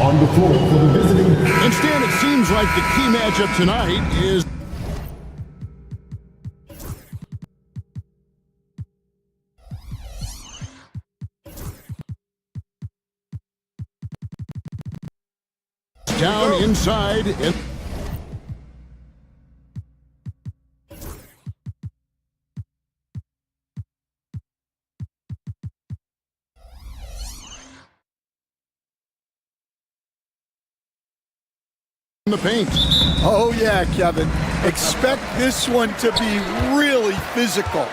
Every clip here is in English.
on the floor for the visiting. Instead, it seems like the key matchup tonight is down inside. In the paint. Oh yeah, Kevin. Expect this one to be really physical.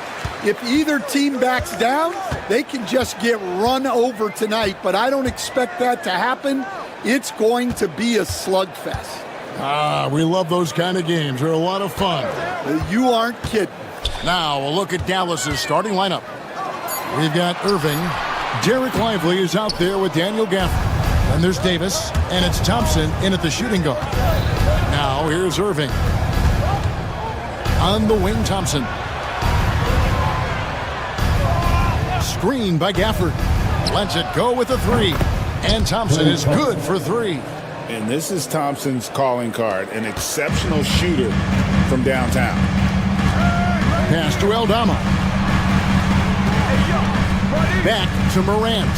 If either team backs down, they can just get run over tonight, but I don't expect that to happen. It's going to be a slugfest. Ah, we love those kind of games. They're a lot of fun. You aren't kidding. Now, we'll look at Dallas's starting lineup. We've got Irving. Derek Lively is out there with Daniel Gafford. Then there's Davis, and it's Thompson in at the shooting guard. Now, here's Irving. On the wing, Thompson. Screen by Gafford. Lets it go with a three. And Thompson is good for three. And this is Thompson's calling card, an exceptional shooter from downtown. Pass to Aldama. Back to Morant.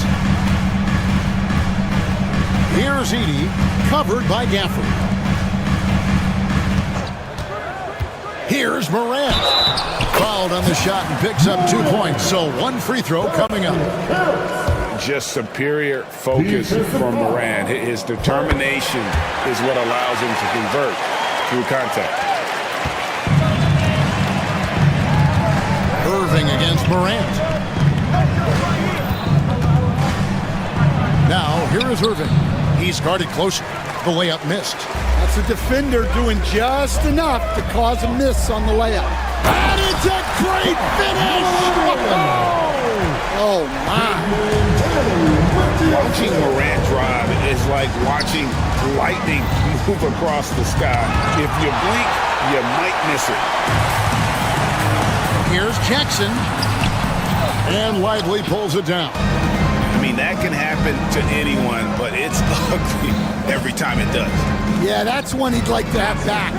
Here's Edey, covered by Gafford. Here's Morant. Fouled on the shot and picks up 2 points, so one free throw coming up. Just superior focus from Morant. His determination is what allows him to convert through contact. Irving against Morant. Now, here is Irving. He's guarded closer. The layup missed. That's a defender doing just enough to cause a miss on the layup. And it's a great finish! Oh, my. Watching Morant drive is like watching lightning move across the sky. If you blink, you might miss it. Here's Jackson. And Lively pulls it down. I mean, that can happen to anyone, but it's ugly every time it does. Yeah, that's one he'd like to have back.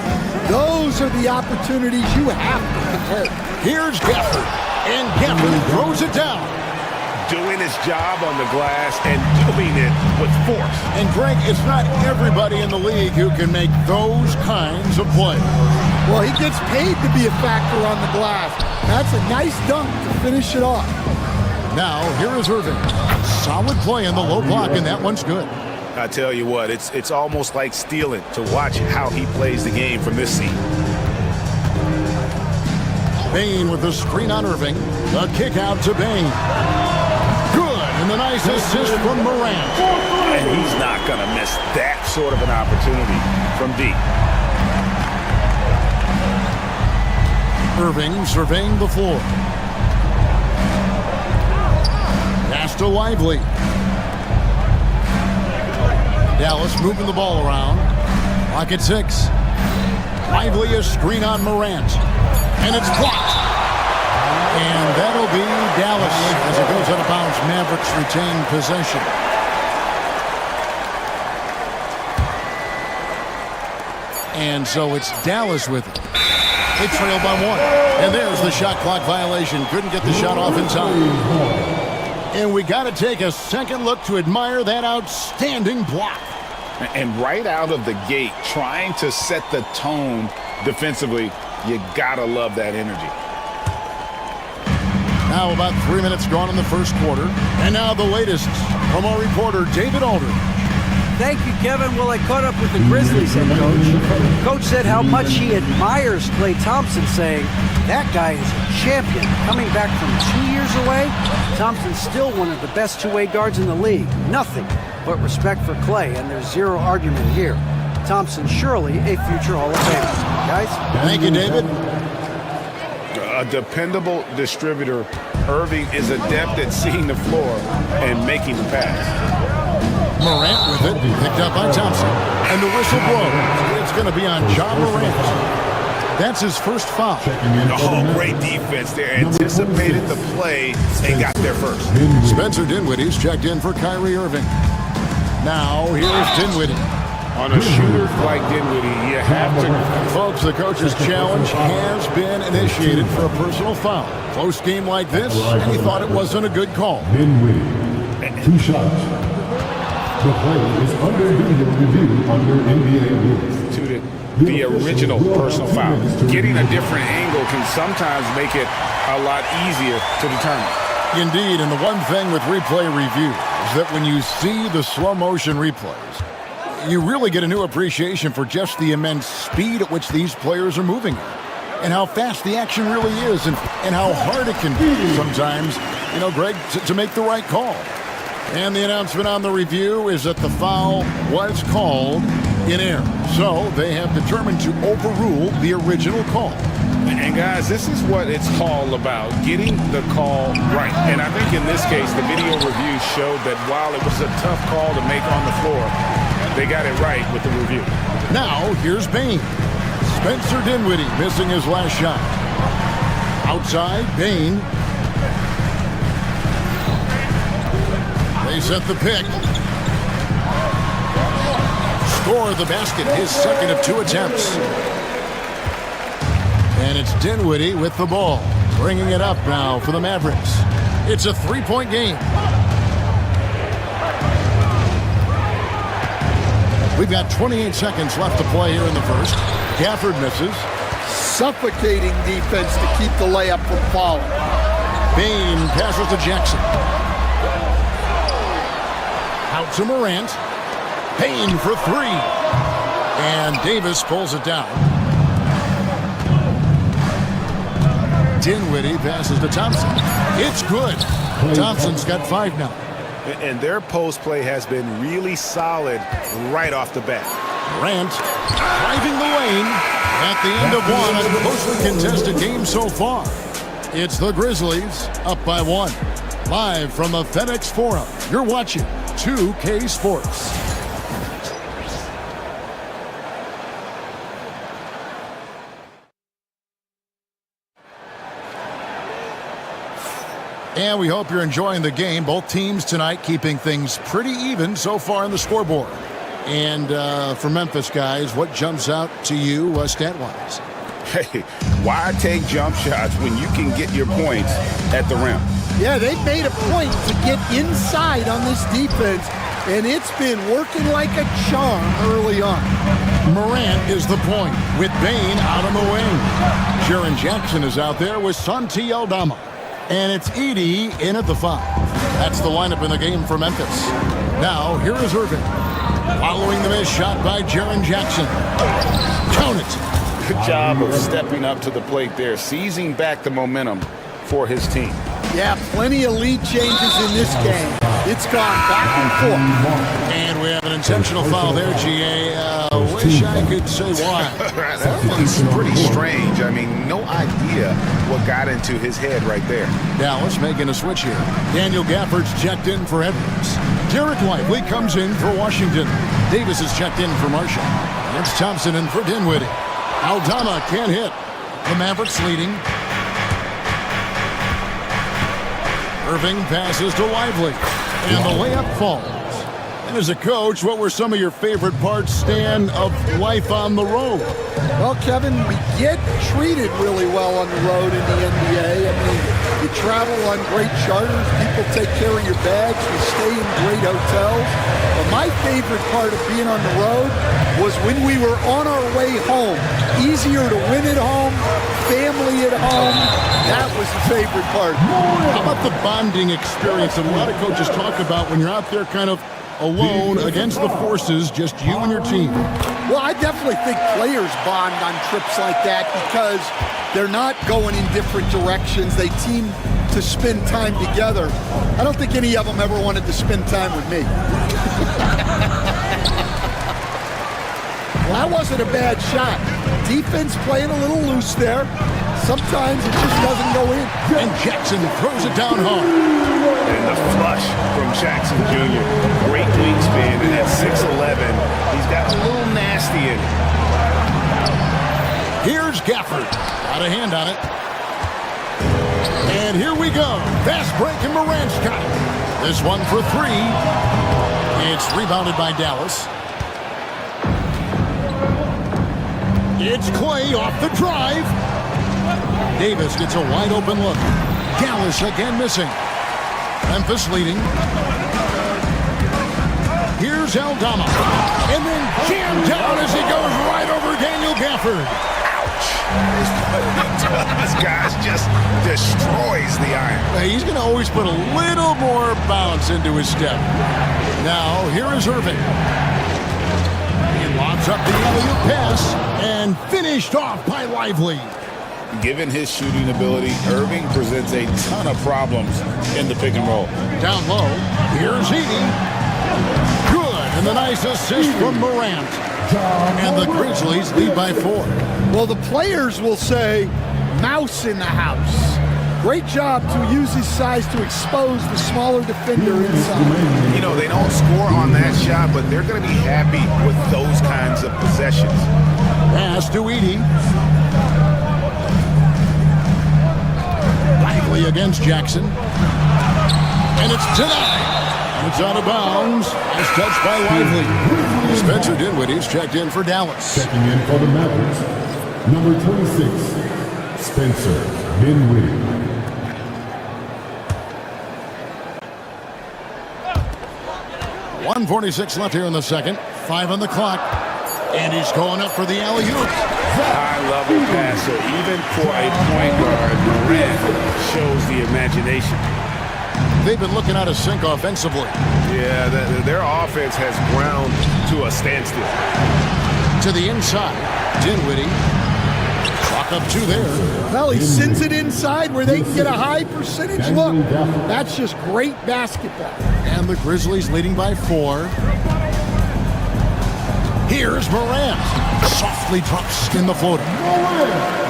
Those are the opportunities you have to convert. Here's Gafford. And Gafford throws it down. Doing his job on the glass and doing it with force. And Greg, it's not everybody in the league who can make those kinds of plays. Well, he gets paid to be a factor on the glass. That's a nice dunk to finish it off. Now, here is Irving. Solid play in the low block, and that one's good. I tell you what, it's almost like stealing to watch how he plays the game from this seat. Bain with the screen on Irving. The kick out to Bain. Good, and the nice assist from Morant. And he's not going to miss that sort of an opportunity from deep. Irving surveying the floor. Pass to Lively. Dallas moving the ball around. Clock at 6. Lively a screen on Morant. And it's blocked. And that'll be Dallas as it goes out of bounds. Mavericks retain possession. And so it's Dallas with it. They trail by 1. And there's the shot clock violation. Couldn't get the shot off in time. And we got to take a second look to admire that outstanding block. And right out of the gate, trying to set the tone defensively, you got to love that energy. Now about 3 minutes gone in the first quarter. And now the latest from our reporter, David Aldridge. Thank you, Kevin. Well, I caught up with the Grizzlies head coach. Coach said how much he admires Klay Thompson, saying, that guy is a champion. Coming back from 2 years away, Thompson's still one of the best two-way guards in the league. Nothing but respect for Klay, and there's zero argument here. Thompson surely a future Hall of Famer. Guys? Thank you, David. A dependable distributor, Irving is adept at seeing the floor and making the pass. Morant with it, picked up by Thompson. And the whistle blows. It's going to be on John Morant. That's his first foul. Oh, great defense there. Anticipated the play and got there first. Spencer Dinwiddie's checked in for Kyrie Irving. Now, here's Dinwiddie. On a shooter like Dinwiddie, you have to. Folks, the coach's challenge has been initiated for a personal foul. Close game like this, and he thought it wasn't a good call. Dinwiddie, 2 shots. The play is under video review under NBA rules. To the original personal foul. Getting a different angle can sometimes make it a lot easier to determine. Indeed, and the one thing with replay review is that when you see the slow motion replays, you really get a new appreciation for just the immense speed at which these players are moving and how fast the action really is and how hard it can be sometimes, Greg, to make the right call. And the announcement on the review is that the foul was called in error. So they have determined to overrule the original call. And guys, this is what it's all about, getting the call right. And I think in this case, the video review showed that while it was a tough call to make on the floor, they got it right with the review. Now, here's Bain. Spencer Dinwiddie missing his last shot. Outside, Bain. They set the pick. Score the basket, his second of 2 attempts. And it's Dinwiddie with the ball, bringing it up now for the Mavericks. It's a 3-point game. We've got 28 seconds left to play here in the first. Gafford misses. Suffocating defense to keep the layup from falling. Bain passes to Jackson. Out to Morant. Bain for 3. And Davis pulls it down. Dinwiddie passes to Thompson. It's good. Thompson's got 5 now. And their post play has been really solid right off the bat. Morant driving the lane at the end of one. A closely contested game so far. It's the Grizzlies up by 1. Live from the FedEx Forum, you're watching 2K Sports. And we hope you're enjoying the game. Both teams tonight keeping things pretty even so far on the scoreboard. And for Memphis, guys, what jumps out to you stat-wise? Hey, why take jump shots when you can get your points at the rim? Yeah, they've made a point to get inside on this defense, and it's been working like a charm early on. Morant is the point with Bain out on the wing. Jaren Jackson is out there with Santi Aldama. And it's Edey in at the 5. That's the lineup in the game for Memphis. Now, here is Irving. Following the missed shot by Jaren Jackson. Count it. Good job of stepping up to the plate there, seizing back the momentum for his team. Yeah, plenty of lead changes in this game. It's gone back and forth. And we have an intentional foul there, GA. Wish I could say why. That one's pretty strange. I mean, no idea what got into his head right there. Dallas making a switch here. Daniel Gafford's checked in for Edwards. Derek Lively comes in for Washington. Davis is checked in for Marshall. It's Thompson in for Dinwiddie. Aldama can't hit. The Mavericks leading. Irving passes to Lively. And the layup falls. And as a coach, what were some of your favorite parts, Stan, of life on the road? Well, Kevin, we get treated really well on the road in the NBA. I mean, you travel on great charters. People take care of your bags. We stay in great hotels. But my favorite part of being on the road was when we were on our way home. Easier to win at home, family at home. That was the favorite part. How about the bonding experience that a lot of coaches talk about when you're out there kind of alone against the forces, just you and your team? Well, I definitely think players bond on trips like that because they're not going in different directions. They team to spend time together. I don't think any of them ever wanted to spend time with me. Well, that wasn't a bad shot. Defense playing a little loose there. Sometimes it just doesn't go in. And Jackson throws it down hard. And the flush from Jackson Jr. Great wingspan, and at 6'11", he's got a little nasty in it. Here's Gafford. Got a hand on it. And here we go. Fast break, and Morant's got it. This one for three. It's rebounded by Dallas. It's Clay off the drive. Davis gets a wide open look. Dallas again missing. Memphis leading. Here's Aldama. And then jammed down as he goes right over Daniel Gafford. This guy just destroys the iron. He's going to always put a little more bounce into his step. Now, here is Irving. He lobs up the alley-oop pass and finished off by Lively. Given his shooting ability, Irving presents a ton of problems in the pick and roll. Down low, here's Edey. Good, and the nice assist from Morant. And the Grizzlies lead by 4. Well, the players will say, mouse in the house. Great job to use his size to expose the smaller defender inside. You know, they don't score on that shot, but they're going to be happy with those kinds of possessions. Pass to Edey. Lively against Jackson. And it's denied. It's out of bounds. It's touched by Lively. Spencer Dinwiddie's checked in for Dallas. Checking in for the Mavericks, number 26, Spencer Dinwiddie. .146 left here in the second. 5 on the clock. And he's going up for the alley-oop. High-level passer, even for a point guard. Morant shows the imagination. They've been looking out of sync offensively. Yeah, their offense has ground to a standstill. To the inside. Dinwiddie. Clock up 2 there. Well, he sends it inside where they can get a high percentage look. That's just great basketball. And the Grizzlies leading by 4. Here's Morant. Softly drops in the floater.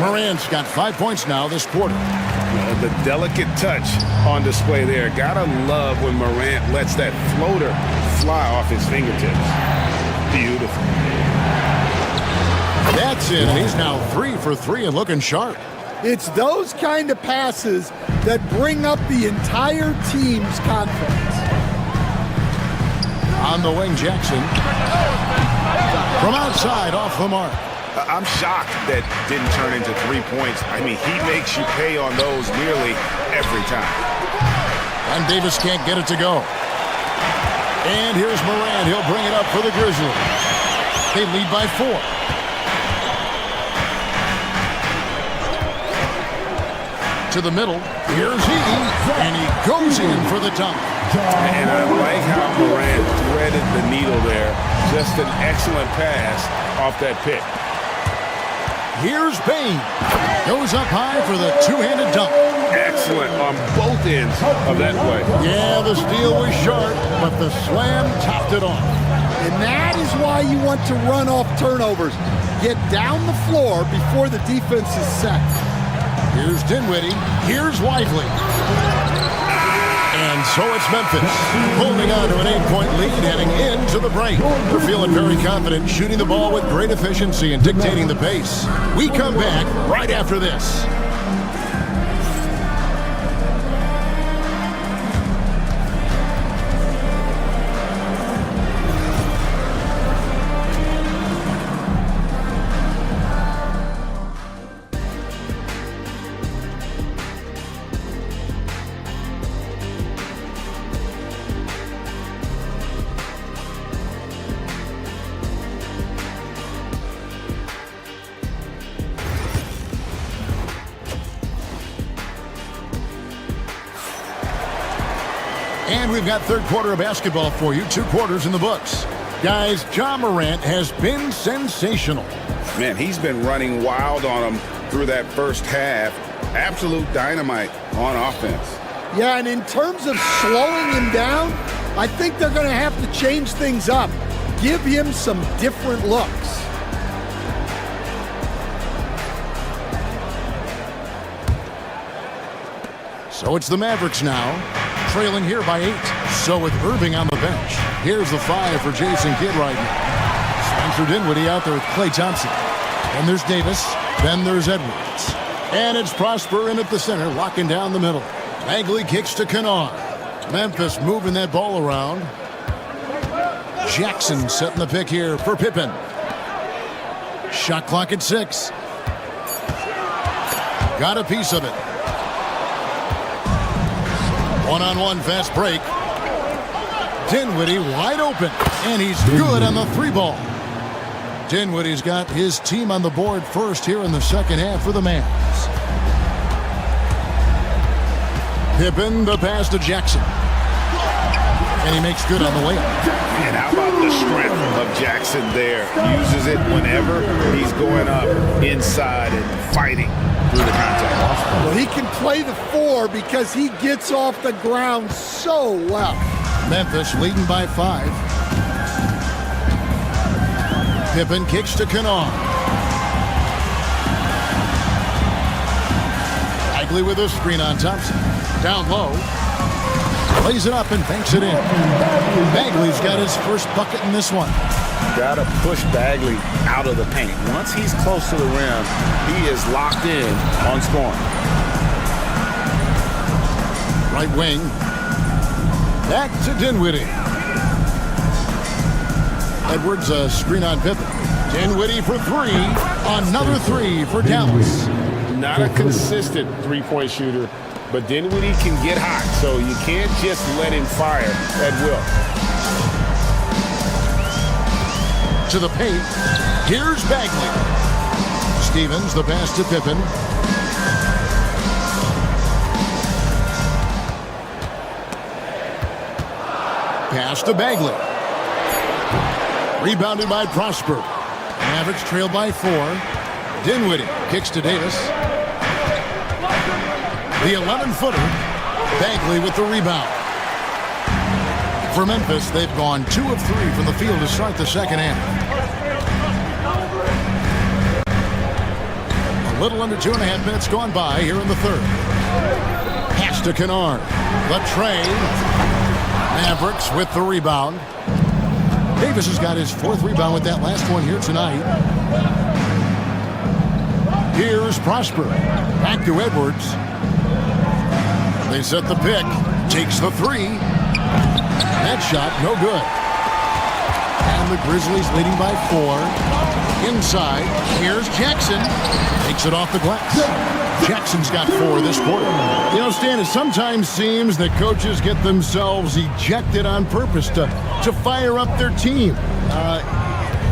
Morant's got 5 points now this quarter. The delicate touch on display there. Gotta love when Morant lets that floater fly off his fingertips. Beautiful. That's it, and he's now 3 for 3 and looking sharp. It's those kind of passes that bring up the entire team's confidence. On the wing, Jackson. From outside, off the mark. I'm shocked that didn't turn into 3 points. I mean, he makes you pay on those nearly every time. And Davis can't get it to go. And here's Morant. He'll bring it up for the Grizzlies. They lead by 4. To the middle. Here's Edey. And he goes in for the dunk. And I like how Morant threaded the needle there. Just an excellent pass off that pick. Here's Payne. Goes up high for the two-handed dunk. Excellent on both ends of that play. Yeah, the steal was sharp, but the slam topped it off. And that is why you want to run off turnovers. Get down the floor before the defense is set. Here's Dinwiddie. Here's Lively. And so it's Memphis, holding on to an 8-point lead heading into the break. They're feeling very confident, shooting the ball with great efficiency and dictating the pace. We come back right after this. And we've got third quarter of basketball for you. 2 quarters in the books. Guys, Ja Morant has been sensational. Man, he's been running wild on him through that first half. Absolute dynamite on offense. Yeah, and in terms of slowing him down, I think they're going to have to change things up. Give him some different looks. So it's the Mavericks now, trailing here by 8. So with Irving on the bench, here's the 5 for Jason Kidd right now. Spencer Dinwiddie out there with Klay Thompson. Then there's Davis. Then there's Edwards. And it's Prosper in at the center, locking down the middle. Bagley kicks to Kennard. Memphis moving that ball around. Jackson setting the pick here for Pippen. Shot clock at 6. Got a piece of it. One-on-one fast break. Dinwiddie wide open, and he's good on the 3-ball. Dinwiddie's got his team on the board first here in the second half for the Mavs. Pippen, the pass to Jackson. And he makes good on the layup. And how about the strength of Jackson there? Uses it whenever he's going up inside and fighting through the contact. Well, he can play the 4 because he gets off the ground so well. Memphis leading by 5. Pippen kicks to Kennard. Bagley with a screen on Thompson. Down low. Lays it up and banks it in. Bagley's got his first bucket in this one. Got to push Bagley out of the paint. Once he's close to the rim, he is locked in on scoring. Right wing. Back to Dinwiddie. Edwards, a screen on Pippen. Dinwiddie for 3. Another 3 for Dallas. Not a consistent three-point shooter, but Dinwiddie can get hot, so you can't just let him fire at will. To the paint. Here's Bagley. Stevens, the pass to Pippen. Pass to Bagley. Rebounded by Prosper. Mavericks trail by 4. Dinwiddie kicks to Davis. The 11-footer. Bagley with the rebound. For Memphis, they've gone 2 of 3 from the field to start the second half. A little under 2.5 minutes gone by here in the third. Pass to Kennard. The trade. Mavericks with the rebound. Davis has got his 4th rebound with that last one here tonight. Here's Prosper. Back to Edwards. They set the pick. Takes the 3. That shot, no good. And the Grizzlies leading by 4. Inside, here's Jackson. Takes it off the glass. Jackson's got 4 this quarter. You know, Stan, it sometimes seems that coaches get themselves ejected on purpose to fire up their team.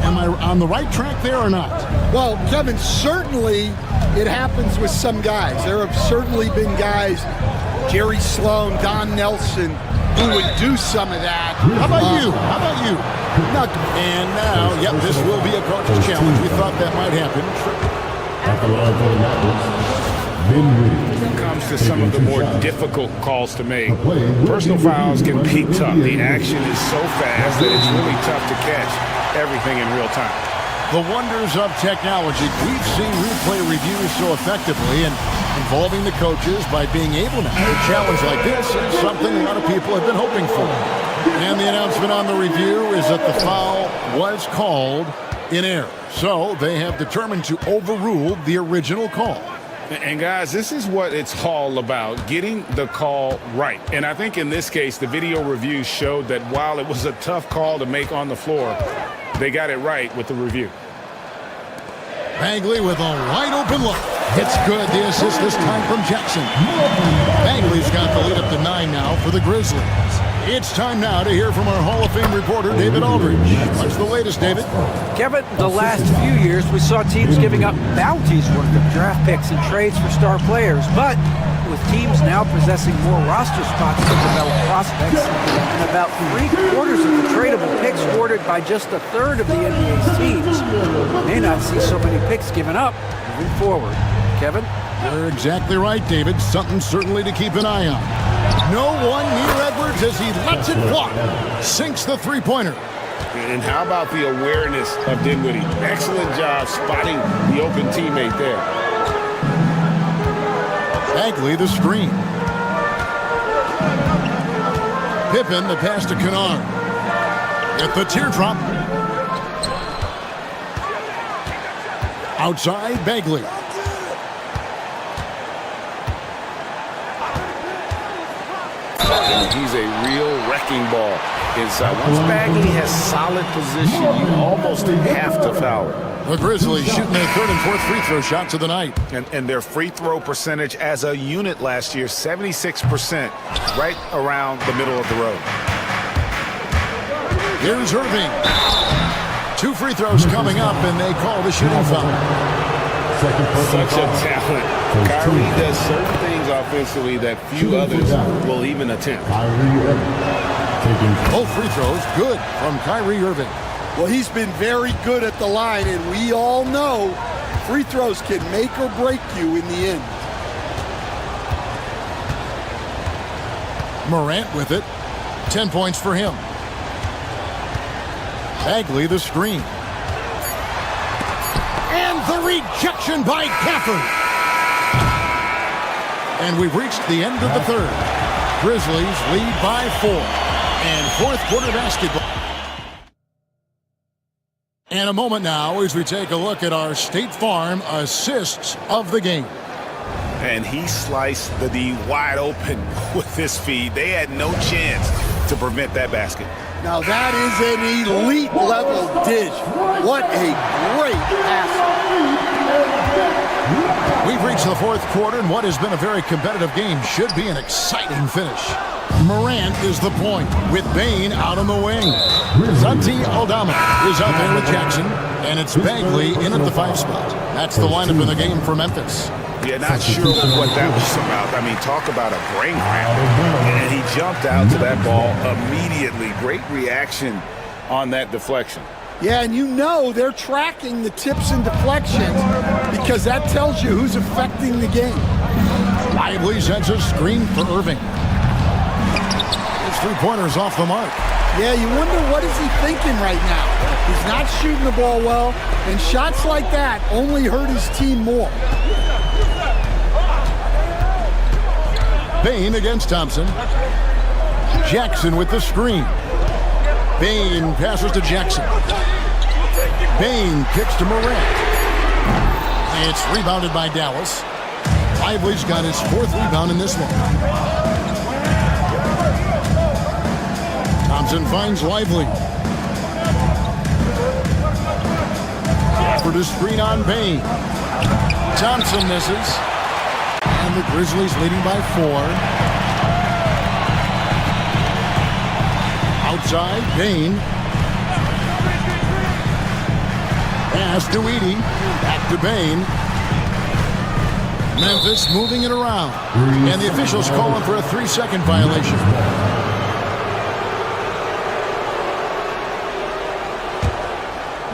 Am I on the right track there or not? Well, Kevin, certainly it happens with some guys. There have certainly been guys, Jerry Sloan, Don Nelson, who would do some of that. How about you? How about you? And now, yep, this will be a coach's challenge. We thought that might happen. At the line for the Mavericks, Dinwiddie. Comes to some of the more difficult calls to make. Personal fouls can be tough. The action is so fast that it's really tough to catch everything in real time. The wonders of technology. We've seen replay reviews so effectively and involving the coaches by being able to have a challenge like this is something a lot of people have been hoping for. And the announcement on the review is that the foul was called in error. So they have determined to overrule the original call. And guys, this is what it's all about, getting the call right. And I think in this case, the video review showed that while it was a tough call to make on the floor, they got it right with the review. Bagley with a wide open look. It's good. The assist this time from Jackson. Bagley's got the lead up to 9 now for the Grizzlies. It's time now to hear from our Hall of Fame reporter, David Aldridge. What's the latest, David? Kevin, the last few years, we saw teams giving up bounties worth of draft picks and trades for star players. But with teams now possessing more roster spots to develop prospects, and about 3/4 of the tradable picks ordered by just a third of the NBA's teams, we may not see so many picks given up moving forward. Kevin? You're exactly right, David. Something certainly to keep an eye on. No one near Edwards as he lets it fly. Sinks the three-pointer. And how about the awareness of Dinwiddie? Excellent job spotting the open teammate there. Bagley the screen. Pippen the pass to Kennard. At the teardrop. Outside, Bagley. and he's a real wrecking ball inside. Once Bagley has solid position, you almost have to foul it. The Grizzlies shooting their third and fourth free throw shots of the night. And their free throw percentage as a unit last year, 76%, right around the middle of the road. Here's Irving. 2 free throws coming up, and they call the shooting foul. Such a talent. Kyrie does certain things offensively that few others will even attempt. Both free throws good from Kyrie Irving. Well, he's been very good at the line, and we all know free throws can make or break you in the end. Morant with it. 10 points for him. Bagley the screen. And the rejection by Gafford. And we've reached the end of the third. Grizzlies lead by 4. And fourth quarter basketball. And a moment now as we take a look at our State Farm assists of the game. And he sliced the D wide open with his feed. They had no chance to prevent that basket. Now that is an elite level dish. What a great pass. We've reached the fourth quarter, and what has been a very competitive game should be an exciting finish. Morant is the point with Bane out on the wing. Santi Aldama is out there with Jackson, and it's Bagley in at the 5 spot. That's the lineup in the game for Memphis. Yeah, not sure what that was about. I mean, talk about a brain cramp. And he jumped out to that ball immediately. Great reaction on that deflection. Yeah, and you know they're tracking the tips and deflections because that tells you who's affecting the game. Lively sends a screen for Irving. His 3-pointers off the mark. Yeah, you wonder what is he thinking right now. He's not shooting the ball well, and shots like that only hurt his team more. Bane against Thompson. Jackson with the screen. Bane passes to Jackson. Bane kicks to Morant. It's rebounded by Dallas. Lively's got his 4th rebound in this one. Thompson finds Lively. For the screen on Bane. Thompson misses. And the Grizzlies leading by 4. Outside, Bane. Pass to Edey. Back to Bane. Memphis moving it around. And the officials calling for a 3-second violation.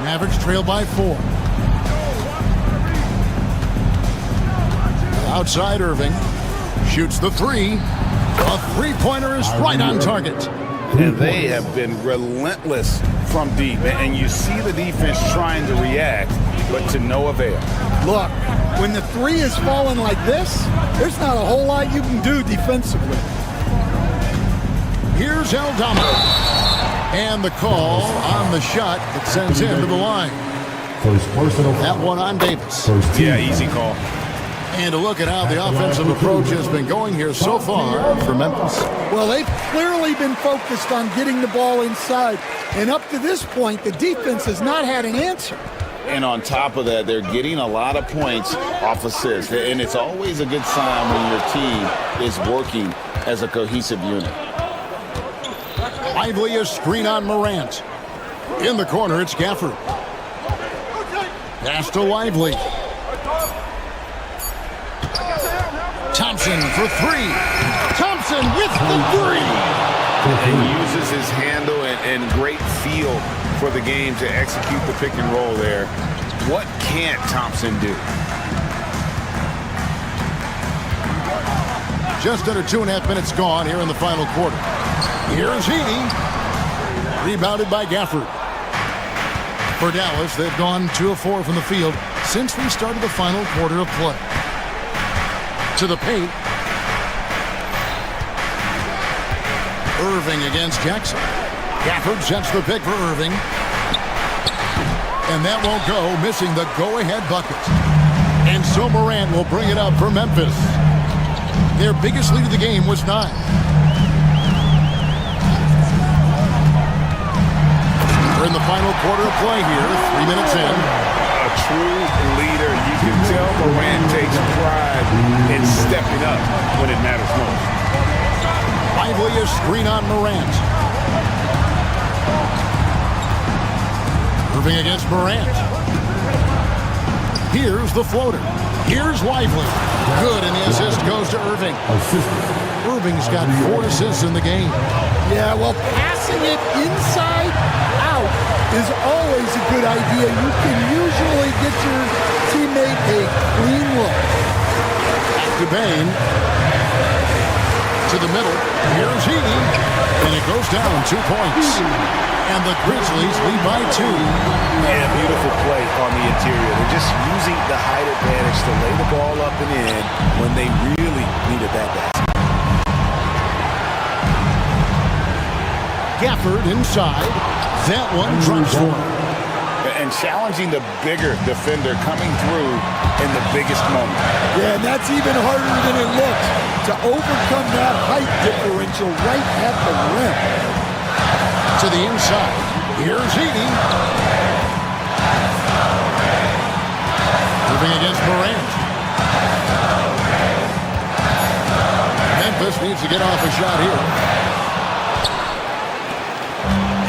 Mavericks trail by 4. Outside Irving. Shoots the 3. A 3-pointer is right on target. And they have been relentless from deep. And you see the defense trying to react, but to no avail. Look, when the 3 is falling like this, there's not a whole lot you can do defensively. Here's Aldama. And the call on the shot that sends him to the line. That one on Davis. Yeah, easy call. And to look at how the offensive approach has been going here so far for Memphis. Well, they've clearly been focused on getting the ball inside. And up to this point, the defense has not had an answer. And on top of that, they're getting a lot of points off assists. And it's always a good sign when your team is working as a cohesive unit. Lively a screen on Morant. In the corner, it's Gafford. Pass to Lively. Thompson for 3. Thompson with the 3. He uses his handle and great feel for the game to execute the pick and roll there. What can't Thompson do? Just under 2.5 minutes gone here in the final quarter. Here's Edey. Rebounded by Gafford. For Dallas, they've gone 2 of 4 from the field since we started the final quarter of play. To the paint. Irving against Jackson. Gafford sets the pick for Irving. And that won't go, missing the go-ahead bucket. And so Morant will bring it up for Memphis. Their biggest lead of the game was 9. in the final quarter of play here, 3 minutes in. A true leader. You can tell Morant takes pride in stepping up when it matters most. Lively a screen on Morant. Irving against Morant. Here's the floater. Here's Lively. Good, and the assist goes to Irving. Irving's got 4 assists in the game. Yeah, well, passing it inside out is always a good idea. You can usually get your teammate a clean look. To Bain. To the middle. Here's Heaney. And it goes down 2 points. And the Grizzlies lead by 2. Yeah, beautiful play on the interior. They're just using the height advantage to lay the ball up and in when they really needed that basket. Gafford inside. That one drops for him. And challenging the bigger defender coming through in the biggest moment. Yeah, and that's even harder than it looks to overcome that height differential right at the rim. To the inside. Here's Heaney. Moving against Morant. Memphis needs to get off a shot here.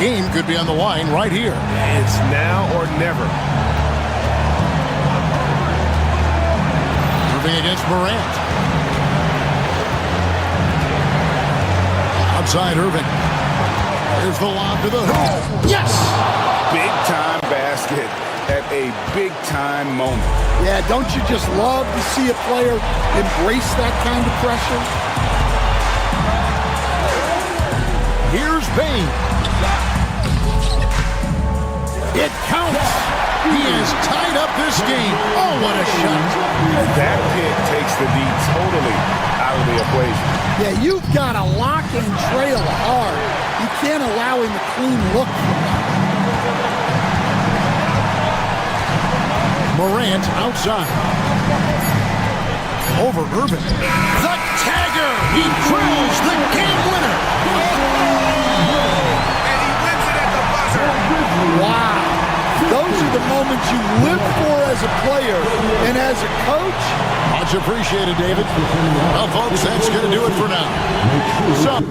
Game could be on the line right here. It's now or never. Moving against Morant. Outside Irving. Here's the lob to the hoop. Yes! Big-time basket at a big-time moment. Yeah, don't you just love to see a player embrace that kind of pressure? Here's Bain. It counts. He has tied up this game. Oh, what a shot. That pick takes the D totally out of the equation. Yeah, you've got to lock and trail hard. You can't allow him a clean look. Morant outside. Over Irving. The tagger. He drills the game winner. And he wins it at the buzzer. Wow. Those are the moments you live for as a player and as a coach. Much appreciated, David. Well, folks, that's going to do it for now. So.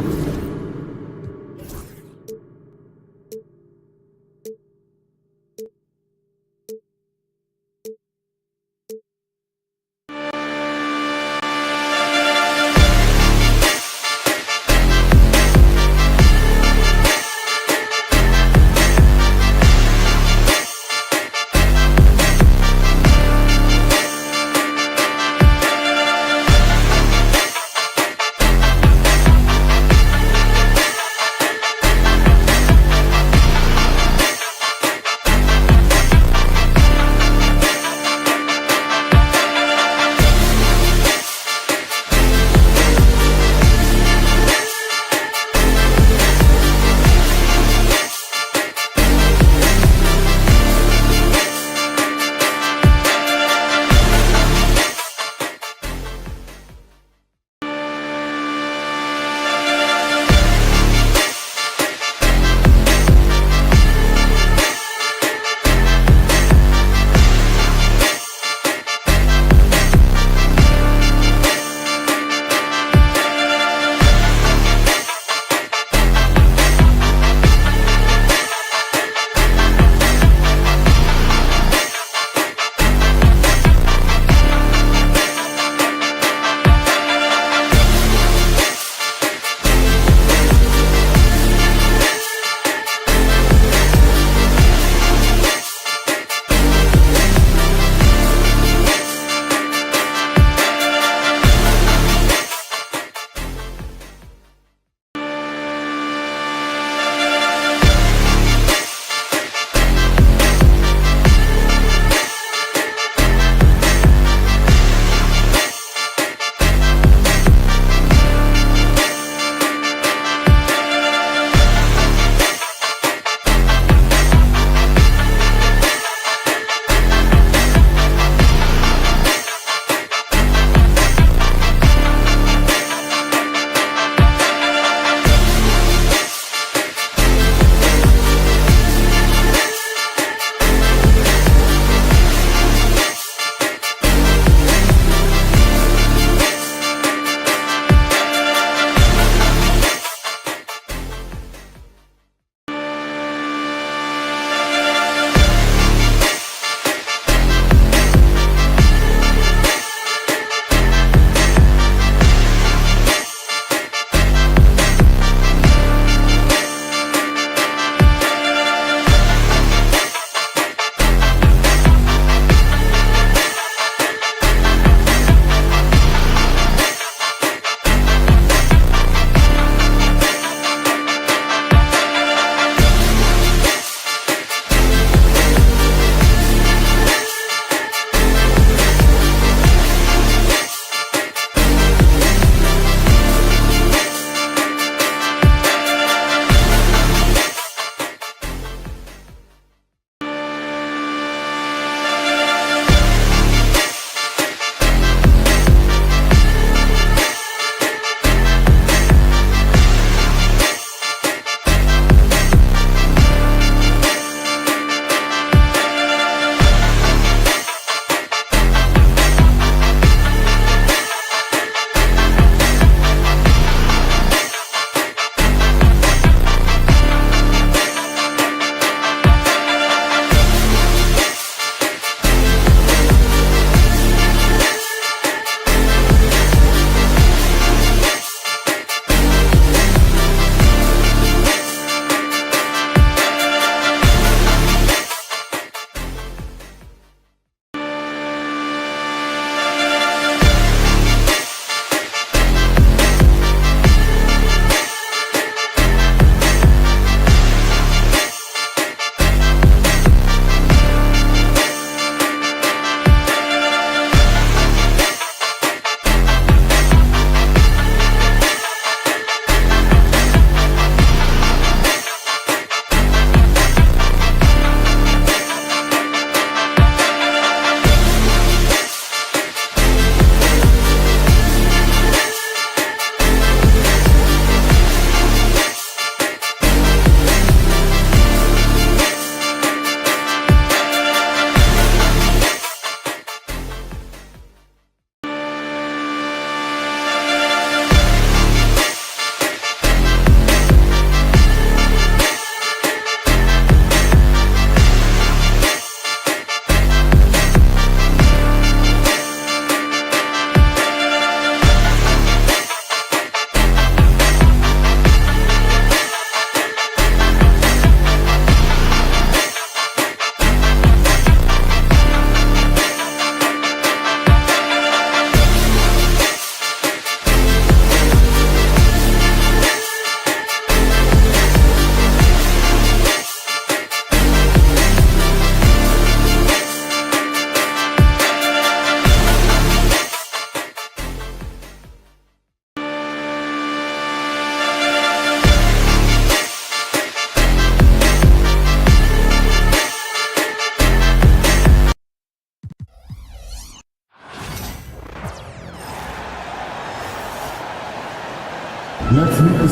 Let's meet the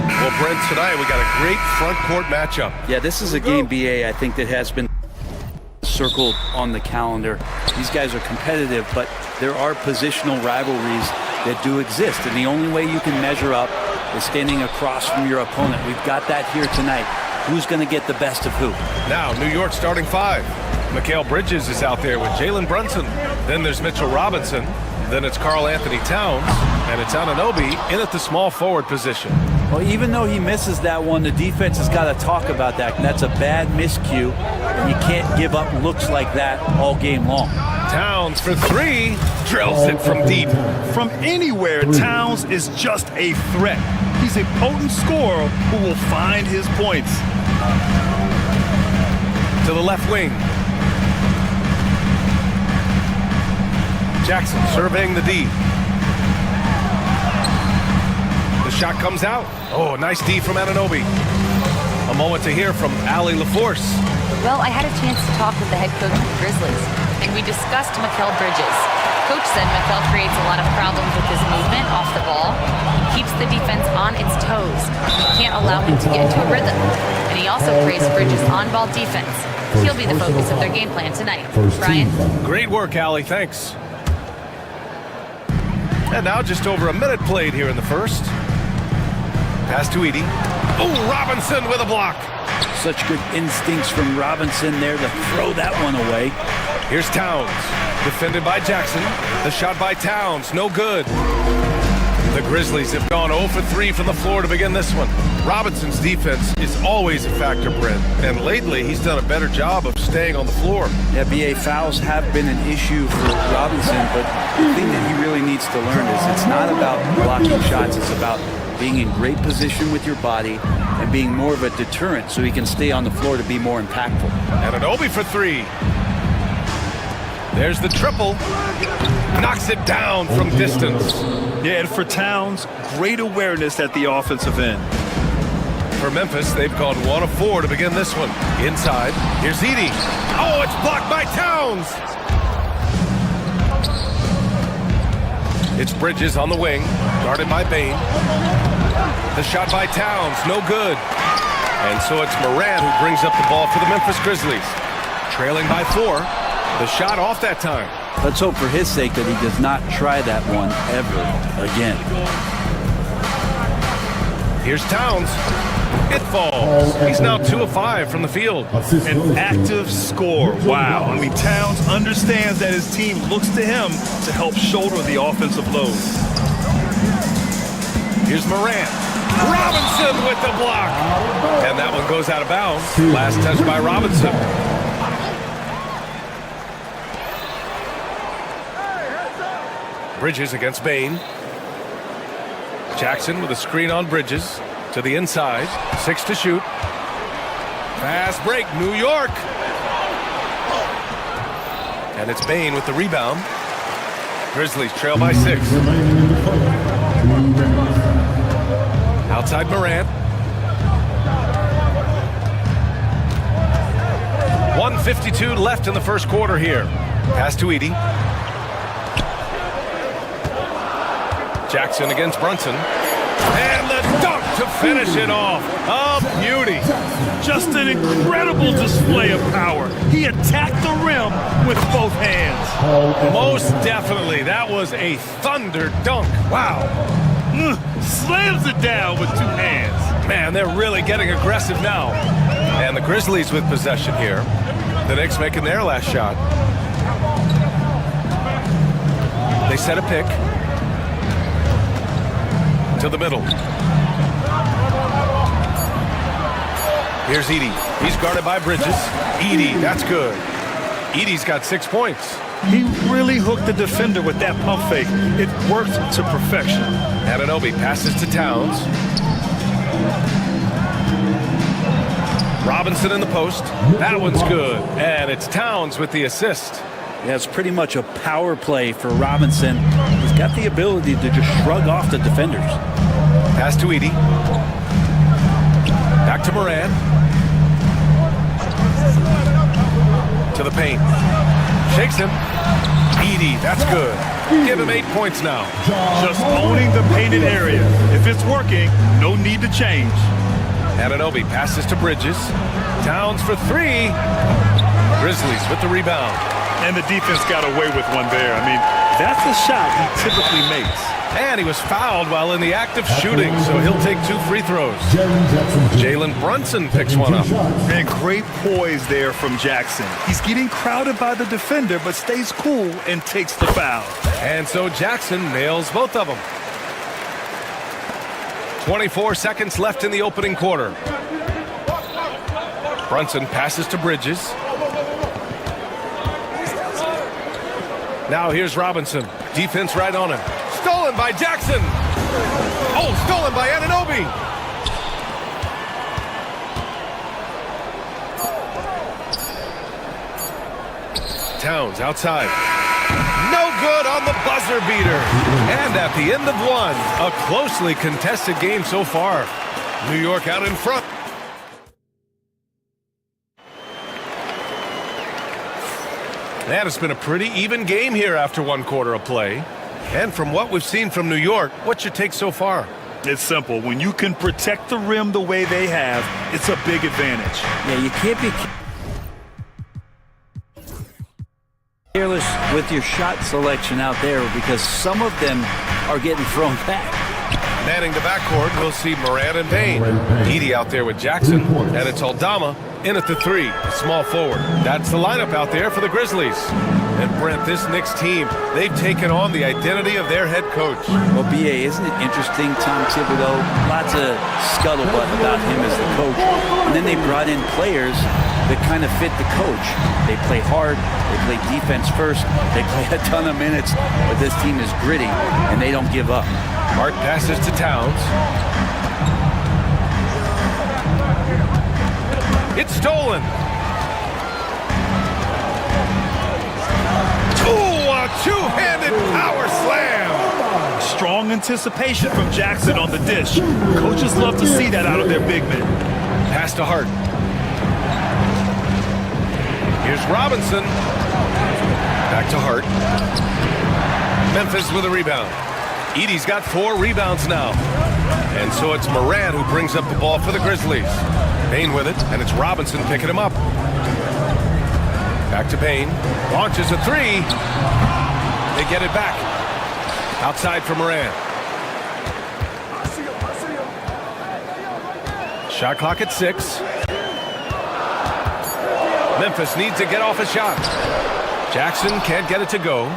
Well, Brent, tonight we got a great front court matchup. Yeah, this is a game, BA, I think that has been circled on the calendar. These guys are competitive, but there are positional rivalries that do exist, and the only way you can measure up is standing across from your opponent. We've got that here tonight. Who's going to get the best of who? Now, New York starting five. Mikal Bridges is out there with Jalen Brunson. Then there's Mitchell Robinson. Then it's Karl Anthony Towns. And it's Anunoby in at the small forward position. Well, even though he misses that one, the defense has got to talk about that. And that's a bad miscue, and you can't give up looks like that all game long. Towns for three. Drills it from deep. From anywhere, Towns is just a threat. He's a potent scorer who will find his points. To the left wing. Jackson surveying the D. The shot comes out. Oh, nice D from Anunoby. A moment to hear from Allie LaForce. Well, I had a chance to talk with the head coach of the Grizzlies, and we discussed Mikal Bridges. Coach said Mikal creates a lot of problems with his movement off the ball. He keeps the defense on its toes. You can't allow him to get into a rhythm. And he also praised Bridges' on-ball defense. He'll be the focus of their game plan tonight. Brian? Great work, Allie. Thanks. And now just over a minute played here in the first. Pass to Edey. Oh, Robinson with a block. Such good instincts from Robinson there to throw that one away. Here's Towns. Defended by Jackson. The shot by Towns. No good. The Grizzlies have gone 0 for 3 from the floor to begin this one. Robinson's defense is always a factor, Brent. And lately, he's done a better job of staying on the floor. Yeah, BA, fouls have been an issue for Robinson, but the thing that he really needs to learn is it's not about blocking shots. It's about being in great position with your body and being more of a deterrent so he can stay on the floor to be more impactful. Anunoby for three. There's the triple. Knocks it down from distance. Yeah, and for Towns, great awareness at the offensive end. For Memphis, they've gone 1 of 4 to begin this one. Inside, here's Edey. Oh, it's blocked by Towns. It's Bridges on the wing, guarded by Bane. The shot by Towns, no good. And so it's Morant who brings up the ball for the Memphis Grizzlies. Trailing by 4. The shot off that time. Let's hope for his sake that he does not try that one ever again. Here's Towns. It falls. He's now 2 of 5 from the field. An active score. Wow. I mean, Towns understands that his team looks to him to help shoulder the offensive load. Here's Morant. Robinson with the block. And that one goes out of bounds. Last touch by Robinson. Bridges against Bane. Jackson with a screen on Bridges. To the inside. 6 to shoot. Fast break. New York. And it's Bane with the rebound. Grizzlies trail by 6. Outside Morant. 1:52 left in the first quarter here. Pass to Edey. Jackson against Brunson. And the dunk to finish it off. A beauty. Just an incredible display of power. He attacked the rim with both hands. Most definitely. That was a thunder dunk. Wow. Slams it down with 2 hands. Man, they're really getting aggressive now. And the Grizzlies with possession here. The Knicks making their last shot. They set a pick. To the middle. Here's Edey. He's guarded by Bridges. Edey, that's good. Edey's got 6 points. He really hooked the defender with that pump fake. It worked to perfection. Anunoby passes to Towns. Robinson in the post. That one's good. And it's Towns with the assist. Yeah, it's pretty much a power play for Robinson. He's got the ability to just shrug off the defenders. Pass to Edey. Back to Morant. To the paint. Shakes him. Edie, that's good. Give him 8 points now. Just owning the painted area. If it's working, no need to change. Anunoby passes to Bridges. Towns for 3. Grizzlies with the rebound. And the defense got away with one there. I mean, that's a shot he typically makes. And he was fouled while in the act of shooting, so he'll take 2 free throws. Jalen Brunson picks one up. And great poise there from Jackson. He's getting crowded by the defender, but stays cool and takes the foul. And so Jackson nails both of them. 24 seconds left in the opening quarter. Brunson passes to Bridges. Now here's Robinson. Defense right on him. Stolen by Jackson. Oh, stolen by Anunoby. Towns outside. No good on the buzzer beater. And at the end of one, a closely contested game so far. New York out in front. And it's been a pretty even game here after 1 quarter of play. And from what we've seen from New York, what's your take so far? It's simple. When you can protect the rim the way they have, it's a big advantage. Yeah, you can't be careless with your shot selection out there because some of them are getting thrown back. Manning the backcourt, we'll see Moran and Payne. Edie out there with Jackson, and it's Aldama in at the 3, small forward. That's the lineup out there for the Grizzlies. And Brent, this Knicks team, they've taken on the identity of their head coach. Well, B.A., isn't it interesting, Tom Thibodeau? Lots of scuttlebutt about him as the coach. And then they brought in players that kind of fit the coach. They play hard, they play defense first, they play a ton of minutes, but this team is gritty, and they don't give up. Hart passes to Towns. It's stolen. Ooh, a two-handed power slam. Strong anticipation from Jackson on the dish. Coaches love to see that out of their big men. Pass to Hart. Here's Robinson. Back to Hart. Memphis with a rebound. Edie's got 4 rebounds now. And so it's Moran who brings up the ball for the Grizzlies. Payne with it, and it's Robinson picking him up. Back to Payne. Launches a 3. They get it back. Outside for Moran. Shot clock at 6. Memphis needs to get off a shot. Jackson can't get it to go.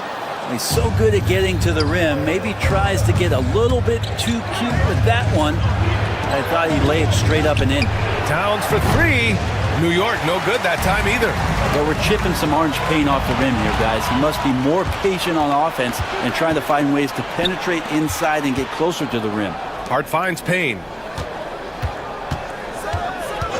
He's so good at getting to the rim. Maybe tries to get a little bit too cute with that one. I thought he'd lay it straight up and in. Towns for 3. New York, no good that time either. But we're chipping some orange paint off the rim here, guys. He must be more patient on offense and trying to find ways to penetrate inside and get closer to the rim. Hart finds Payne.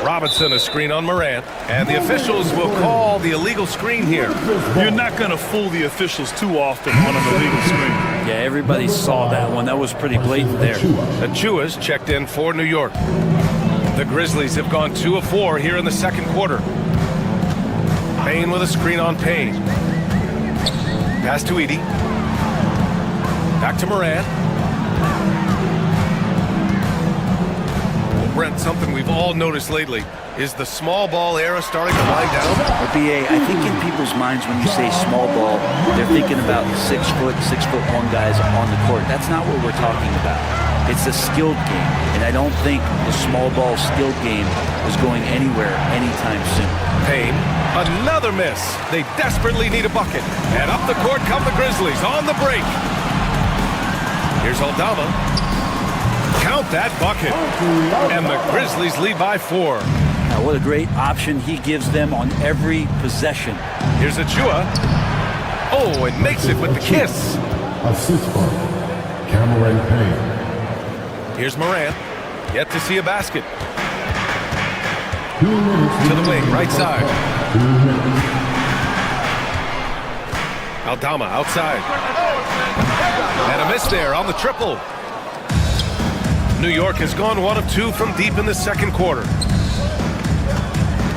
Robinson a screen on Morant, and the officials will call the illegal screen here. You're not going to fool the officials too often on an illegal screen. Yeah, everybody saw that one. That was pretty blatant there. Achua's checked in for New York. The Grizzlies have gone 2 of 4 here in the second quarter. Payne with a screen on Payne. Pass to Edie. Back to Morant. Brent, something we've all noticed lately is the small ball era starting to wind down. BA, I think in people's minds when you say small ball, they're thinking about 6'1" guys on the court. That's not what we're talking about. It's a skilled game, and I don't think the small ball skilled game is going anywhere anytime soon. Payne, another miss. They desperately need a bucket. And up the court come the Grizzlies on the break. Here's Aldama. Count that bucket. And the Grizzlies lead by 4. Now, what a great option he gives them on every possession. Here's Achua. Oh, and makes it with the kiss. Assist by Cameron Payne. Here's Morant. Yet to see a basket. 2 minutes To the wing, right side. 2 minutes. Aldama outside. And a miss there on the triple. New York has gone 1 of 2 from deep in the second quarter.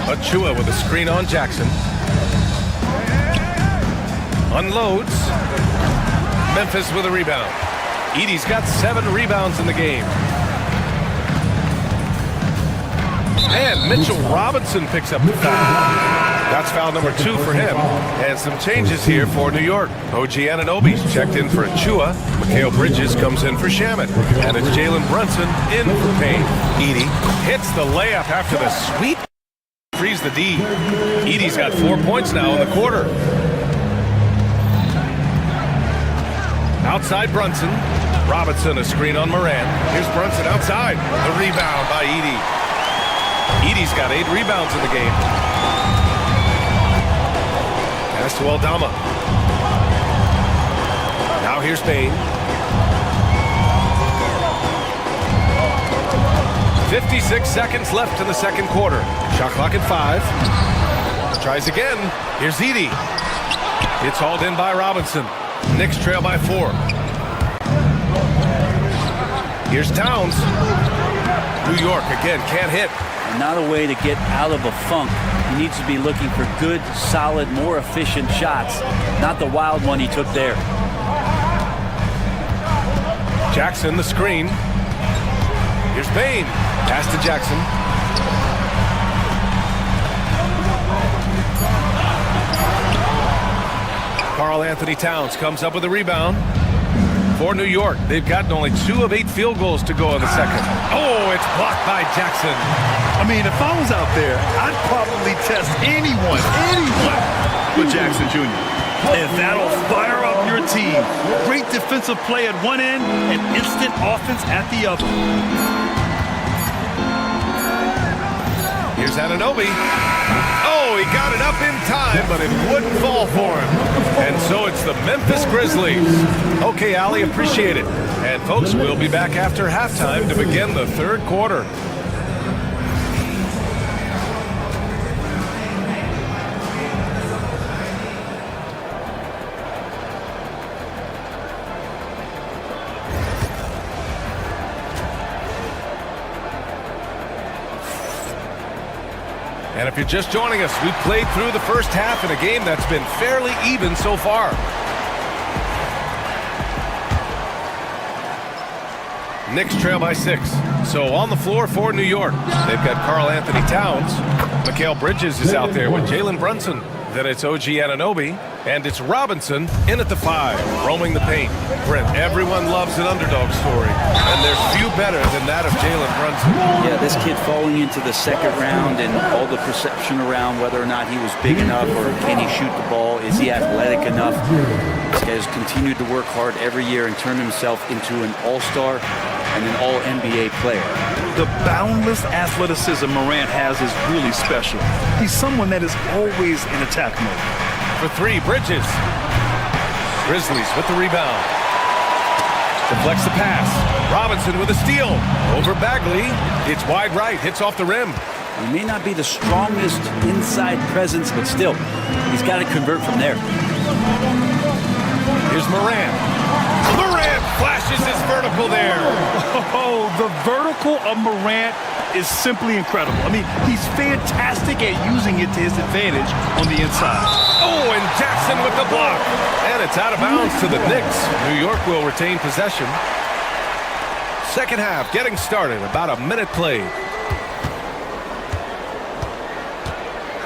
Achua with a screen on Jackson. Unloads. Memphis with a rebound. Edey's got 7 rebounds in the game. And Mitchell Robinson picks up the foul. That's foul number 2 for him. And some changes here for New York. OG Anunoby's checked in for Achua. Mikal Bridges comes in for Shamet. And it's Jalen Brunson in for Payne. Edey hits the layup after the sweep. Frees the D. Edey's got 4 points now in the quarter. Outside Brunson. Robinson a screen on Moran. Here's Brunson outside. The rebound by Edey. Edey's got 8 rebounds in the game. Pass to Aldama. Now here's Payne. 56 seconds left in the second quarter. Shot clock at 5. Tries again. Here's Edey. It's hauled in by Robinson. Knicks trail by 4. Here's Towns. New York again can't hit. Not a way to get out of a funk. He needs to be looking for good, solid, more efficient shots. Not the wild one he took there. Jackson the screen. Here's Payne. Pass to Jackson. Karl Anthony Towns comes up with a rebound. For New York, they've gotten only 2 of 8 field goals to go in the second. Oh, it's blocked by Jackson. I mean, if I was out there, I'd probably test anyone but Jackson Jr. And that'll fire up your team. Great defensive play at one end and instant offense at the other. Here's Anunoby. Oh, he got it up in time, but it wouldn't fall for him. And so it's the Memphis Grizzlies. Okay, Allie, appreciate it. And folks, we'll be back after halftime to begin the third quarter. And if you're just joining us, we've played through the first half in a game that's been fairly even so far. Knicks trail by 6. So on the floor for New York, they've got Karl Anthony Towns. Mikal Bridges is out there with Jalen Brunson. Then it's OG Anunoby, and it's Robinson in at the 5, roaming the paint. Brent, everyone loves an underdog story, and there's few better than that of Jalen Brunson. Yeah, this kid falling into the second round and all the perception around whether or not he was big enough or can he shoot the ball, is he athletic enough? This guy has continued to work hard every year and turn himself into an all-star and an all-NBA player. The boundless athleticism Morant has is really special. He's someone that is always in attack mode. For 3, Bridges. Grizzlies with the rebound. Deflects the pass. Robinson with a steal. Over Bagley. It's wide right. Hits off the rim. He may not be the strongest inside presence, but still, he's got to convert from there. Here's Morant. Morant flashes his vertical there. Oh, the vertical of Morant is simply incredible. I mean, he's fantastic at using it to his advantage on the inside. Oh, and Jackson with the block. And it's out of bounds to the Knicks. New York will retain possession. Second half getting started. About a minute played.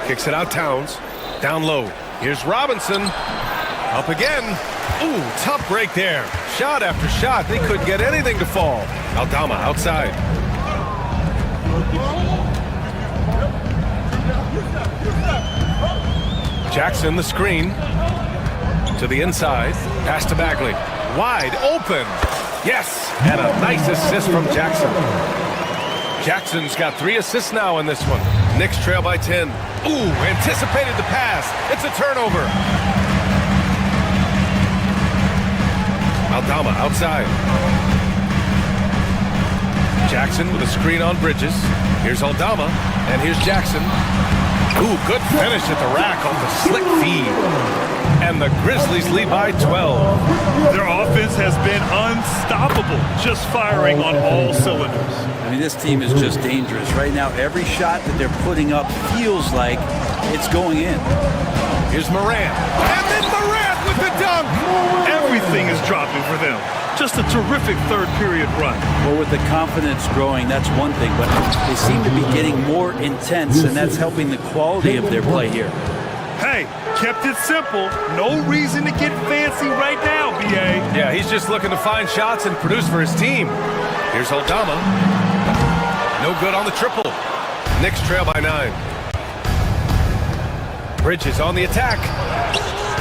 Kicks it out Towns. Down low. Here's Robinson. Up again. Ooh, tough break there. Shot after shot. They couldn't get anything to fall. Aldama outside. Jackson the screen. To the inside. Pass to Bagley. Wide open. Yes. And a nice assist from Jackson. Jackson's got 3 assists now in this one. Knicks trail by 10. Ooh, anticipated the pass. It's a turnover. Aldama outside. Jackson with a screen on Bridges. Here's Aldama, and here's Jackson. Ooh, good finish at the rack on the slick feed. And the Grizzlies lead by 12. Their offense has been unstoppable, just firing on all cylinders. I mean, this team is just dangerous. Right now, every shot that they're putting up feels like it's going in. Here's Morant. And then Morant with the dunk! Everything is dropping for them. Just a terrific third period run. Well, with the confidence growing, that's one thing, but they seem to be getting more intense, and that's helping the quality of their play here. Hey, kept it simple. No reason to get fancy right now, B.A. Yeah, he's just looking to find shots and produce for his team. Here's Aldama. No good on the triple. Knicks trail by 9. Bridges on the attack.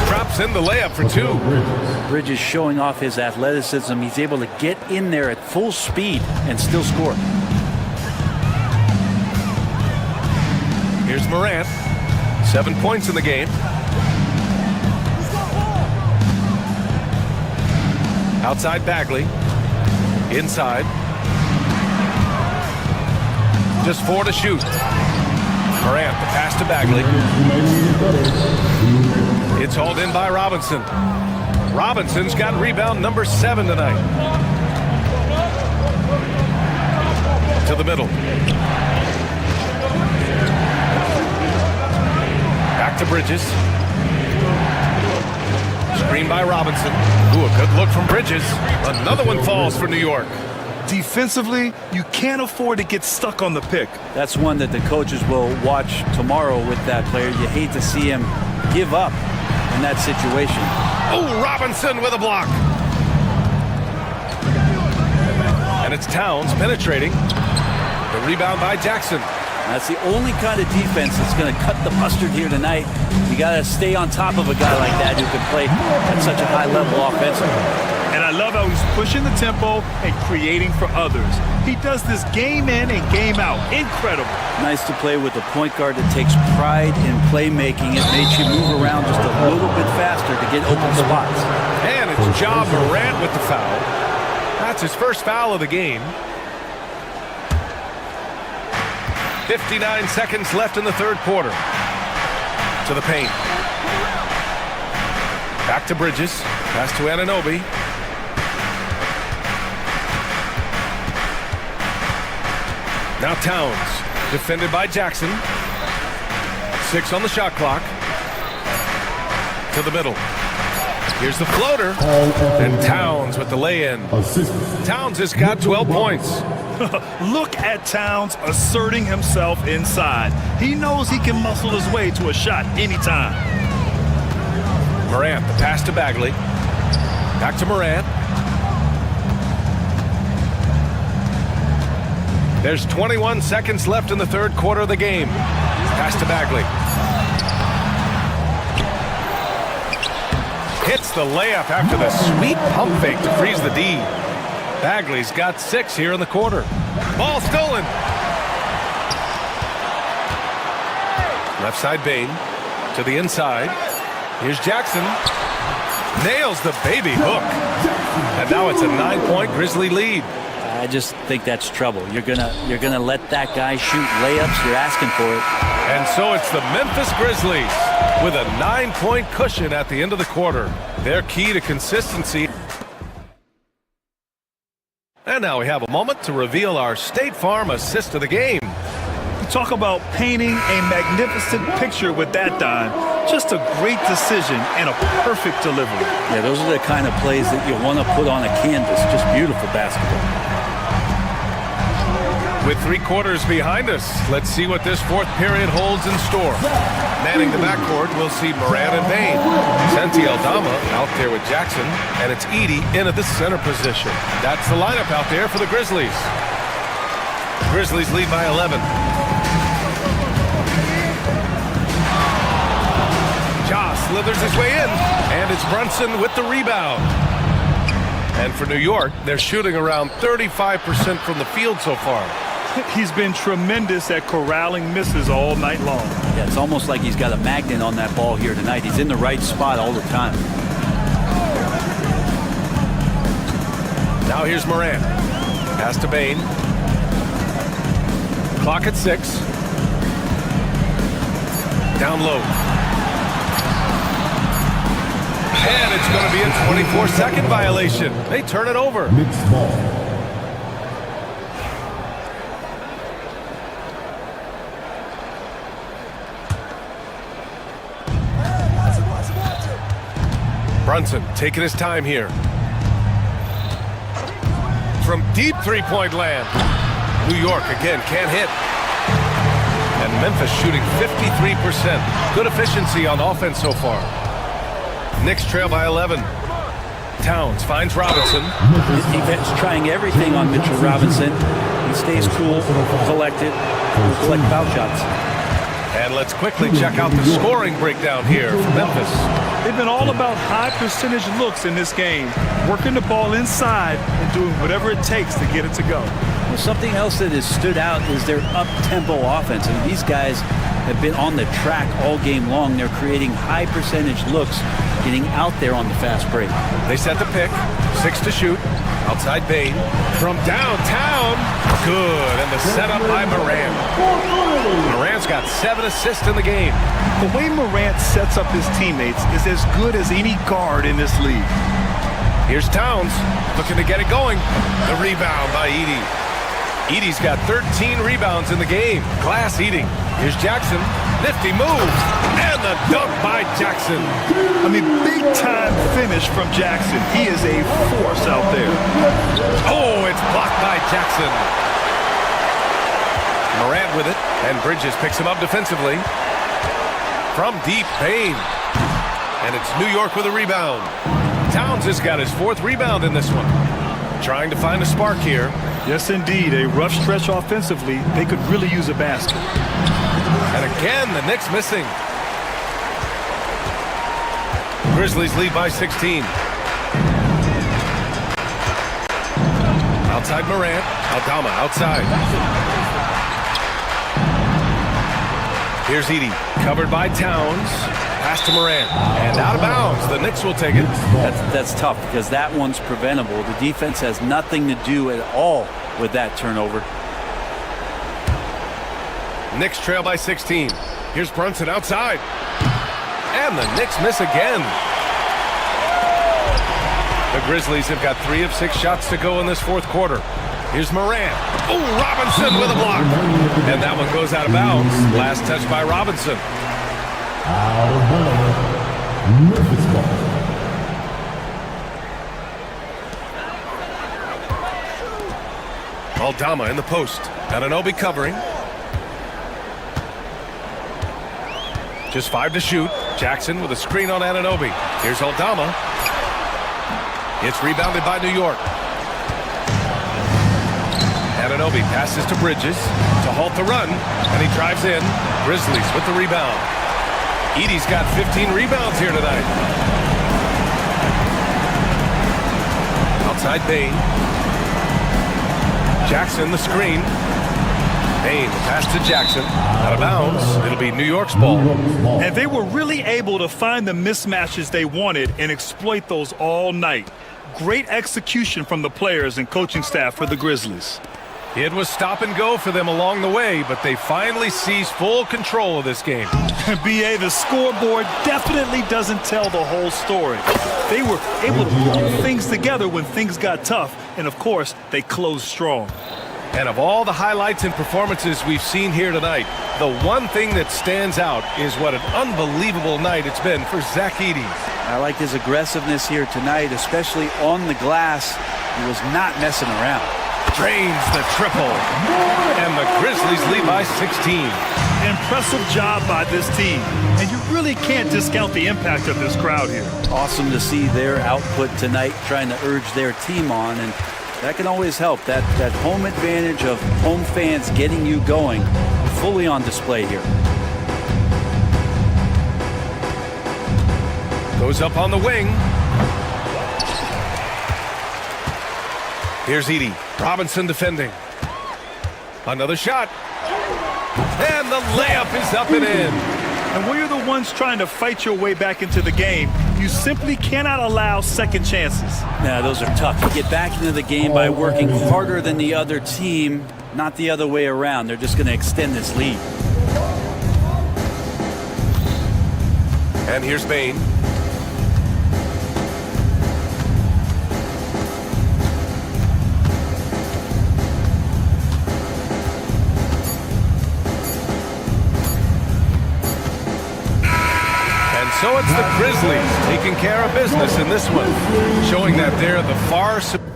Drops in the layup for 2. Bridges showing off his athleticism. He's able to get in there at full speed and still score. Here's Morant. 7 points in the game. Outside Bagley. Inside. Just 4 to shoot. Morant, the pass to Bagley. It's hauled in by Robinson. Robinson's got rebound number 7 tonight. To the middle. Back to Bridges. Screen by Robinson. Ooh, a good look from Bridges. Another one falls for New York. Defensively, you can't afford to get stuck on the pick. That's one that the coaches will watch tomorrow with that player. You hate to see him give up in that situation. Oh, Robinson with a block. And it's Towns penetrating. The rebound by Jackson. That's the only kind of defense that's going to cut the mustard here tonight. You got to stay on top of a guy like that who can play at such a high level offensively. And I love how he's pushing the tempo and creating for others. He does this game in and game out. Incredible. Nice to play with a point guard that takes pride in playmaking. It makes you move around just a little bit faster to get open spots. And it's Ja Morant with the foul. That's his first foul of the game. 59 seconds left in the third quarter. To the paint. Back to Bridges. Pass to Anunoby. Now Towns. Defended by Jackson. 6 on the shot clock. To the middle. Here's the floater. And Towns with the lay-in. Towns has got 12 points. Look at Towns asserting himself inside. He knows he can muscle his way to a shot anytime. Morant, the pass to Bagley. Back to Morant. There's 21 seconds left in the third quarter of the game. Pass to Bagley. Hits the layup after the sweet pump fake to freeze the D. Bagley's got 6 here in the quarter. Ball stolen. Left side Bain to the inside. Here's Jackson. Nails the baby hook. And now it's a 9-point Grizzly lead. I just think that's trouble. You're gonna let that guy shoot layups. You're asking for it. And so it's the Memphis Grizzlies with a 9-point cushion at the end of the quarter. Their key to consistency. And now we have a moment to reveal our State Farm assist of the game. You talk about painting a magnificent picture with that dime. Just a great decision and a perfect delivery. Yeah, those are the kind of plays that you want to put on a canvas. Just beautiful basketball. With 3 quarters behind us, let's see what this fourth period holds in store. Manning the backcourt, we'll see Morant and Bain. Santi Aldama out there with Jackson, and it's Edey in at the center position. That's the lineup out there for the Grizzlies. Grizzlies lead by 11. Ja slithers his way in, and it's Brunson with the rebound. And for New York, they're shooting around 35% from the field so far. He's been tremendous at corralling misses all night long. Yeah, it's almost like he's got a magnet on that ball here tonight. He's in the right spot all the time. Now here's Morant. Pass to Bain. Clock at 6. Down low. And it's going to be a 24-second violation. They turn it over. Knicks ball. Brunson taking his time here. From deep three-point land. New York again can't hit. And Memphis shooting 53%. Good efficiency on offense so far. Knicks trail by 11. Towns finds Robinson. Defense trying everything on Mitchell Robinson. He stays cool, collected, will collect foul shots. And let's quickly check out the scoring breakdown here for Memphis. They've been all about high percentage looks in this game, working the ball inside and doing whatever it takes to get it to go. Well, something else that has stood out is their up-tempo offense. And these guys have been on the track all game long. They're creating high percentage looks, getting out there on the fast break. They set the pick, 6 to shoot, outside Bain. From downtown, good, and the setup by Morant. Morant's got 7 assists in the game. The way Morant sets up his teammates is as good as any guard in this league. Here's Towns, looking to get it going. The rebound by Edey. Edey's got 13 rebounds in the game. Glass Edey. Here's Jackson. Nifty move. And the dunk by Jackson. I mean, big-time finish from Jackson. He is a force out there. Oh, it's blocked by Jackson. Morant with it. And Bridges picks him up defensively. From deep, Bain. And it's New York with a rebound. Towns has got his 4th rebound in this one. Trying to find a spark here. Yes, indeed. A rough stretch offensively. They could really use a basket. And again, the Knicks missing. Grizzlies lead by 16. Outside Morant. Aldama outside. Here's Edey. Covered by Towns. Pass to Morant. And out of bounds. The Knicks will take it. That's tough because that one's preventable. The defense has nothing to do at all with that turnover. Knicks trail by 16. Here's Brunson outside. And the Knicks miss again. The Grizzlies have got 3 of 6 shots to go in this 4th quarter. Here's Morant. Oh, Robinson with a block. And that one goes out of bounds. Last touch by Robinson. Out of bounds. Memphis ball. Aldama in the post. Anunoby covering. Just 5 to shoot. Jackson with a screen on Anunoby. Here's Aldama. It's rebounded by New York. Anunoby passes to Bridges to halt the run, and he drives in. Grizzlies with the rebound. Edey's got 15 rebounds here tonight. Outside Bain. Jackson the screen. Bain pass to Jackson. Out of bounds. It'll be New York's ball. And they were really able to find the mismatches they wanted and exploit those all night. Great execution from the players and coaching staff for the Grizzlies. It was stop and go for them along the way, but they finally seized full control of this game. B.A., the scoreboard definitely doesn't tell the whole story. They were able to pull things together when things got tough, and of course, they closed strong. And of all the highlights and performances we've seen here tonight, the one thing that stands out is what an unbelievable night it's been for Zach Edey. I like his aggressiveness here tonight, especially on the glass. He was not messing around. Drains the triple. And the Grizzlies lead by 16. Impressive job by this team. And you really can't discount the impact of this crowd here. Awesome to see their output tonight, trying to urge their team on, and that can always help. That home advantage of home fans getting you going, fully on display here. Goes up on the wing. Here's Edey. Robinson defending. Another shot. And the layup is up and in. And when you're the ones trying to fight your way back into the game, you simply cannot allow second chances. Yeah, those are tough. You get back into the game by working harder than the other team, not the other way around. They're just going to extend this lead. And here's Bain. So now it's the Grizzlies taking care of business in this one, showing that they're the far superior.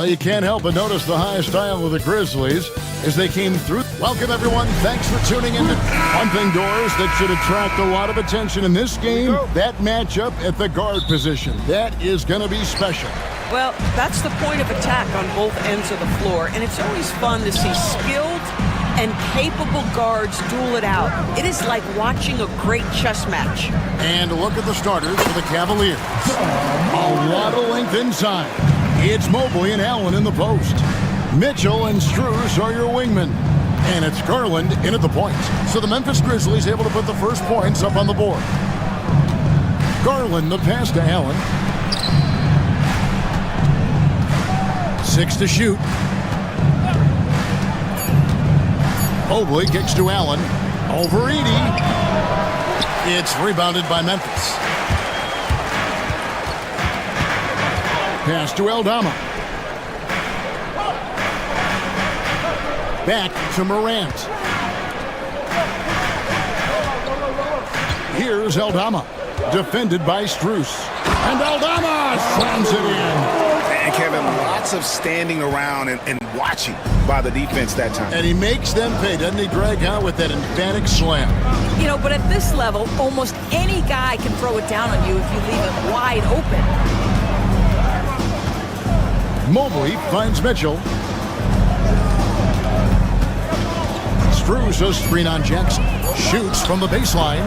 Well, you can't help but notice the high style of the Grizzlies as they came through. Welcome, everyone. Thanks for tuning in to Pumping Doors. That should attract a lot of attention in this game. That matchup at the guard position. That is going to be special. Well, that's the point of attack on both ends of the floor, and it's always fun to see skilled and capable guards duel it out. It is like watching a great chess match. And look at the starters for the Cavaliers. A lot of length inside. It's Mobley and Allen in the post. Mitchell and Strus are your wingmen. And it's Garland in at the point. So the Memphis Grizzlies able to put the first points up on the board. Garland the pass to Allen. 6 to shoot. Mobley kicks to Allen. Over Edey. It's rebounded by Memphis. Pass to Aldama. Back to Morant. Here's Aldama. Defended by Strus. And Aldama slams it in. And Kevin, lots of standing around and watching by the defense that time. And he makes them pay, doesn't he, Greg, with that emphatic slam. You know, but at this level, almost any guy can throw it down on you if you leave it wide open. Mobley finds Mitchell. Strus a screen on Jackson. Shoots from the baseline.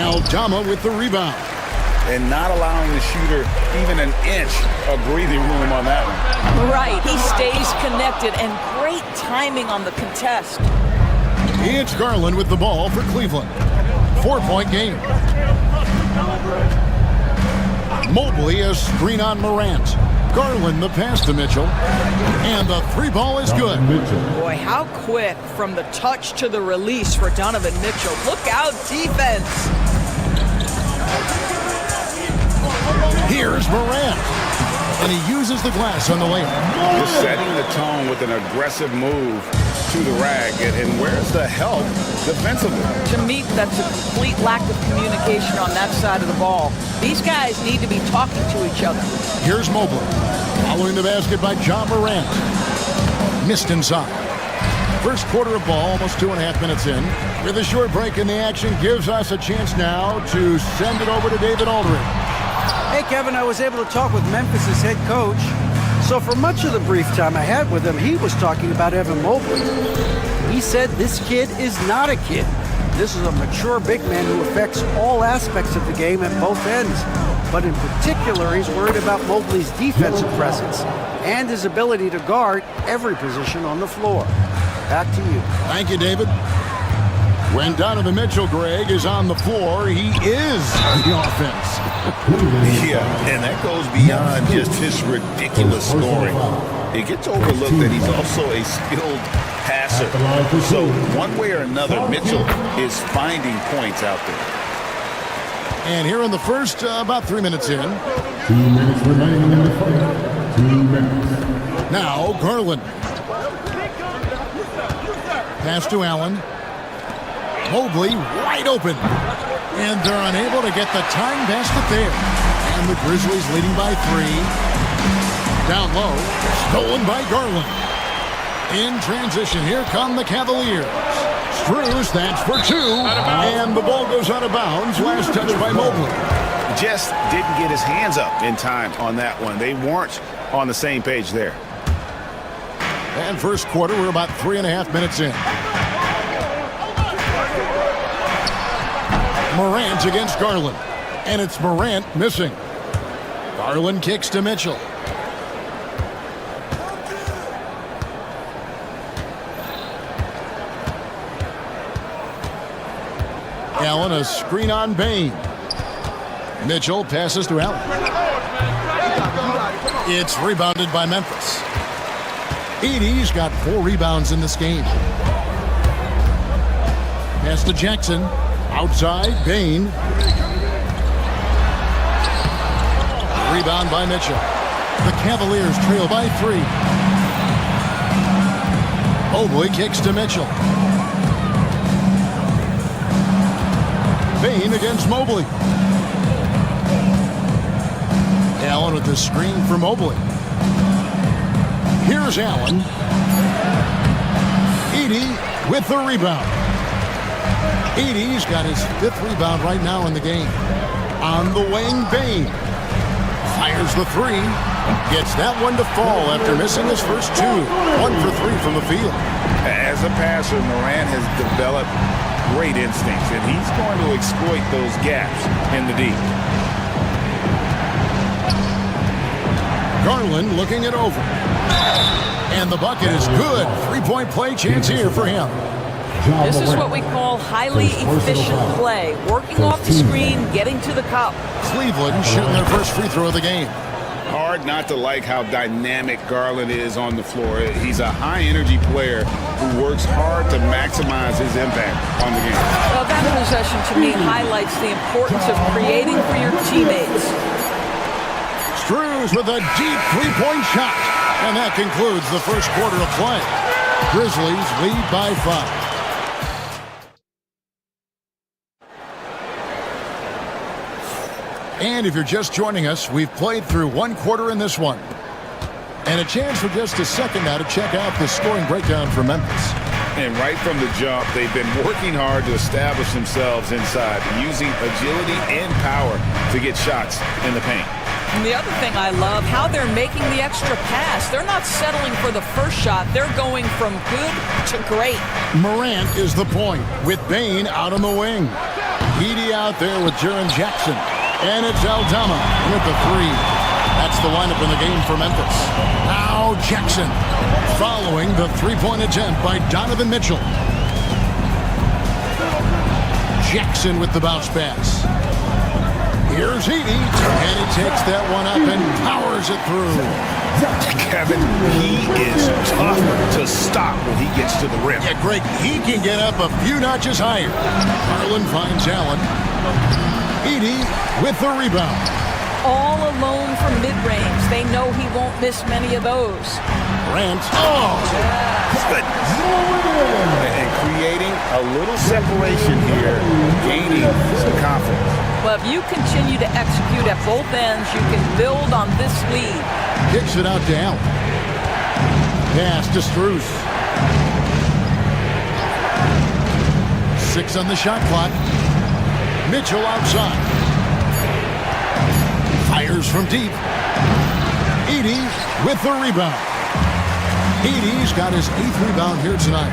Aldama with the rebound. And not allowing the shooter even an inch of breathing room on that one. Right, he stays connected, and great timing on the contest. It's Garland with the ball for Cleveland. 4-point game. Mobley a screen on Morant. Garland the pass to Mitchell. And the three ball is good. Boy, how quick from the touch to the release for Donovan Mitchell. Look out, defense. Here's Morant. And he uses the glass on the layup. Just setting the tone with an aggressive move to the rag. And where's the help defensively? To me, that's a complete lack of communication on that side of the ball. These guys need to be talking to each other. Here's Mobley. Following the basket by John Morant. Missed inside. First quarter of ball, almost 2.5 minutes in. With a short break in the action, gives us a chance now to send it over to David Aldridge. Hey, Kevin, I was able to talk with Memphis' head coach. So for much of the brief time I had with him, he was talking about Evan Mobley. He said this kid is not a kid. This is a mature big man who affects all aspects of the game at both ends. But in particular, he's worried about Mobley's defensive presence and his ability to guard every position on the floor. Back to you. Thank you, David. When Donovan Mitchell, Greg, is on the floor, he is the offense. Yeah, and that goes beyond just his ridiculous scoring. It gets overlooked that he's also a skilled passer. So one way or another, Mitchell is finding points out there. And here in the first, about 3 minutes in. 2 minutes remaining in the fight. 2 minutes. Now, Garland. Pass to Allen. Mobley wide open. And they're unable to get the time basket there. And the Grizzlies leading by 3. Down low. Stolen by Garland. In transition, here come the Cavaliers. Strus, that's for 2. And the ball goes out of bounds. Last touch by Mobley. Just didn't get his hands up in time on that one. They weren't on the same page there. And first quarter, we're about 3.5 minutes in. Morant against Garland. And it's Morant missing. Garland kicks to Mitchell. Allen, a screen on Bain. Mitchell passes to Allen. It's rebounded by Memphis. Edey's got 4 rebounds in this game. Pass to Jackson. Outside, Bain. Rebound by Mitchell. The Cavaliers trail by 3. Mobley kicks to Mitchell. Bain against Mobley. Allen with the screen for Mobley. Here's Allen. Edey with the rebound. Edey's got his 5th rebound right now in the game. On the wing, Bain. Fires the 3. Gets that one to fall after missing his first 2. 1 for 3 from the field. As a passer, Morant has developed great instincts, and he's going to exploit those gaps in the D. Garland looking it over. And the bucket is good. 3-point play chance here for him. This is what we call highly efficient play. Working off the screen, getting to the cup. Cleveland shooting their first free throw of the game. Hard not to like how dynamic Garland is on the floor. He's a high-energy player who works hard to maximize his impact on the game. Well, that possession to me highlights the importance of creating for your teammates. Strus with a deep 3-point shot. And that concludes the first quarter of play. Grizzlies lead by 5. And if you're just joining us, we've played through 1 quarter in this one. And a chance for just a second now to check out the scoring breakdown for Memphis. And right from the jump, they've been working hard to establish themselves inside, using agility and power to get shots in the paint. And the other thing I love, how they're making the extra pass. They're not settling for the first shot. They're going from good to great. Morant is the point with Bain out on the wing. Edey out there with Jaren Jackson. And it's Aldama with the 3. That's the lineup in the game for Memphis. Now Jackson following the 3-point attempt by Donovan Mitchell. Jackson with the bounce pass. Here's Edey, and he takes that one up and powers it through. Kevin, he is tough to stop when he gets to the rim. Yeah, Greg, he can get up a few notches higher. Garland finds Allen. Edey with the rebound. All alone from mid-range. They know he won't miss many of those. Grant. Oh! Good. And creating a little separation here, gaining some confidence. Well, if you continue to execute at both ends, you can build on this lead. Kicks it out to Allen. Pass to Strus. 6 on the shot clock. Mitchell outside. Fires from deep. Edey with the rebound. Edey's got his 8th rebound here tonight.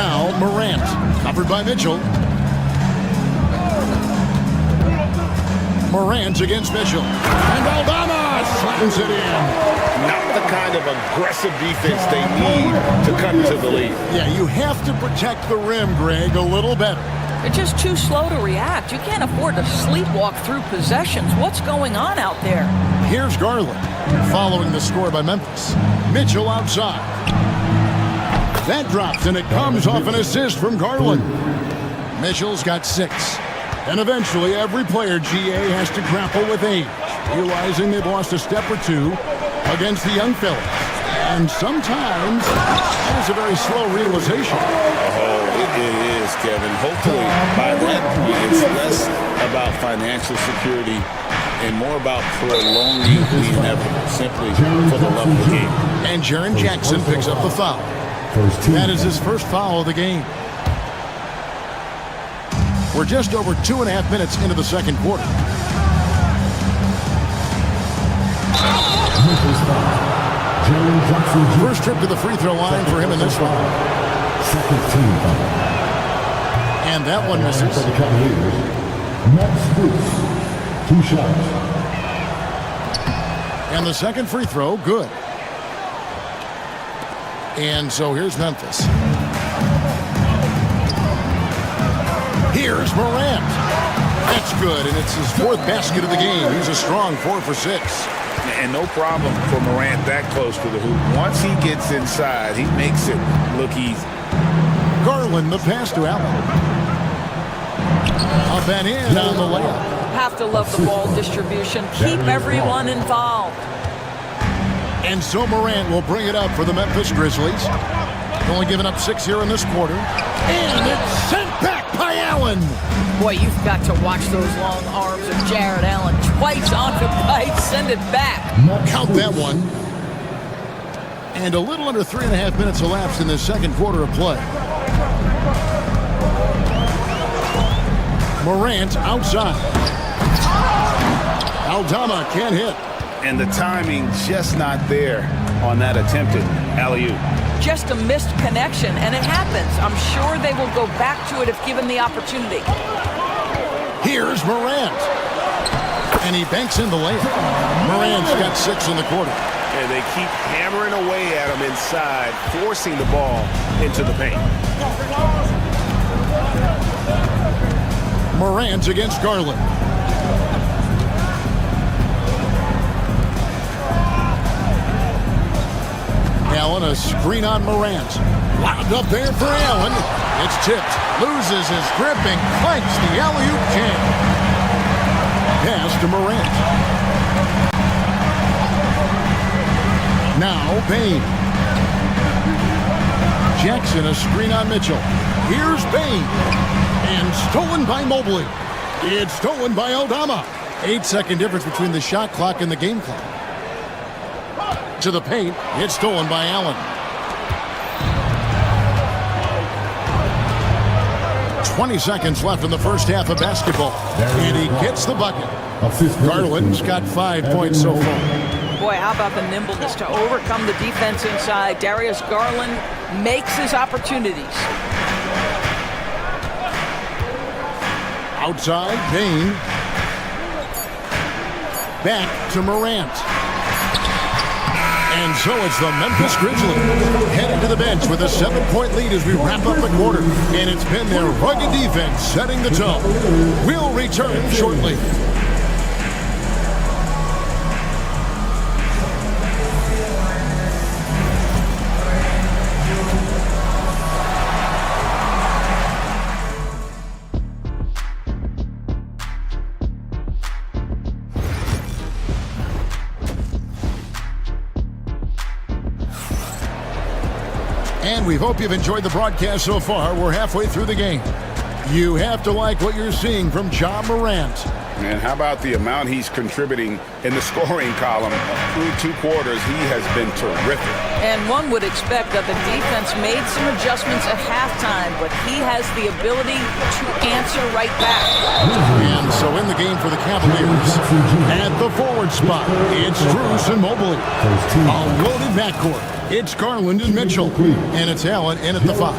Now Morant, covered by Mitchell. Morant against Mitchell. And Aldama slams it in. Not the kind of aggressive defense they need to cut into the lead. Yeah, you have to protect the rim, Greg, a little better. They're just too slow to react. You can't afford to sleepwalk through possessions. What's going on out there? Here's Garland, following the score by Memphis. Mitchell outside. That drops, and it comes off an assist from Garland. Mitchell's got 6. And eventually, every player, GA, has to grapple with age, realizing they've lost a step or two against the young fellas. And sometimes, that is a very slow realization. Oh, it is, Kevin. Hopefully, by that point, it's less about financial security and more about prolonging the inevitable, simply for the love of the game. And Jaren Jackson picks up the foul. That is his first foul of the game. We're just over 2.5 minutes into the second quarter. First trip to the free throw line for him in this one. And that one misses. Max Bruce, 2 shots. And the second free throw, good. And so here's Memphis. Here's Morant. That's good, and it's his 4th basket of the game. He's a strong 4 for 6. And no problem for Morant that close to the hoop. Once he gets inside, he makes it look easy. Garland, the pass to Allen. Up and in on the layup. Have to love the ball distribution. Keep everyone involved. And so Morant will bring it up for the Memphis Grizzlies. Only giving up 6 here in this quarter. And it's sent back by Allen. Boy, you've got to watch those long arms of Jared Allen. Twice on the pipe, send it back. Count that one. And a little under 3.5 minutes elapsed in this second quarter of play. Morant outside. Aldama can't hit. And the timing just not there on that attempted alley-oop. Just a missed connection, and it happens. I'm sure they will go back to it if given the opportunity. Here's Morant. And he banks in the layup. Morant's got 6 in the quarter. And they keep hammering away at him inside, forcing the ball into the paint. Morant against Garland. Allen, a screen on Morant. Lobbed up there for Allen. It's tipped. Loses his grip and clanks the alley-oop jam. Pass to Morant. Now Bain. Jackson, a screen on Mitchell. Here's Bain. And stolen by Mobley. It's stolen by Aldama. 8-second difference between the shot clock and the game clock. To the paint. It's stolen by Allen. 20 seconds left in the first half of basketball. And he gets the bucket. Garland's got 5 points so far. Boy, how about the nimbleness to overcome the defense inside. Darius Garland makes his opportunities. Outside, Bain. Back to Morant. And so it's the Memphis Grizzlies heading to the bench with a 7-point lead as we wrap up the quarter. And it's been their rugged defense setting the tone. We'll return shortly. And we hope you've enjoyed the broadcast so far. We're halfway through the game. You have to like what you're seeing from Ja Morant. And how about the amount he's contributing in the scoring column? Through 2 quarters, he has been terrific. And one would expect that the defense made some adjustments at halftime, but he has the ability to answer right back. And so in the game for the Cavaliers, at the forward spot, it's Strus and Mobley. A loaded backcourt. It's Garland and Mitchell. And it's Allen in at the 5.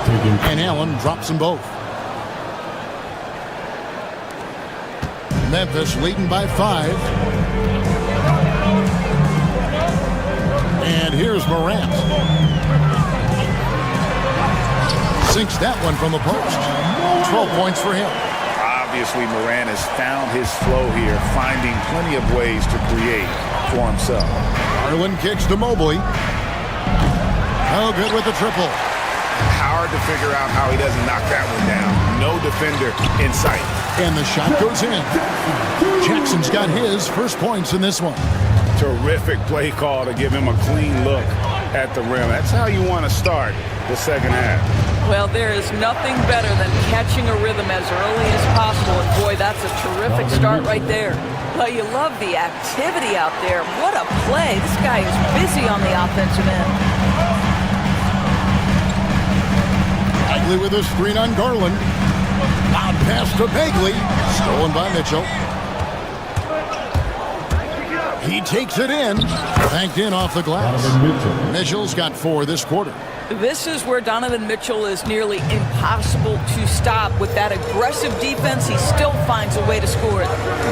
And Allen drops them both. Memphis leading by 5. And here's Morant. Sinks that one from the post. 12 points for him. Obviously, Morant has found his flow here, finding plenty of ways to create for himself. Garland kicks to Mobley. Oh, good with the triple. Hard to figure out how he doesn't knock that one down. No defender in sight. And the shot goes in. Jackson's got his first points in this one. Terrific play call to give him a clean look at the rim. That's how you want to start the second half. Well, there is nothing better than catching a rhythm as early as possible. And boy, that's a terrific start right there. Well, you love the activity out there. What a play. This guy is busy on the offensive end. Bagley with a screen on Garland. Loud pass to Bagley. Stolen by Mitchell. He takes it in. Banked in off the glass. Mitchell's got 4 this quarter. This is where Donovan Mitchell is nearly impossible to stop. With that aggressive defense, he still finds a way to score it.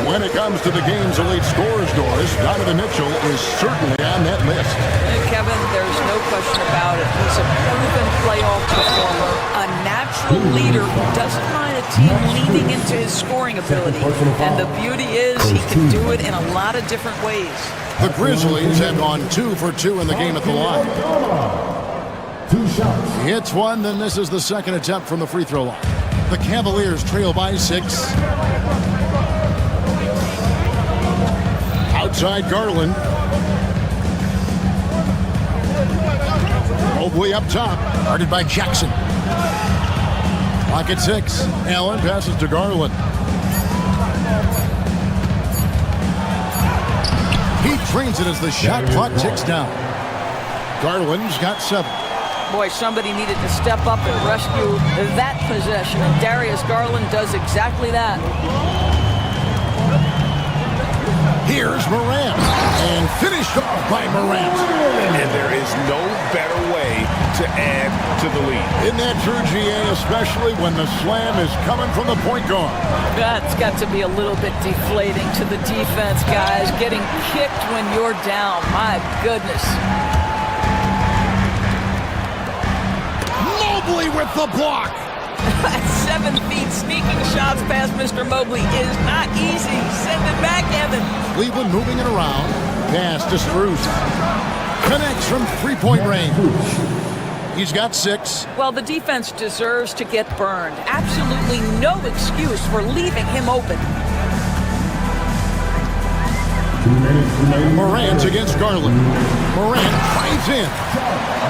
When it comes to the game's elite scorers, Doris, Donovan Mitchell is certainly on that list. Kevin, there's no question about it. He's a proven playoff performer, a natural leader who doesn't mind a team leaning into his scoring ability. And the beauty is he can do it in a lot of different ways. The Grizzlies have gone 2 for 2 in the game at the line. 2 shots. He hits one, then this is the second attempt from the free throw line. The Cavaliers trail by 6. Outside Garland. Mobley up top, guarded by Jackson. Clock at 6. Allen passes to Garland. He trains it as the shot clock ticks down. Garland's got 7. Boy, somebody needed to step up and rescue that possession, and Darius Garland does exactly that. Here's Morant, and finished off by Morant. And there is no better way to add to the lead. Isn't that true, GA, especially when the slam is coming from the point guard? That's got to be a little bit deflating to the defense, guys. Getting kicked when you're down, my goodness. Mobley with the block. 7 feet sneaking shots past Mr. Mobley is not easy. Send it back, Evan. Cleveland moving it around. Pass to Strus. Connects from 3-point range. He's got 6. Well, the defense deserves to get burned. Absolutely no excuse for leaving him open. Morant against Garland. Morant drives in.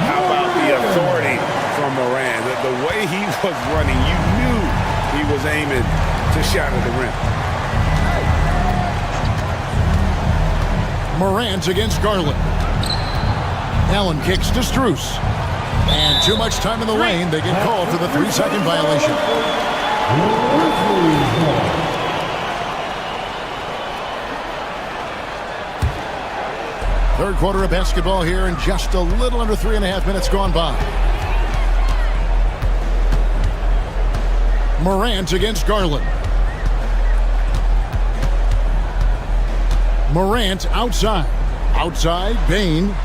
How about the authority from Morant? The way he was running, you knew he was aiming to shot at the rim. Morant against Garland. Allen kicks to Strus. And too much time in the lane. They get called for the 3-second violation. Third quarter of basketball here, and just a little under 3.5 minutes gone by. Morant against Garland. Morant outside. Outside, Bain.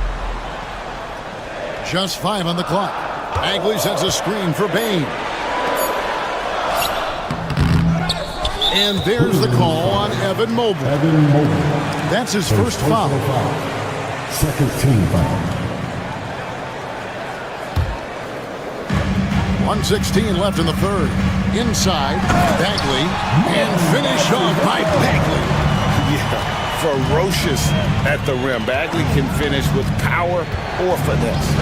Just 5 on the clock. Bagley sets a screen for Bain. And there's the call on Evan Mobley. That's his first foul. Second team foul. 1:16 left in the third. Inside, Bagley, and finished off by Bagley. Yeah, ferocious at the rim. Bagley can finish with power or finesse.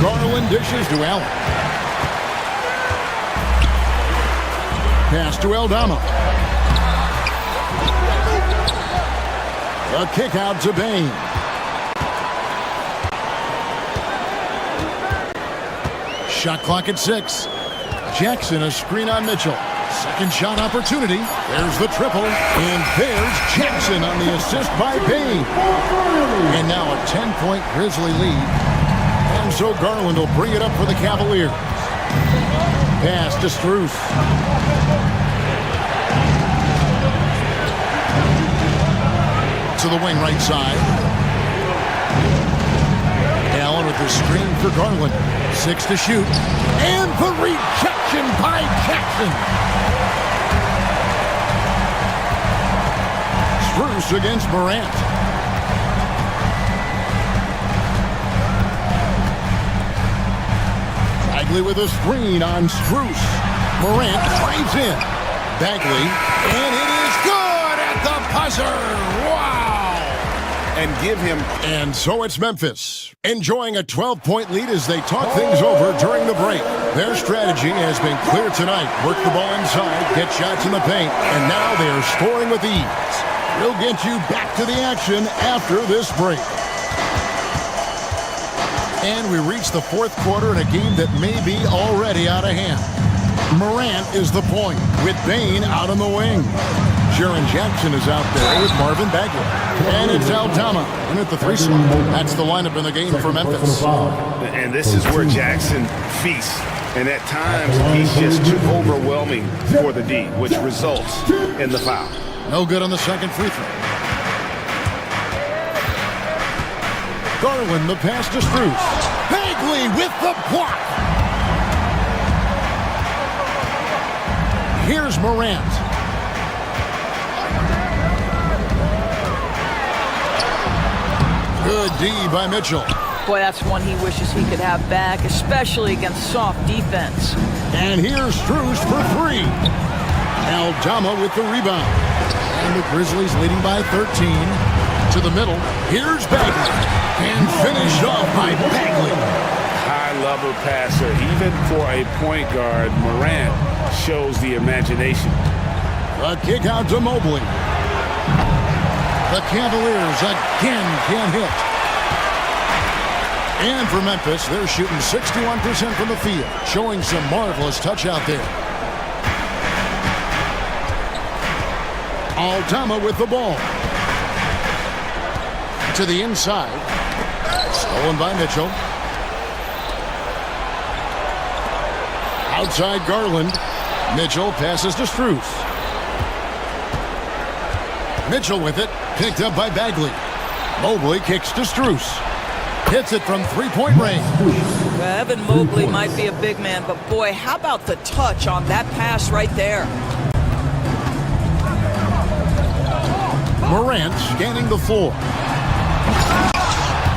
Garland dishes to Allen. Pass to Aldama. A kick out to Bain. Shot clock at 6. Jackson, a screen on Mitchell. Second shot opportunity. There's the triple. And there's Jackson on the assist by Bain. And now a 10-point Grizzly lead. And so Garland will bring it up for the Cavaliers. Pass to Strus. To the wing right side. Allen with the screen for Garland. 6 to shoot. And the rejection by Jackson. Strus against Morant. Bagley with a screen on Strus. Morant drives in. Bagley, and it is good at the buzzer. Wow! And give him... And so it's Memphis, enjoying a 12-point lead as they talk things over during the break. Their strategy has been clear tonight. Work the ball inside, get shots in the paint, and now they are scoring with ease. We'll get you back to the action after this break. And we reach the fourth quarter in a game that may be already out of hand. Morant is the point, with Bane out on the wing. Jaren Jackson is out there with Marvin Bagley. And it's Aldama in at the 3 slot. That's the lineup in the game for Memphis. And this is where Jackson feasts. And at times, he's just too overwhelming for the D, which results in the foul. No good on the second free throw. Garland, the pass to Strus. Bagley with the block. Here's Morant. Good D by Mitchell. Boy, that's one he wishes he could have back, especially against soft defense. And here's Strus for 3. Aldama with the rebound. And the Grizzlies leading by 13. To the middle. Here's Bagley. And finished off by Bagley. High-level passer. Even for a point guard, Morant shows the imagination. A kick out to Mobley. The Cavaliers again can't hit. And for Memphis, they're shooting 61% from the field, showing some marvelous touch out there. Aldama with the ball. To the inside. Stolen by Mitchell. Outside Garland. Mitchell passes to Strus. Mitchell with it. Picked up by Bagley. Mobley kicks to Strus. Hits it from three-point range. Evan Mobley might be a big man, but boy, how about the touch on that pass right there? Morant scanning the floor.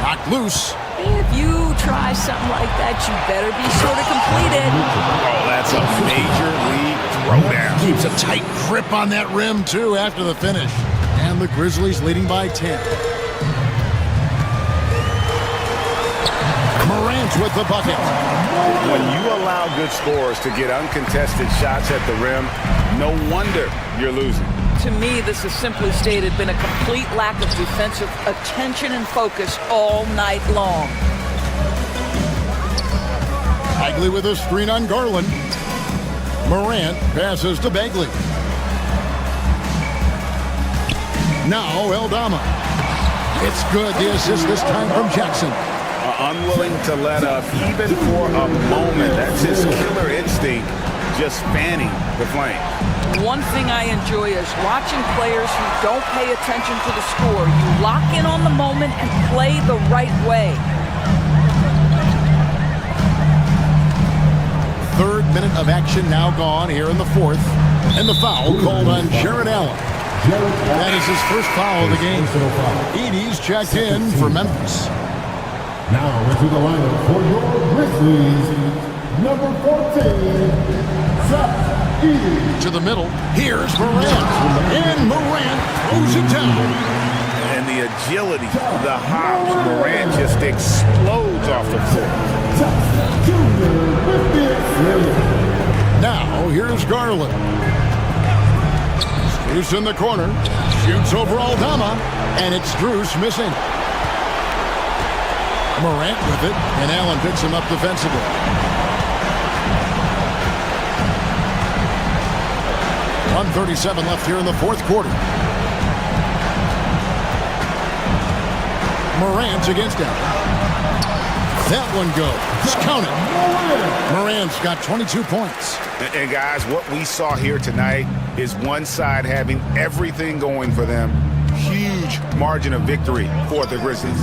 Knocked loose. If you try something like that, you better be sure to complete it. Oh, that's a major league throwdown. Keeps a tight grip on that rim, too, after the finish. And the Grizzlies leading by 10. Morant with the bucket. When you allow good scorers to get uncontested shots at the rim, no wonder you're losing. To me, this has simply stated been a complete lack of defensive attention and focus all night long. Bagley with a screen on Garland. Morant passes to Bagley. Now Aldama. It's good. The assist this time from Jackson. Unwilling to let up even for a moment. That's his killer instinct, just fanning the flame. One thing I enjoy is watching players who don't pay attention to the score. You lock in on the moment and play the right way. Third minute of action now gone here in the fourth. And the foul called on Jared Allen. That is his first foul of the game. Edey's checked in for Memphis. Now into the lineup for your Grizzlies, number 14, Zach Edey. To the middle, here's Morant. And Morant throws it down. And the agility, the hops, Morant just explodes off the floor. Now, here's Garland. Strus in the corner. Shoots over Aldama. And it's Strus missing. Morant with it. And Allen picks him up defensively. .137 left here in the fourth quarter. Morant against Allen. that one go. Just count it. Morant's got 22 points. And guys, what we saw here tonight is one side having everything going for them. Huge margin of victory for the Grizzlies.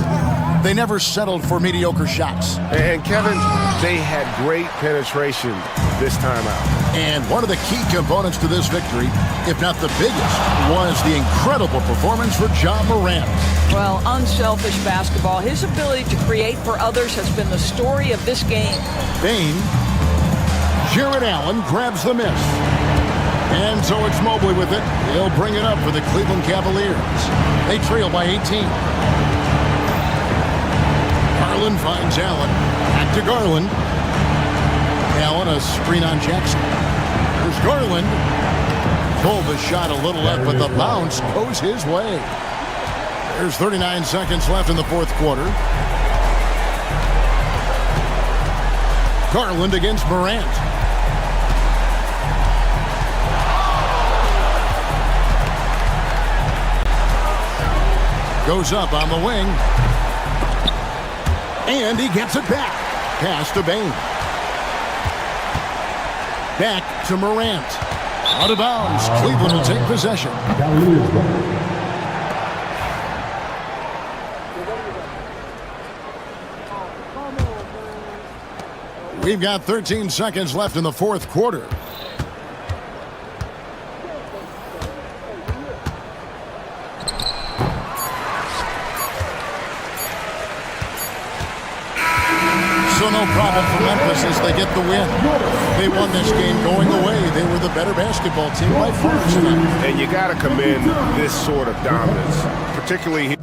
They never settled for mediocre shots. And Kevin, they had great penetration this time out. And one of the key components to this victory, if not the biggest, was the incredible performance for Ja Morant. Well, unselfish basketball. His ability to create for others has been the story of this game. Bane. Jared Allen grabs the miss. And so it's Mobley with it. He'll bring it up for the Cleveland Cavaliers. They trail by 18. Garland finds Allen. Back to Garland. Allen, a screen on Jackson. There's Garland. Pulled the shot a little left, but the bounce goes his way. There's 39 seconds left in the fourth quarter. Garland against Morant. Goes up on the wing. And he gets it back. Pass to Bane. Back to Morant. Out of bounds. Cleveland will take possession. We've got 13 seconds left in the fourth quarter. So no problem for Memphis as they get the win. They won this game going away. They were the better basketball team by far tonight. And you got to commend this sort of dominance, particularly here.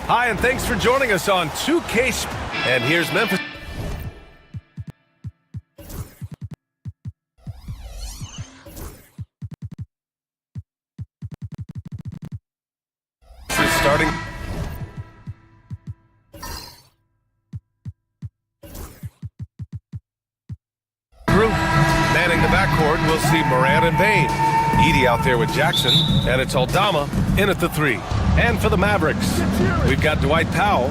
Hi, and thanks for joining us on 2K. And here's Memphis. Starting. Group. Manning the backcourt, we'll see Morant and Bain. Edey out there with Jackson, and it's Aldama in at the 3. And for the Mavericks, we've got Dwight Powell,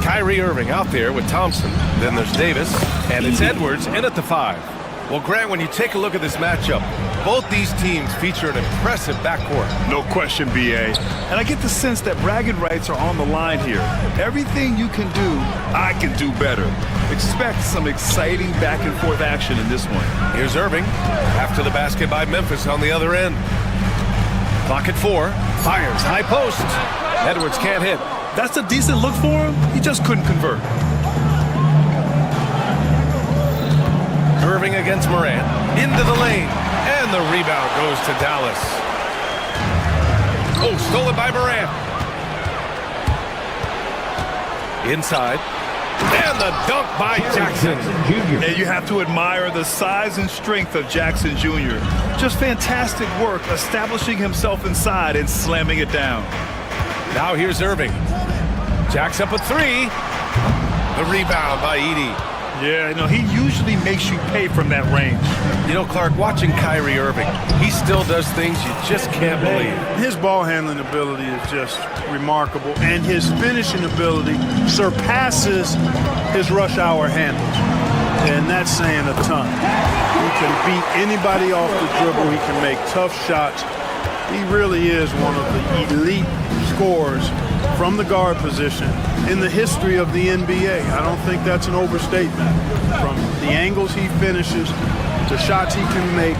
Kyrie Irving out there with Thompson. Then there's Davis, and it's Edwards in at the 5. Well, Grant, when you take a look at this matchup, both these teams feature an impressive backcourt. No question, BA. And I get the sense that bragging rights are on the line here. Everything you can do, I can do better. Expect some exciting back-and-forth action in this one. Here's Irving, after the basket by Memphis on the other end. Clock at 4, fires, high post. Edwards can't hit. That's a decent look for him. He just couldn't convert. Irving against Morant, into the lane, and the rebound goes to Dallas. Oh, stolen by Morant. Inside, and the dunk by Jackson. And you have to admire the size and strength of Jackson Jr. Just fantastic work establishing himself inside and slamming it down. Now here's Irving. Jack's up a 3. The rebound by Edey. Yeah, you know, he usually makes you pay from that range. You know, Clark, watching Kyrie Irving, he still does things you just can't believe. His ball handling ability is just remarkable, and his finishing ability surpasses his rush hour handle. And that's saying a ton. He can beat anybody off the dribble. He can make tough shots. He really is one of the elite scorers from the guard position in the history of the NBA. I don't think that's an overstatement. From the angles he finishes, the shots he can make,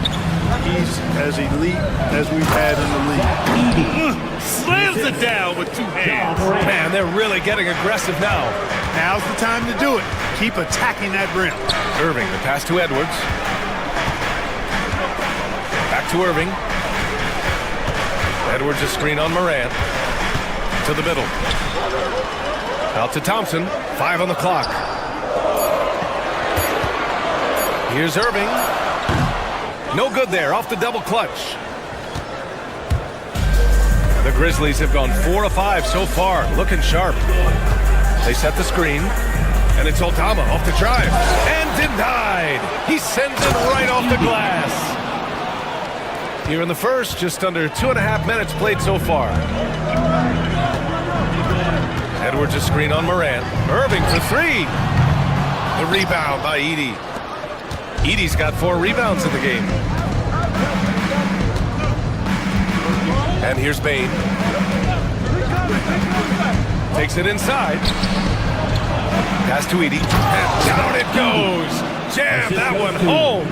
he's as elite as we've had in the league. Slams it down with 2 hands. Man, they're really getting aggressive now. Now's the time to do it. Keep attacking that rim. Irving, the pass to Edwards. Back to Irving. Edwards a screen on Morant. To the middle. Out to Thompson. 5 on the clock. Here's Irving. No good there. Off the double clutch. The Grizzlies have gone 4 of 5 so far. Looking sharp. They set the screen. And it's Aldama off the drive. And denied. He sends it right off the glass. Here in the first, just under 2.5 minutes played so far. Edwards a screen on Morant. Irving for 3. The rebound by Edey. Edey's got 4 rebounds in the game. And here's Bain. Takes it inside. Pass to Edey. And down it goes. Jam that one home.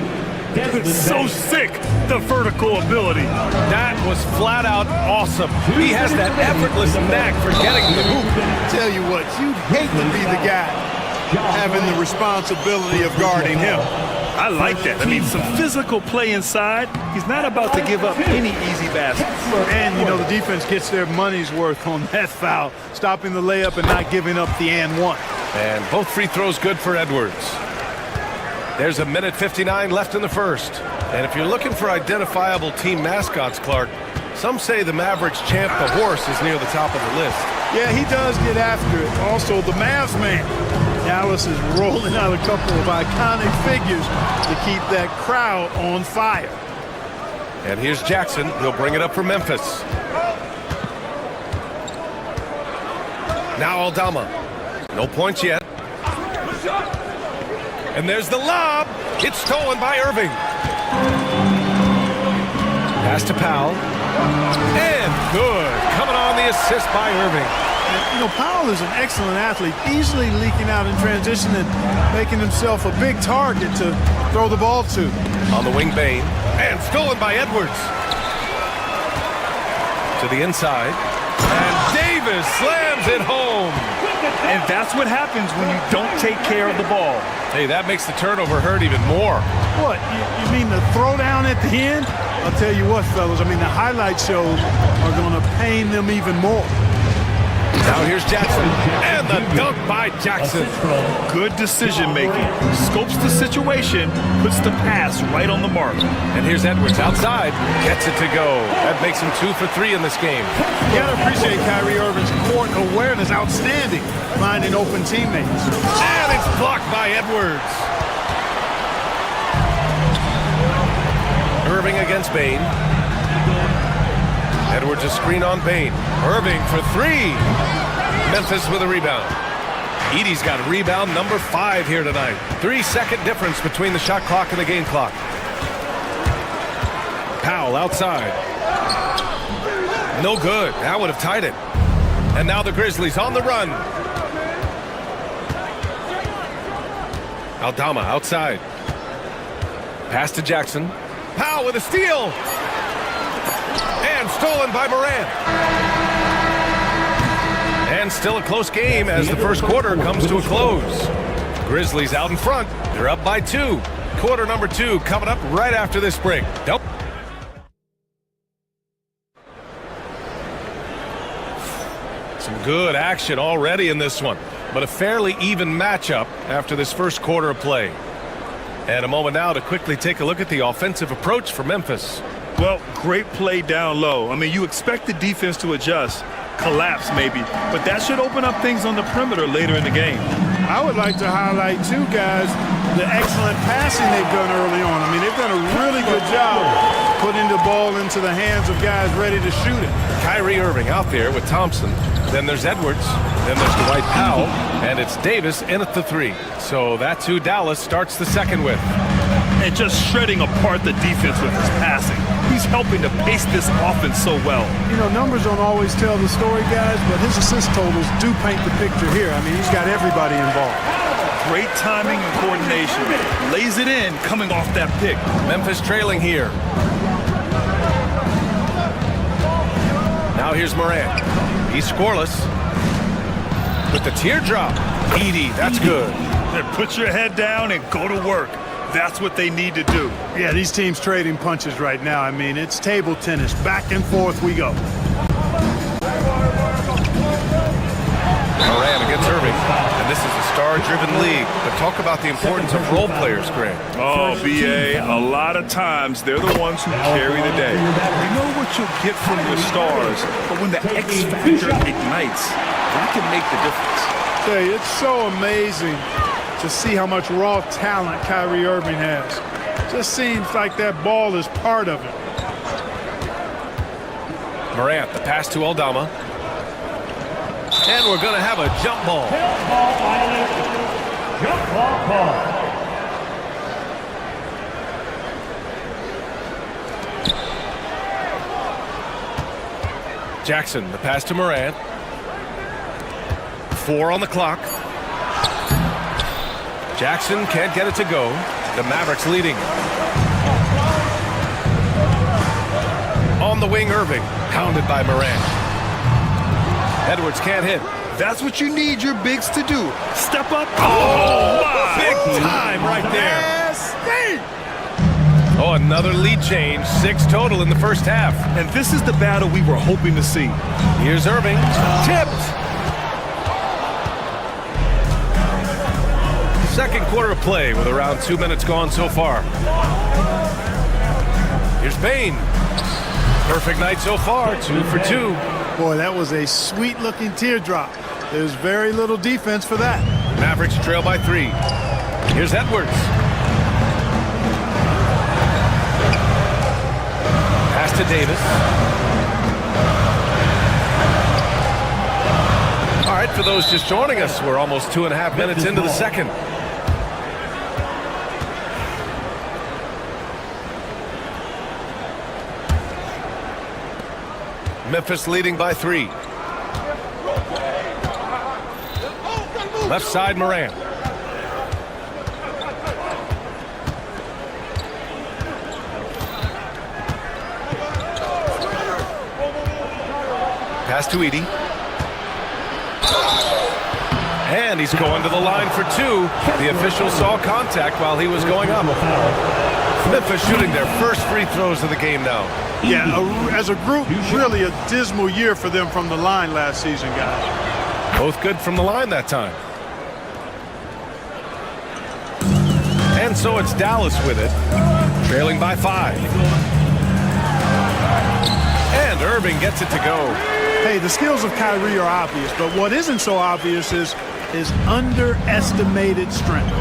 So sick, the vertical ability. That was flat out awesome. He has that effortless knack for getting the hoop. Tell you what, you'd hate to be the guy having the responsibility of guarding him. I like that. I mean, some physical play inside. He's not about to give up any easy baskets. And, you know, the defense gets their money's worth on that foul, stopping the layup and not giving up the and one. And both free throws good for Edwards. There's a minute 59 left in the first. And if you're looking for identifiable team mascots, Clark, some say the Mavericks champ, the horse, is near the top of the list. Yeah, he does get after it. Also, the Mavs man. Dallas is rolling out a couple of iconic figures to keep that crowd on fire. And here's Jackson. He'll bring it up for Memphis. Now Aldama. No points yet. And there's the lob. It's stolen by Irving. Pass to Powell. And good. Coming on the assist by Irving. And, you know, Powell is an excellent athlete, easily leaking out in transition and making himself a big target to throw the ball to. On the wing, Bain. And stolen by Edwards. To the inside. And Davis slams it home. And that's what happens when you don't take care of the ball. Hey, that makes the turnover hurt even more. What, you mean the throwdown at the end? I'll tell you what, fellas, I mean, the highlight shows are going to pain them even more. Now here's Jackson. And the dunk by Jackson. Good decision making. Scopes the situation, puts the pass right on the mark. And here's Edwards outside. Gets it to go. That makes him 2 for 3 in this game. You got to appreciate Kyrie Irving's court awareness. Outstanding. Finding open teammates. And it's blocked by Edwards. Irving against Bain. Edwards a screen on Bain. Irving for 3. Memphis with a rebound. Edey's got rebound number 5 here tonight. 3-second difference between the shot clock and the game clock. Powell outside. No good. That would have tied it. And now the Grizzlies on the run. Aldama outside. Pass to Jackson. Powell with a steal. And stolen by Morant. And still a close game as the first quarter comes to a close. Grizzlies out in front. They're up by 2. Quarter number 2 coming up right after this break. Nope. Some good action already in this one, but a fairly even matchup after this first quarter of play. And a moment now to quickly take a look at the offensive approach for Memphis. Well, great play down low. I mean, you expect the defense to adjust, collapse maybe, but that should open up things on the perimeter later in the game. I would like to highlight, too, guys, the excellent passing they've done early on. I mean, they've done a really good job putting the ball into the hands of guys ready to shoot it. Kyrie Irving out there with Thompson. Then there's Edwards. Then there's Dwight Powell. And it's Davis in at the 3. So that's who Dallas starts the second with. And just shredding apart the defense with his passing. He's helping to pace this offense so well. You know, numbers don't always tell the story, guys, but his assist totals do paint the picture here. I mean, he's got everybody involved. Great timing and coordination. Lays it in coming off that pick. Memphis trailing here. Now here's Morant. He's scoreless. With the teardrop. Edey, that's good. Then put your head down and go to work. That's what they need to do. Yeah, these teams trading punches right now. I mean, it's table tennis. Back and forth we go. Morant against Irving. And this is a star-driven league. But talk about the importance of role players, Grant. Oh, B.A., a lot of times they're the ones who carry the day. You know what you'll get from your stars, but when the X factor ignites, that can make the difference. Hey, it's so amazing to see how much raw talent Kyrie Irving has. Just seems like that ball is part of it. Morant, the pass to Aldama. And we're going to have a jump ball. Jump ball call. Jackson, the pass to Morant. 4 on the clock. Jackson can't get it to go. The Mavericks leading. On the wing, Irving. Pounded by Morant. Edwards can't hit. That's what you need your bigs to do. Step up. Oh, my. Big time right there. Oh, another lead change. 6 total in the first half. And this is the battle we were hoping to see. Here's Irving. Tipped. Second quarter of play with around 2 minutes gone so far. Here's Bain. Perfect night so far, 2 for 2. Boy, that was a sweet-looking teardrop. There's very little defense for that. Mavericks trail by 3. Here's Edwards. Pass to Davis. All right, for those just joining us, we're almost 2.5 minutes into the second. Memphis leading by 3. Left side, Morant. Pass to Edey. And he's going to the line for 2. The official saw contact while he was going up. Memphis shooting their first free throws of the game now. Yeah, as a group, really a dismal year for them from the line last season, guys. Both good from the line that time. And so it's Dallas with it, trailing by 5. And Irving gets it to go. Hey, the skills of Kyrie are obvious, but what isn't so obvious is his underestimated strength.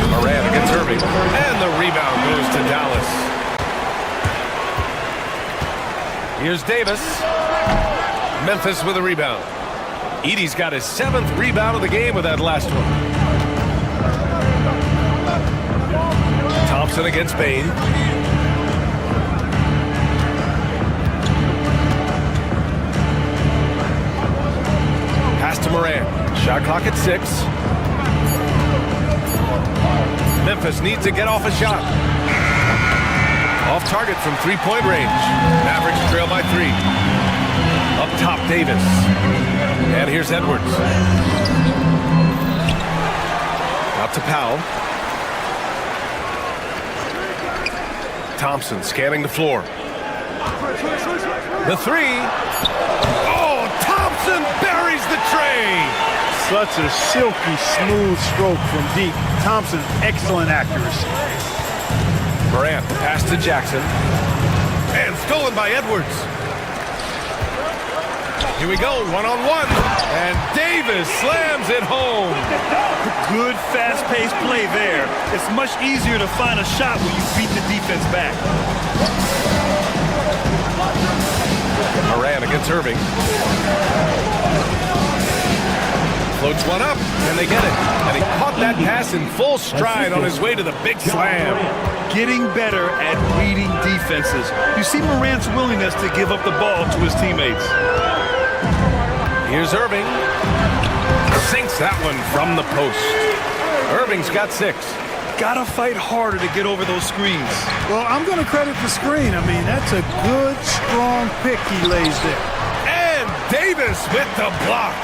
Moran against Irving, and the rebound goes to Dallas. Here's Davis. Memphis with a rebound. Edey's got his 7th rebound of the game with that last one. Thompson against Bain. Pass to Moran. Shot clock at 6. Memphis needs to get off a shot. Off target from three-point range. Mavericks trail by 3. Up top, Davis. And here's Edwards. Out to Powell. Thompson scanning the floor. The 3. Oh, Thompson buries the tray. Such a silky, smooth stroke from deep. Thompson, excellent accuracy. Morant, pass to Jackson. And stolen by Edwards. Here we go, one-on-one. And Davis slams it home. Good, fast-paced play there. It's much easier to find a shot when you beat the defense back. Moran against Irving. Floats one up, and they get it. And he caught that pass in full stride on his way to the big slam. Getting better at reading defenses. You see Morant's willingness to give up the ball to his teammates. Here's Irving. Sinks that one from the post. Irving's got 6. Gotta fight harder to get over those screens. Well, I'm going to credit the screen. I mean, that's a good, strong pick he lays there. And Davis with the block.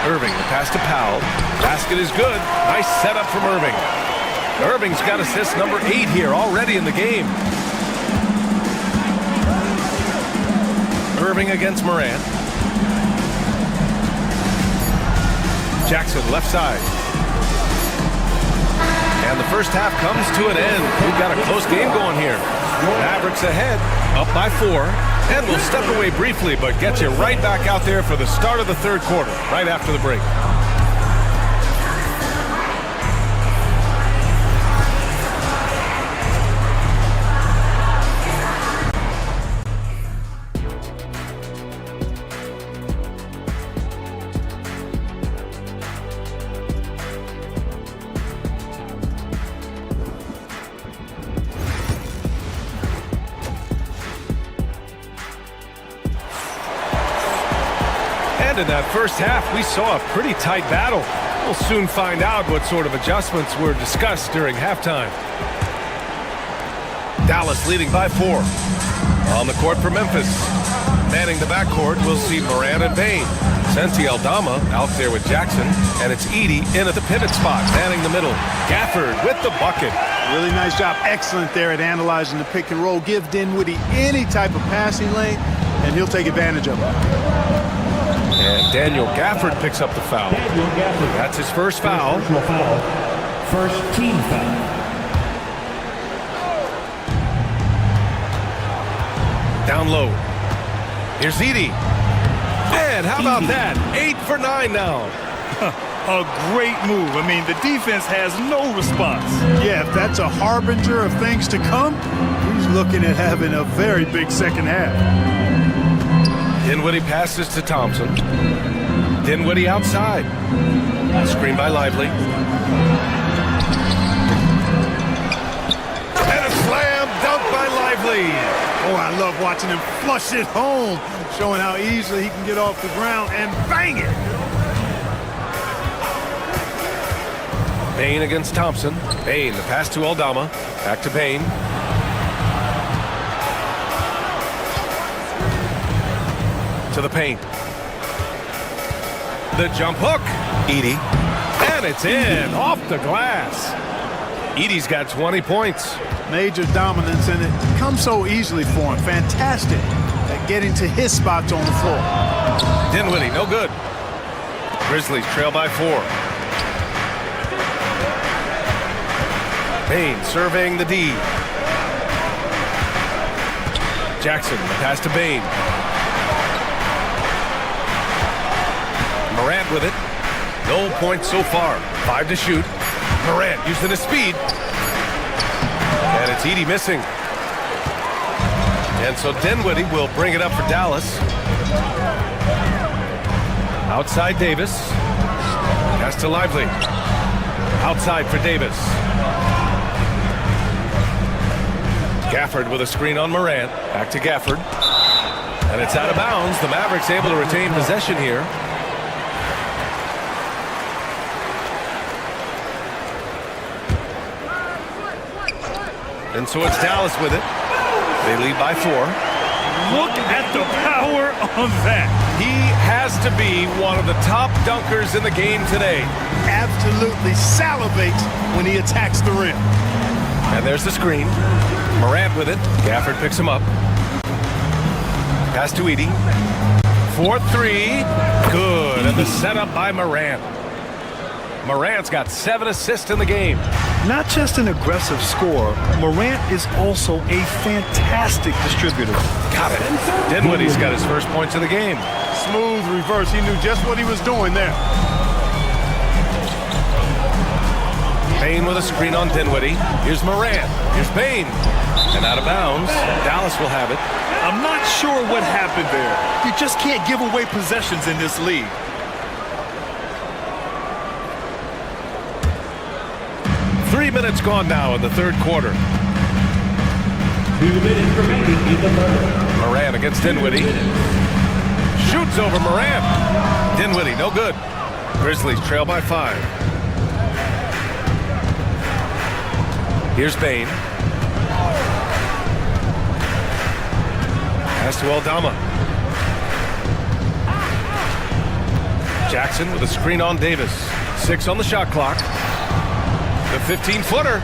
Irving, the pass to Powell. Basket is good. Nice setup from Irving. Irving's got assist number 8 here already in the game. Irving against Morant. Jackson left side. And the first half comes to an end. We've got a close game going here. Mavericks ahead, up by 4. And we'll step away briefly, but get you right back out there for the start of the third quarter, right after the break. In that first half, we saw a pretty tight battle. We'll soon find out what sort of adjustments were discussed during halftime. Dallas leading by 4. On the court for Memphis. Manning the backcourt, we'll see Moran and Bain. Santi Aldama out there with Jackson, and it's Edey in at the pivot spot, manning the middle. Gafford with the bucket. Really nice job. Excellent there at analyzing the pick and roll. Give Dinwiddie any type of passing lane, and he'll take advantage of it. And Daniel Gafford picks up the foul. That's his first foul. First team foul. Down low. Here's Edey. And how about that? 8 for 9 now. A great move. I mean, the defense has no response. Yeah, if that's a harbinger of things to come, he's looking at having a very big second half. Dinwiddie passes to Thompson. Dinwiddie outside. Screen by Lively. And a slam dunk by Lively. Oh, I love watching him flush it home, showing how easily he can get off the ground and bang it. Bain against Thompson. Bain, the pass to Aldama. Back to Bain. To the paint. The jump hook. Edey. And it's in. Off the glass. Edie's got 20 points. Major dominance, and it comes so easily for him. Fantastic at getting to his spots on the floor. Dinwiddie, no good. Grizzlies trail by 4. Payne surveying the D. Jackson, pass to Bane. Morant with it. No points so far. 5 to shoot. Morant using his speed. And it's Edie missing. And so Dinwiddie will bring it up for Dallas. Outside Davis. Pass to Lively. Outside for Davis. Gafford with a screen on Morant. Back to Gafford. And it's out of bounds. The Mavericks able to retain possession here. And so it's Dallas with it. They lead by 4. Look at the power on that. He has to be one of the top dunkers in the game today. Absolutely salivates when he attacks the rim. And there's the screen. Morant with it. Gafford picks him up. Pass to Edie. 4-3. Good. And the setup by Morant. Morant's got 7 assists in the game. Not just an aggressive scorer, Morant is also a fantastic distributor. Got it. Dinwiddie's got his first points of the game. Smooth reverse. He knew just what he was doing there. Payne with a screen on Dinwiddie. Here's Morant. Here's Payne. And out of bounds. Dallas will have it. I'm not sure what happened there. You just can't give away possessions in this league. Three minutes gone now in the third quarter. 2 minutes remaining in the third. Morant against Dinwiddie. Shoots over Morant. Dinwiddie, no good. Grizzlies trail by 5. Here's Bane. Pass to Aldama. Jackson with a screen on Davis. 6 on the shot clock. The 15-footer.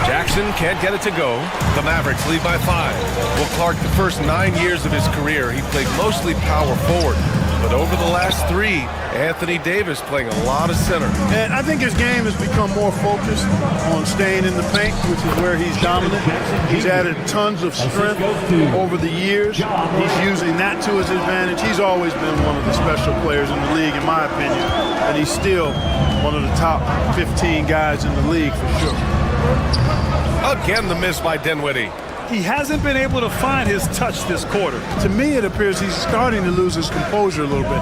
Jackson can't get it to go. The Mavericks lead by 5. Well, Clark, the first 9 years of his career, he played mostly power forward. But over the last 3, Anthony Davis playing a lot of center. And I think his game has become more focused on staying in the paint, which is where he's dominant. He's added tons of strength over the years. He's using that to his advantage. He's always been one of the special players in the league, in my opinion. And he's still one of the top 15 guys in the league for sure. Again, the miss by Dinwiddie. He hasn't been able to find his touch this quarter. To me, it appears he's starting to lose his composure a little bit.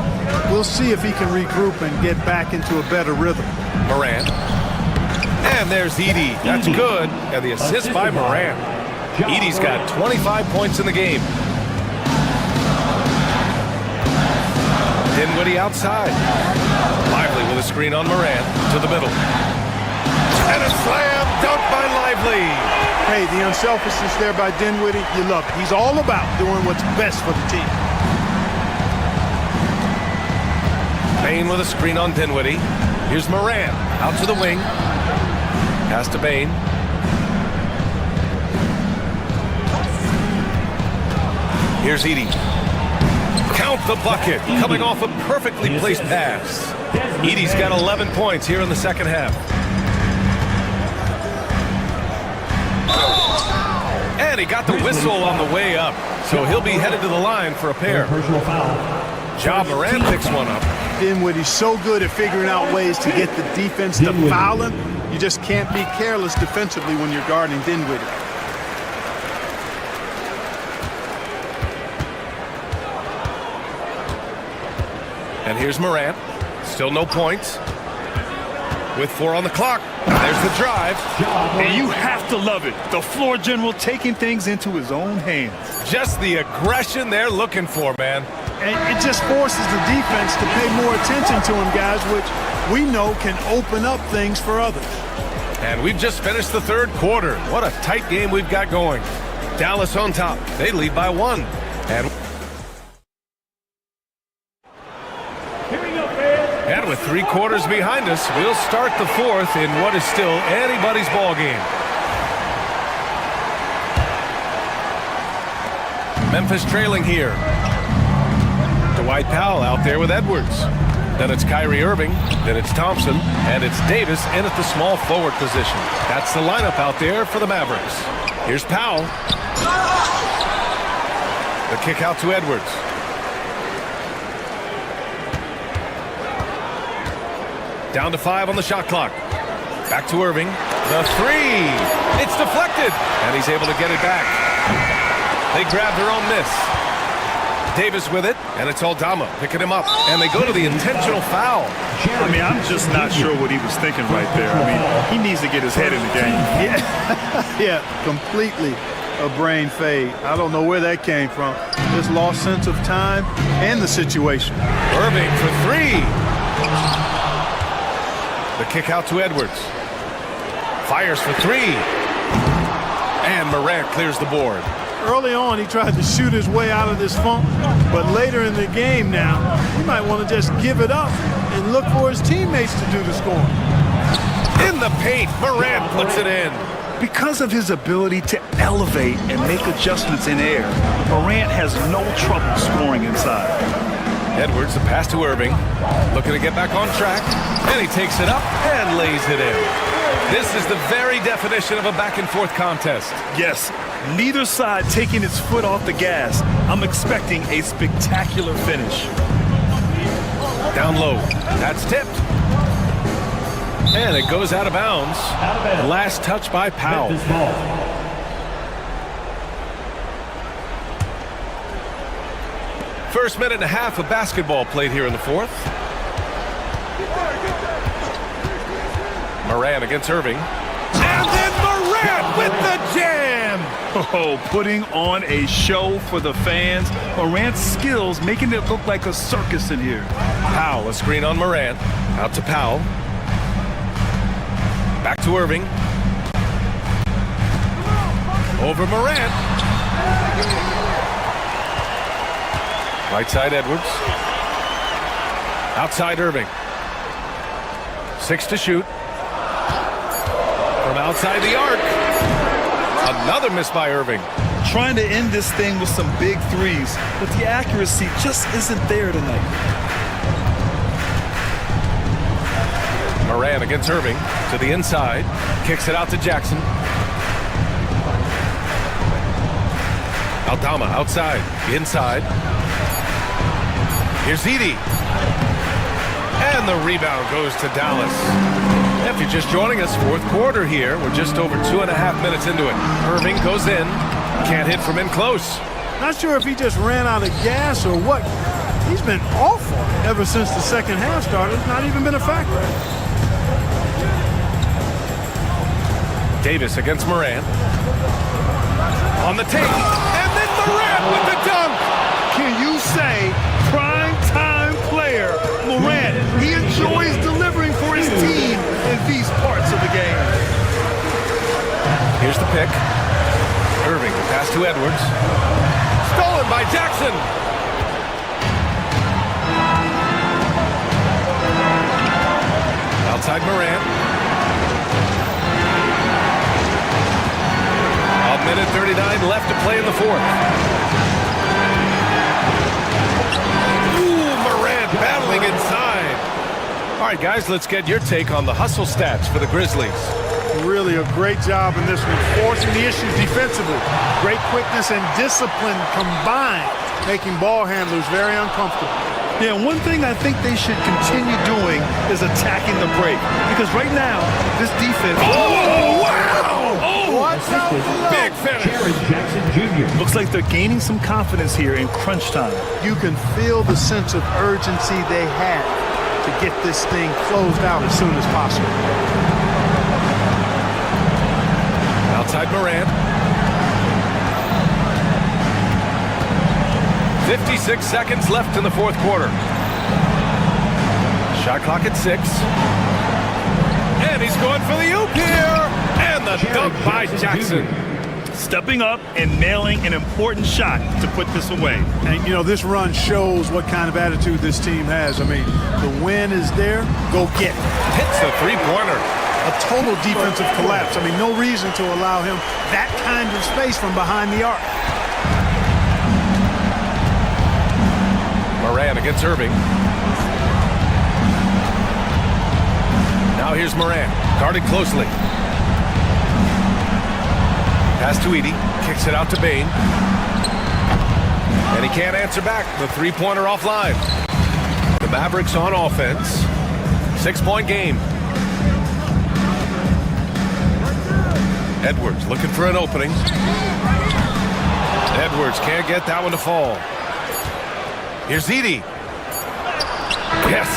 We'll see if he can regroup and get back into a better rhythm. Morant. And there's Edie. That's good. And the assist by Morant. Edie's got 25 points in the game. Dinwiddie outside. Lively with a screen on Morant to the middle. And a slam dunk by Lively. Hey, the unselfishness there by Dinwiddie, you love it. He's all about doing what's best for the team. Payne with a screen on Dinwiddie. Here's Morant out to the wing. Pass to Bane. Here's Edie. Count the bucket. Coming off a perfectly placed pass. Edie's got 11 points here in the second half. And he got the whistle on the way up. So he'll be headed to the line for a pair. Personal foul. Ja Morant picks one up. Dinwiddie's so good at figuring out ways to get the defense to foul him. You just can't be careless defensively when you're guarding Dinwiddie. And here's Morant. Still no points. With 4 on the clock. There's the drive. And you have to love it. The floor general taking things into his own hands. Just the aggression they're looking for, man. And it just forces the defense to pay more attention to him, guys, which we know can open up things for others. And we've just finished the third quarter. What a tight game we've got going. Dallas on top. They lead by 1. And with 3 quarters behind us. We'll start the 4th in what is still anybody's ball game. Memphis trailing here. Dwight Powell out there with Edwards. Then it's Kyrie Irving. Then it's Thompson. And it's Davis in at the small forward position. That's the lineup out there for the Mavericks. Here's Powell. The kick out to Edwards. Down to 5 on the shot clock. Back to Irving. The 3. It's deflected. And he's able to get it back. They grab their own miss. Davis with it, and it's Aldama picking him up. And they go to the intentional foul. I mean, I'm just not sure what he was thinking right there. I mean, he needs to get his head in the game. Yeah, completely a brain fade. I don't know where that came from. Just lost sense of time and the situation. Irving for 3. The kick out to Edwards. Fires for 3. And Morant clears the board. Early on, he tried to shoot his way out of this funk, but later in the game now, he might want to just give it up and look for his teammates to do the scoring. In the paint, Morant puts it in. Because of his ability to elevate and make adjustments in air, Morant has no trouble scoring inside. Edwards, the pass to Irving, looking to get back on track, and he takes it up and lays it in. This is the very definition of a back-and-forth contest. Yes, neither side taking its foot off the gas. I'm expecting a spectacular finish. Down low, that's tipped. And it goes out of bounds. Last touch by Powell. First minute and a half of basketball played here in the 4th. Morant against Irving. And then Morant with the jam! Oh, putting on a show for the fans. Morant's skills making it look like a circus in here. Powell, a screen on Morant. Out to Powell. Back to Irving. Over Morant. Right side Edwards. Outside Irving. 6 to shoot. From outside the arc. Another miss by Irving. Trying to end this thing with some big threes, but the accuracy just isn't there tonight. Morant against Irving to the inside. Kicks it out to Jackson. Aldama outside. Inside. Here's Edey. And the rebound goes to Dallas. If you're just joining us, 4th quarter here. We're just over 2.5 minutes into it. Irving goes in. Can't hit from in close. Not sure if he just ran out of gas or what. He's been awful ever since the second half started. It's not even been a factor. Davis against Morant. On the tape. And then Morant with the dunk. Can you say prime time player Morant? He enjoys delivering for his team in these parts of the game. Here's the pick. Irving, the pass to Edwards. Stolen by Jackson. Outside Morant. A minute 39 left to play in the 4th. Ooh, Morant battling inside. All right, guys, let's get your take on the hustle stats for the Grizzlies. Really a great job in this one, forcing the issues defensively. Great quickness and discipline combined, making ball handlers very uncomfortable. Yeah, one thing I think they should continue doing is attacking the break. Because right now, this defense... Oh, wow! Oh, watch out below. Big finish. Jackson Jr. Looks like they're gaining some confidence here in crunch time. You can feel the sense of urgency they have to get this thing closed out as soon as possible. Outside Morant. 56 seconds left in the 4th quarter. Shot clock at 6. And he's going for the oop here. And the dunk by Jackson. stepping up and nailing an important shot to put this away. And, you know, this run shows what kind of attitude this team has. I mean, the win is there. Go get it. Hits the three-pointer. A total defensive collapse. I mean, no reason to allow him that kind of space from behind the arc. Moran against Irving. Now here's Moran, guarded closely. Pass to Edey, kicks it out to Bain. And he can't answer back. The three-pointer offline. The Mavericks on offense. 6-point game. Edwards looking for an opening. Edwards can't get that one to fall. Here's Edey. Yes.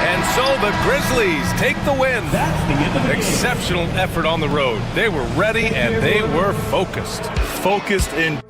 And so the Grizzlies take the win. Exceptional effort on the road. They were ready and they were focused. Focused in.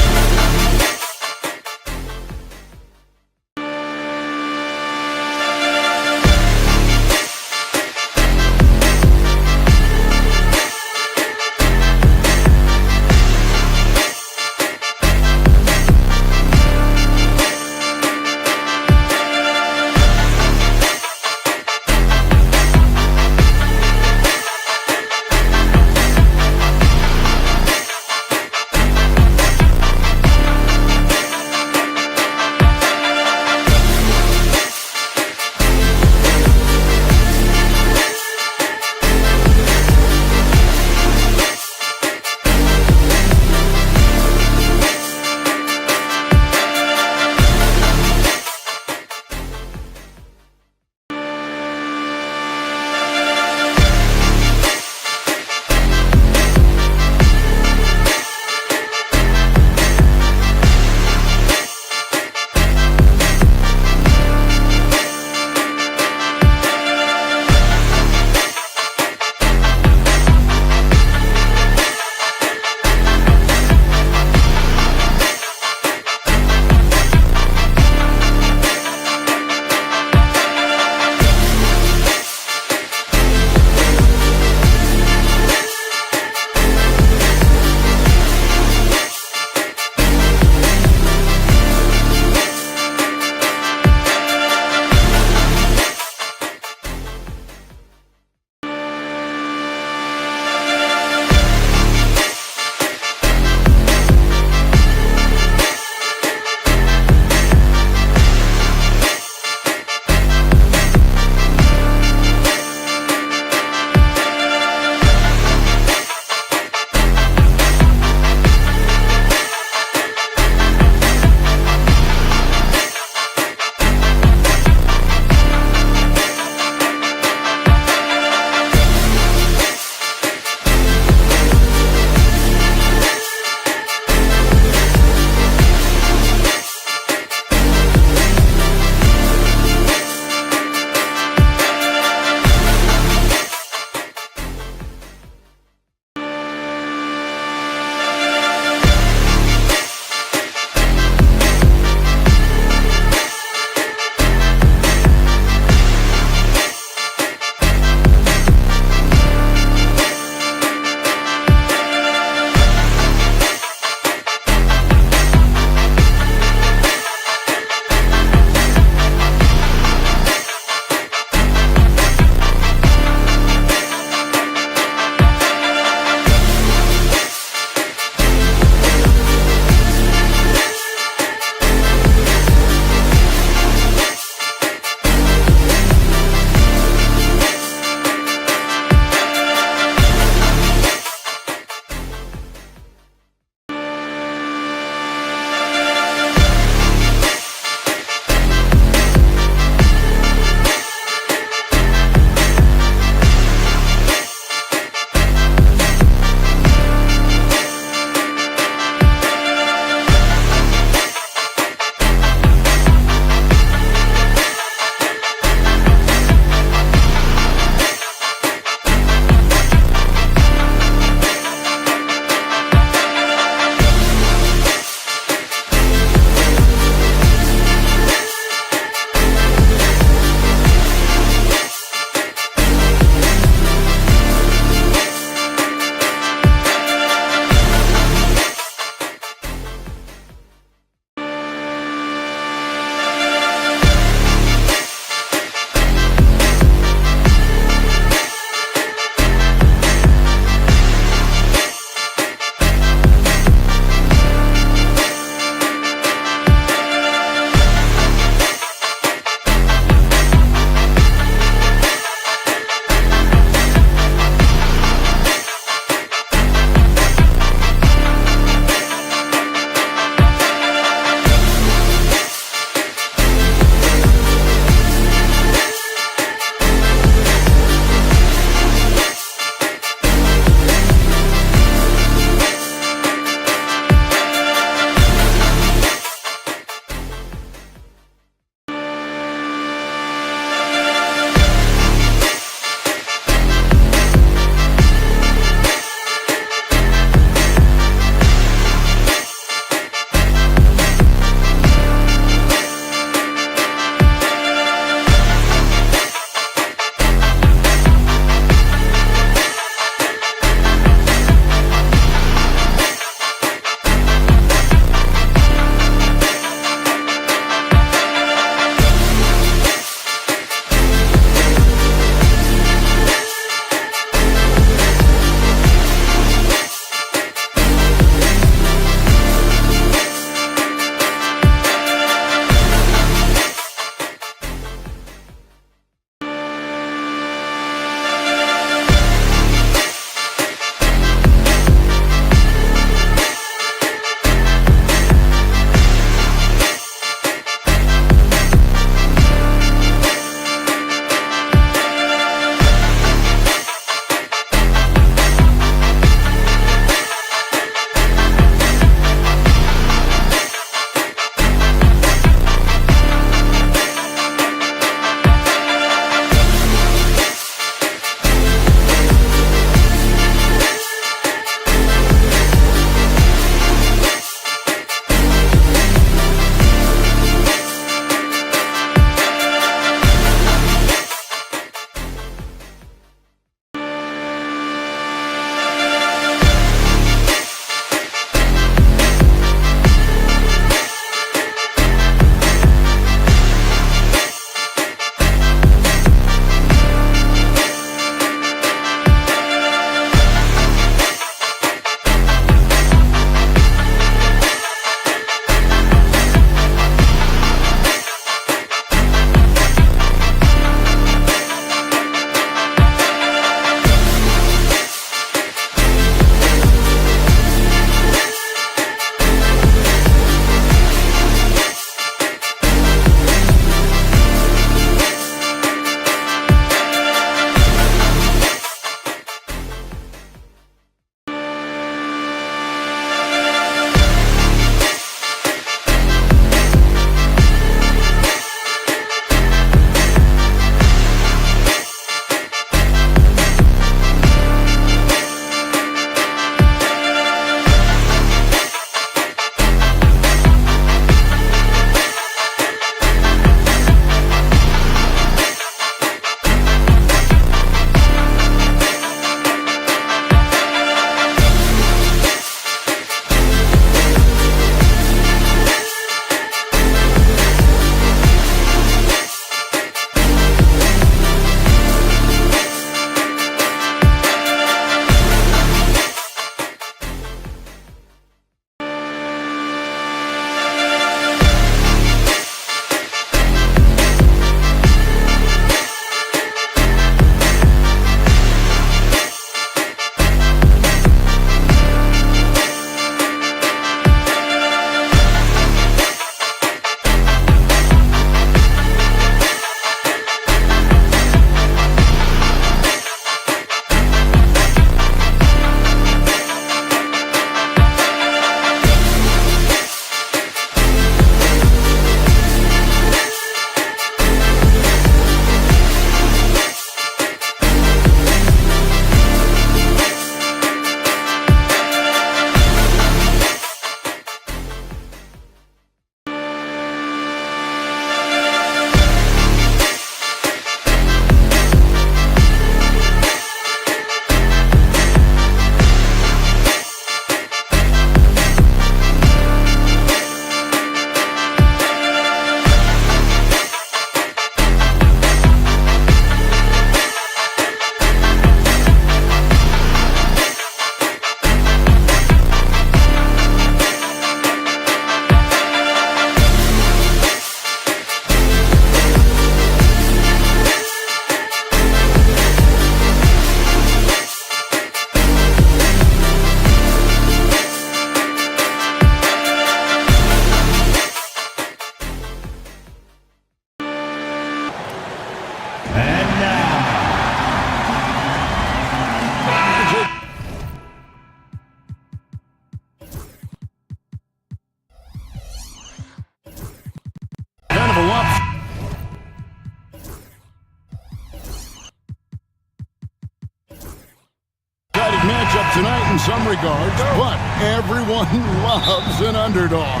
some regards, but everyone loves an underdog.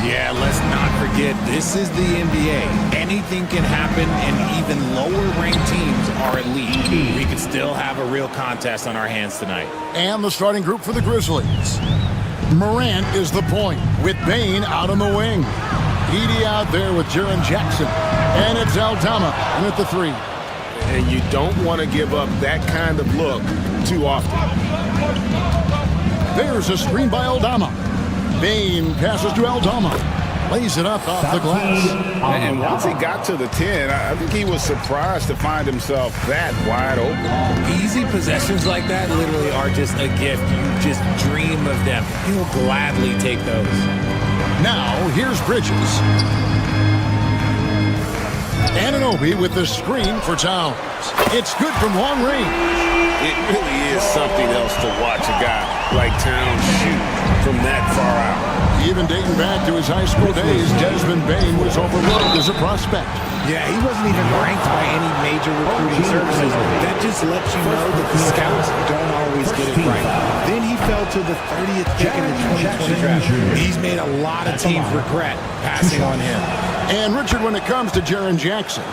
Yeah, let's not forget, this is the NBA. Anything can happen, and even lower-ranked teams are elite. We could still have a real contest on our hands tonight. And the starting group for the Grizzlies. Morant is the point, with Bane out on the wing. Edey out there with Jaren Jackson. And it's Aldama in at the 3. And you don't want to give up that kind of look too often. There's a screen by Aldama. Bane passes to Aldama. Lays it up off the glass. And once he got to the 10, I think he was surprised to find himself that wide open. Easy possessions like that literally are just a gift. You just dream of them. He'll gladly take those. Now, here's Bridges. Anunoby with the screen for Towns. It's good from long range. It really is something else to watch a guy like Towns shoot from that far out. Even dating back to his high school days, Desmond Bane was overlooked as a prospect. Yeah, he wasn't even ranked by any major recruiting services. That just lets you know that the scouts don't always get it right. Then he fell to the 30th pick in the 2020 draft. He's made a lot of teams regret passing on him. And Richard, when it comes to Jaren Jackson,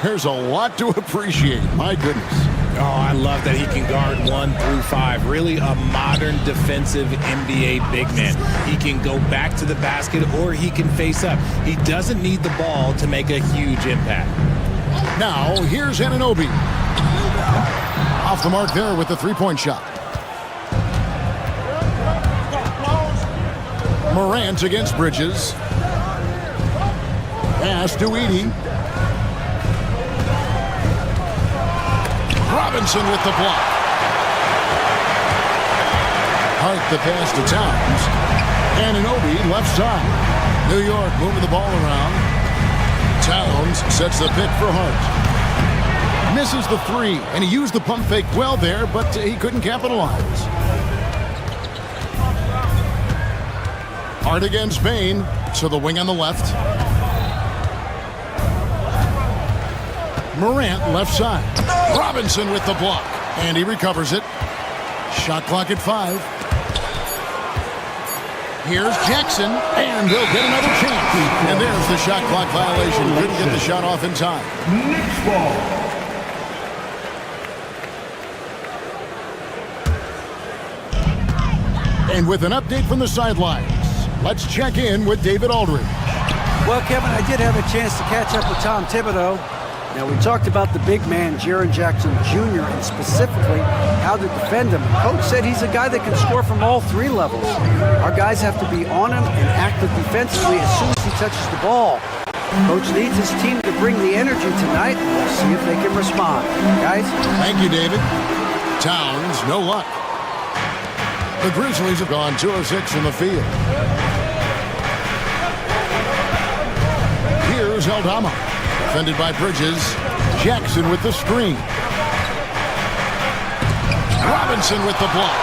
there's a lot to appreciate. My goodness. Oh, I love that he can guard 1 through 5. Really a modern defensive NBA big man. He can go back to the basket or he can face up. He doesn't need the ball to make a huge impact. Now, here's Anunoby. Off the mark there with the three-point shot. Morant against Bridges. Pass to Edey. Robinson with the block. Hart the pass to Towns. Anunoby left side. New York moving the ball around. Towns sets the pick for Hart. Misses the 3, and he used the pump fake well there, but he couldn't capitalize. Hart against Bane, so the wing on the left. Morant left side. Robinson with the block. And he recovers it. Shot clock at 5. Here's Jackson. And he'll get another chance. And there's the shot clock violation. Couldn't get the shot off in time. Next ball. And with an update from the sidelines, let's check in with David Aldridge. Well, Kevin, I did have a chance to catch up with Tom Thibodeau. Now, we talked about the big man, Jaren Jackson Jr., and specifically how to defend him. Coach said he's a guy that can score from all 3 levels. Our guys have to be on him and active defensively as soon as he touches the ball. Coach needs his team to bring the energy tonight, and we'll see if they can respond. Guys? Thank you, David. Towns, no luck. The Grizzlies have gone 2 of 6 from the field. Here's Aldama. Defended by Bridges. Jackson with the screen. Robinson with the block.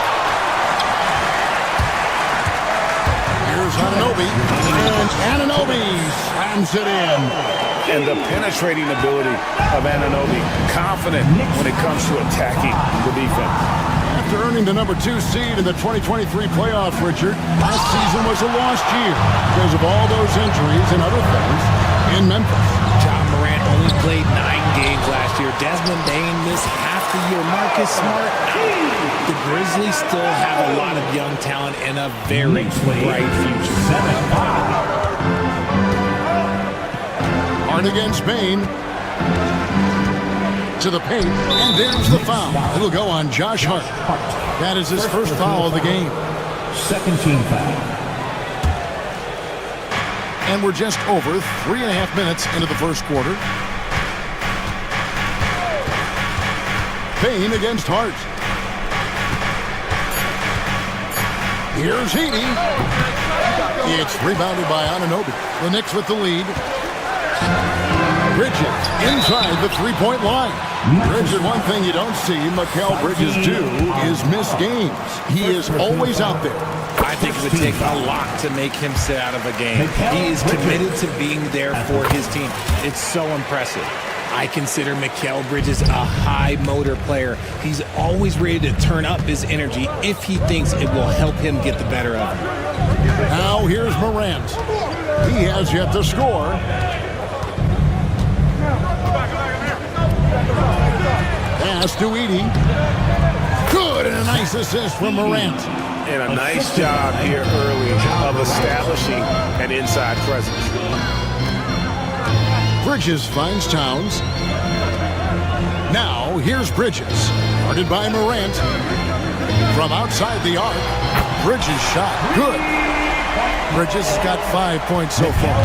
Here's Anunoby. And Anunoby slams it in. And the penetrating ability of Anunoby. Confident when it comes to attacking the defense. After earning the number 2 seed in the 2023 playoffs, Richard, last season was a lost year because of all those injuries and other things in Memphis. John Morant only played 9 games last year. Desmond Bane missed half the year. Marcus Smart out. The Grizzlies still have a lot of young talent and a very bright future. Hart against Bane. To the paint, and there's the foul. It'll go on Josh Hart. That is his first foul of the game. Second team foul. And we're just over 3.5 minutes into the first quarter. Bane against Hart. Here's Edey. It's rebounded by Anunoby. The Knicks with the lead. Bridges inside the three-point line. Richard, one thing you don't see Mikal Bridges do is miss games. He is always out there. I think it would take a lot to make him sit out of a game. He is committed to being there for his team. It's so impressive. I consider Mikal Bridges a high motor player. He's always ready to turn up his energy if he thinks it will help him get the better of him. Now here's Morant. He has yet to score. Pass to Edey. Good, and a nice assist from Morant. And a nice job here early of establishing an inside presence. Bridges finds Towns. Now here's Bridges. Guarded by Morant. From outside the arc. Bridges shot. Good. Bridges has got 5 points so far.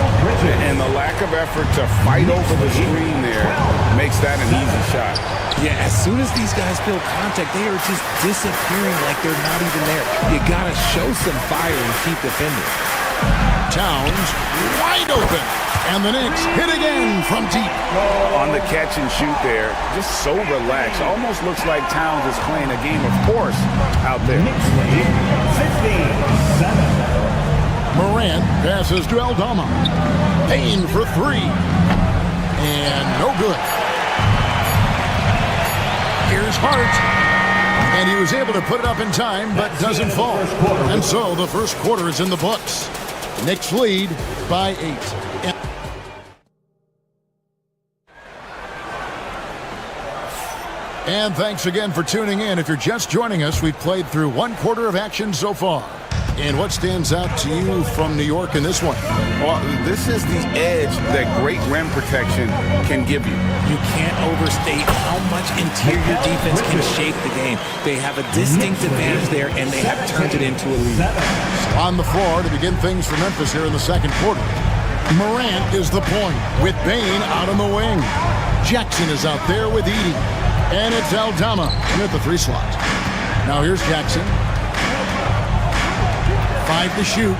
And the lack of effort to fight over the screen there makes that an easy shot. Yeah, as soon as these guys feel contact, they are just disappearing like they're not even there. You gotta show some fire and keep defending. Towns wide open. And the Knicks hit again from deep. On the catch and shoot there, just so relaxed. Almost looks like Towns is playing a game of horse out there. Morant passes to Aldama. Payne for three. And no good. Here's Hart. And he was able to put it up in time, but doesn't fall. And so the first quarter is in the books. Knicks lead by 8. And thanks again for tuning in. If you're just joining us, we've played through one quarter of action so far. And what stands out to you from New York in this one? Well, this is the edge that great rim protection can give you. You can't overstate how much interior defense can shape the game. They have a distinct advantage there, and they have turned it into a lead. On the floor to begin things for Memphis here in the second quarter. Morant is the point with Bane out on the wing. Jackson is out there with Edey. And it's Aldama in at the 3 slot. Now here's Jackson. 5 to shoot.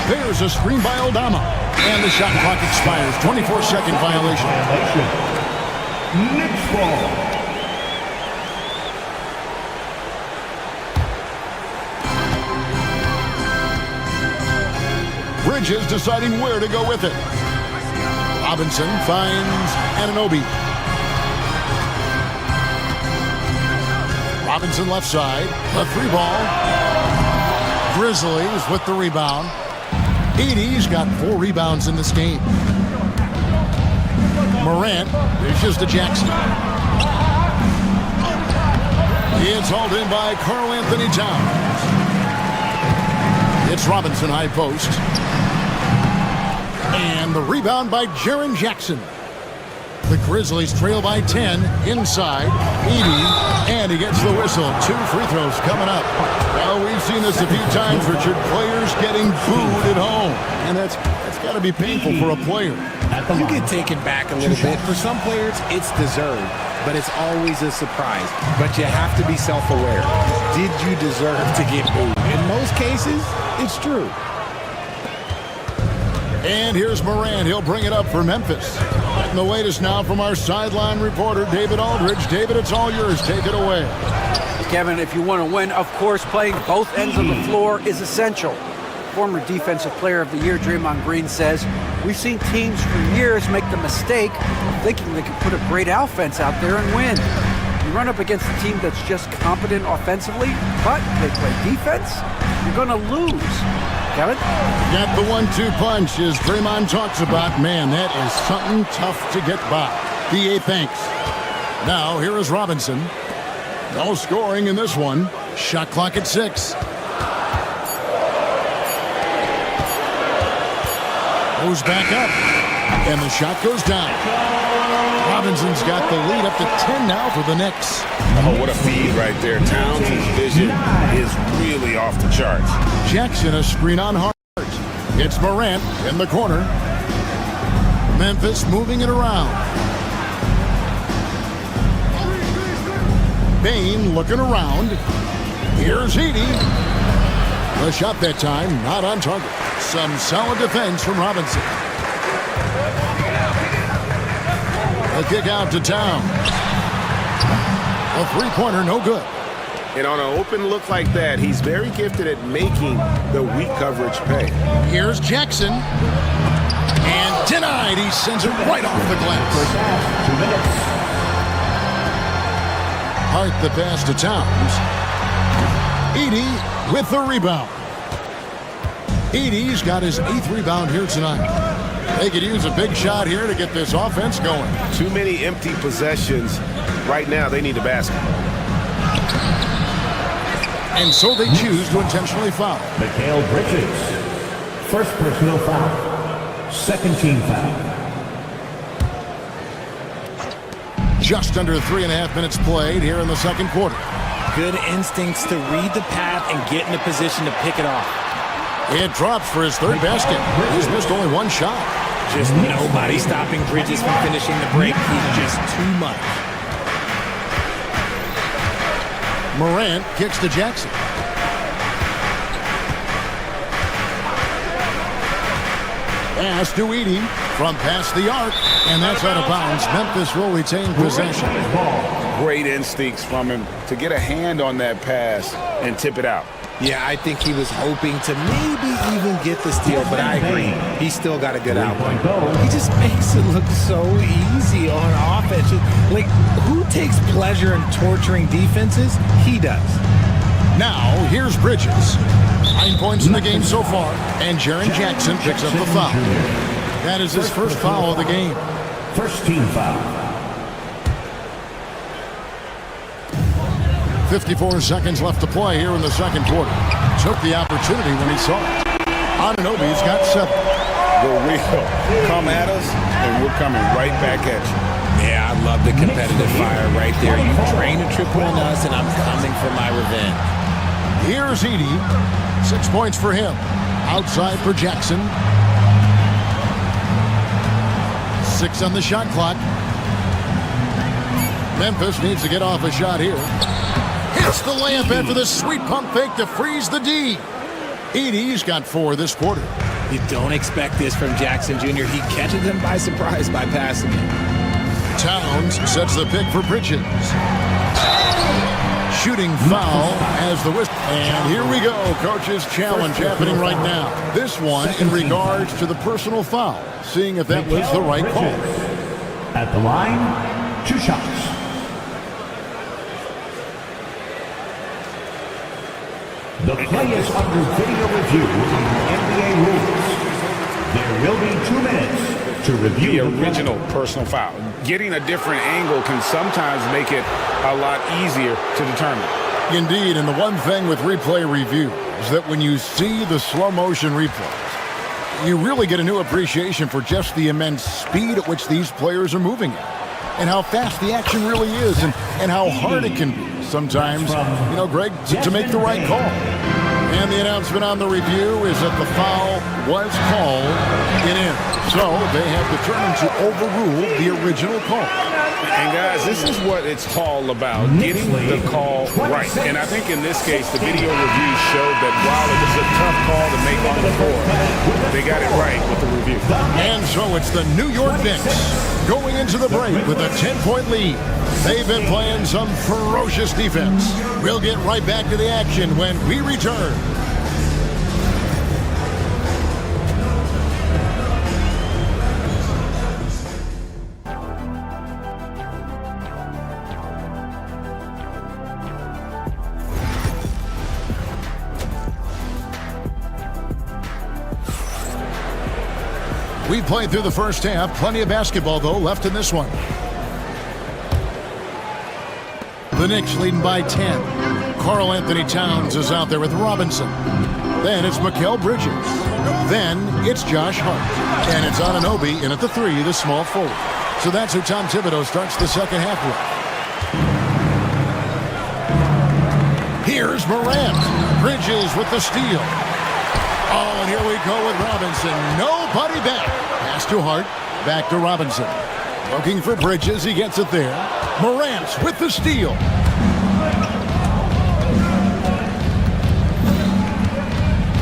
There's a screen by Aldama. And the shot clock expires. 24-second violation. Knicks ball. Bridges deciding where to go with it. Robinson finds Anunoby. Robinson left side. A 3-ball. Grizzlies with the rebound. Edey's got 4 rebounds in this game. Morant dishes to Jackson. It's hauled in by Karl Anthony Towns. It's Robinson high post. And the rebound by Jaren Jackson. The Grizzlies trail by 10 inside. Edey, and he gets the whistle. 2 free throws coming up. Well, we've seen this a few times, Richard. Players getting booed at home. And that's got to be painful for a player. You get taken back a little bit. For some players, it's deserved, but it's always a surprise. But you have to be self-aware. Did you deserve to get booed? In most cases, it's true. And here's Morant. He'll bring it up for Memphis. And the latest now from our sideline reporter, David Aldridge. David, it's all yours. Take it away. Kevin, if you want to win, of course, playing both ends of the floor is essential. Former Defensive Player of the Year, Draymond Green, says, we've seen teams for years make the mistake of thinking they can put a great offense out there and win. You run up against a team that's just competent offensively, but they play defense, you're going to lose. Kevin? Got the 1-2 punch, as Draymond talks about. Man, that is something tough to get by. DA thanks. Now, here is Robinson. No scoring in this one. Shot clock at 6. Goes back up. And the shot goes down. Robinson's got the lead up to 10 now for the Knicks. Oh, what a feed right there. Towns' vision is really off the charts. Jackson a screen on Hart. It's Morant in the corner. Memphis moving it around. Bane looking around. Here's Edey. The shot that time not on target. Some solid defense from Robinson. The kick out to Towns. A 3-pointer, no good. And on an open look like that, he's very gifted at making the weak coverage pay. Here's Jackson. And denied. He sends it right off the glass. 2 minutes. Hart the pass to Towns. Edey with the rebound. Edey's got his 8th rebound here tonight. They could use a big shot here to get this offense going. Too many empty possessions. Right now, they need a basket. And so they choose to intentionally foul. Mikal Bridges. First personal foul. Second team foul. Just under 3.5 minutes played here in the second quarter. Good instincts to read the path and get in a position to pick it off. It drops for his 3rd basket. He's missed only 1 shot. Just nobody stopping Bridges from finishing the break. He's just too much. Morant kicks to Jackson. Pass to Edey from past the arc, and that's out of bounds. Memphis will retain possession. Great instincts from him to get a hand on that pass and tip it out. Yeah, I think he was hoping to maybe even get the steal, but I agree. He's still got a good outlet. He just makes it look so easy on offense. Like, who takes pleasure in torturing defenses? He does. Now, here's Bridges. 9 points in the game so far, and Jaren Jackson picks up the foul. That is his first foul of the game. First team foul. 54 seconds left to play here in the second quarter. Took the opportunity when he saw it. Anunoby's got 7. The real. Come at us, and we're coming right back at you. Yeah, I love the competitive fire right there. You drain a triple on us, and I'm coming for my revenge. Here's Edey. 6 points for him. Outside for Jackson. 6 on the shot clock. Memphis needs to get off a shot here. Hits the layup after the sweet pump fake to freeze the D. Edey's got 4 this quarter. You don't expect this from Jackson Jr. He catches him by surprise by passing it. Towns sets the pick for Bridges. Shooting foul as the whistle. And here we go. Coach's challenge happening right now. This one in regards to the personal foul. Seeing if that was the right call. At the line, 2 shots. The play is under video review under NBA rules. There will be 2 minutes to review the original personal foul. Getting a different angle can sometimes make it a lot easier to determine. Indeed, and the one thing with replay review is that when you see the slow motion replays, you really get a new appreciation for just the immense speed at which these players are moving at, and how fast the action really is, and how hard it can be sometimes, Greg, to make the right call. And the announcement on the review is that the foul was called in. So they have determined to overrule the original call. And guys, this is what it's all about, getting the call right. And I think in this case, the video review showed that while it was a tough call to make on the floor, they got it right with the review. And so it's the New York Knicks going into the break with a 10-point lead. They've been playing some ferocious defense. We'll get right back to the action when we return. We played through the first half. Plenty of basketball, though, left in this one. The Knicks leading by 10. Karl Anthony Towns is out there with Robinson. Then it's Mikal Bridges. Then it's Josh Hart. And it's Anunoby in at the 3, the small forward. So that's who Tom Thibodeau starts the second half with. Here's Morant. Bridges with the steal. Oh, and here we go with Robinson. Nobody back. Pass to Hart. Back to Robinson. Looking for Bridges. He gets it there. Morant with the steal.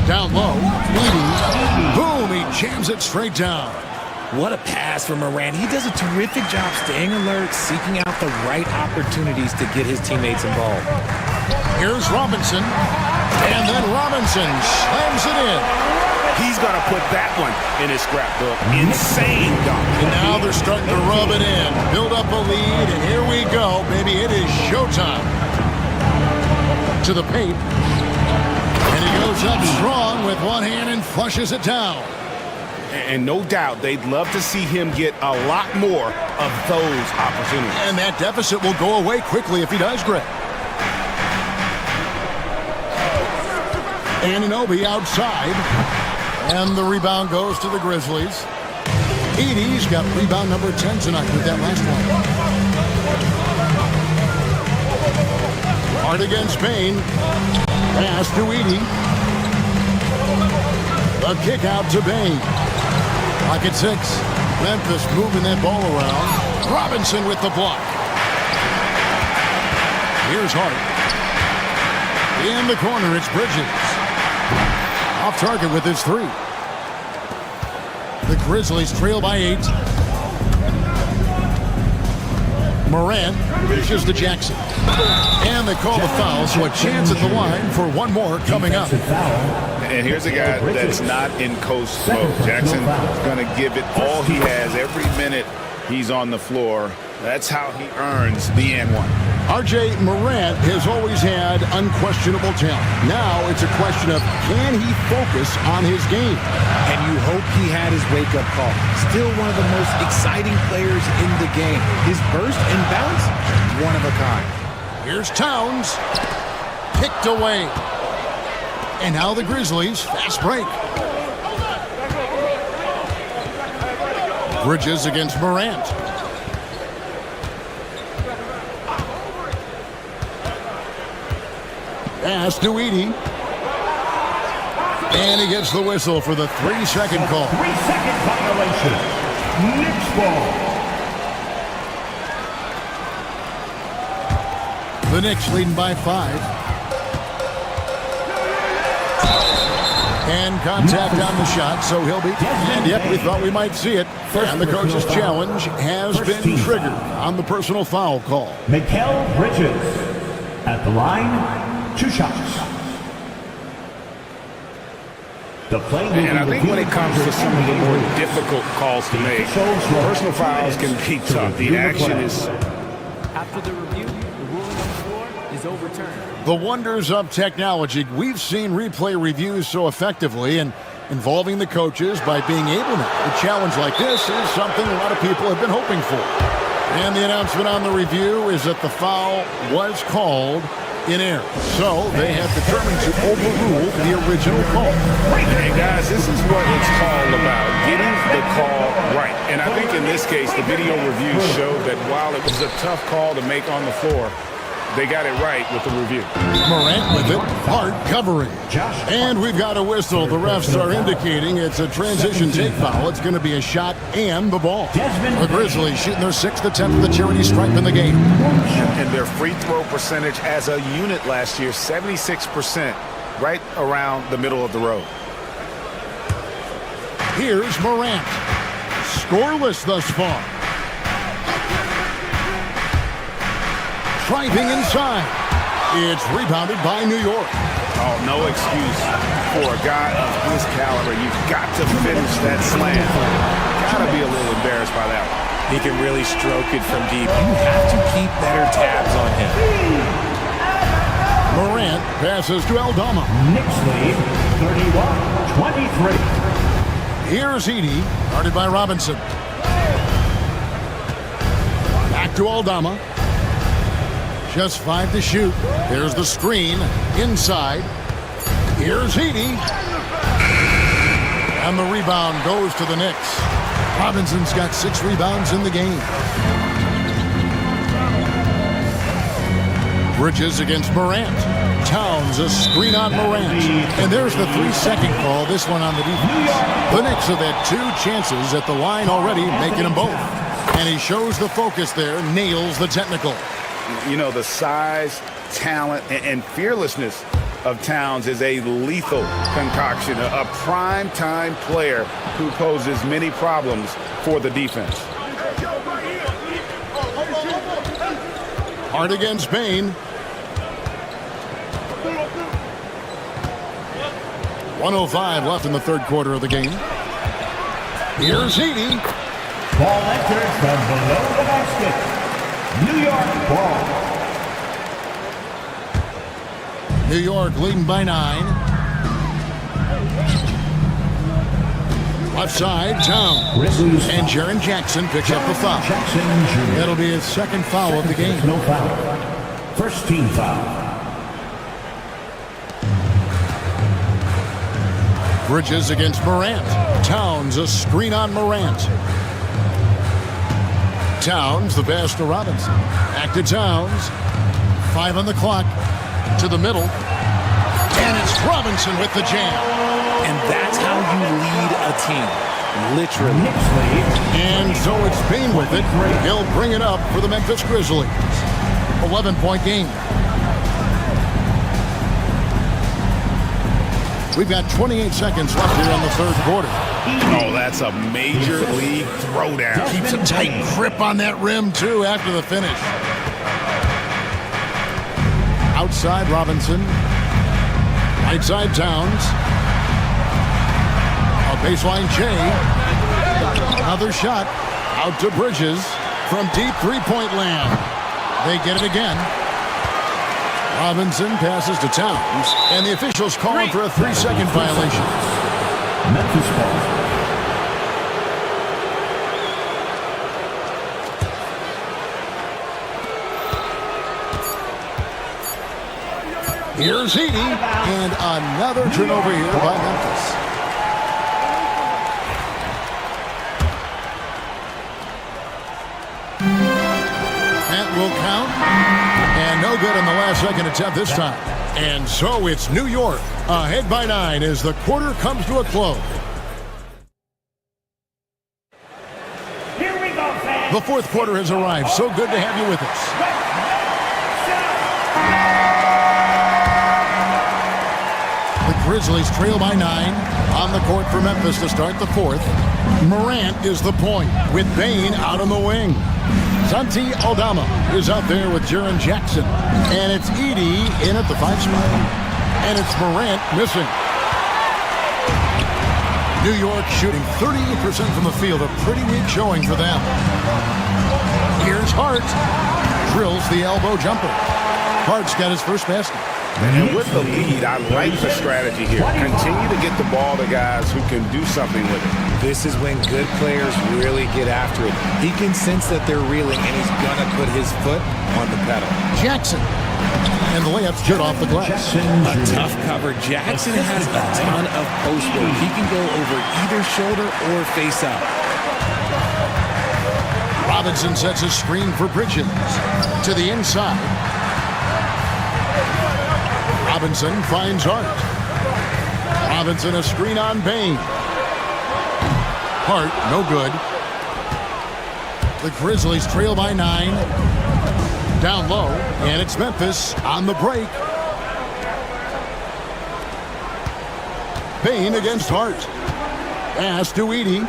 Down low. Edey. Boom. He jams it straight down. What a pass from Morant. He does a terrific job staying alert, seeking out the right opportunities to get his teammates involved. Here's Robinson. And then Robinson slams it in. He's going to put that one in his scrapbook. Insane dunk. And now they're starting to rub it in. Build up a lead, and here we go. Maybe it is showtime. To the paint. And he goes up strong with one hand and flushes it down. And no doubt they'd love to see him get a lot more of those opportunities. And that deficit will go away quickly if he does, Greg. Anunoby outside. And the rebound goes to the Grizzlies. Edey's got rebound number 10 tonight with that last one. Hard against Payne. Pass to Edey. A kick out to Payne. Clock at 6. Memphis moving that ball around. Robinson with the block. Here's Hart. In the corner, it's Bridges. Off target with his 3. The Grizzlies trail by 8. Morant pitches to Jackson. And they call the foul, so a chance at the line for one more coming up. And here's a guy that's not in coast mode. Jackson's going to give it all he has every minute he's on the floor. That's how he earns the N1. R.J. Morant has always had unquestionable talent. Now it's a question of can he focus on his game? And you hope he had his wake-up call. Still one of the most exciting players in the game. His burst and bounce, one of a kind. Here's Towns. Picked away. And now the Grizzlies, fast break. Bridges against Morant. Pass to Edey. And he gets the whistle for the 3-second call. 3-second violation. Knicks ball. The Knicks leading by 5. And contact on the shot, so he'll be. And yep, we thought we might see it. And the coach's challenge has been triggered on the personal foul call. Mikal Bridges at the line. 2 shots. And I think when it comes to some of the more difficult calls to make, personal fouls can be tough. The action is... After the review, the ruling on the floor is overturned. The wonders of technology. We've seen replay reviews so effectively and involving the coaches by being able to. A challenge like this is something a lot of people have been hoping for. And the announcement on the review is that the foul was called in error. So they have determined to overrule the original call. And guys, this is what it's all about, getting the call right. And I think in this case, the video review showed that while it was a tough call to make on the floor, they got it right with the review. Morant with it, Hart covering. And we've got a whistle. The refs are indicating it's a transition take foul. It's going to be a shot and the ball. The Grizzlies shooting their 6th attempt at the charity stripe in the game. And their free throw percentage as a unit last year, 76%, right around the middle of the road. Here's Morant. Scoreless thus far. Driving inside. It's rebounded by New York. Oh, no excuse for a guy of his caliber. You've got to finish that slam. Got to be a little embarrassed by that one. He can really stroke it from deep. You have to keep better tabs on him. Morant passes to Aldama. Knicks lead 31-23. Here's Edey, guarded by Robinson. Back to Aldama. Just 5 to shoot. There's the screen. Inside. Here's Edey. And the rebound goes to the Knicks. Robinson's got 6 rebounds in the game. Bridges against Morant. Towns, a screen on Morant. And there's the 3-second call, this one on the defense. The Knicks have had 2 chances at the line already, making them both. And he shows the focus there, nails the technical. You know, the size, talent, and fearlessness of Towns is a lethal concoction, a prime-time player who poses many problems for the defense. Hard against Payne. 1:05 left in the third quarter of the game. Here's Edie. Ball entered from below the basket. New York ball. New York leading by 9. Left side, Towns. And Jaren Jackson picks up the foul. That'll be his second foul of the game. No foul. First team foul. Bridges against Morant. Towns, a screen on Morant. Towns, the pass to Robinson. Back to Towns. 5 on the clock. To the middle. And it's Robinson with the jam. And that's how you lead a team. Literally. And so it's Payne with it. He'll bring it up for the Memphis Grizzlies. 11-point game. We've got 28 seconds left here in the third quarter. Oh, that's a major league throwdown. Keeps a tight grip on that rim, too, after the finish. Outside Robinson. Right side Towns. A baseline Jay. Another shot. Out to Bridges from deep three-point land. They get it again. Robinson passes to Towns. And the officials calling for a 3-second violation. Memphis ball. Here's Edie, and another turnover here by Memphis. That will count, and no good on the last second attempt this time. And so it's New York, ahead by 9 as the quarter comes to a close. Here we go, fans. The fourth quarter has arrived. So good to have you with us. The Grizzlies trail by 9 on the court for Memphis to start the fourth. Morant is the point with Bane out on the wing. Santi Aldama is out there with Jaren Jackson. And it's Edie in at the 5 spot. And it's Morant missing. New York shooting 38% from the field. A pretty weak showing for them. Here's Hart. Drills the elbow jumper. Hart's got his first basket. And with the lead, I like the strategy here. Continue to get the ball to guys who can do something with it. This is when good players really get after it. He can sense that they're reeling, and he's going to put his foot on the pedal. Jackson. And the layup's good off the glass. A tough cover. Jackson has a ton of post work. He can go over either shoulder or face up. Robinson sets a screen for Bridges. To the inside. Robinson finds Hart. Robinson a screen on Bane. Hart, no good. The Grizzlies trail by 9. Down low, and it's Memphis on the break. Bane against Hart. Pass to Edie.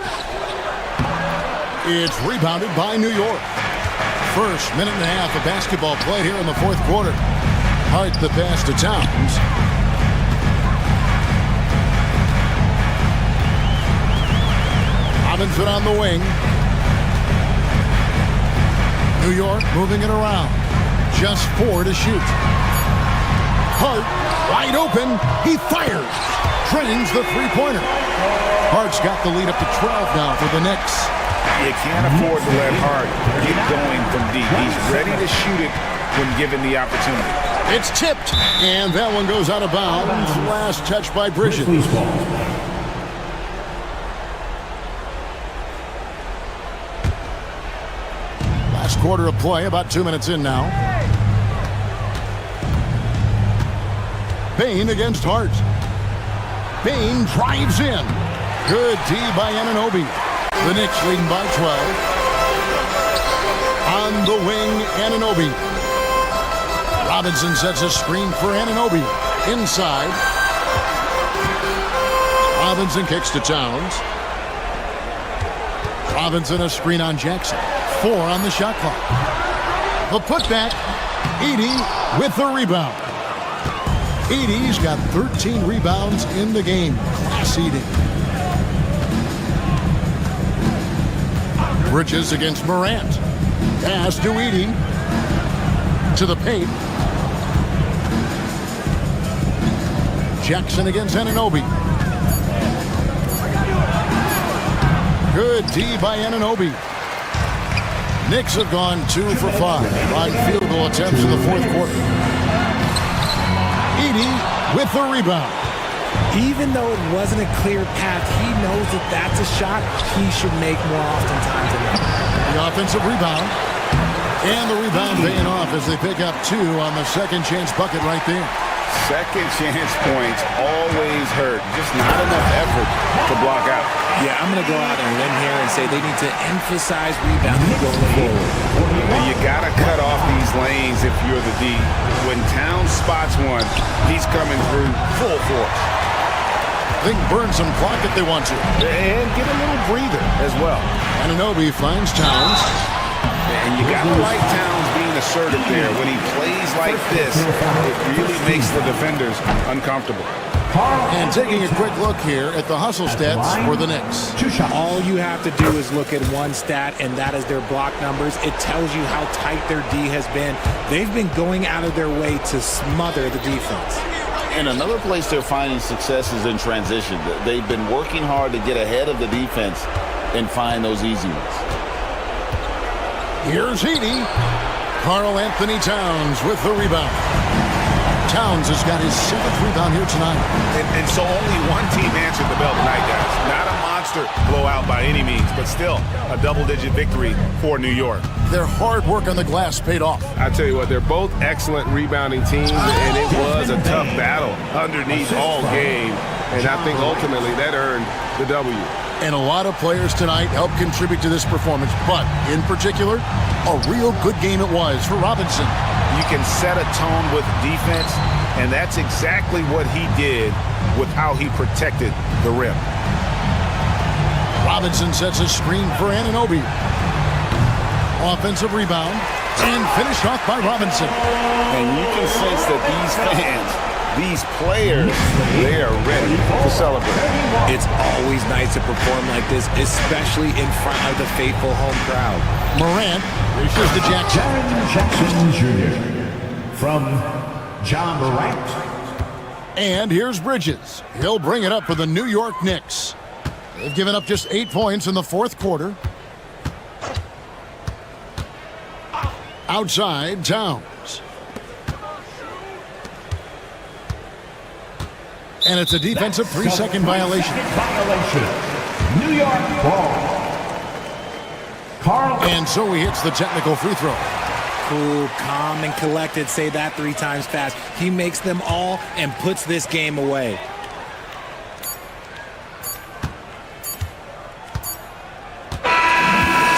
It's rebounded by New York. First minute and a half of basketball played here in the fourth quarter. Hart the pass to Towns. Robinson on the wing. New York moving it around. Just 4 to shoot. Hart wide open. He fires. Trains the three-pointer. Hart's got the lead up to 12 now for the Knicks. You can't afford to let Hart get going from deep. He's ready to shoot it when given the opportunity. It's tipped, and that one goes out of bounds. Last touch by Bridges. Last quarter of play, about 2 minutes in now. Bane against Hart. Bane drives in. Good D by Anunoby. The Knicks leading by 12. On the wing, Anunoby. Robinson sets a screen for Anunoby. Inside. Robinson kicks to Towns. Robinson a screen on Jackson. 4 on the shot clock. The putback. Edie with the rebound. Edie's got 13 rebounds in the game. Class Edie. Bridges against Morant. Pass to Edie. To the paint. Jackson against Anunoby. Good D by Anunoby. Knicks have gone 2 for 5 on field goal attempts in the fourth quarter. Edie with the rebound. Even though it wasn't a clear path, he knows that that's a shot he should make more oftentimes than not. The offensive rebound. And the rebound paying off as they pick up 2 on the second chance bucket right there. Second chance points always hurt. Just not enough effort to block out. Yeah, I'm going to go out on a limb here and say they need to emphasize rebounding going forward. You got to cut off these lanes if you're the D. When Towns spots one, he's coming through full force. They can burn some clock if they want to. And get a little breather as well. Anunoby finds Towns. And you got to like Towns being assertive there. When he plays like this, it really makes the defenders uncomfortable. And taking a quick look here at the hustle stats for the Knicks. All you have to do is look at one stat, and that is their block numbers. It tells you how tight their D has been. They've been going out of their way to smother the defense. And another place they're finding success is in transition. They've been working hard to get ahead of the defense and find those easy ones. Here's Edie. Karl Anthony Towns with the rebound. Towns has got his 7th rebound here tonight. And so only one team answered the bell tonight, guys. Not a monster blowout by any means, but still a double-digit victory for New York. Their hard work on the glass paid off. I tell you what, they're both excellent rebounding teams, and it was a tough battle underneath all game. And I think ultimately that earned the W. And a lot of players tonight helped contribute to this performance, but in particular, a real good game it was for Robinson. You can set a tone with defense, and that's exactly what he did with how he protected the rim. Robinson sets a screen for Anunoby. Offensive rebound, and finished off by Robinson. And you can sense that these fans, these players, they are ready to celebrate. It's always nice to perform like this, especially in front of the faithful home crowd. Morant reaches to Jackson. Jackson Jr. from John Morant. And here's Bridges. He'll bring it up for the New York Knicks. They've given up just 8 points in the fourth quarter. Outside, Towns. And it's a defensive 3-second violation. New York ball. Karl. And so he hits the technical free throw. Cool, calm, and collected. Say that 3 times fast. He makes them all and puts this game away.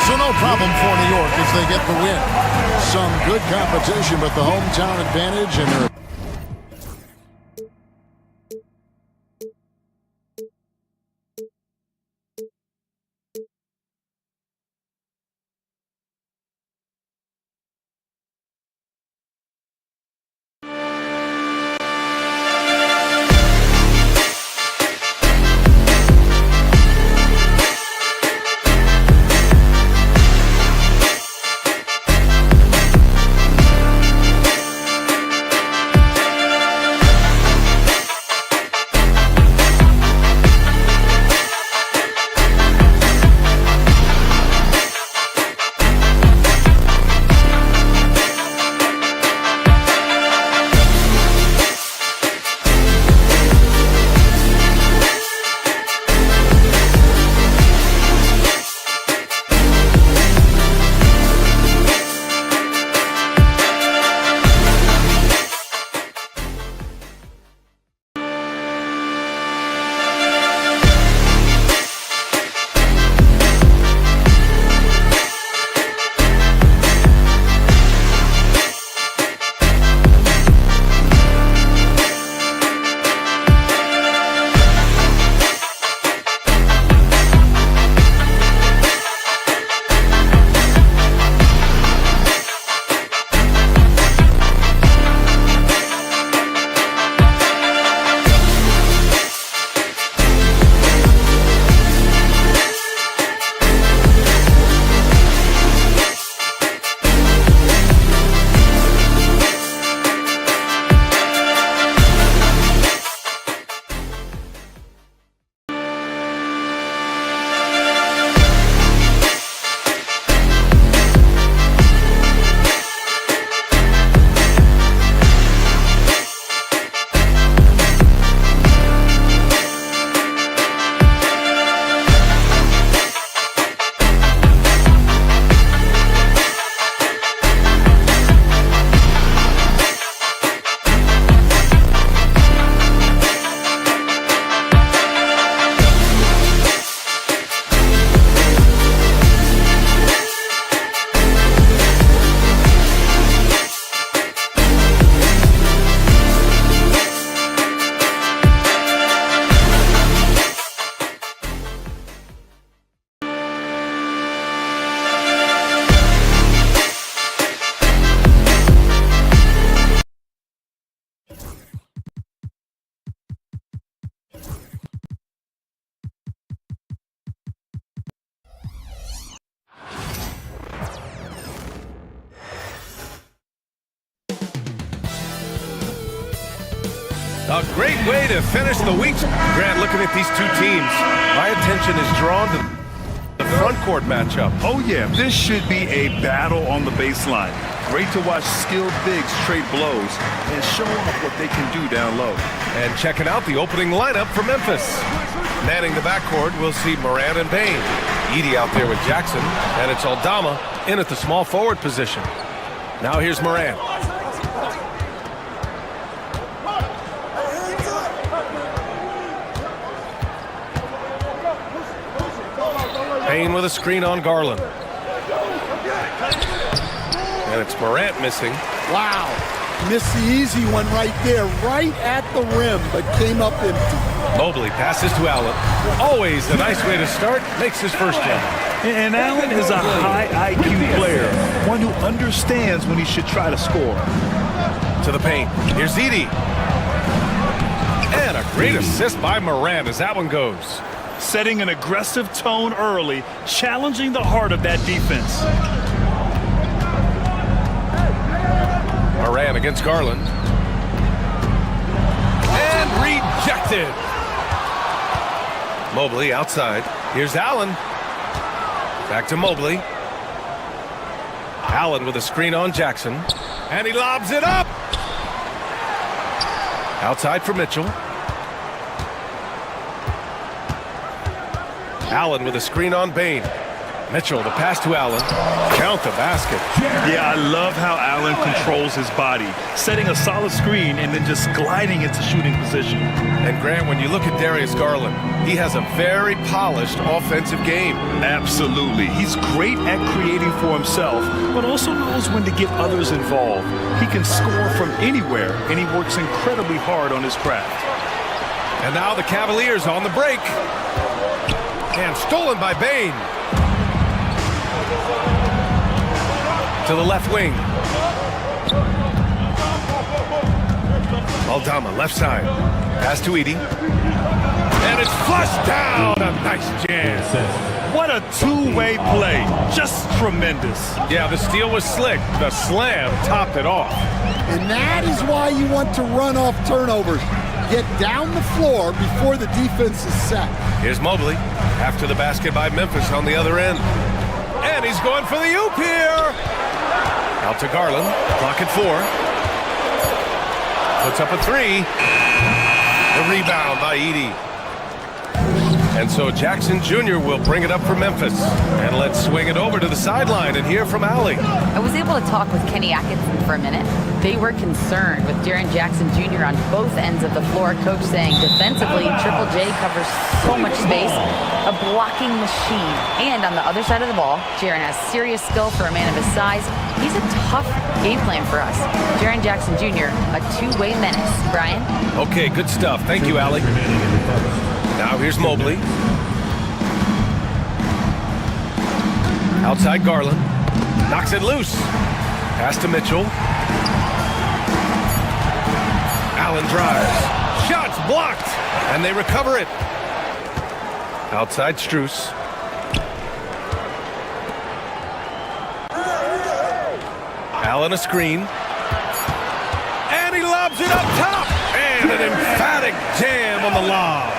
So no problem for New York as they get the win. Some good competition, but the hometown advantage and their A great way to finish the week. Grant, looking at these two teams, my attention is drawn to the front court matchup. Oh, yeah, this should be a battle on the baseline. Great to watch skilled bigs trade blows and show off what they can do down low. And checking out the opening lineup for Memphis. Manning the backcourt, we'll see Morant and Bain. Edey out there with Jackson, and it's Aldama in at the small forward position. Now here's Morant. Bain with a screen on Garland. And it's Morant missing. Wow. Missed the easy one right there, right at the rim, but came up empty. Mobley passes to Allen. Always a nice way to start. Makes his first jump. And Allen is a high IQ player, one who understands when he should try to score. To the paint. Here's Edey. And a great assist by Morant as that one goes. Setting an aggressive tone early, challenging the heart of that defense. Morant against Garland. And rejected. Mobley outside. Here's Allen. Back to Mobley. Allen with a screen on Jackson. And he lobs it up. Outside for Mitchell. Allen with a screen on Bain. Mitchell, the pass to Allen. Count the basket. Yeah, I love how Allen controls his body, setting a solid screen and then just gliding into shooting position. And Grant, when you look at Darius Garland, he has a very polished offensive game. Absolutely. He's great at creating for himself, but also knows when to get others involved. He can score from anywhere, and he works incredibly hard on his craft. And now the Cavaliers on the break. And stolen by Bain. To the left wing. Aldama, left side. Pass to Edey. And it's flushed down. A nice jam. What a two-way play. Just tremendous. Yeah, the steal was slick. The slam topped it off. And that is why you want to run off turnovers. Get down the floor before the defense is set. Here's Mobley. After the basket by Memphis on the other end. And he's going for the oop here. Out to Garland. Clock at 4. Puts up a 3. The rebound by Edey. And so Jackson Jr. will bring it up for Memphis. And let's swing it over to the sideline and hear from Allie. I was able to talk with Kenny Atkinson for a minute. They were concerned with Jaren Jackson Jr. on both ends of the floor. Coach saying defensively, Triple J covers so much space, a blocking machine. And on the other side of the ball, Jaren has serious skill for a man of his size. He's a tough game plan for us. Jaren Jackson Jr., a two-way menace. Brian? Okay, good stuff. Thank you, Allie. Now here's Mobley. Outside Garland. Knocks it loose. Pass to Mitchell. Allen drives. Shots blocked. And they recover it. Outside Strus. Allen a screen. And he lobs it up top. And an emphatic jam on the lob.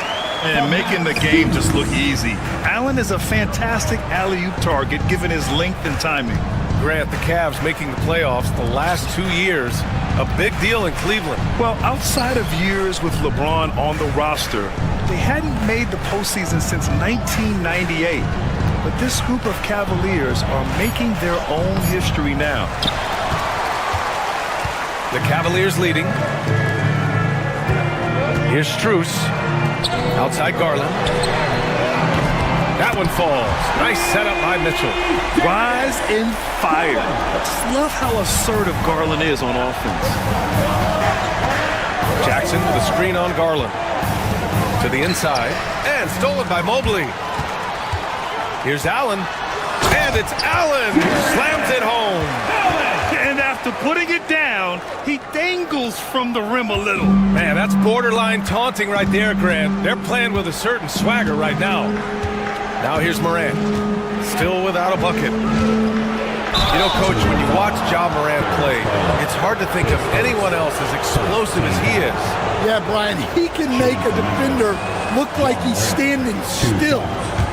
And making the game just look easy. Allen is a fantastic alley-oop target given his length and timing. Grant, the Cavs making the playoffs the last 2 years. A big deal in Cleveland. Well, outside of years with LeBron on the roster, they hadn't made the postseason since 1998. But this group of Cavaliers are making their own history now. The Cavaliers leading. Here's Strus. Outside Garland. That one falls. Nice setup by Mitchell. Rise and fire. Just love how assertive Garland is on offense. Jackson with a screen on Garland. To the inside. And stolen by Mobley. Here's Allen. And it's Allen who slams it home. And after putting it down, he dangles from the rim a little. Man, that's borderline taunting right there, Grant. They're playing with a certain swagger right now. Now here's Morant. Still without a bucket. You know, Coach, when you watch Ja Morant play, it's hard to think of anyone else as explosive as he is. Yeah, Brian, he can make a defender look like he's standing still.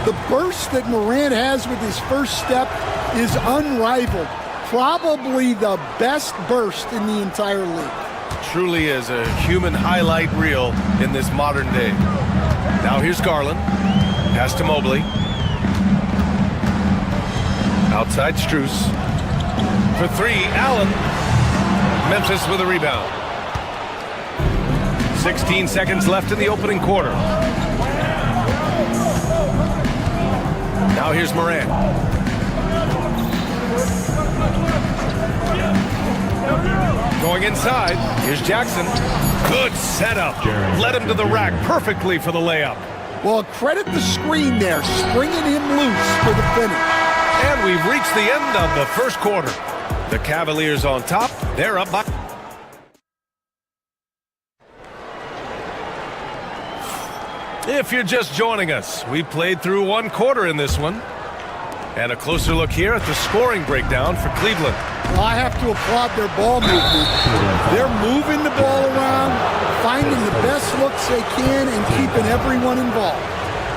The burst that Morant has with his first step is unrivaled. Probably the best burst in the entire league. Truly is a human highlight reel in this modern day. Now here's Garland. Pass to Mobley. Outside Strus. For three, Allen. Memphis with a rebound. 16 seconds left in the opening quarter. Now here's Morant. Going inside, here's Jackson. Good setup. Led him to the rack perfectly for the layup. Well, credit the screen there, springing him loose for the finish. And we've reached the end of the first quarter. The Cavaliers on top. They're up by... If you're just joining us, we played through one quarter in this one. And a closer look here at the scoring breakdown for Cleveland. Well, I have to applaud their ball movement. They're moving the ball around, finding the best looks they can, and keeping everyone involved.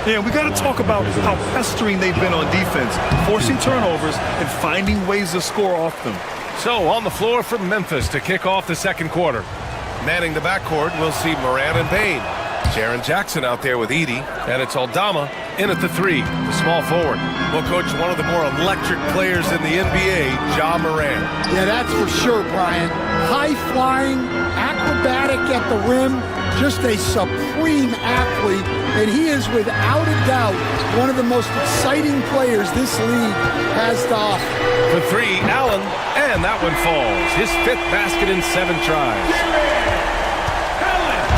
Yeah, we got to talk about how pestering they've been on defense, forcing turnovers and finding ways to score off them. So on the floor for Memphis to kick off the second quarter. Manning the backcourt, we'll see Morant and Payne. Jaren Jackson out there with Edey, and it's Aldama in at the three, the small forward. Well, Coach, one of the more electric players in the NBA, Ja Morant. Yeah, that's for sure, Brian. High-flying, acrobatic at the rim, just a supreme athlete, and he is without a doubt one of the most exciting players this league has to offer. For three, Allen, and that one falls. His fifth basket in 7 tries.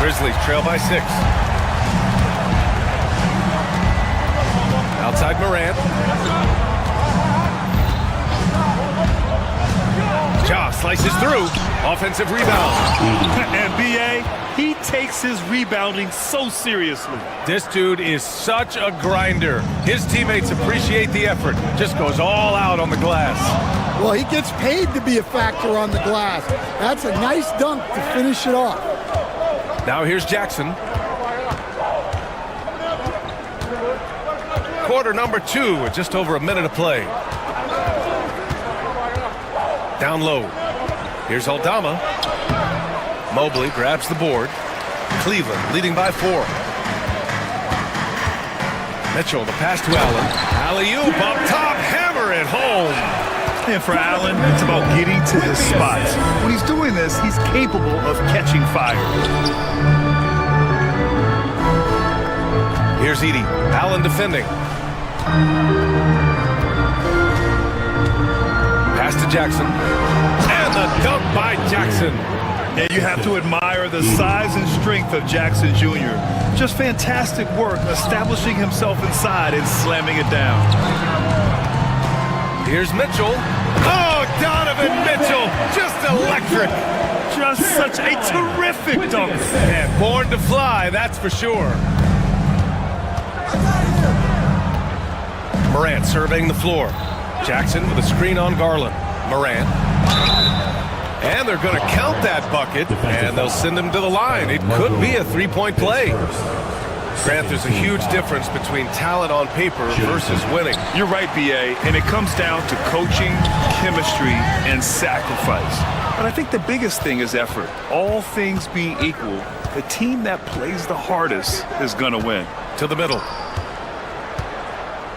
Grizzlies trail by 6. Outside Morant. Ja slices through. Offensive rebound. And B.A., he takes his rebounding so seriously. This dude is such a grinder. His teammates appreciate the effort. Just goes all out on the glass. Well, he gets paid to be a factor on the glass. That's a nice dunk to finish it off. Now here's Jackson. Quarter number 2 with just over a minute to play. Down low. Here's Aldama. Mobley grabs the board. Cleveland leading by 4. Mitchell, the pass to Allen. Alley-oop up top, hammer it home. And for Allen, it's about getting to his spots. When he's doing this, he's capable of catching fire. Here's Edey. Allen defending. Pass to Jackson. And the dunk by Jackson. And you have to admire the size and strength of Jackson Jr. Just fantastic work establishing himself inside and slamming it down. Here's Mitchell. Oh, Donovan Mitchell, just electric. Just such a terrific dunk. And born to fly, that's for sure. Morant surveying the floor. Jackson with a screen on Garland. Morant. And they're going to count that bucket, and they'll send him to the line. It could be a three-point play. Grant, there's a huge difference between talent on paper versus winning. You're right, B.A., and it comes down to coaching, chemistry, and sacrifice. But I think the biggest thing is effort. All things being equal, the team that plays the hardest is going to win. To the middle.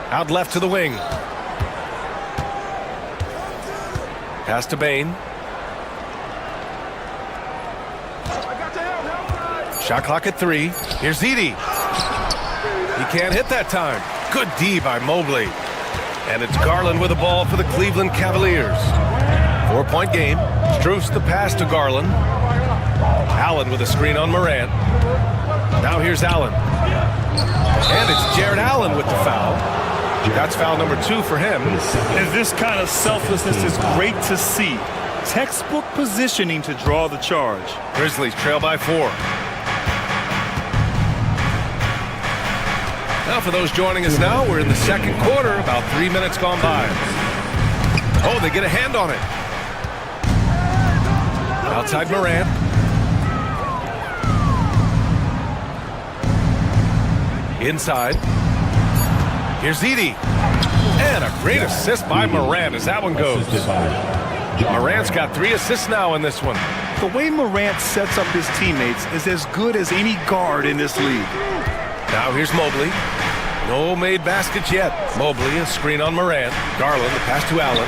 Out left to the wing. Pass to Bain. Shot clock at 3. Here's Edey. He can't hit that time. Good D by Mobley. And it's Garland with the ball for the Cleveland Cavaliers. 4-point game. Strus the pass to Garland. Allen with a screen on Morant. Now here's Allen. And it's Jared Allen with the foul. That's foul number 2 for him. And this kind of selflessness is great to see. Textbook positioning to draw the charge. Grizzlies trail by 4. Now for those joining us now, we're in the second quarter, about 3 minutes gone by. Oh, they get a hand on it. Outside Morant. Inside. Here's Edie. And a great assist by Morant as that one goes. Morant's got 3 assists now in this one. The way Morant sets up his teammates is as good as any guard in this league. Now here's Mobley. No made baskets yet. Mobley, a screen on Morant. Garland, the pass to Allen.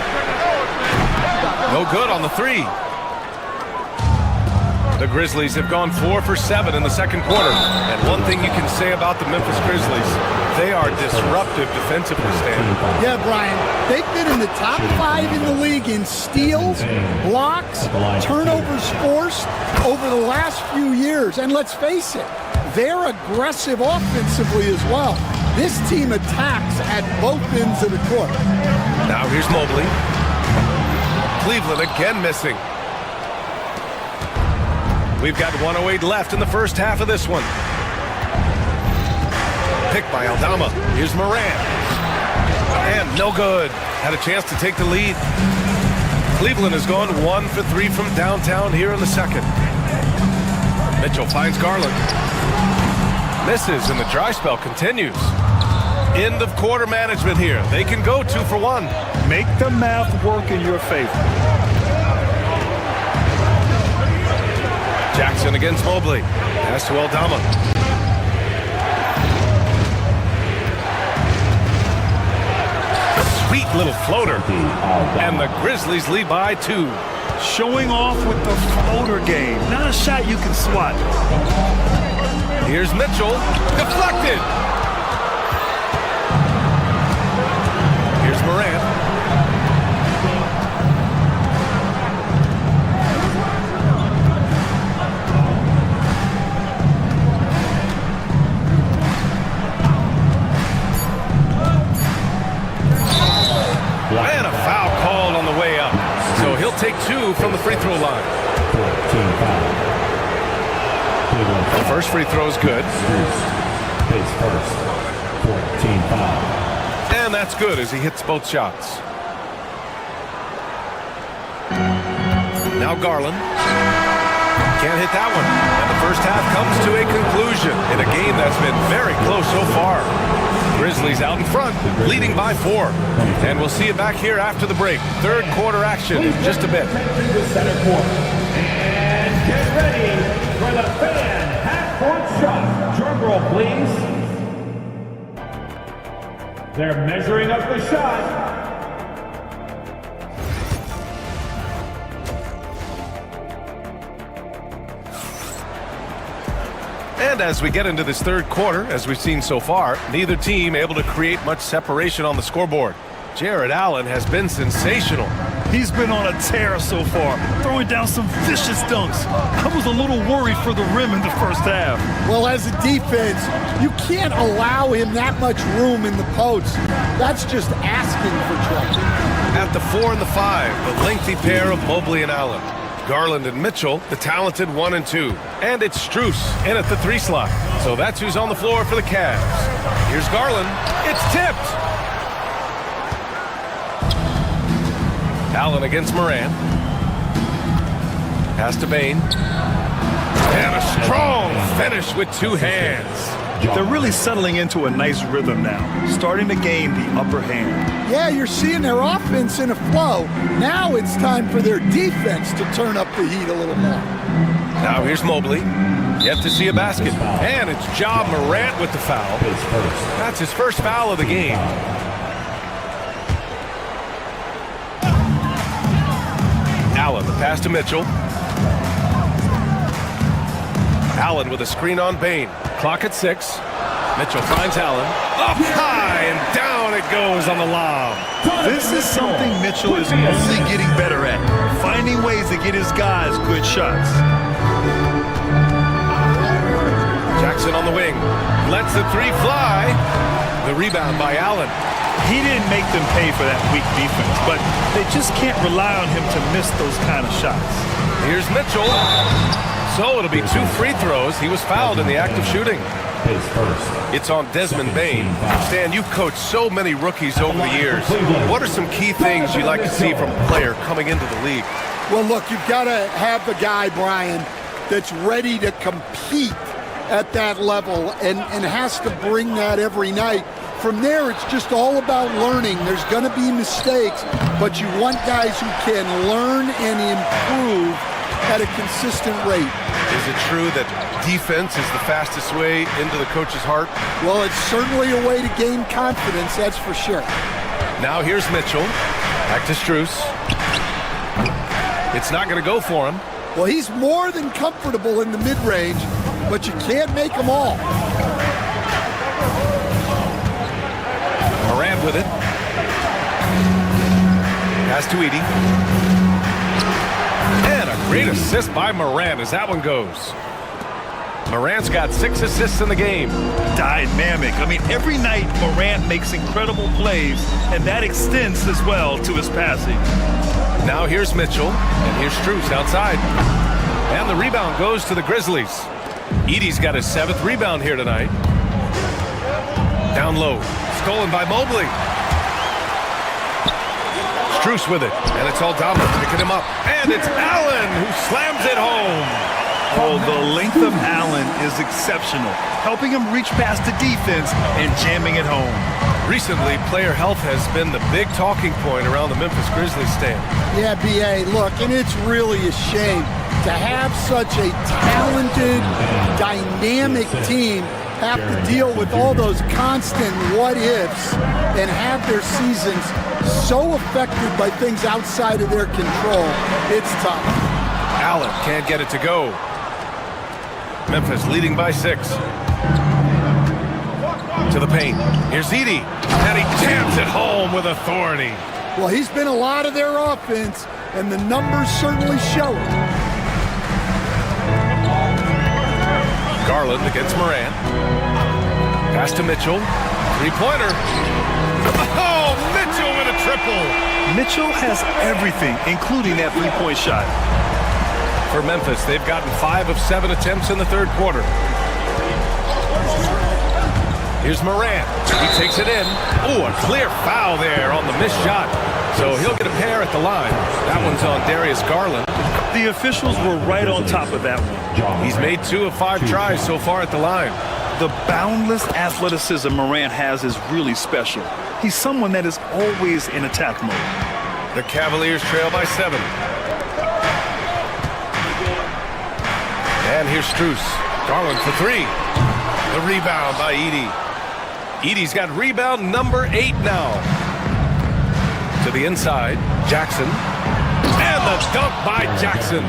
No good on the 3. The Grizzlies have gone 4 for 7 in the second quarter. And one thing you can say about the Memphis Grizzlies, they are disruptive defensively, Stan. Yeah, Brian, they've been in the top 5 in the league in steals, blocks, turnovers forced over the last few years. And let's face it, they're aggressive offensively as well. This team attacks at both ends of the court. Now here's Mobley. Cleveland again missing. We've got 1:08 left in the first half of this one. Picked by Aldama. Here's Morant. And no good. Had a chance to take the lead. Cleveland has gone 1 for 3 from downtown here in the second. Mitchell finds Garland. Misses, and the dry spell continues. End of quarter management here. They can go 2 for 1. Make the math work in your favor. Jackson against Mobley. Pass to Aldama. Sweet little floater. And the Grizzlies lead by 2. Showing off with the floater game. Not a shot you can swat. Here's Mitchell. Deflected. Here's Morant. And a foul called on the way up. So he'll take 2 from the free throw line. The first free throw is good. And that's good as he hits both shots. Now Garland. Can't hit that one. And the first half comes to a conclusion in a game that's been very close so far. Grizzlies out in front, leading by 4. And we'll see you back here after the break. Third quarter action in just a bit. And get ready for the fan half-court shot. Drum roll, please. They're measuring up the shot. And as we get into this third quarter, as we've seen so far, neither team able to create much separation on the scoreboard. Jared Allen has been sensational. He's been on a tear so far, throwing down some vicious dunks. I was a little worried for the rim in the first half. Well, as a defense, you can't allow him that much room in the post. That's just asking for trouble. At the 4 and the 5, the lengthy pair of Mobley and Allen. Garland and Mitchell, the talented 1 and 2. And it's Strus in at the 3 slot. So that's who's on the floor for the Cavs. Here's Garland. It's tipped. Allen against Morant. Pass to Bain. And a strong finish with 2 hands. They're really settling into a nice rhythm now, starting to gain the upper hand. Yeah, you're seeing their offense in a flow. Now it's time for their defense to turn up the heat a little more. Now here's Mobley. Yet to see a basket. And it's Ja Morant with the foul. That's his first foul of the game. Allen, the pass to Mitchell. Allen with a screen on Bain. Clock at 6. Mitchell finds Allen. Up high and down it goes on the lob. This is something Mitchell is only getting better at, finding ways to get his guys good shots. Jackson on the wing. Lets the 3 fly. The rebound by Allen. He didn't make them pay for that weak defense, but they just can't rely on him to miss those kind of shots. Here's Mitchell. So it'll be 2 free throws. He was fouled in the act of shooting. It's on Desmond Bain. Stan, you've coached so many rookies over the years. What are some key things you like to see from a player coming into the league? Well, look, you've got to have the guy, Brian, that's ready to compete at that level and has to bring that every night. From there, it's just all about learning. There's going to be mistakes, but you want guys who can learn and improve at a consistent rate. Is it true that defense is the fastest way into the coach's heart? Well, it's certainly a way to gain confidence, that's for sure. Now here's Mitchell. Back to Strus. It's not going to go for him. Well, he's more than comfortable in the mid-range, but you can't make them all. Morant with it. Pass to Edey. And a great assist by Morant as that one goes. Morant's got 6 assists in the game. Dynamic. I mean, every night Morant makes incredible plays, and that extends as well to his passing. Now here's Mitchell, and here's Strus outside. And the rebound goes to the Grizzlies. Edey's got his 7th rebound here tonight. Down low. Stolen by Mobley. Strus with it, and it's Aldama picking him up. And it's Allen who slams it home. Oh, the length of Allen is exceptional, helping him reach past the defense and jamming it home. Recently, player health has been the big talking point around the Memphis Grizzlies stand. Yeah, B.A., look, and it's really a shame to have such a talented, dynamic team have to deal with all those constant what-ifs and have their seasons so affected by things outside of their control. It's tough. Allen can't get it to go. Memphis leading by 6. To the paint. Here's Edey. And he jams it home with authority. Well, he's been a lot of their offense, and the numbers certainly show it. Garland against Morant. Pass to Mitchell. 3-pointer. Oh, Mitchell with a triple. Mitchell has everything, including that 3-point shot. For Memphis, they've gotten 5 of 7 attempts in the 3rd quarter. Here's Morant. He takes it in. Oh, a clear foul there on the missed shot. So he'll get a pair at the line. That one's on Darius Garland. The officials were right on top of that one. He's made 2 of 5 tries so far at the line. The boundless athleticism Morant has is really special. He's someone that is always in attack mode. The Cavaliers trail by 7. And here's Strus. Garland for 3. The rebound by Edey. Edey's got rebound number 8 now. To the inside, Jackson. And the dunk by Jackson.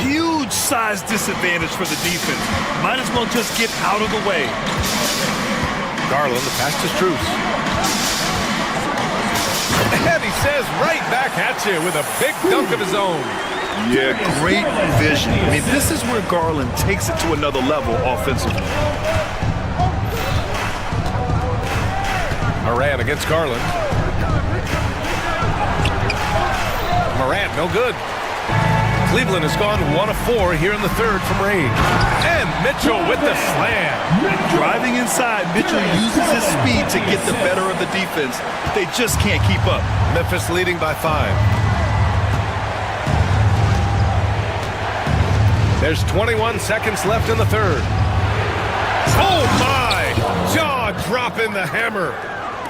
Huge size disadvantage for the defense. Might as well just get out of the way. Garland, the pass to Strus. And he says right back at you with a big dunk of his own. Yeah, great vision. I mean, this is where Garland takes it to another level offensively. Morant against Garland. Morant, no good. Cleveland has gone 1 of 4 here in the 3rd from range. And Mitchell with the slam. Driving inside, Mitchell uses his speed to get the better of the defense. They just can't keep up. Memphis leading by 5. There's 21 seconds left in the 3rd. Oh my! Jaw dropping the hammer.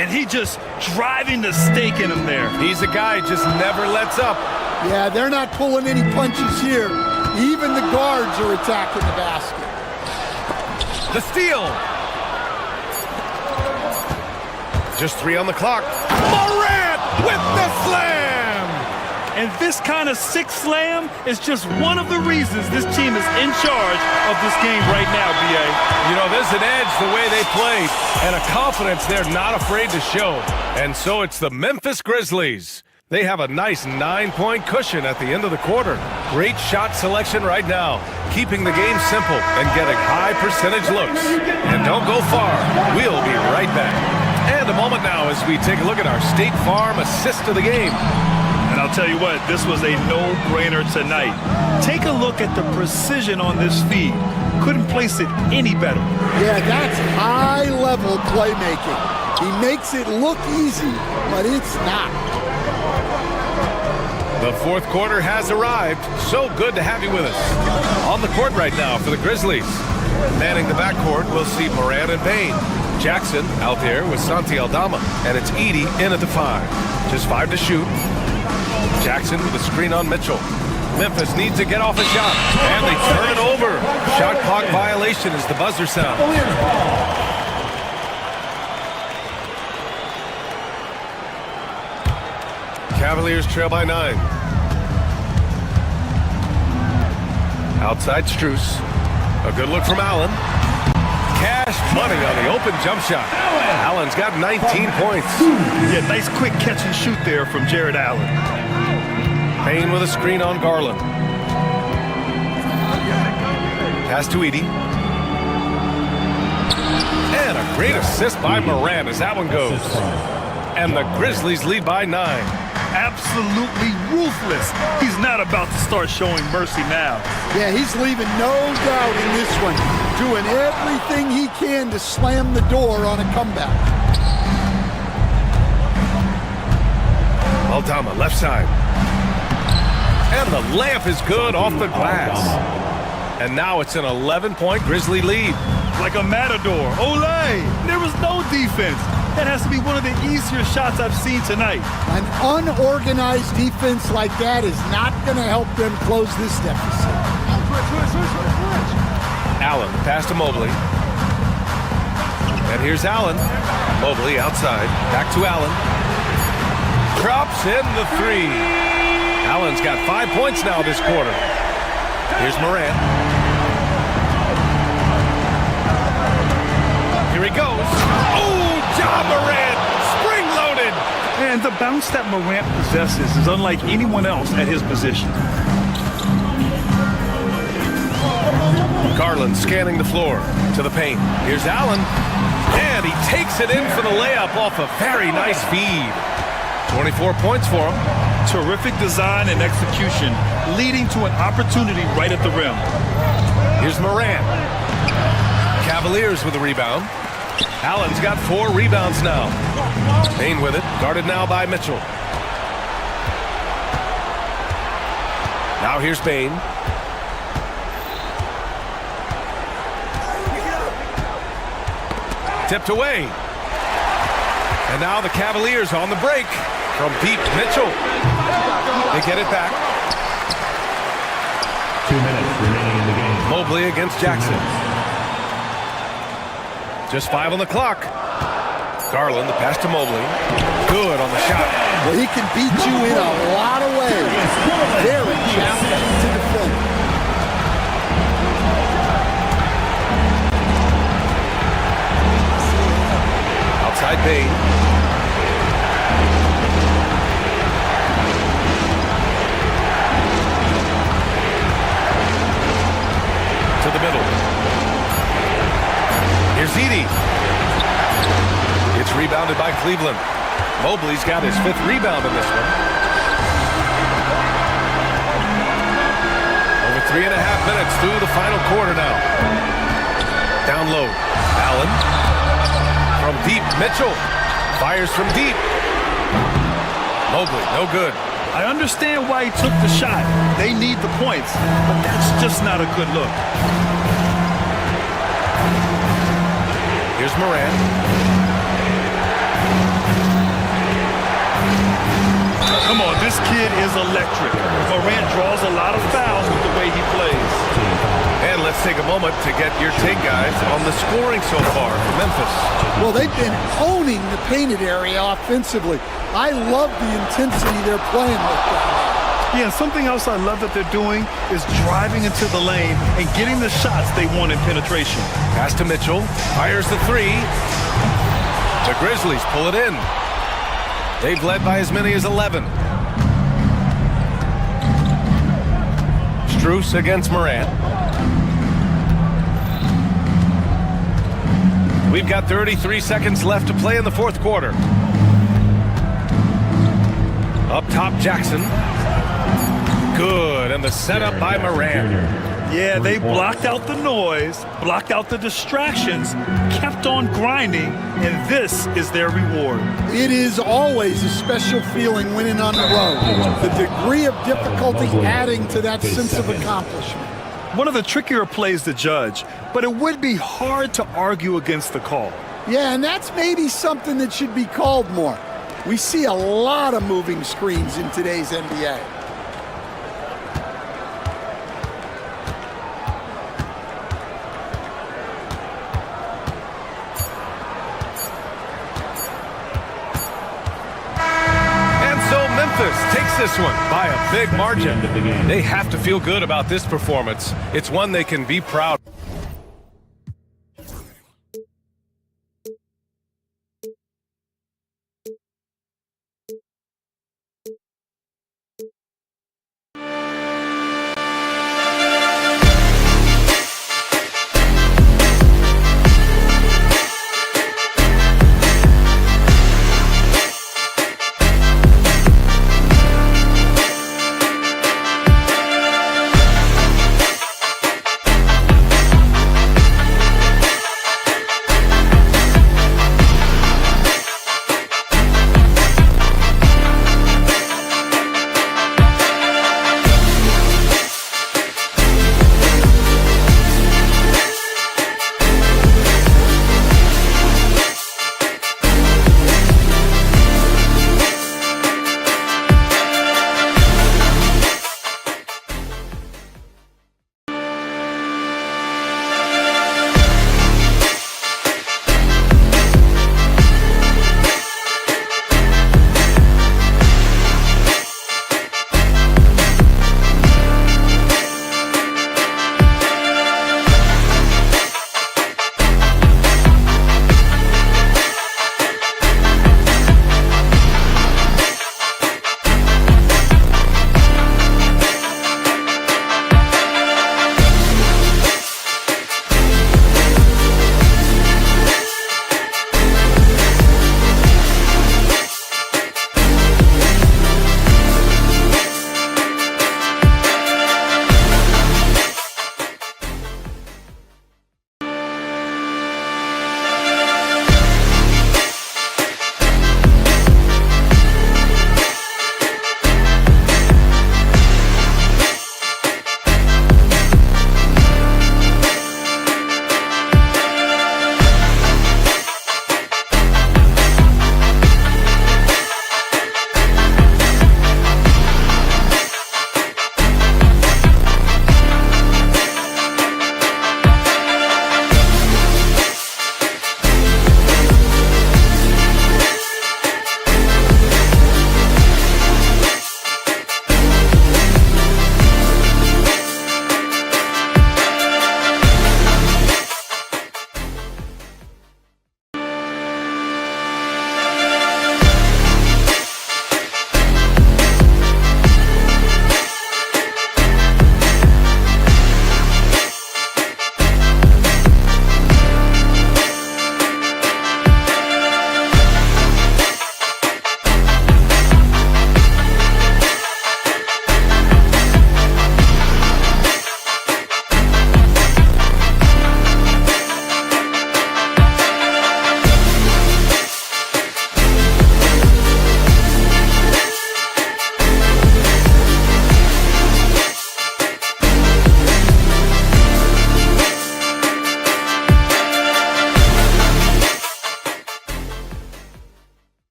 And he just driving the stake in him there. He's a guy who just never lets up. Yeah, they're not pulling any punches here. Even the guards are attacking the basket. The steal. Just 3 on the clock. Morant with the slam. And this kind of 6 slam is just one of the reasons this team is in charge of this game right now, B.A. You know, there's an edge the way they play and a confidence they're not afraid to show. And so it's the Memphis Grizzlies. They have a nice 9-point cushion at the end of the quarter. Great shot selection right now, keeping the game simple and getting high percentage looks. And don't go far. We'll be right back. And a moment now as we take a look at our State Farm assist of the game. And I'll I'll tell you what, this was a no-brainer tonight. Take a look at the precision on this feed. Couldn't place it any better. Yeah, that's high-level playmaking. He makes it look easy, but it's not. The fourth quarter has arrived. So good to have you with us. On the court right now for the Grizzlies. Manning the backcourt, we'll see Moran and Payne. Jackson out there with Santi Aldama. And it's Edey in at the 5. Just 5 to shoot. Jackson with a screen on Mitchell. Memphis needs to get off a shot. And they turn it over. Shot clock violation as the buzzer sounds. Cavaliers trail by 9. Outside Strus. A good look from Allen. Cash money on the open jump shot. Allen's got 19 points. Yeah, nice quick catch and shoot there from Jared Allen. Payne with a screen on Garland. Pass to Edey. And a great assist by Moran as that one goes. And the Grizzlies lead by 9. Absolutely ruthless. He's not about to start showing mercy now. Yeah, he's leaving no doubt in this one. Doing everything he can to slam the door on a comeback. Aldama, left side. And the layup is good off the glass. And now it's an 11-point Grizzly lead. Like a matador. Olay! There was no defense. That has to be one of the easier shots I've seen tonight. An unorganized defense like that is not going to help them close this deficit. Allen, pass to Mobley. And here's Allen. Mobley outside. Back to Allen. Drops in the 3. Allen's got 5 points now this quarter. Here's Moran. Here he goes. Oh, John Moran, spring-loaded. And the bounce that Morant possesses is unlike anyone else at his position. Garland scanning the floor to the paint. Here's Allen. And he takes it in for the layup off a very nice feed. 24 points for him. Terrific design and execution, leading to an opportunity right at the rim. Here's Moran. Cavaliers with a rebound. Allen's got 4 rebounds now. Payne with it, guarded now by Mitchell. Now here's Payne. Tipped away. And now the Cavaliers on the break from deep. Mitchell. They get it back. 2 minutes remaining in the game. Mobley against Jackson. Just 5 on the clock. Garland, the pass to Mobley. Good on the shot. Well, he can beat you in a lot of ways. Very challenging to defend. Outside Payne. To the middle. Here's Edey. It's rebounded by Cleveland. Mobley's got his 5th rebound in this one. Over 3.5 minutes through the final quarter now. Down low. Allen. From deep. Mitchell. Fires from deep. Mobley, no good. I understand why he took the shot. They need the points, but that's just not a good look. Here's Moran. Come on, this kid is electric. Morant draws a lot of fouls with the way he plays. And let's take a moment to get your take, guys, on the scoring so far for Memphis. Well, they've been owning the painted area offensively. I love the intensity they're playing with that. Yeah, something else I love that they're doing is driving into the lane and getting the shots they want in penetration. Pass to Mitchell. Fires the 3. The Grizzlies pull it in. They've led by as many as 11. Strus against Moran. We've got 33 seconds left to play in the fourth quarter. Up top, Jackson. Good, and the setup by Moran. Yeah, they blocked out the noise, blocked out the distractions, kept on grinding, and this is their reward. It is always a special feeling winning on the road. The degree of difficulty adding to that sense of accomplishment. One of the trickier plays to judge, but it would be hard to argue against the call. Yeah, and that's maybe something that should be called more. We see a lot of moving screens in today's NBA. Takes this one by a big margin. They have to feel good about this performance. It's one they can be proud of.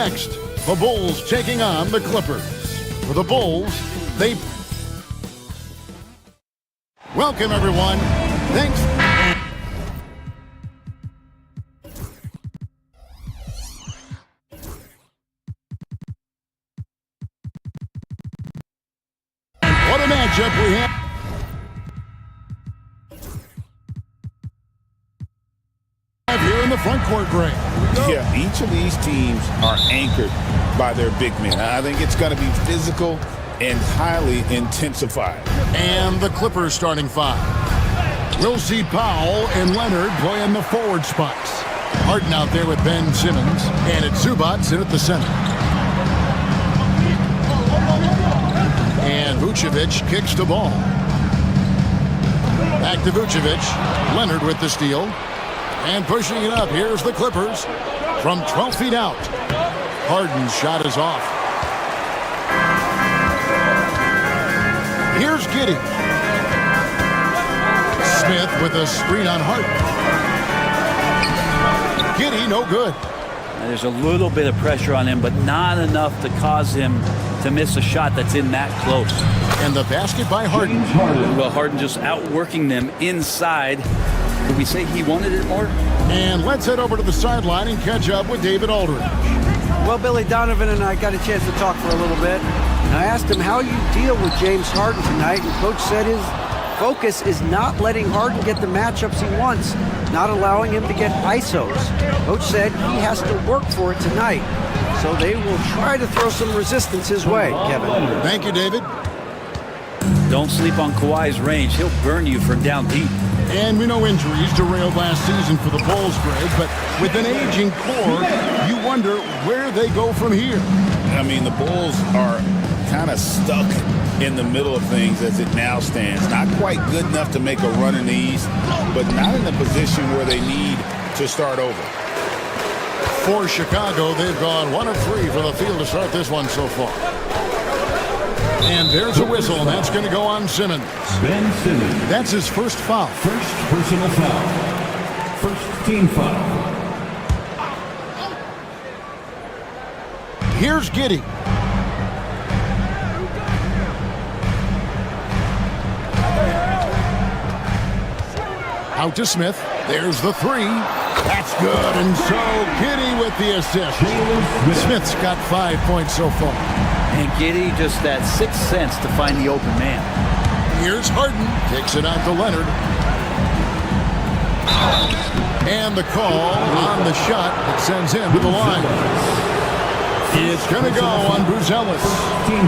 Next, the Bulls taking on the Clippers. For the Bulls, they... Welcome, everyone. Thanks. What a matchup we have. Here in the front court, Greg. Yeah, each of these teams are anchored by their big men. I think it's going to be physical and highly intensified. And the Clippers starting five. We'll see Powell and Leonard playing the forward spots. Harden out there with Ben Simmons, and it's Zubac in at the center. And Vucevic kicks the ball. Back to Vucevic. Leonard with the steal. And pushing it up, here's the Clippers from 12 feet out. Harden's shot is off. Here's Giddey. Smith with a screen on Harden. Giddey, no good. There's a little bit of pressure on him, but not enough to cause him to miss a shot that's in that close. And the basket by Harden. Well, Harden just outworking them inside. Could we say he wanted it more? And let's head over to the sideline and catch up with David Aldridge. Well, Billy Donovan and I got a chance to talk for a little bit. And I asked him how you deal with James Harden tonight, and Coach said his focus is not letting Harden get the matchups he wants, not allowing him to get ISOs. Coach said he has to work for it tonight, so they will try to throw some resistance his way, Kevin. Thank you, David. Don't sleep on Kawhi's range. He'll burn you from down deep. And we know injuries derailed last season for the Bulls, Greg, but with an aging core, you wonder where they go from here. I mean, the Bulls are kind of stuck in the middle of things as it now stands. Not quite good enough to make a run in the East, but not in a position where they need to start over. For Chicago, they've gone 1 of 3 from the field to start this one so far. And there's a whistle, and that's going to go on Simmons. Ben Simmons. That's his first foul. First personal foul. First team foul. Here's Giddey. Out to Smith. There's the three. That's good. And so Giddey with the assist. Smith's got 5 points so far. And Giddey just that sixth sense to find the open man. Here's Harden. Takes it out to Leonard. And the call on the shot that sends him to the line. It's going to go on Buzelis.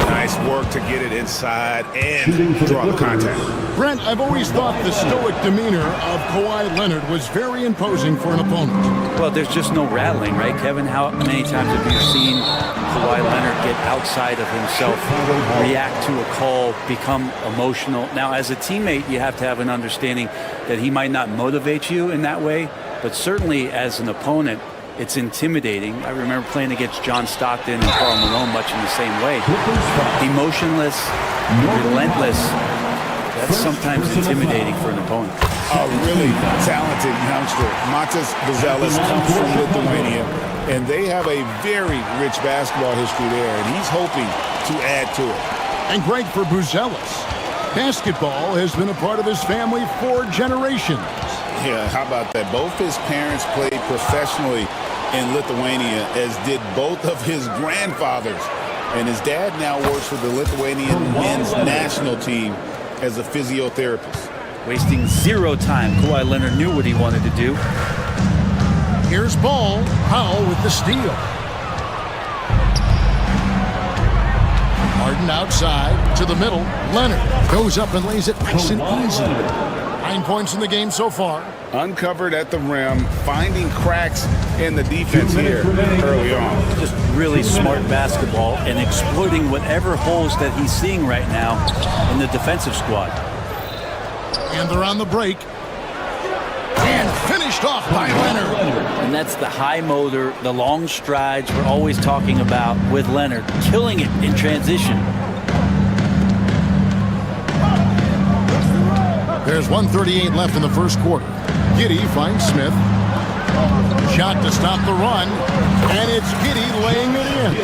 Nice work to get it inside and draw the contact. Brent, I've always thought the stoic demeanor of Kawhi Leonard was very imposing for an opponent. Well, there's just no rattling, right, Kevin? How many times have you seen Kawhi Leonard get outside of himself, react to a call, become emotional? Now, as a teammate, you have to have an understanding that he might not motivate you in that way, but certainly as an opponent, it's intimidating. I remember playing against John Stockton and Karl Malone much in the same way. Emotionless, relentless. That's sometimes intimidating for an opponent. A really talented youngster. Matas Buzelis comes from Lithuania, and they have a very rich basketball history there, and he's hoping to add to it. And Greg, for Buzelis, basketball has been a part of his family for generations. Yeah, how about that? Both his parents played professionally in Lithuania, as did both of his grandfathers. And his dad now works for the Lithuanian men's national team as a physiotherapist. Wasting zero time. Kawhi Leonard knew what he wanted to do. Here's Ball. Powell with the steal. Harden outside to the middle. Leonard goes up and lays it nice and easy. 9 points in the game so far. Uncovered at the rim, finding cracks in the defense here early on. Just really smart basketball and exploiting whatever holes that he's seeing right now in the defensive squad. And they're on the break. And finished off by Leonard. And that's the high motor, the long strides we're always talking about with Leonard. Killing it in transition. There's 1:38 left in the first quarter. Giddey finds Smith. Shot to stop the run, and it's Giddey laying it in.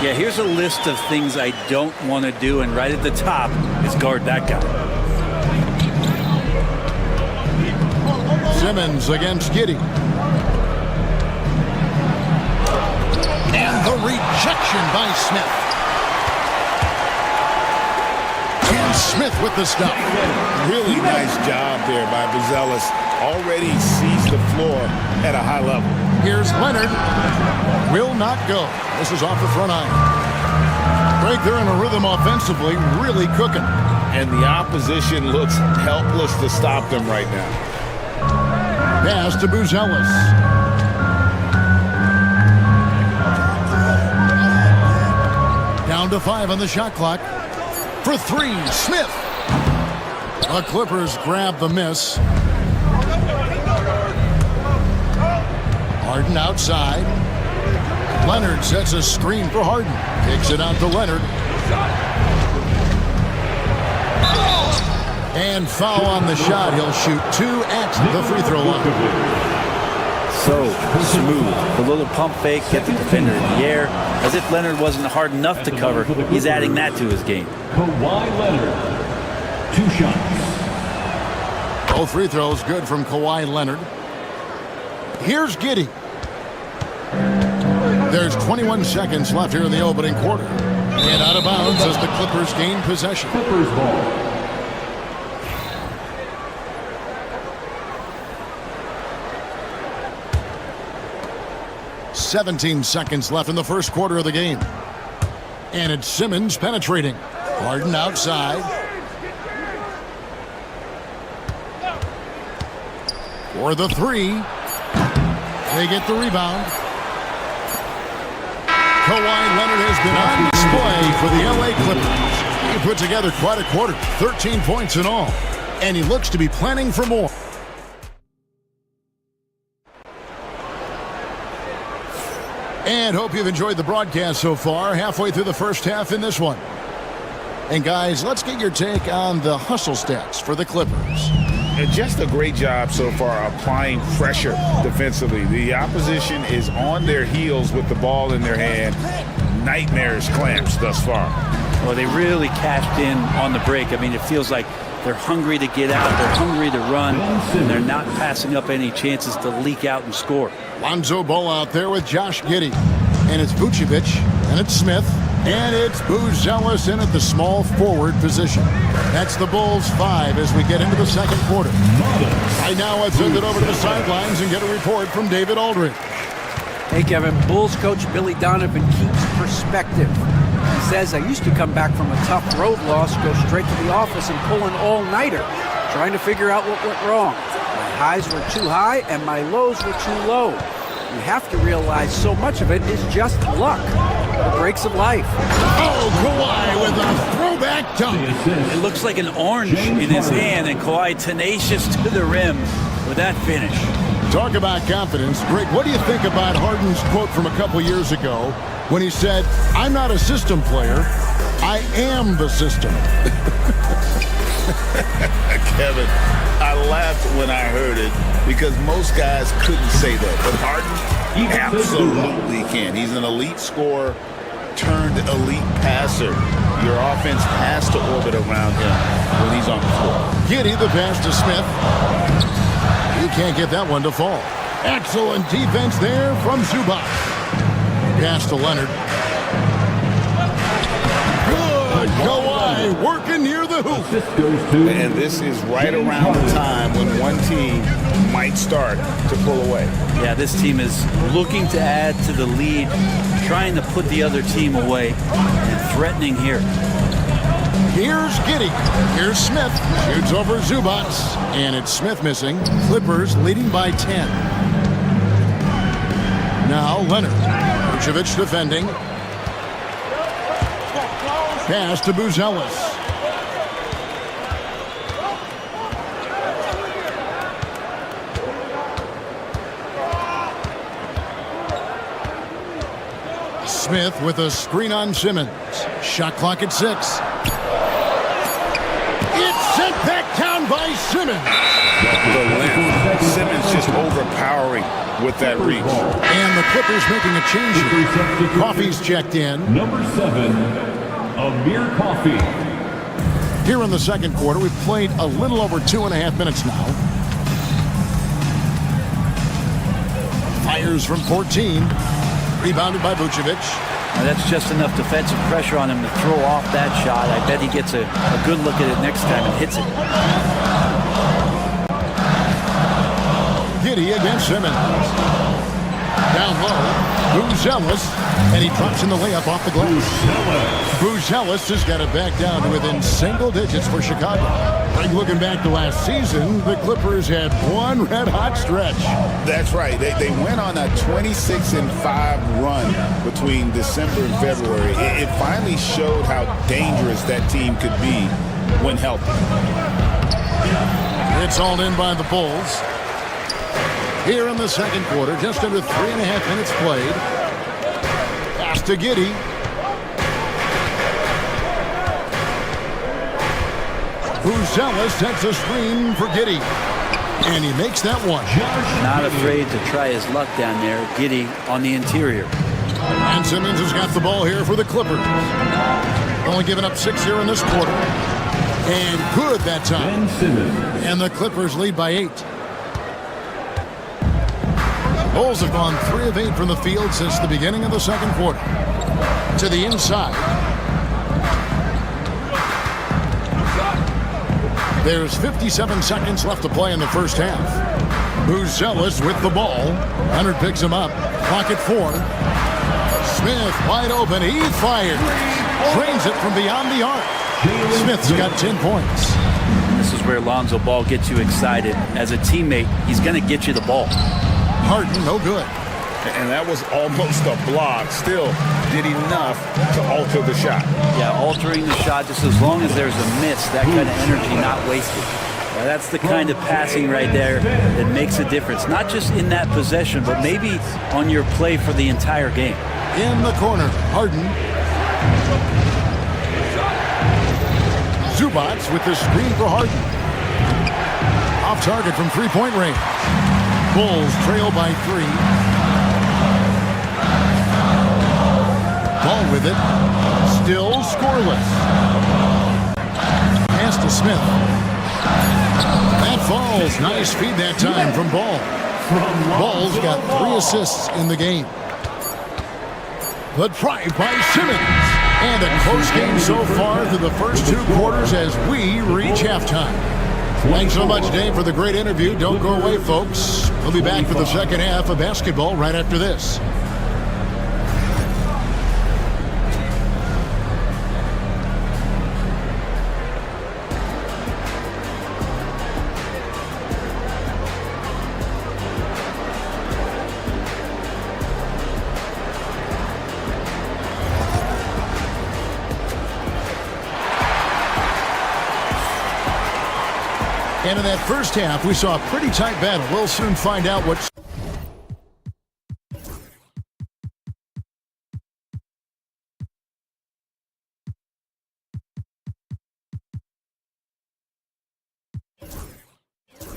Yeah, here's a list of things I don't want to do, and right at the top is guard that guy. Simmons against Giddey. And the rejection by Smith. And Smith with the stop. Really nice job there by Buzelis. Already sees the floor at a high level. Here's Leonard. Will not go. This is off the front iron. Greg, they're in a rhythm offensively, really cooking. And the opposition looks helpless to stop them right now. Pass to Buzelis. Down to 5 on the shot clock. For 3, Smith. The Clippers grab the miss. Harden outside. Leonard sets a screen for Harden. Kicks it out to Leonard. And foul on the shot. He'll shoot 2 at the free throw line. So smooth. The little pump fake, get the defender in the air. As if Leonard wasn't hard enough to cover, he's adding that to his game. Kawhi Leonard, 2 shots. Both free throws good from Kawhi Leonard. Here's Giddey. There's 21 seconds left here in the opening quarter. And out of bounds as the Clippers gain possession. Clippers ball. .17 seconds left in the first quarter of the game. And it's Simmons penetrating. Harden outside. For the 3. They get the rebound. Kawhi Leonard has been on display for the LA Clippers. He put together quite a quarter, 13 points in all. And he looks to be planning for more. And hope you've enjoyed the broadcast so far. Halfway through the first half in this one. And guys, let's get your take on the hustle stats for the Clippers. And just a great job so far applying pressure defensively. The opposition is on their heels with the ball in their hand. Nightmarish clamps thus far. Well, they really cashed in on the break. I mean, it feels like they're hungry to get out. They're hungry to run. And they're not passing up any chances to leak out and score. Lonzo Ball out there with Josh Giddey. And it's Vucevic. And it's Smith. And it's Buzelis in at the small forward position. That's the Bulls 5 as we get into the second quarter. Right now, let's send it over to the sidelines and get a report from David Aldridge. Hey, Kevin. Bulls coach Billy Donovan keeps perspective. He says, I used to come back from a tough road loss, go straight to the office and pull an all-nighter, trying to figure out what went wrong. My highs were too high and my lows were too low. You have to realize so much of it is just luck. The breaks of life. Oh, Kawhi with a throwback dunk. It looks like an orange in his hand, and Kawhi tenacious to the rim with that finish. Talk about confidence. Greg, what do you think about Harden's quote from a couple years ago when he said, I'm not a system player, I am the system? Kevin, I laughed when I heard it because most guys couldn't say that. But Harden absolutely can. He's an elite scorer turned elite passer. Your offense has to orbit around him when he's on the floor. Giddey, the pass to Smith. He can't get that one to fall. Excellent defense there from Zubac. Pass to Leonard. Good. Kawhi working near the hoop. And this is right around the time when one team might start to pull away. Yeah, this team is looking to add to the lead, trying to put the other team away, and threatening here. Here's Giddey. Here's Smith. Shoots over Zubac. And it's Smith missing. Clippers leading by 10. Now Leonard. Vucevic defending. Pass to Buzelis. Smith with a screen on Simmons. Shot clock at 6. It's sent back down by Simmons. The length Simmons just overpowering with that reach. And the Clippers making a change here. Coffey's checked in. Number 7, Amir Coffey. Here in the second quarter, we've played a little over 2.5 minutes now. Fires from 14. Rebounded by Vucevic. Now that's just enough defensive pressure on him to throw off that shot. I bet he gets a good look at it next time and hits it. Giddey against Simmons. Down low. Buzelis. And he drops in the layup off the glass. Buzelis has got it back down to within single digits for Chicago. Like looking back to last season, the Clippers had one red-hot stretch. That's right. They went on a 26-5 run between December and February. It finally showed how dangerous that team could be when healthy. It's all in by the Bulls. Here in the second quarter, just under 3.5 minutes played. Pass to Giddey. Buzelis sets a screen for Giddey. And he makes that one. Not afraid to try his luck down there. Giddey on the interior. And Simmons has got the ball here for the Clippers. Only giving up 6 here in this quarter. And good that time. And the Clippers lead by 8. Bulls have gone 3 of 8 from the field since the beginning of the second quarter. To the inside. There's 57 seconds left to play in the first half. Buzelis with the ball. Leonard picks him up. Clock at 4. Smith wide open. He fires. Drains it from beyond the arc. Smith's got 10 points. This is where Lonzo Ball gets you excited. As a teammate, he's going to get you the ball. Harden, no good. And that was almost a block. Still did enough to alter the shot. Yeah, altering the shot just as long as there's a miss, that kind of energy not wasted. Now, that's the kind of passing right there that makes a difference. Not just in that possession, but maybe on your play for the entire game. In the corner, Harden. Zubac with the screen for Harden. Off target from three-point range. Bulls trail by 3. Ball with it. Still scoreless. Pass to Smith. That falls. Nice feed that time from Ball. Ball's got 3 assists in the game. The drive by Simmons. And a close game so far through the first 2 quarters as we reach halftime. Thanks so much, Dave, for the great interview. Don't go away, folks. We'll be back for the second half of basketball right after this. And in that first half, we saw a pretty tight battle. We'll soon find out what's...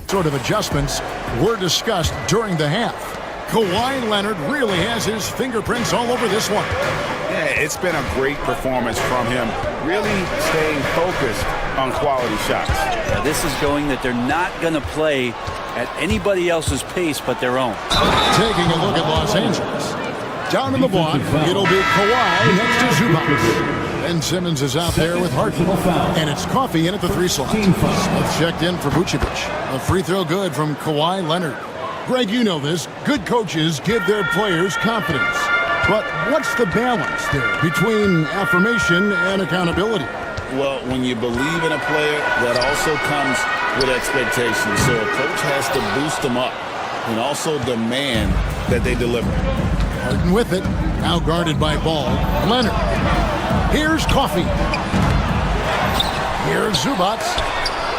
sort of adjustments were discussed during the half. Kawhi Leonard really has his fingerprints all over this one. Yeah, it's been a great performance from him. Really staying focused on quality shots. Yeah, this is showing that they're not going to play at anybody else's pace but their own. Taking a look at Los Angeles. Down in the block, it'll be Kawhi next to Zubac. Ben Simmons is out there with Harden. And it's Coffey in at the 3 slot. Smith checked in for Vucevic. A free throw good from Kawhi Leonard. Greg, you know this. Good coaches give their players confidence. But what's the balance there between affirmation and accountability? Well, when you believe in a player, that also comes with expectations. So a coach has to boost them up and also demand that they deliver. Harden with it. Now guarded by Ball. Leonard. Here's Coffey. Here's Zubac.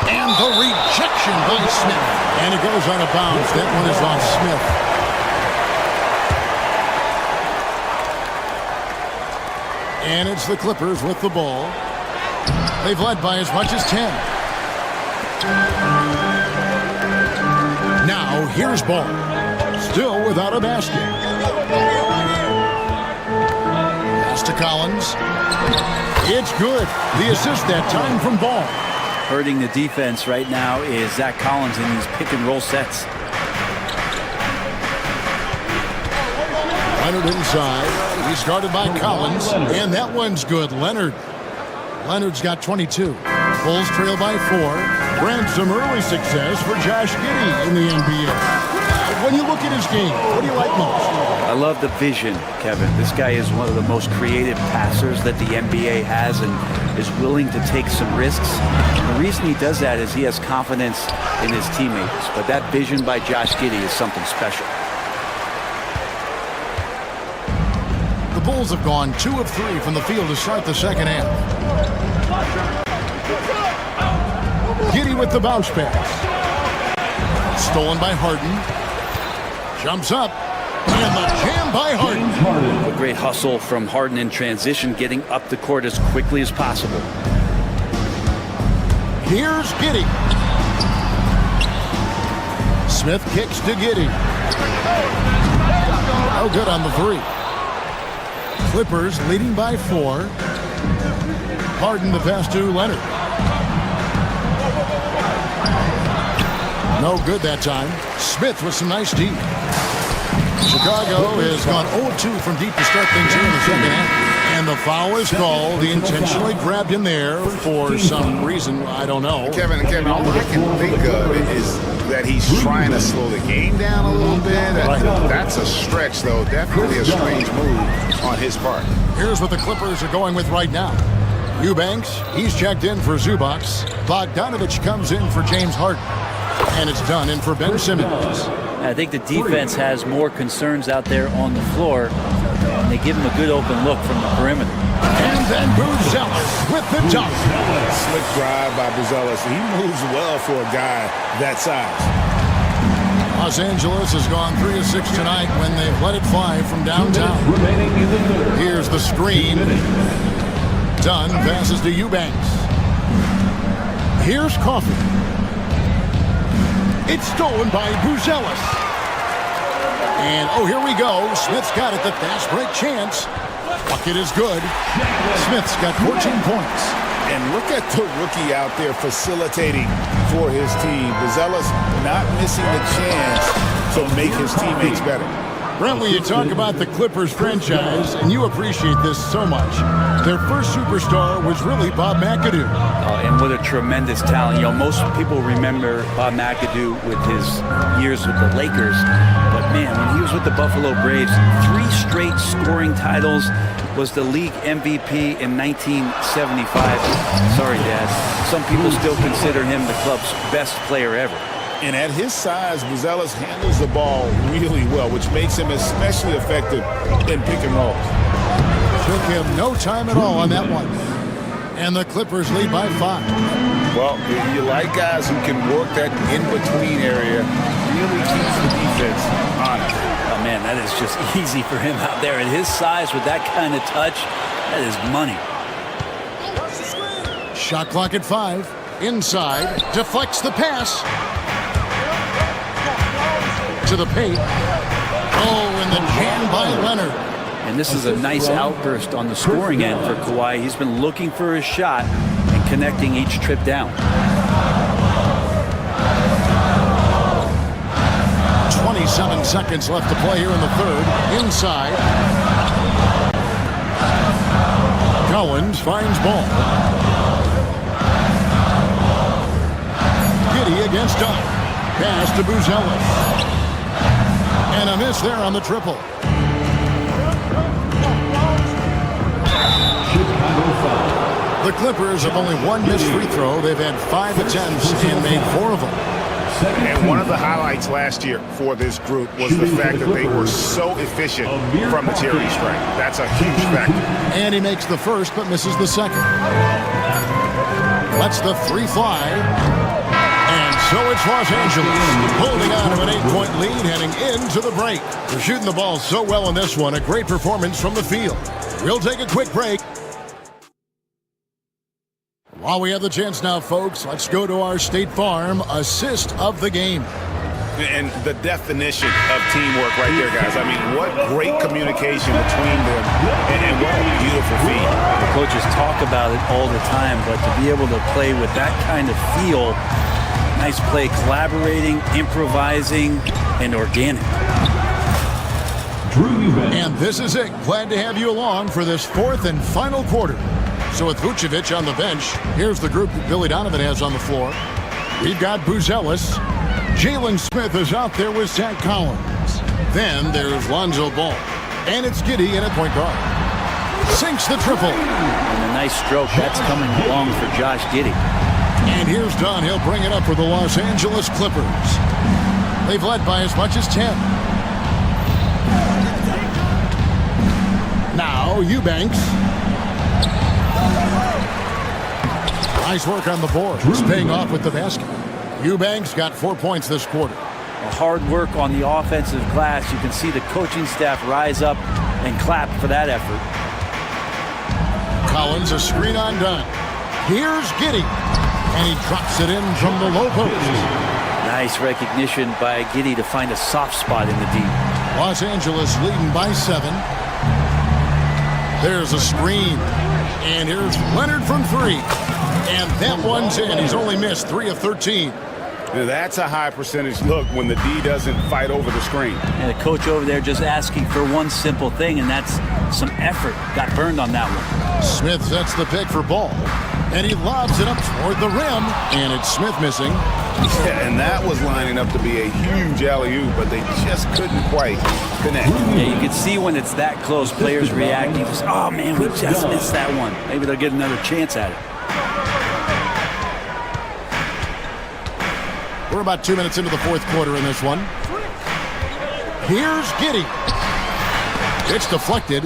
And the rejection by Smith. And it goes out of bounds. That one is on Smith. And it's the Clippers with the ball. They've led by as much as 10. Now here's ball. Still without a basket. Pass to Collins. It's good. The assist that time from Ball. Hurting the defense right now is Zach Collins in these pick and roll sets. Leonard inside. He's guarded by Collins, and that one's good. Leonard's got 22. Bulls trail by 4. Brand some early success for Josh Giddey in the NBA. When you look at his game, what do you like most? I love the vision, Kevin. This guy is one of the most creative passers that the NBA has and is willing to take some risks. And the reason he does that is he has confidence in his teammates. But that vision by Josh Giddey is something special. The Bulls have gone 2 of 3 from the field to start the second half. Giddey with the bounce pass. Stolen by Harden. Jumps up. And the jam by Harden. A great hustle from Harden in transition, getting up the court as quickly as possible. Here's Giddey. Smith kicks to Giddey. Oh, good on the 3. Clippers leading by 4. Harden the pass to Leonard. No good that time. Smith with some nice deep. Chicago has gone 0-2 from deep to start things here in the second half. And the foul is called. He intentionally grabbed him there for some reason. I don't know. Kevin, all I can think of is that he's trying to slow the game down a little bit. That's a stretch, though. Definitely a strange move on his part. Here's what the Clippers are going with right now. Eubanks, he's checked in for Zubac. Bogdanovich comes in for James Harden. And it's done in for Ben Simmons. I think the defense has more concerns out there on the floor, and they give him a good open look from the perimeter. And then Buzelis with the dunk. Slick drive by Buzelis. He moves well for a guy that size. Los Angeles has gone 3 of 6 tonight when they've let it fly from downtown. Here's the screen. Dunn passes to Eubanks. Here's Coffey. It's stolen by Buzelis. And, oh, here we go. Smith's got it. The fast break chance. Bucket is good. Smith's got 14 points. And look at the rookie out there facilitating for his team. Buzelis not missing the chance to make his teammates better. Brentley, you talk about the Clippers franchise, and you appreciate this so much. Their first superstar was really Bob McAdoo. And what a tremendous talent. You know, most people remember Bob McAdoo with his years with the Lakers. But, man, when he was with the Buffalo Braves, 3 straight scoring titles, was the league MVP in 1975. Sorry, Dad. Some people still consider him the club's best player ever. And at his size, Buzelis handles the ball really well, which makes him especially effective in pick and rolls. Took him no time at all on that one. And the Clippers lead by 5. Well, you like guys who can work that in-between area, really keeps the defense honest. Oh, man, that is just easy for him out there. At his size, with that kind of touch, that is money. Shot clock at 5. Inside, deflects the pass. To the paint. Oh, and the jam by Leonard. And this is a nice outburst on the scoring end for Kawhi. He's been looking for his shot and connecting each trip down. 27 seconds left to play here in the third. Inside. Collins finds ball. Giddey against Dunn. Pass to Buzelis. And a miss there on the triple. The Clippers have only 1 missed free throw. They've had 5 attempts and made 4 of them. And one of the highlights last year for this group was the fact that they were so efficient from the charity stripe. That's a huge factor. And he makes the first but misses the second. Lets the 3 fly. And so it's Los Angeles holding on to an 8-point lead heading into the break. They're shooting the ball so well in this one. A great performance from the field. We'll take a quick break. While we have the chance now, folks, let's go to our State Farm assist of the game. And the definition of teamwork right there, guys. I mean, what great communication between them, and what a beautiful feat. The coaches talk about it all the time, but to be able to play with that kind of feel, nice play, collaborating, improvising, and organic. And this is it. Glad to have you along for this fourth and final quarter. So with Vucevic on the bench, here's the group that Billy Donovan has on the floor. We've got Buzelis. Jalen Smith is out there with Zach Collins. Then there's Lonzo Ball. And it's Giddey in at point guard. Sinks the triple. And a nice stroke. That's coming along for Josh Giddey. And here's Dunn. He'll bring it up for the Los Angeles Clippers. They've led by as much as 10. Now Eubanks. Nice work on the board. He's paying off with the basket. Eubanks got 4 points this quarter. Hard work on the offensive glass. You can see the coaching staff rise up and clap for that effort. Collins, a screen on Dunn. Here's Giddey. And he drops it in from the low post. Nice recognition by Giddey to find a soft spot in the deep. Los Angeles leading by 7. There's a screen. And here's Leonard from 3. And that one's in. He's only missed 3 of 13. That's a high percentage look when the D doesn't fight over the screen. And the coach over there just asking for one simple thing, and that's some effort. Got burned on that one. Smith sets the pick for Ball. And he lobs it up toward the rim. And it's Smith missing. Yeah, and that was lining up to be a huge alley-oop, but they just couldn't quite connect. Yeah, you can see when it's that close, players reacting. Just, oh, man, we just missed that one. Maybe they'll get another chance at it. We're about 2 minutes into the fourth quarter in this one. Here's Giddey. It's deflected.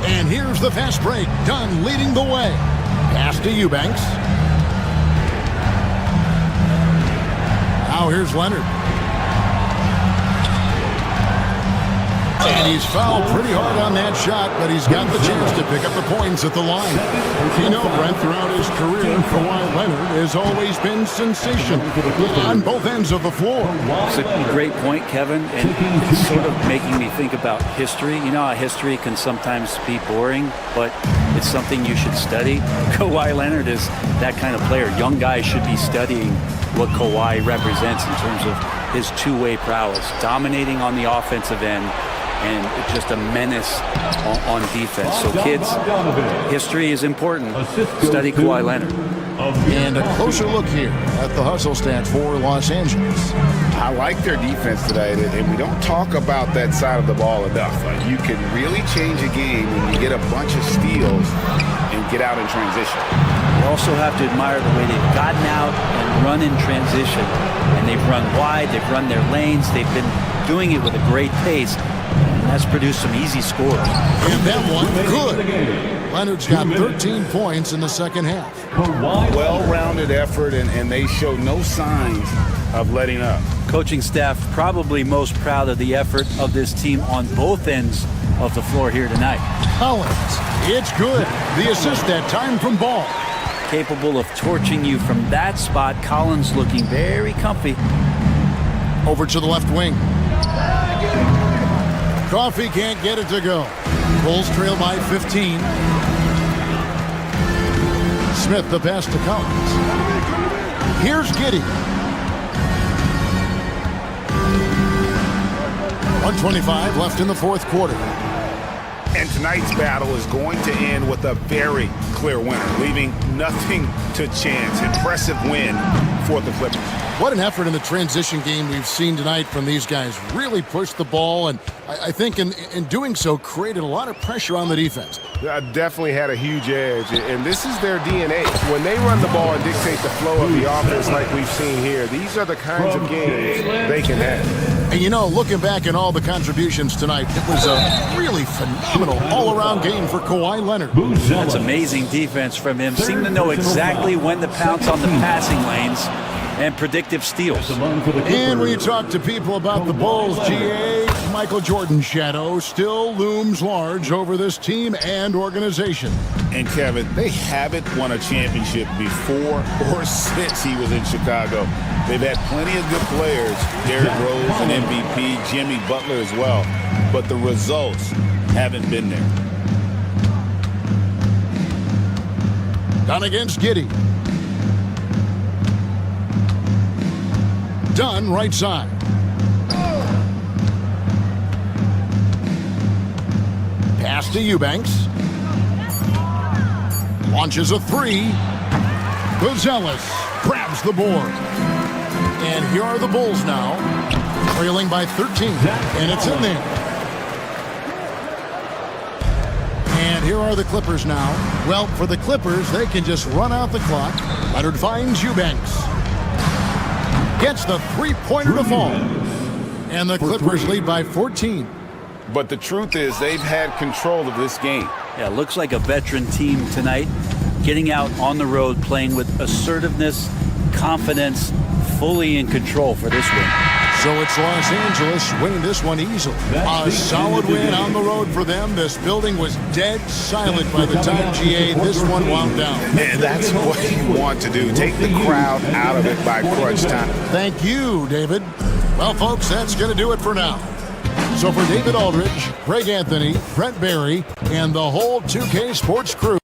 And here's the fast break. Dunn leading the way. Pass to Eubanks. Now here's Leonard. And he's fouled pretty hard on that shot, but he's got the chance to pick up the points at the line. You know, Brent, throughout his career, Kawhi Leonard has always been sensational on both ends of the floor. It's a great point, Kevin, and it's sort of making me think about history. You know how history can sometimes be boring, but it's something you should study. Kawhi Leonard is that kind of player. Young guys should be studying what Kawhi represents in terms of his two-way prowess, dominating on the offensive end, and just a menace on defense. So kids, history is important. Study Kawhi Leonard. And a closer look here at the hustle stats for Los Angeles. I like their defense today, and we don't talk about that side of the ball enough. You can really change a game when you get a bunch of steals and get out in transition. You also have to admire the way they've gotten out and run in transition. And they've run wide, they've run their lanes, they've been doing it with a great pace. That's produced some easy scores. And that one, good. Leonard's got 13 points in the second half. Well-rounded effort, and they show no signs of letting up. Coaching staff probably most proud of the effort of this team on both ends of the floor here tonight. Collins, it's good. The assist that time from Ball. Capable of torching you from that spot. Collins looking very comfy. Over to the left wing. Coffee can't get it to go. Bulls trail by 15. Smith the pass to Collins. Here's Giddey. 1:25 left in the fourth quarter. And tonight's battle is going to end with a very clear winner, leaving nothing to chance. Impressive win for the Clippers. What an effort in the transition game we've seen tonight from these guys. Really pushed the ball, and I think in doing so created a lot of pressure on the defense. Definitely had a huge edge, and this is their DNA. When they run the ball and dictate the flow of the offense like we've seen here, these are the kinds of games they can have. And you know, looking back at all the contributions tonight, it was a really phenomenal all-around game for Kawhi Leonard. That's amazing defense from him. Seemed to know exactly when to pounce on the passing lanes and predictive steals. And when you talk to people about the Bulls, GA, Michael Jordan's shadow still looms large over this team and organization. And Kevin, they haven't won a championship before or since he was in Chicago. They've had plenty of good players, Derrick Rose, an MVP, Jimmy Butler as well, but the results haven't been there. Done against Giddey. Dunn right side. Pass to Eubanks. Launches a three. Buzelis grabs the board. And here are the Bulls now, trailing by 13. And it's in there. And here are the Clippers now. Well, for the Clippers, they can just run out the clock. Leonard finds Eubanks. Gets the three-pointer to fall. And the Clippers lead by 14. But the truth is they've had control of this game. Yeah, looks like a veteran team tonight, getting out on the road, playing with assertiveness, confidence, fully in control for this win. So it's Los Angeles winning this one easily. A solid win on the road for them. This building was dead silent by the time GA this one wound down. And that's what you want to do. Take the crowd out of it by crunch time. Thank you, David. Well, folks, that's going to do it for now. So for David Aldridge, Greg Anthony, Brent Barry, and the whole 2K Sports crew,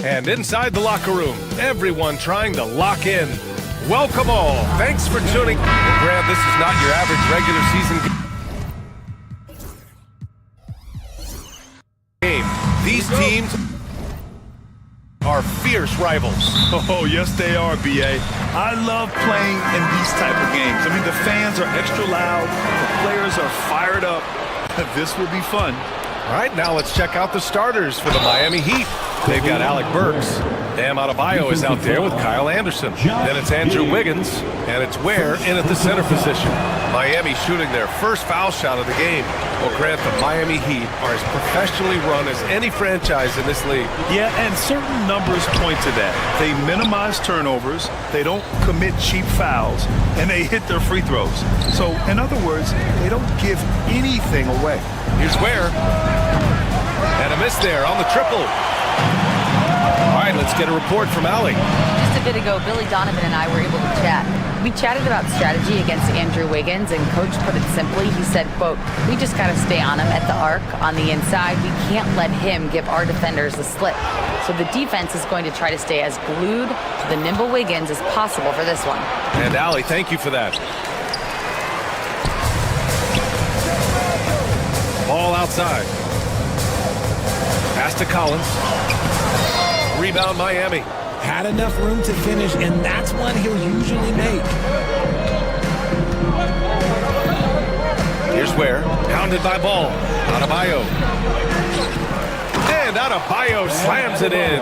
And inside the locker room, everyone trying to lock in. Welcome all. Thanks for tuning. Well, Grant, this is not your average regular season game. These teams are fierce rivals. Oh, yes, they are, B.A. I love playing in these type of games. I mean, the fans are extra loud. The players are fired up. This will be fun. All right, now let's check out the starters for the Miami Heat. They've got Alec Burks. Bam Adebayo is out there with Kyle Anderson. Then it's Andrew Wiggins, and it's Ware in at the center position. Miami shooting their first foul shot of the game. Well, Grant, the Miami Heat are as professionally run as any franchise in this league. Yeah, and certain numbers point to that. They minimize turnovers, they don't commit cheap fouls, and they hit their free throws. So, in other words, they don't give anything away. Here's Ware. And a miss there on the triple. All right, let's get a report from Allie. Just a bit ago, Billy Donovan and I were able to chat. We chatted about strategy against Andrew Wiggins, and Coach put it simply. He said, quote, "We just got to stay on him at the arc. On the inside, we can't let him give our defenders a slip. So the defense is going to try to stay as glued to the nimble Wiggins as possible for this one." And Allie, thank you for that. Ball outside. Pass to Collins. Rebound Miami. Had enough room to finish, and that's one he'll usually make. Here's Ware. Pounded by Ball. Adebayo. And Adebayo slams it in.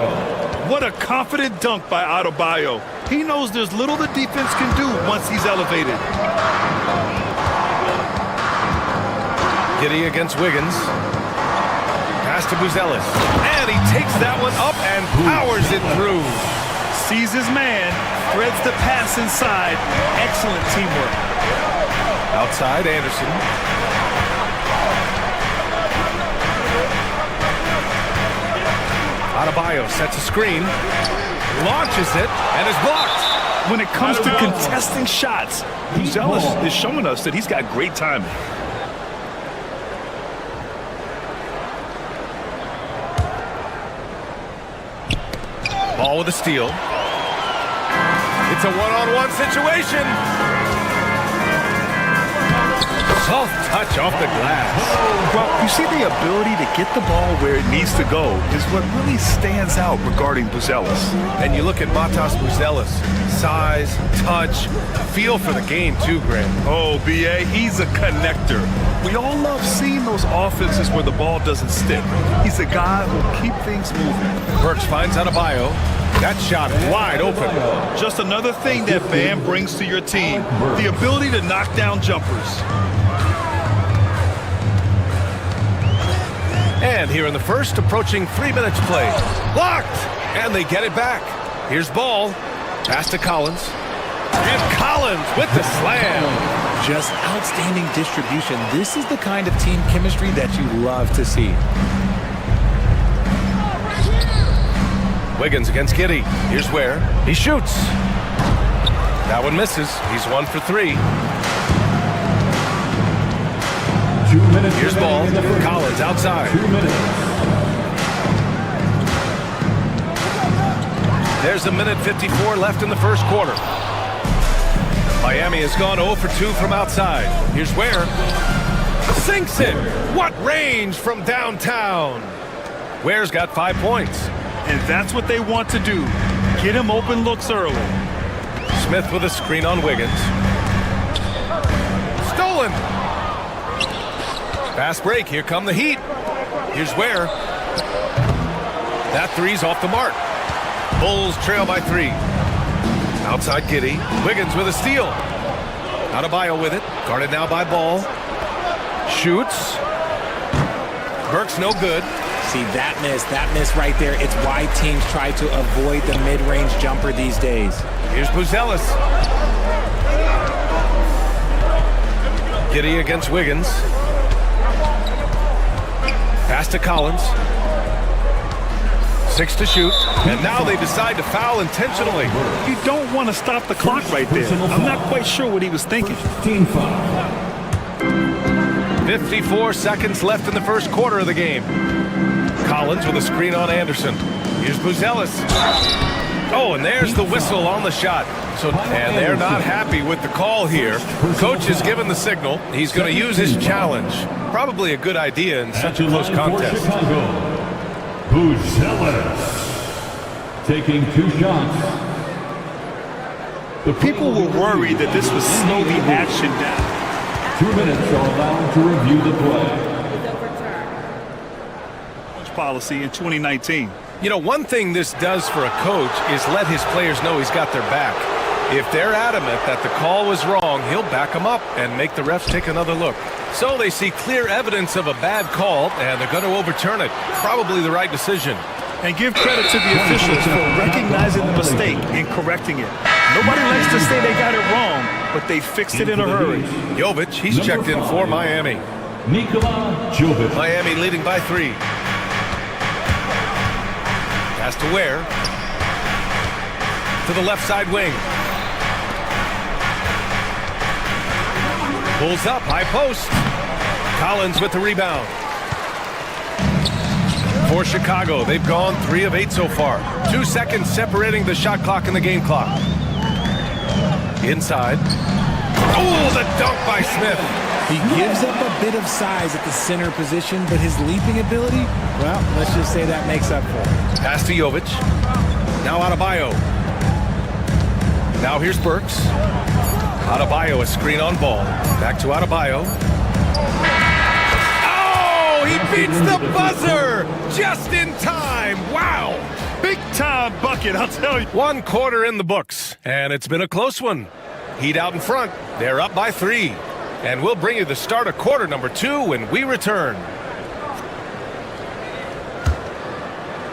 What a confident dunk by Adebayo. He knows there's little the defense can do once he's elevated. Giddey against Wiggins. Pass to Buzelis. And he takes that one up and powers it through. Sees his man, threads the pass inside. Excellent teamwork. Outside, Anderson. Adebayo sets a screen, launches it, and is blocked. When it comes to contesting shots, Buzelis is showing us that he's got great timing. Ball with a steal. It's a one-on-one situation. Soft touch off the glass. Well, you see the ability to get the ball where it needs to go is what really stands out regarding Buzelis. And you look at Matas Buzelis. Size, touch, feel for the game too, Grant. Oh, B.A., he's a connector. We all love seeing those offenses where the ball doesn't stick. He's a guy who'll keep things moving. Burks finds Adebayo. That shot wide open. Just another thing that Bam brings to your team, the ability to knock down jumpers. And here in the first, approaching 3 minutes played. Blocked! And they get it back. Here's Ball. Pass to Collins. And Collins with the slam. Just outstanding distribution. This is the kind of team chemistry that you love to see. Wiggins against Giddey. Here's Ware. He shoots. That one misses. He's 1 for 3. 2 minutes. Here's Ball. Collins outside. 2 minutes. There's a minute 54 left in the first quarter. Miami has gone 0 for 2 from outside. Here's Ware. Sinks it. What range from downtown. Ware's got 5 points. And that's what they want to do. Get him open looks early. Smith with a screen on Wiggins. Stolen. Fast break. Here come the Heat. Here's Ware. That three's off the mark. Bulls trail by 3. Outside Giddey. Wiggins with a steal. Adebayo with it. Guarded now by Ball. Shoots. Burks no good. See, that miss right there. It's why teams try to avoid the mid-range jumper these days. Here's Buzelis. Giddey against Wiggins. Pass to Collins. 6 to shoot. And now they decide to foul intentionally. You don't want to stop the clock right there. I'm not quite sure what he was thinking. 54 seconds left in the first quarter of the game. Collins with a screen on Anderson. Here's Buzelis. Oh, and there's the whistle on the shot. And they're not happy with the call here. Coach has given the signal. He's going to use his challenge. Probably a good idea in such a close contest. Buzelis taking 2 shots. The people were worried that this would slow the action down. 2 minutes are allowed to review the play. Policy in 2019. You know, one thing this does for a coach is let his players know he's got their back. If they're adamant that the call was wrong, he'll back them up and make the refs take another look. So they see clear evidence of a bad call, and they're going to overturn it. Probably the right decision. And give credit to the officials for recognizing the mistake and correcting it. Nobody likes to say they got it wrong, but they fixed it in a hurry. Jovic, he's checked in for Miami. Nikola Jovic. Miami leading by 3. Pass to Ware. To the left side wing. Pulls up, high post. Collins with the rebound. For Chicago, they've gone 3 of 8 so far. 2 seconds separating the shot clock and the game clock. Inside. Oh, the dunk by Smith. He gives up a bit of size at the center position, but his leaping ability, well, let's just say that makes up for it. Pass to Jovic. Now Adebayo. Now here's Burks. Adebayo, a screen on ball. Back to Adebayo. Oh, he beats the buzzer just in time. Wow. Big time bucket, I'll tell you. 1 quarter in the books, and it's been a close one. Heat out in front. They're up by 3. And we'll bring you the start of quarter number 2 when we return.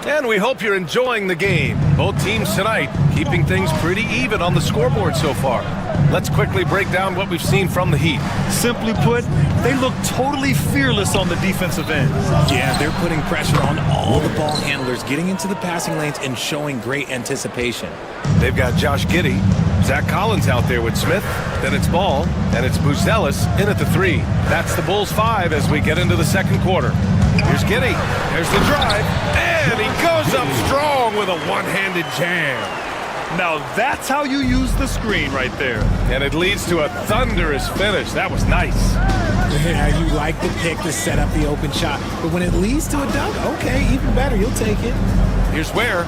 And we hope you're enjoying the game. Both teams tonight keeping things pretty even on the scoreboard so far. Let's quickly break down what we've seen from the Heat. Simply put, they look totally fearless on the defensive end. Yeah, they're putting pressure on all the ball handlers, getting into the passing lanes and showing great anticipation. They've got Josh Giddey, Zach Collins out there with Smith, then it's Ball, and it's Buzelis in at the 3. That's the Bulls 5 as we get into the second quarter. Here's Giddey, there's the drive, and he goes up strong with a one-handed jam. Now that's how you use the screen right there. And it leads to a thunderous finish. That was nice. Yeah, you like the pick to set up the open shot, but when it leads to a dunk, okay, even better, you'll take it. Here's Ware.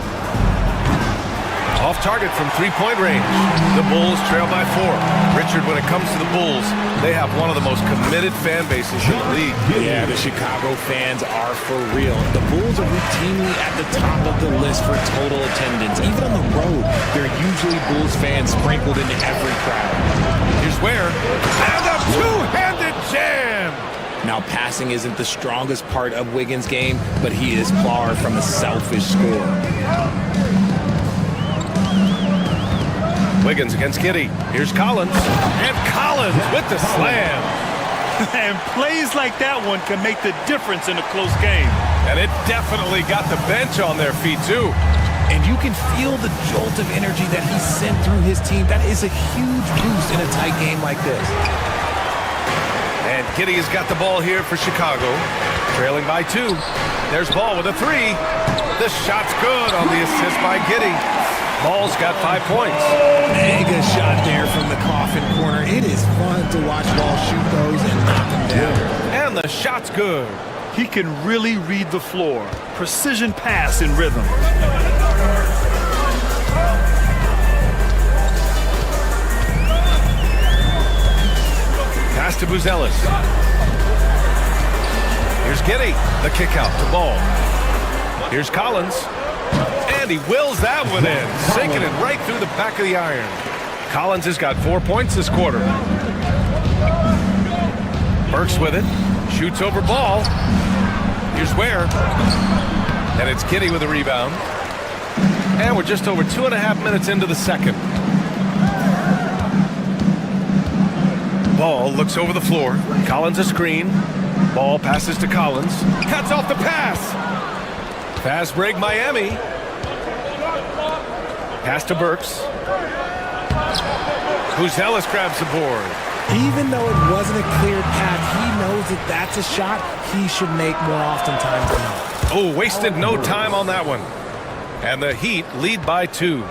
Off target from 3-point range. The Bulls trail by 4. Richard, when it comes to the Bulls, they have one of the most committed fan bases in the league. Yeah, the Chicago fans are for real. The Bulls are routinely at the top of the list for total attendance. Even on the road, there are usually Bulls fans sprinkled into every crowd. Here's Ware. And a two-handed jam! Now, passing isn't the strongest part of Wiggins' game, but he is far from a selfish scorer. Wiggins against Giddey. Here's Collins. And Collins with the slam. And plays like that one can make the difference in a close game. And it definitely got the bench on their feet, too. And you can feel the jolt of energy that he sent through his team. That is a huge boost in a tight game like this. And Giddey has got the ball here for Chicago. Trailing by 2. There's Ball with a 3. The shot's good on the assist by Giddey. Ball's got 5 points. Mega shot there from the coffin corner. It is fun to watch Ball shoot those and knock them down. And the shot's good. He can really read the floor. Precision pass in rhythm. Pass to Buzelis. Here's Giddey. The kick out to Ball. Here's Collins. And he wills that one in, sinking it right through the back of the iron. Collins has got 4 points this quarter. Burks with it. Shoots over Ball. Here's Ware. And it's Giddey with a rebound. And we're just over 2.5 minutes into the second. Ball looks over the floor. Collins a screen. Ball passes to Collins. Cuts off the pass. Fast break Miami. Pass to Burks. Buzelis grabs the board. Even though it wasn't a clear path, he knows that that's a shot he should make more oftentimes than not. Oh, wasted no time on that one. And the Heat lead by 2.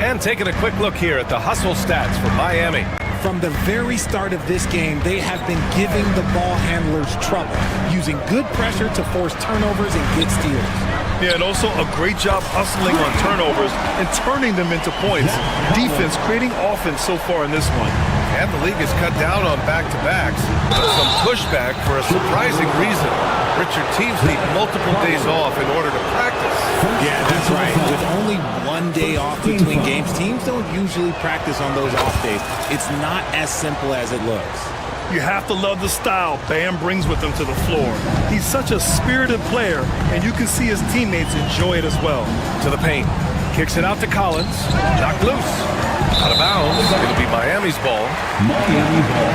And taking a quick look here at the hustle stats for Miami. From the very start of this game, they have been giving the ball handlers trouble, using good pressure to force turnovers and get steals. Yeah, and also a great job hustling on turnovers and turning them into points. Defense creating offense so far in this one. And the league has cut down on back-to-backs, but some pushback for a surprising reason. Richard, teams need multiple days off in order to practice. Yeah, that's right. With only one day off between games, teams don't usually practice on those off days. It's not as simple as it looks. You have to love the style Bam brings with him to the floor. He's such a spirited player, and you can see his teammates enjoy it as well. To the paint. Kicks it out to Collins. Knocked loose. Out of bounds. It'll be Miami's ball. Miami ball.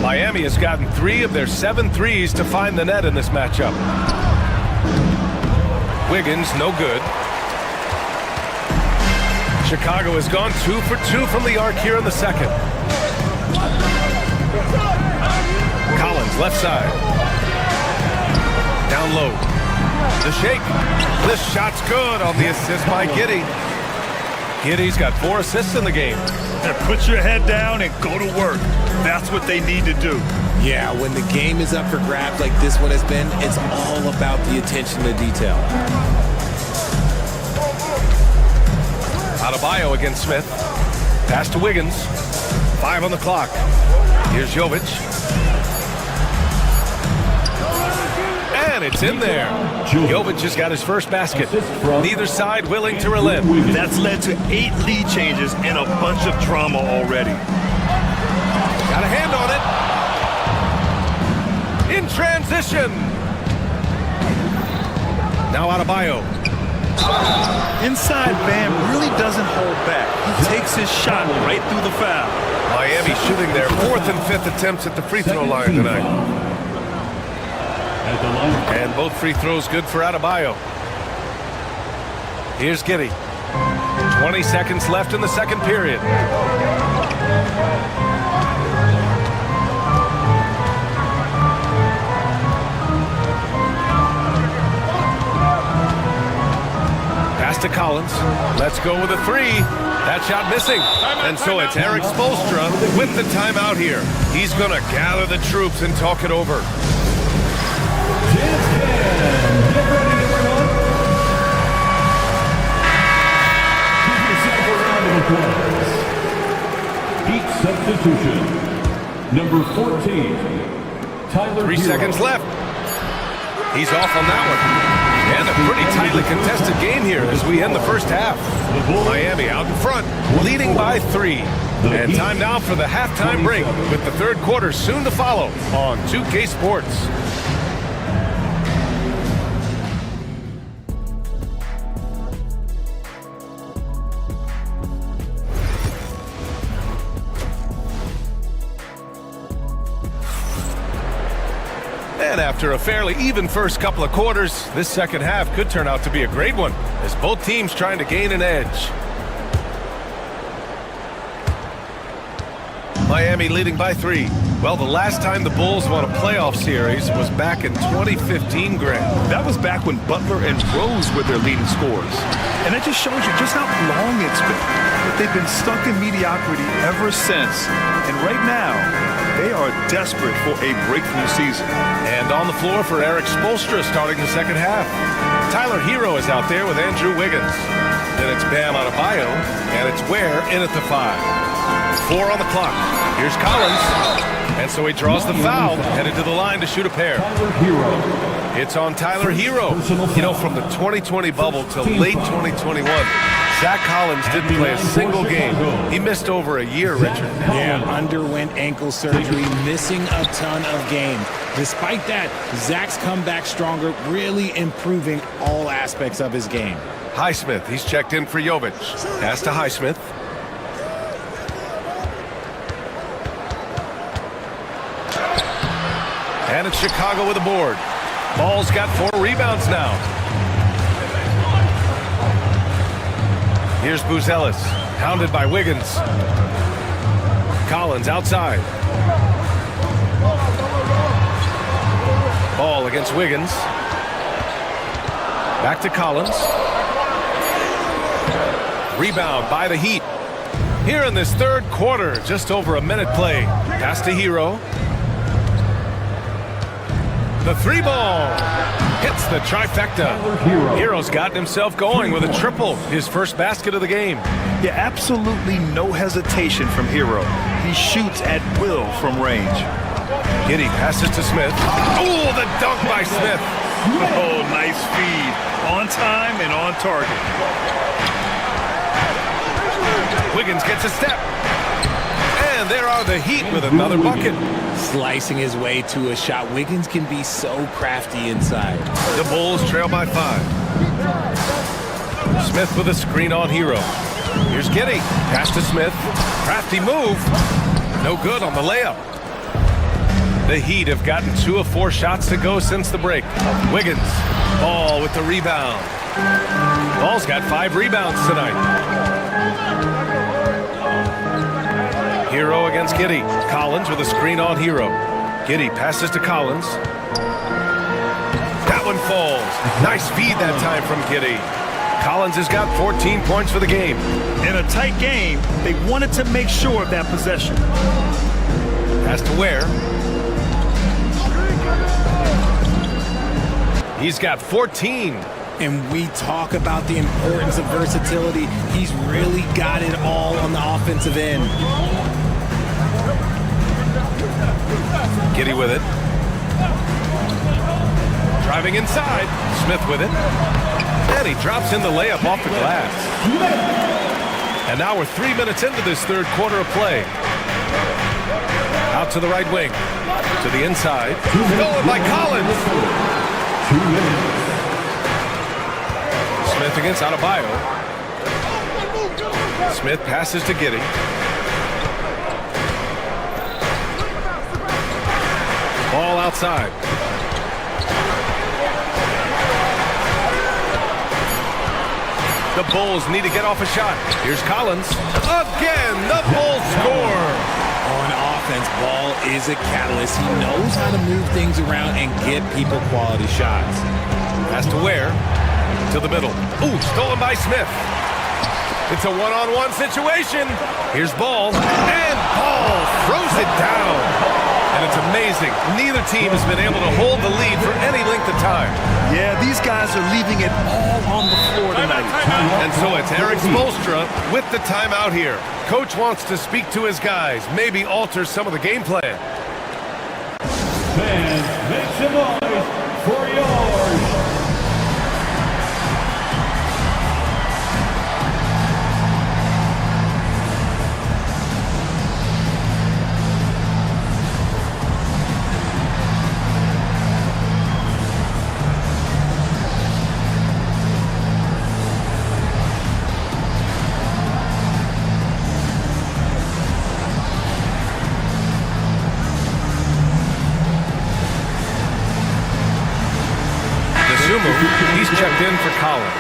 Miami has gotten 3 of their 7 threes to find the net in this matchup. Wiggins, no good. Chicago has gone 2 for 2 from the arc here in the second. Collins, left side. Down low. The shake. This shot's good on the assist by Giddey. Giddey's got 4 assists in the game. And put your head down and go to work. That's what they need to do. Yeah, when the game is up for grabs like this one has been, it's all about the attention to detail. Adebayo against Smith. Pass to Wiggins. 5 on the clock. Here's Jovic. And it's in there. Jovic has got his first basket. Neither side willing to relent. That's led to 8 lead changes and a bunch of drama already. Got a hand on it. In transition. Now Adebayo. Inside, Bam really doesn't hold back. He takes his shot right through the foul. Miami shooting their 4th and 5th attempts at the free throw line tonight. And both free throws good for Adebayo. Here's Giddey. 20 seconds left in the second period. Pass to Collins. Let's go with a 3. That shot missing. And so it's Eric Spoelstra with the timeout here. He's going to gather the troops and talk it over. Heat substitution. Number 14, Tyler 3 Hero. seconds left. He's off on that one. And a pretty tightly contested game here as we end the first half. Miami out in front, leading by 3. And time now for the halftime break with the third quarter soon to follow on 2K Sports. And after a fairly even first couple of quarters, this second half could turn out to be a great one as both teams trying to gain an edge. Miami leading by 3. Well, the last time the Bulls won a playoff series was back in 2015, Grant. That was back when Butler and Rose were their leading scorers. And that just shows you just how long it's been. But they've been stuck in mediocrity ever since. And right now, they are desperate for a breakthrough season. And on the floor for Eric Spoelstra starting the second half. Tyler Hero is out there with Andrew Wiggins. Then it's Bam Adebayo, and it's Ware in at the 5. 4 on the clock. Here's Collins. And so he draws the foul, headed to the line to shoot a pair. It's on Tyler Hero. You know, from the 2020 bubble till late 2021, Zach Collins didn't play a single game. He missed over a year, Richard. Yeah, underwent ankle surgery, missing a ton of games. Despite that, Zach's come back stronger, really improving all aspects of his game. Highsmith, he's checked in for Jovic. Pass to Highsmith. And it's Chicago with a board. Ball's got 4 rebounds now. Here's Buzelis, hounded by Wiggins. Collins outside. Ball against Wiggins. Back to Collins. Rebound by the Heat. Here in this third quarter, just over a minute play. Pass to Hero. The three ball hits the trifecta. Hero's gotten himself going with a triple, his first basket of the game. Yeah, absolutely no hesitation from Hero. He shoots at will from range. Giddey passes to Smith. Oh, the dunk by Smith. Oh, nice feed. On time and on target. Wiggins gets a step. And there are the Heat with another bucket. Slicing his way to a shot. Wiggins can be so crafty inside. The Bulls trail by 5. Smith with a screen on Hero. Here's Giddey. Pass to Smith. Crafty move. No good on the layup. The Heat have gotten 2 of 4 shots to go since the break. Wiggins. Ball with the rebound. Ball's got 5 rebounds tonight. Hero against Giddey. Collins with a screen on Hero. Giddey passes to Collins. That one falls. Nice feed that time from Giddey. Collins has got 14 points for the game. In a tight game, they wanted to make sure of that possession. Pass to Ware. He's got 14. And we talk about the importance of versatility. He's really got it all on the offensive end. Giddey with it. Driving inside. Smith with it. And he drops in the layup off the glass. And now we're 3 minutes into this third quarter of play. Out to the right wing. To the inside. Stolen by Collins. Smith against Adebayo. Smith passes to Giddey. Ball outside. The Bulls need to get off a shot. Here's Collins. Again, the Bulls score. On offense, Ball is a catalyst. He knows how to move things around and get people quality shots. Pass to Ware. To the middle. Ooh, stolen by Smith. It's a one-on-one situation. Here's Ball. And Ball throws it down. And it's amazing. Neither team has been able to hold the lead for any length of time. Yeah, these guys are leaving it all on the floor tonight. And so it's Eric Spoelstra with the timeout here. Coach wants to speak to his guys, maybe alter some of the game plan. Fans, make some noise for yours. He's checked in for Collins.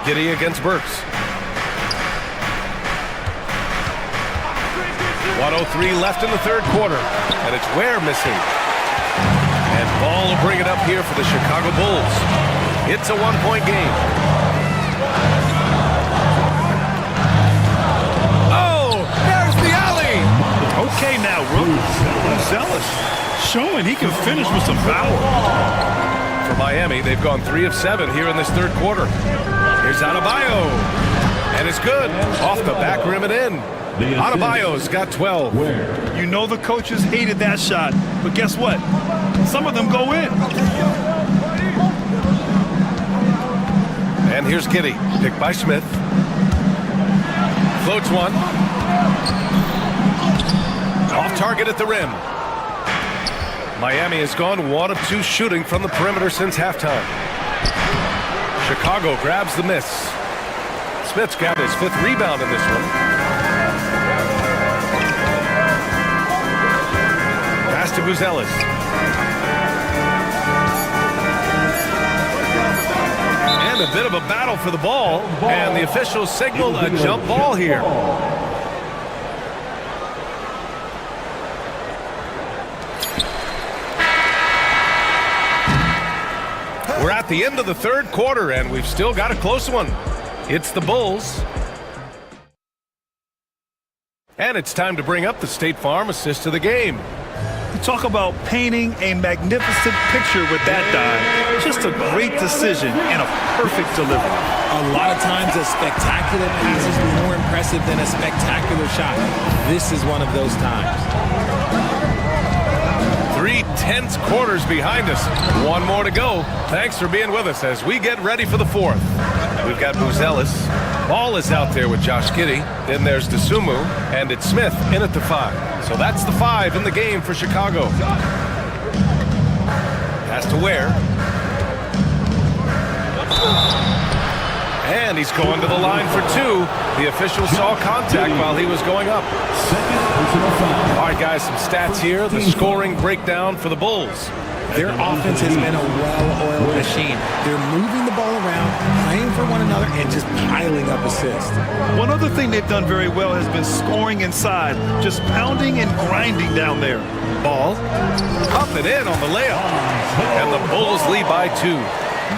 Giddey against Burks. 1:03 left in the third quarter, and it's Ware missing. And Ball will bring it up here for the Chicago Bulls. It's a one-point game. Okay, now, Rookie. Zealous. Showing he can finish with some power. For Miami, they've gone 3 of 7 here in this third quarter. Here's Adebayo. And it's good. Off the back rim and in. Adebayo's got 12. You know the coaches hated that shot, but guess what? Some of them go in. And here's Giddey. Picked by Smith. Floats one. Off target at the rim. Miami has gone 1 of 2 shooting from the perimeter since halftime. Chicago grabs the miss. Smith's got his 5th rebound in this one. Pass to Buzelis. And a bit of a battle for the ball, and the officials signal a jump ball here. We're at the end of the third quarter, and we've still got a close one. It's the Bulls. And it's time to bring up the State Farm assist of the game. You talk about painting a magnificent picture with that dive. Just a great decision and a perfect delivery. A lot of times a spectacular pass is more impressive than a spectacular shot. This is one of those times. 3 tense quarters behind us. One more to go. Thanks for being with us as we get ready for the fourth. We've got Buzelis. Ball is out there with Josh Giddey. Then there's DeSumo, and it's Smith in at the 5. So that's the 5 in the game for Chicago. Pass to Ware. And he's going to the line for 2. The official saw contact while he was going up. All right, guys, some stats here. The scoring breakdown for the Bulls. Their offense has been a well-oiled machine. They're moving the ball around, playing for one another, and just piling up assists. One other thing they've done very well has been scoring inside, just pounding and grinding down there. Ball up and in on the layup. And the Bulls lead by 2.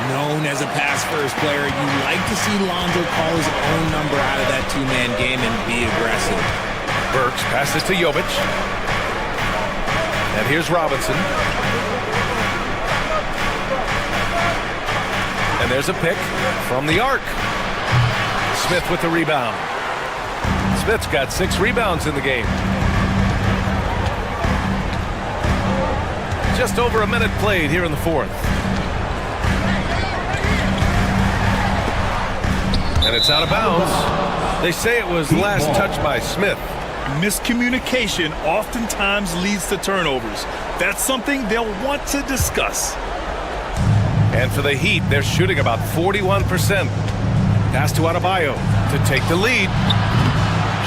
Known as a pass-first player, you like to see Lonzo call his own number out of that two-man game and be aggressive. Burks passes to Jovic. And here's Robinson. And there's a pick from the arc. Smith with the rebound. Smith's got 6 rebounds in the game. Just over a minute played here in the fourth. And it's out of bounds. They say it was last touched by Smith. Miscommunication oftentimes leads to turnovers. That's something they'll want to discuss. And for the Heat, they're shooting about 41%. Pass to Adebayo to take the lead.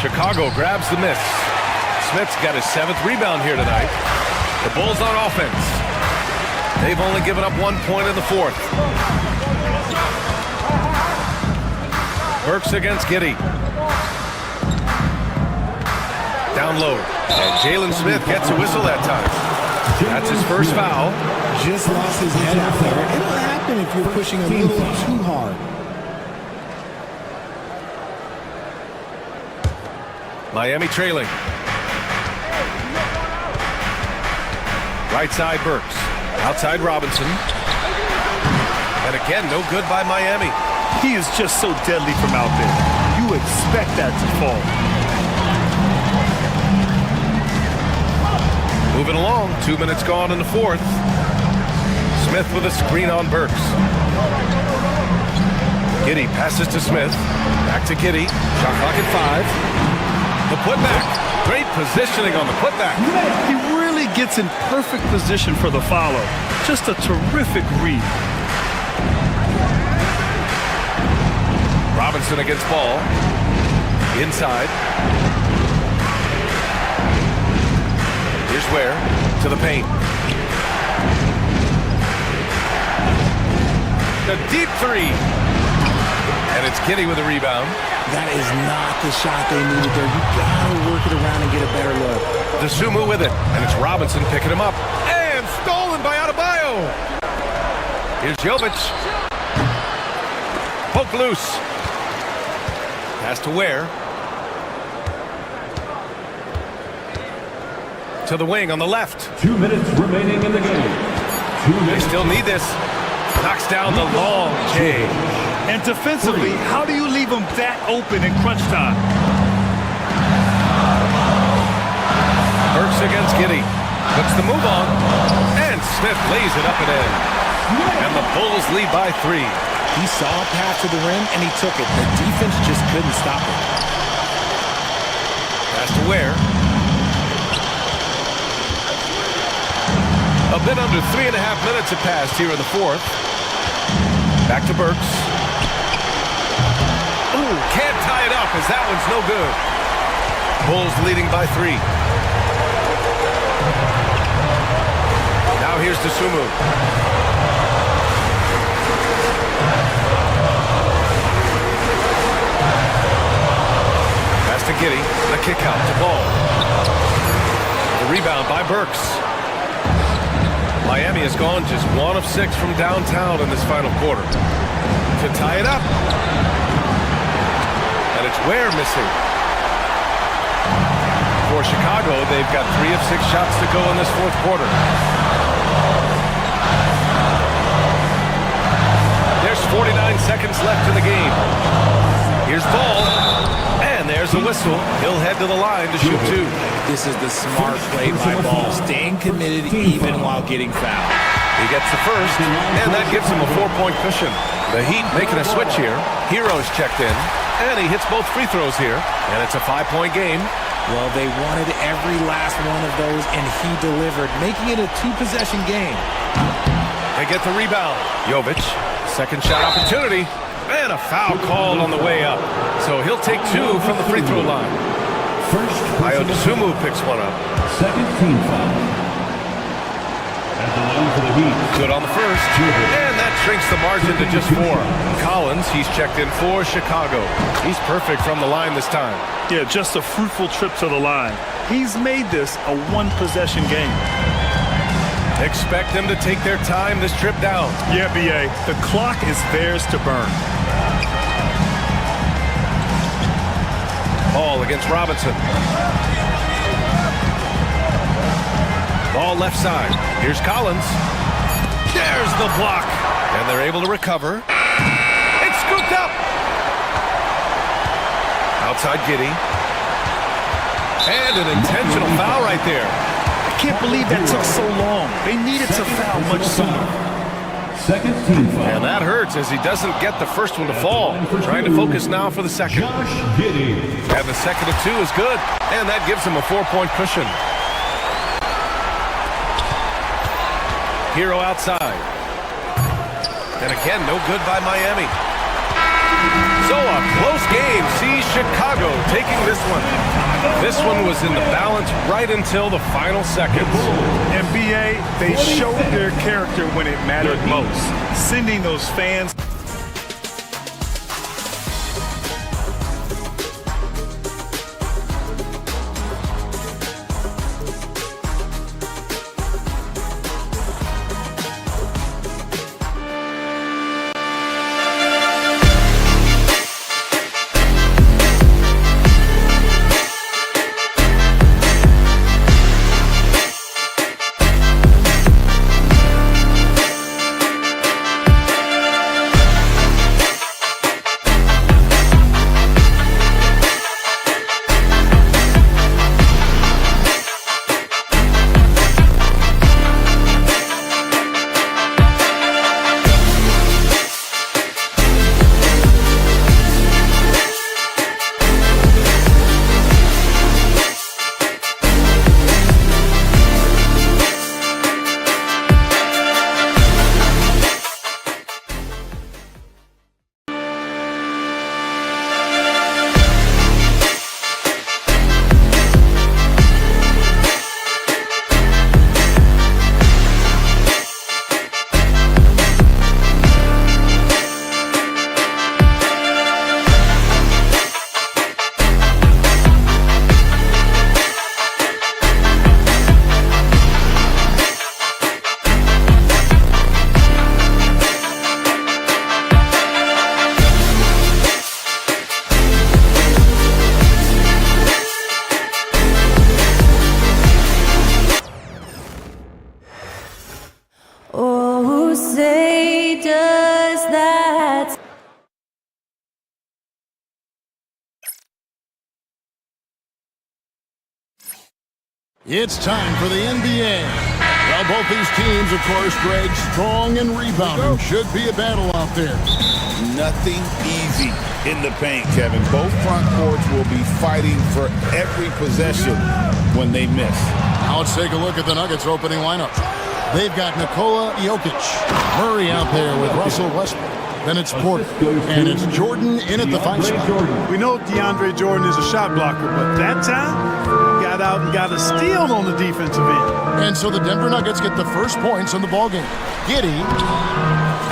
Chicago grabs the miss. Smith's got his 7th rebound here tonight. The Bulls on offense. They've only given up 1 point in the fourth. Burks against Giddey. Down low. And Jalen Smith gets a whistle that time. That's his first foul. Just lost his head out there. It'll happen if you're pushing a little too hard. Miami trailing. Right side Burks. Outside Robinson. And again, no good by Miami. He is just so deadly from out there. You expect that to fall. Moving along, 2 minutes gone in the fourth. Smith with a screen on Burks. Giddey passes to Smith. Back to Giddey. Shot clock at 5. The putback. Great positioning on the putback. He really gets in perfect position for the follow. Just a terrific read. Robinson against ball. Inside. Here's Ware to the paint. The deep 3. And it's Giddey with a rebound. That is not the shot they needed there. You gotta work it around and get a better look. DeSumo with it. And it's Robinson picking him up. And stolen by Adebayo. Here's Jovic. Poke loose. Pass to Ware. To the wing on the left. 2 minutes remaining in the game. They still need this. Knocks down the long J. And defensively, how do you leave them that open in crunch time? Burks against Giddey. Puts the move on. And Smith lays it up and in. And the Bulls lead by 3. He saw a path to the rim, and he took it. The defense just couldn't stop it. Pass to Ware. A bit under 3.5 minutes have passed here in the fourth. Back to Burks. Ooh, can't tie it up as that one's no good. Bulls leading by 3. Now here's DeSumo. to Giddey. The kick out to Ball. The rebound by Burks. Miami has gone just 1 of 6 from downtown in this final quarter. To tie it up. And it's Ware missing. For Chicago, they've got 3 of 6 shots to go in this fourth quarter. There's 49 seconds left in the game. Here's Ball. And there's a whistle. He'll head to the line to shoot 2. This is the smart play by Ball, staying committed even while getting fouled. He gets the first, and that gives him a 4-point cushion. The Heat making a switch here. Hero's checked in, and he hits both free throws here, and it's a 5-point game. Well, they wanted every last one of those, and he delivered, making it a 2-possession game. They get the rebound. Jovic, second shot opportunity, and a foul called on the way up. So he'll take 2 from the free throw line. Ayotumu picks one up. Second team foul. At the line for the Heat. Good on the first, and that shrinks the margin to just 4. Collins, he's checked in for Chicago. He's perfect from the line this time. Yeah, just a fruitful trip to the line. He's made this a 1-possession game. Expect them to take their time this trip down. Yeah, B.A., the clock is theirs to burn. Ball against Robinson. Ball left side. Here's Collins. There's the block. And they're able to recover. It's scooped up. Outside Giddey. And an intentional foul right there. I can't believe that took so long. They needed to foul much sooner. Second team foul. And that hurts as he doesn't get the first one to fall. Trying to focus now for the second. And the second of 2 is good. And that gives him a 4-point cushion. Hero outside. And again, no good by Miami. So a close game sees Chicago taking this one. This one was in the balance right until the final seconds. And B.A., they showed their character when it mattered most. Sending those fans. It's time for the NBA. Well, both these teams, of course, Greg, strong and rebounding. Should be a battle out there. Nothing easy in the paint, Kevin. Both front courts will be fighting for every possession when they miss. Now let's take a look at the Nuggets opening lineup. They've got Nikola Jokic, Murray out there with Russell Westbrook. Then it's Porter, and it's Jordan in at the 5 spot. We know DeAndre Jordan is a shot blocker, but that time, got out and got a steal on the defensive end. And so the Denver Nuggets get the first points in the ballgame. Giddey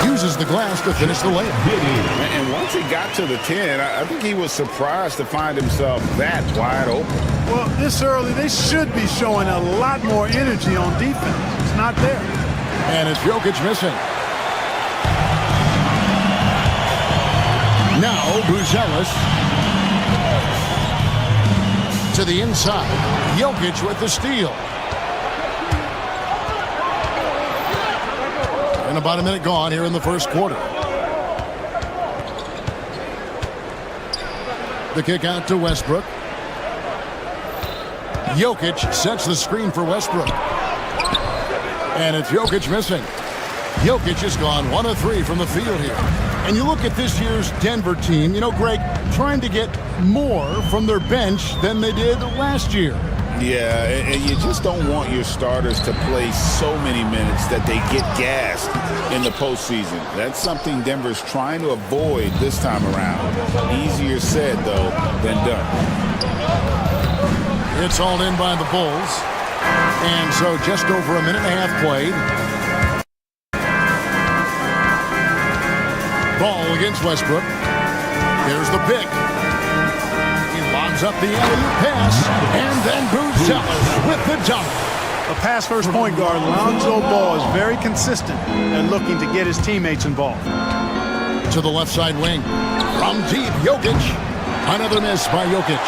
uses the glass to finish the layup. And once he got to the 10, I think he was surprised to find himself that wide open. Well, this early, they should be showing a lot more energy on defense. It's not there. And it's Jokic missing. Now, Buzelis to the inside. Jokic with the steal. And about a minute gone here in the first quarter. The kick out to Westbrook. Jokic sets the screen for Westbrook. And it's Jokic missing. Jokic has gone 1 of 3 from the field here. And you look at this year's Denver team, you know, Greg, trying to get more from their bench than they did last year. Yeah, and you just don't want your starters to play so many minutes that they get gassed in the postseason. That's something Denver's trying to avoid this time around. Easier said, though, than done. It's hauled in by the Bulls. And so just over a minute and a half played. Ball against Westbrook. Here's the pick. He lobs up the alley-oop pass, and then Buzelis with the dunk. A pass-first point guard, Lonzo Ball, is very consistent and looking to get his teammates involved. To the left side wing. From deep, Jokic. Another miss by Jokic.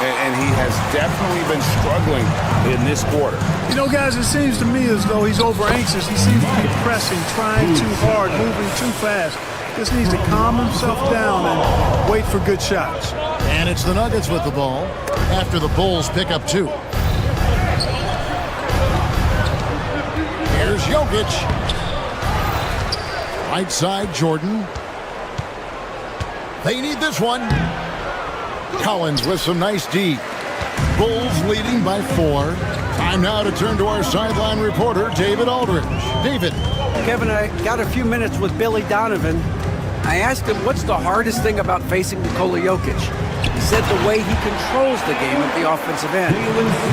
And he has definitely been struggling in this quarter. You know, guys, it seems to me as though he's over-anxious. He seems to be pressing, trying too hard, moving too fast. Just needs to calm himself down and wait for good shots. And it's the Nuggets with the ball after the Bulls pick up 2. Here's Jokic. Right side, Jordan. They need this one. Collins with some nice D. Bulls leading by 4. Time now to turn to our sideline reporter, David Aldridge. David. Kevin, I got a few minutes with Billy Donovan. I asked him what's the hardest thing about facing Nikola Jokic. He said the way he controls the game at the offensive end.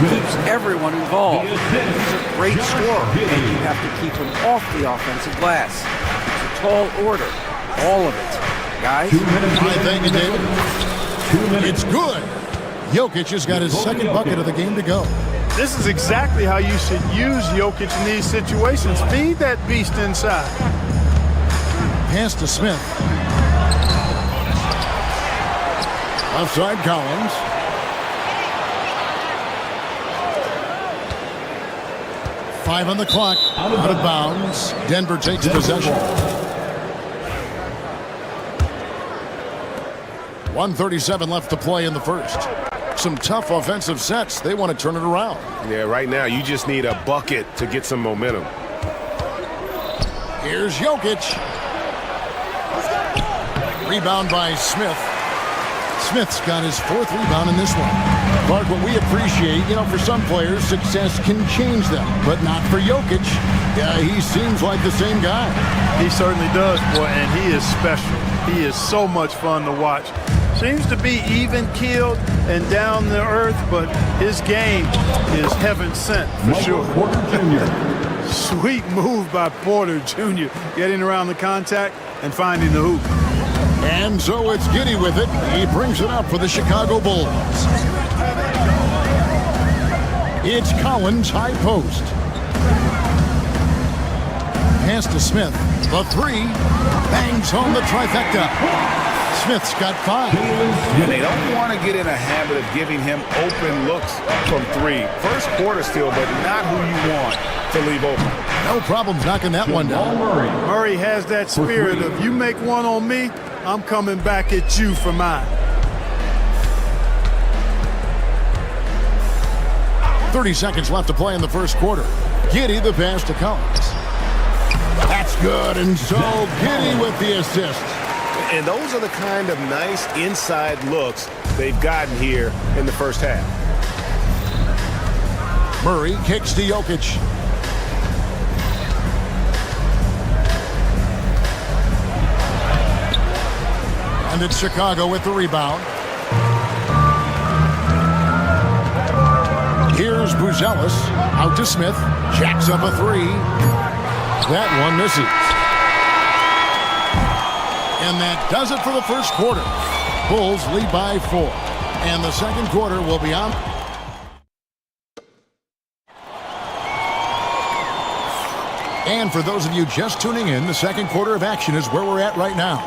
He keeps everyone involved. He's a great scorer, and you have to keep him off the offensive glass. It's a tall order, all of it. Guys? Thank you, David. It's good. Jokic has got his second bucket of the game to go. This is exactly how you should use Jokic in these situations. Feed that beast inside. Pass to Smith. Left side, Collins. Five on the clock. Out of bounds. Denver takes possession. 1:37 left to play in the first. Some tough offensive sets. They want to turn it around. Yeah, right now you just need a bucket to get some momentum. Here's Jokic. Rebound by Smith. Smith's got his 4th rebound in this one. Clark, what we appreciate, you know, for some players, success can change them, but not for Jokic. Yeah, he seems like the same guy. He certainly does, boy, and he is special. He is so much fun to watch. Seems to be even-keeled and down to earth, but his game is heaven sent for sure. Porter Jr. Sweet move by Porter Jr. Getting around the contact and finding the hoop. And so it's Giddey with it. He brings it up for the Chicago Bulls. It's Collins, high post. Pass to Smith. The 3. Bangs home the trifecta. Smith's got 5. And they don't want to get in a habit of giving him open looks from 3. First quarter still, but not who you want to leave open. No problems knocking that one down. Murray has that spirit of, you make one on me, I'm coming back at you for mine. 30 seconds left to play in the first quarter. Giddey the pass to Collins. That's good, and so Giddey with the assist. And those are the kind of nice inside looks they've gotten here in the first half. Murray kicks to Jokic. And it's Chicago with the rebound. Here's Buzelis out to Smith. Jacks up a three. That one misses. And that does it for the first quarter. Bulls lead by 4. And the second quarter will be on. And for those of you just tuning in, the second quarter of action is where we're at right now.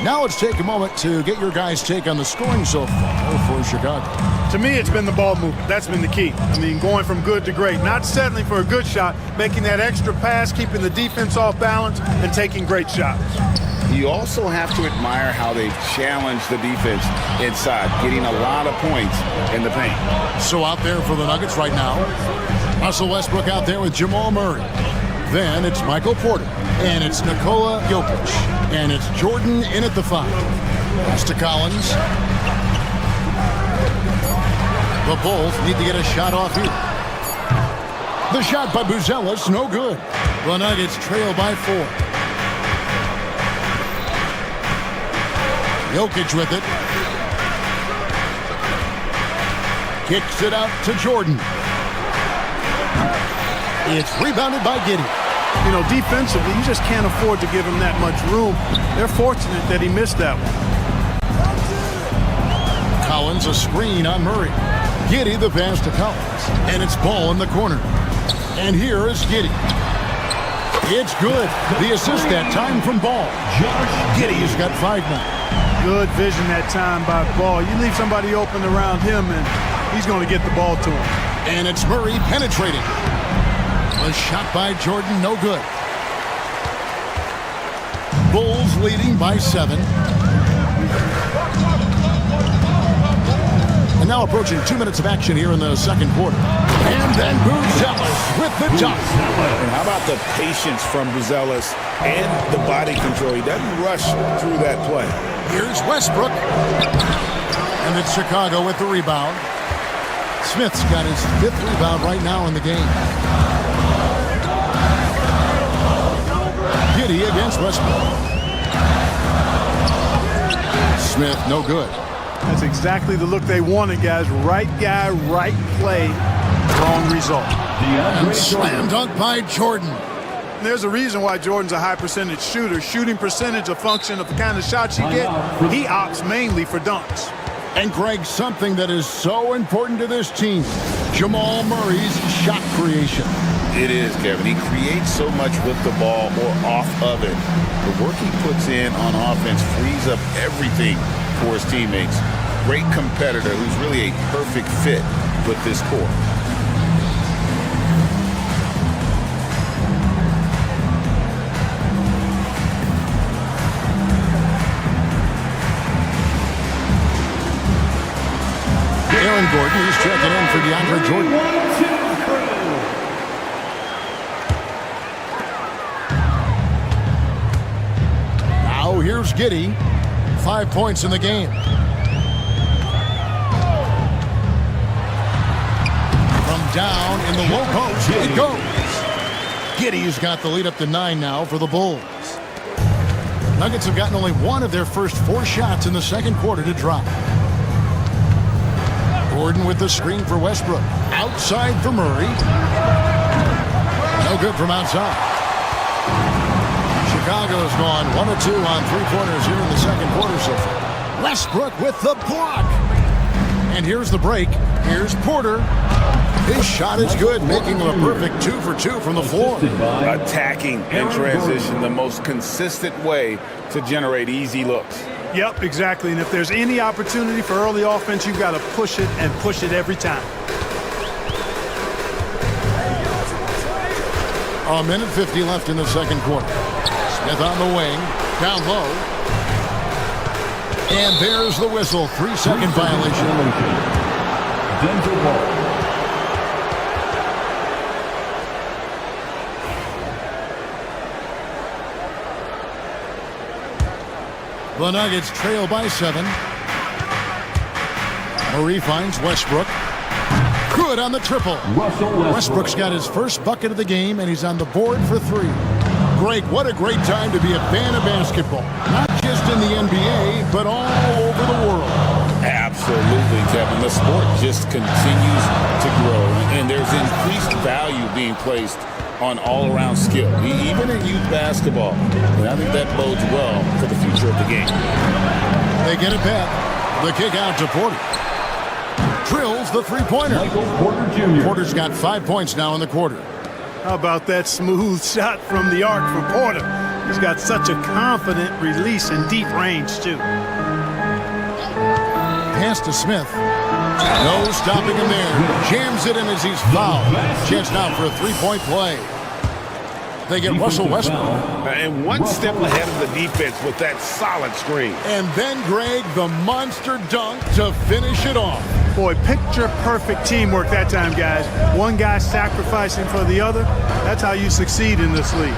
Now let's take a moment to get your guys' take on the scoring so far for Chicago. To me, it's been the ball movement. That's been the key. I mean, going from good to great. Not settling for a good shot, making that extra pass, keeping the defense off balance, and taking great shots. You also have to admire how they challenge the defense inside, getting a lot of points in the paint. So out there for the Nuggets right now, Russell Westbrook out there with Jamal Murray. Then it's Michael Porter, and it's Nikola Jokic, and it's Jordan in at the 5. Pass to Collins. The Bulls need to get a shot off here. The shot by Buzelis, no good. The Nuggets trail by 4. Jokic with it. Kicks it out to Jordan. It's rebounded by Giddey. You know, defensively, you just can't afford to give him that much room. They're fortunate that he missed that one. Collins a screen on Murray. Giddey the pass to Collins. And it's Ball in the corner. And here is Giddey. It's good. The assist that time from Ball. Giddey's got 5 now. Good vision that time by Ball. You leave somebody open around him, and he's going to get the ball to him. And it's Murray penetrating. A shot by Jordan, no good. Bulls leading by 7. And now approaching 2 minutes of action here in the second quarter. And then Buzelis with the dunk. And how about the patience from Buzelis and the body control? He doesn't rush through that play. Here's Westbrook. And it's Chicago with the rebound. Smith's got his 5th rebound right now in the game. Giddey against Westbrook. Smith, no good. That's exactly the look they wanted, guys. Right guy, right play, wrong result. And slam dunk by Jordan. There's a reason why Jordan's a high percentage shooter. Shooting percentage a function of the kind of shots you get. He opts mainly for dunks. And Greg, something that is so important to this team, Jamal Murray's shot creation. It is, Kevin. He creates so much with the ball or off of it. The work he puts in on offense frees up everything for his teammates. Great competitor who's really a perfect fit with this core. Aaron Gordon, he's checking in for DeAndre Jordan. Now here's Giddey. 5 points in the game. From down in the low post, it goes. Giddey's got the lead up to 9 now for the Bulls. Nuggets have gotten only 1 of their first 4 shots in the second quarter to drop. Gordon with the screen for Westbrook. Outside for Murray. No good from outside. Chicago's gone 1 of 2 on 3-pointers here in the second quarter so far. Westbrook with the block. And here's the break. Here's Porter. His shot is good, making him a perfect 2 for 2 from the floor. Attacking in transition, the most consistent way to generate easy looks. Yep, exactly. And if there's any opportunity for early offense, you've got to push it and push it every time. A minute 50 left in the second quarter. Smith on the wing, down low. And there's the whistle. 3-second violation. Denver ball. The Nuggets trail by 7. Murray finds Westbrook. Good on the triple. Westbrook's got his first bucket of the game, and he's on the board for 3. Greg, what a great time to be a fan of basketball. Not just in the NBA, but all over the world. Absolutely, Kevin. The sport just continues to grow, and there's increased value being placed on all-around skill, even in youth basketball. And I think that bodes well for the future of the game. They get it back. The kick out to Porter. Drills the three-pointer. Michael Porter Jr. Porter's got 5 points now in the quarter. How about that smooth shot from the arc for Porter? He's got such a confident release in deep range, too. Pass to Smith. No stopping him there. Jams it in as he's fouled. Chance now for a three-point play. They get Russell Westbrook. And one step ahead of the defense with that solid screen. And then, Greg, the monster dunk to finish it off. Boy, picture-perfect teamwork that time, guys. One guy sacrificing for the other. That's how you succeed in this league.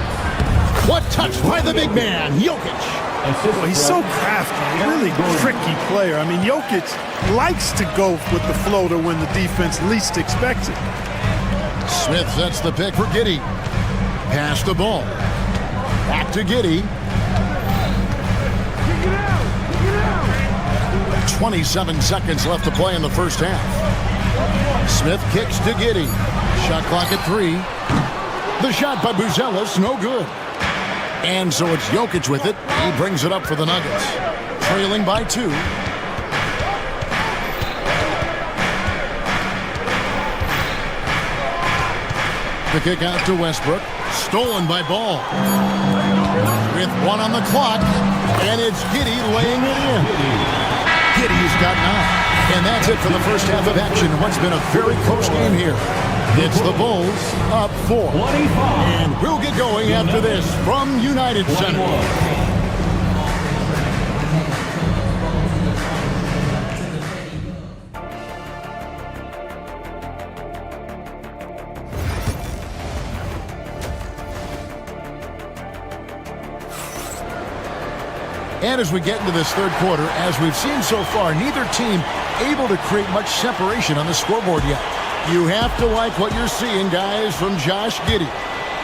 What touch by the big man, Jokic. Well, he's so crafty, really tricky player. I mean, Jokic likes to go with the floater when the defense least expects it. Smith sets the pick for Giddey. Pass the ball. Back to Giddey. 27 seconds left to play in the first half. Smith kicks to Giddey. Shot clock at 3. The shot by Buzelis, no good. And so it's Jokic with it. He brings it up for the Nuggets. Trailing by 2. The kick out to Westbrook. Stolen by Ball. With 1 on the clock. And it's Giddey laying it in. Giddey's got 9. And that's it for the first half of action. What's been a very close game here. It's the Bulls up 4. And we'll get going after this from United Center. And as we get into this third quarter, as we've seen so far, neither team able to create much separation on the scoreboard yet. You have to like what you're seeing, guys, from Josh Giddey.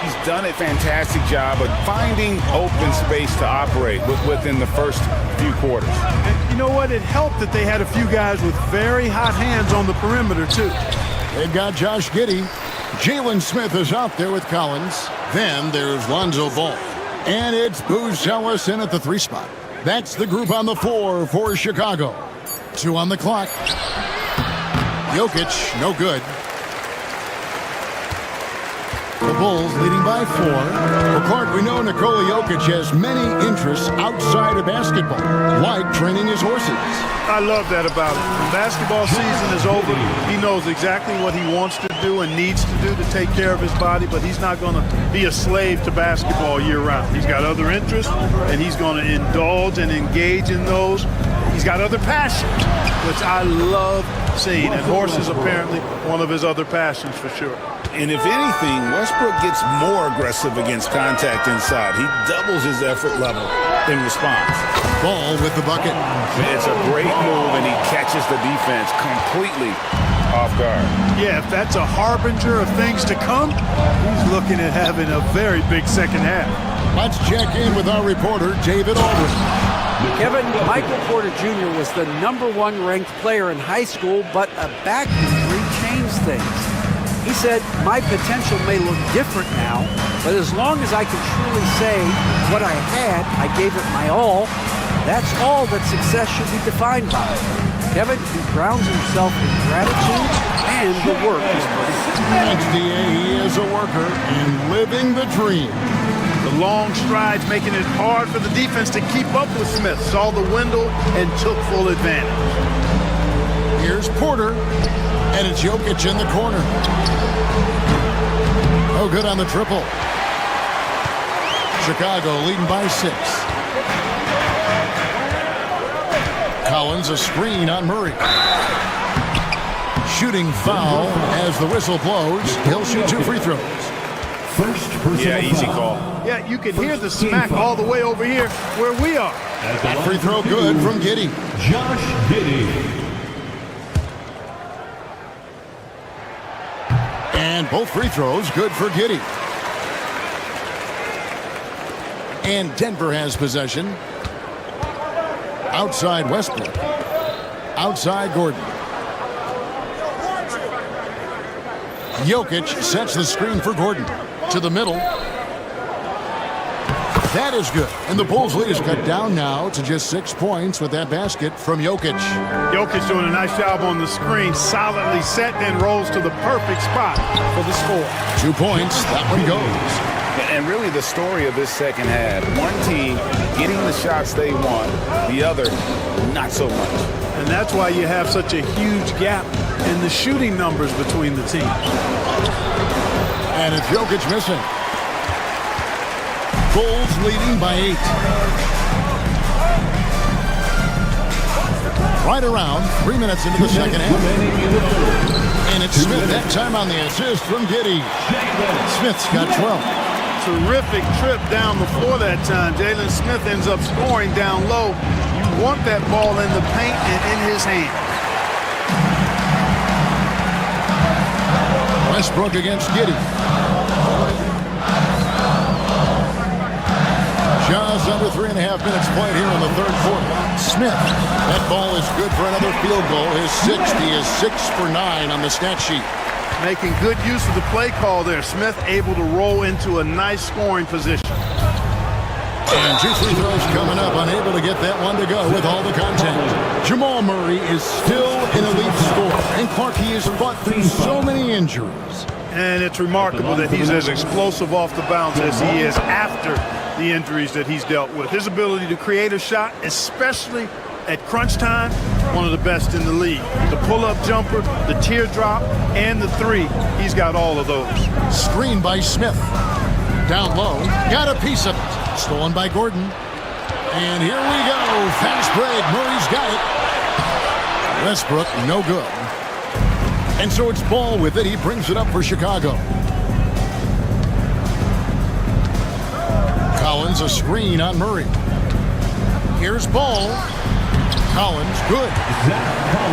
He's done a fantastic job of finding open space to operate within the first few quarters. And you know what? It helped that they had a few guys with very hot hands on the perimeter, too. They've got Josh Giddey. Jalen Smith is out there with Collins. Then there's Lonzo Ball. And it's Buzelis in at the 3 spot. That's the group on the floor for Chicago. 2 on the clock. Jokic, no good. The Bulls leading by 4. Well, Clark, we know Nikola Jokic has many interests outside of basketball, like training his horses. I love that about him. When basketball season is over, he knows exactly what he wants to do and needs to do to take care of his body, but he's not going to be a slave to basketball year-round. He's got other interests, and he's going to indulge and engage in those. He's got other passions, which I love seeing, and horses apparently one of his other passions for sure. And if anything, Westbrook gets more aggressive against contact inside. He doubles his effort level in response. Ball with the bucket. It's a great move, and he catches the defense completely off guard. Yeah, if that's a harbinger of things to come, he's looking at having a very big second half. Let's check in with our reporter, David Aldridge. Kevin, Michael Porter Jr. was the #1 ranked player in high school, but a back injury changed things. He said, my potential may look different now, but as long as I can truly say what I had, I gave it my all, that's all that success should be defined by. Kevin, he grounds himself in gratitude and the work he's putting in. XDA, he is a worker and living the dream. The long strides making it hard for the defense to keep up with Smith. Saw the window and took full advantage. Here's Porter, and it's Jokic in the corner. No good on the triple. Chicago leading by 6. Collins a screen on Murray. Shooting foul as the whistle blows. He'll shoot 2 free throws. First personal Yeah, easy foul. call. Yeah, you can hear the smack all the way over here where we are. That free throw good from Giddey. Josh Giddey. And both free throws good for Giddey. And Denver has possession. Outside Westbrook. Outside Gordon. Jokic sets the screen for Gordon. To the middle. That is good. And the Bulls lead is cut down now to just 6 points with that basket from Jokic. Jokic doing a nice job on the screen, solidly set and rolls to the perfect spot for the score. 2 points. That one goes. And really the story of this second half, one team getting the shots they want, the other not so much. And that's why you have such a huge gap in the shooting numbers between the teams. And it's Jokic missing. Bulls leading by 8. Right around 3 minutes into the second half. And it's Smith that time on the assist from Giddey. Smith's got 12. Terrific trip down the floor that time. Jalen Smith ends up scoring down low. You want that ball in the paint and in his hand. Westbrook against Giddey. Just under 3.5 minutes played here in the third quarter. Smith, that ball is good for another field goal. His 60 is 6 for 9 on the stat sheet. Making good use of the play call there. Smith able to roll into a nice scoring position. And 2 free throws coming up, unable to get that one to go with all the contact. Jamal Murray is still an elite scorer, and Clark, he has fought through so many injuries. And it's remarkable that he's as explosive off the bounce as he is after the injuries that he's dealt with. His ability to create a shot, especially at crunch time, one of the best in the league. The pull-up jumper, the teardrop, and the three, he's got all of those. Screen by Smith. Down low, got a piece of it. Stolen by Gordon. And here we go. Fast break. Murray's got it. Westbrook, no good. And so it's Ball with it. He brings it up for Chicago. Collins, a screen on Murray. Here's Ball. Collins, good.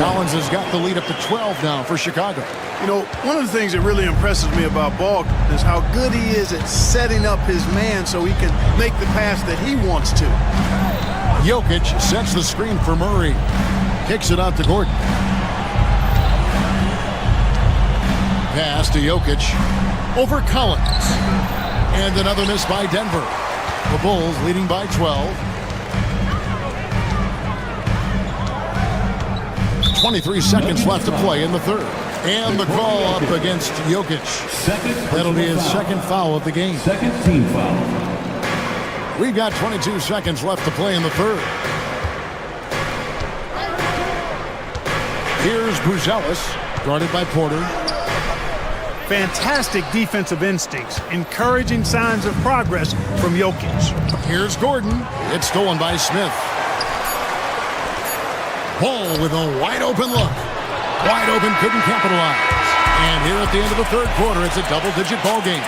Collins has got the lead up to 12 now for Chicago. You know, one of the things that really impresses me about Ball is how good he is at setting up his man so he can make the pass that he wants to. Jokic sets the screen for Murray. Kicks it out to Gordon. Pass to Jokic. Over Collins. And another miss by Denver. The Bulls leading by 12. 23 seconds left to play in the third. And the call up against Jokic. That'll be his second foul of the game. Second team foul. We've got 22 seconds left to play in the third. Here's Buzelis, guarded by Porter. Fantastic defensive instincts, encouraging signs of progress from Jokic. Here's Gordon. It's stolen by Smith. Ball with a wide open look. Wide open, couldn't capitalize. And here at the end of the third quarter, it's a double-digit ball game.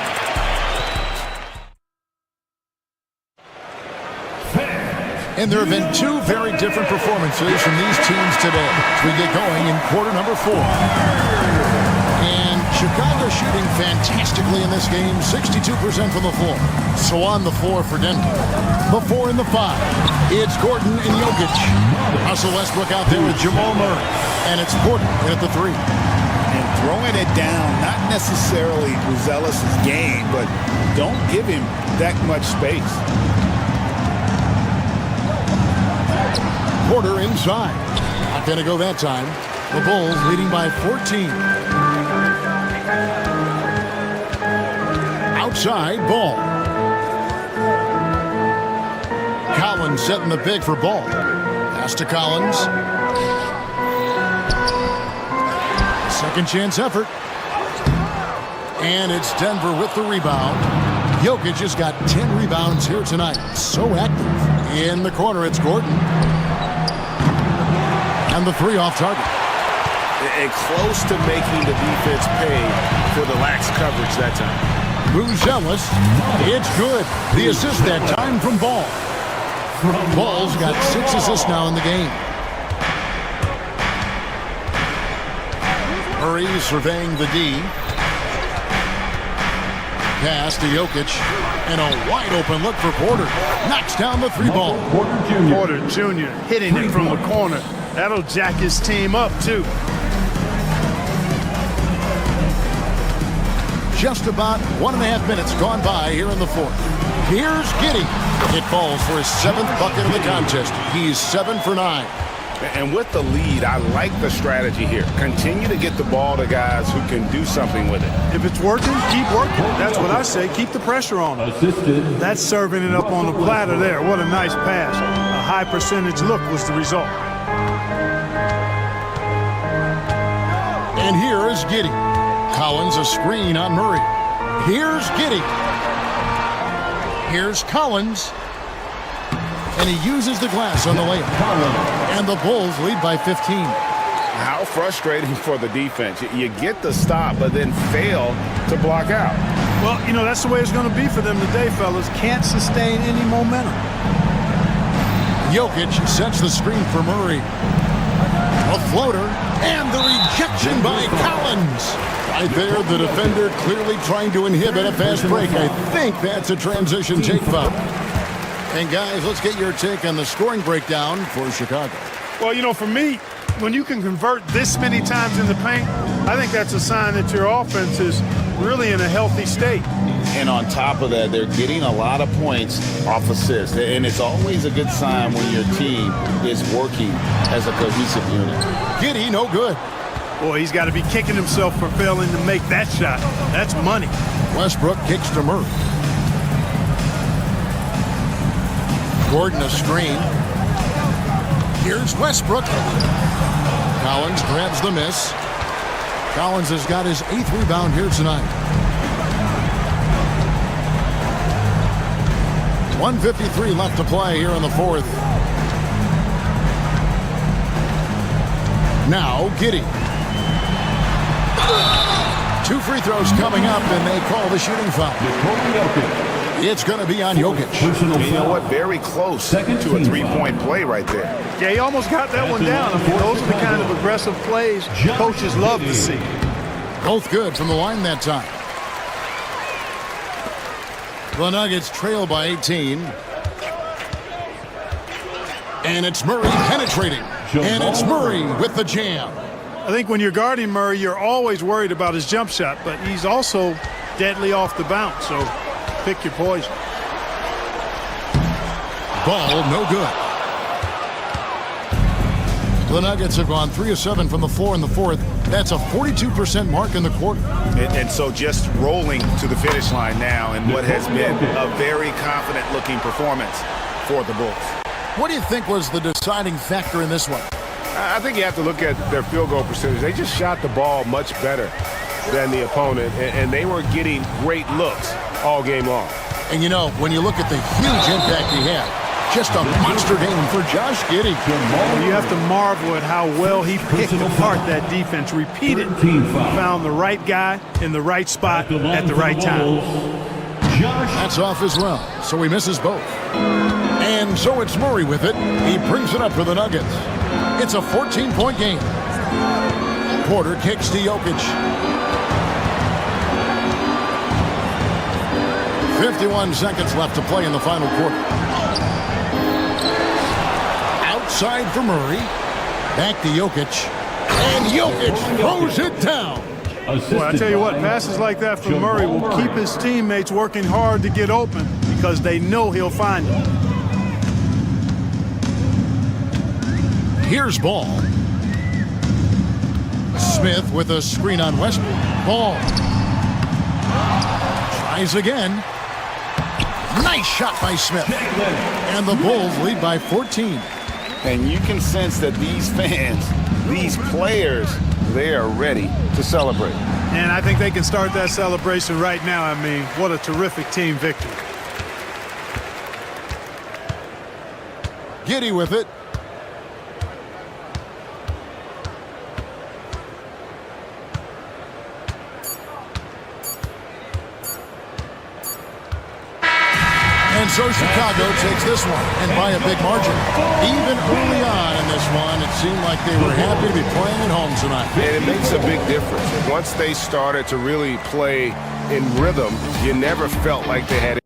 And there have been two very different performances from these teams today as we get going in quarter number 4. And Chicago shooting fantastically in this game, 62% from the floor. So on the floor for Denver. The 4 and the 5. It's Gordon and Jokic. Russell Westbrook out there with Jamal Murray. And it's Porter in at the 3. And throwing it down, not necessarily Buzelis' game, but don't give him that much space. Porter inside. Not going to go that time. The Bulls leading by 14. Outside, Ball. Collins setting the pick for Ball. Pass to Collins. Second chance effort. And it's Denver with the rebound. Jokic has got 10 rebounds here tonight. So active. In the corner, it's Gordon. And the 3 off target. And close to making the defense pay for the lax coverage that time. Buzelis, it's good. The assist that time from Ball. Ball's got 6 assists now in the game. Murray surveying the D. Pass to Jokic. And a wide open look for Porter. Knocks down the 3 ball. Porter Jr. hitting it from the corner. That'll jack his team up, too. Just about 1.5 minutes gone by here in the fourth. Here's Giddey. It falls for his 7th bucket of the contest. He's 7 for 9. And with the lead, I like the strategy here. Continue to get the ball to guys who can do something with it. If it's working, keep working. That's what I say. Keep the pressure on him. That's serving it up on the platter there. What a nice pass. A high percentage look was the result. And here is Giddey. Collins a screen on Murray. Here's Giddey. Here's Collins. And he uses the glass on the layup. And the Bulls lead by 15. How frustrating for the defense. You get the stop, but then fail to block out. Well, you know, that's the way it's going to be for them today, fellas. Can't sustain any momentum. Jokic sets the screen for Murray. A floater. And the rejection by Collins. Right there, the defender clearly trying to inhibit a fast break. I think that's a transition take foul. And guys, let's get your take on the scoring breakdown for Chicago. Well, you know, for me, when you can convert this many times in the paint, I think that's a sign that your offense is really in a healthy state. And on top of that, they're getting a lot of points off assists. And it's always a good sign when your team is working as a cohesive unit. Giddey, no good. Boy, he's got to be kicking himself for failing to make that shot. That's money. Westbrook kicks to Murray. Gordon a screen. Here's Westbrook. Collins grabs the miss. Collins has got his 8th rebound here tonight. 1:53 left to play here in the fourth. Now Giddey. 2 free throws coming up, and they call the shooting foul. It's going to be on Jokic. You know what? Very close to a 3-point play right there. Yeah, he almost got that one down. I mean, those are the kind of aggressive plays coaches love to see. Both good from the line that time. The Nuggets trail by 18. And it's Murray penetrating. And it's Murray with the jam. I think when you're guarding Murray, you're always worried about his jump shot, but he's also deadly off the bounce, so pick your poison. Ball no good. The Nuggets have gone 3 of 7 from the floor in the fourth. That's a 42% mark in the quarter. And so just rolling to the finish line now in what has been a very confident-looking performance for the Bulls. What do you think was the deciding factor in this one? I think you have to look at their field goal percentage. They just shot the ball much better than the opponent, and they were getting great looks all game long. And you know, when you look at the huge impact he had, just a monster game for Josh Giddey. You have to marvel at how well he picked apart that defense, repeatedly found the right guy in the right spot at the right time. That's off as well, so he misses both. And so it's Murray with it. He brings it up for the Nuggets. It's a 14-point game. Porter kicks to Jokic. 51 seconds left to play in the final quarter. Outside for Murray. Back to Jokic. And Jokic throws it down. Well, I tell you what, passes like that from Murray will keep his teammates working hard to get open because they know he'll find them. Here's Ball. Smith with a screen on Westbrook. Ball. Tries again. Nice shot by Smith. And the Bulls lead by 14. And you can sense that these fans, these players, they are ready to celebrate. And I think they can start that celebration right now. I mean, what a terrific team victory. Giddey with it. And so Chicago takes this one, and by a big margin. Even early on in this one, it seemed like they were happy to be playing at home tonight. And it makes a big difference. Once they started to really play in rhythm, you never felt like they had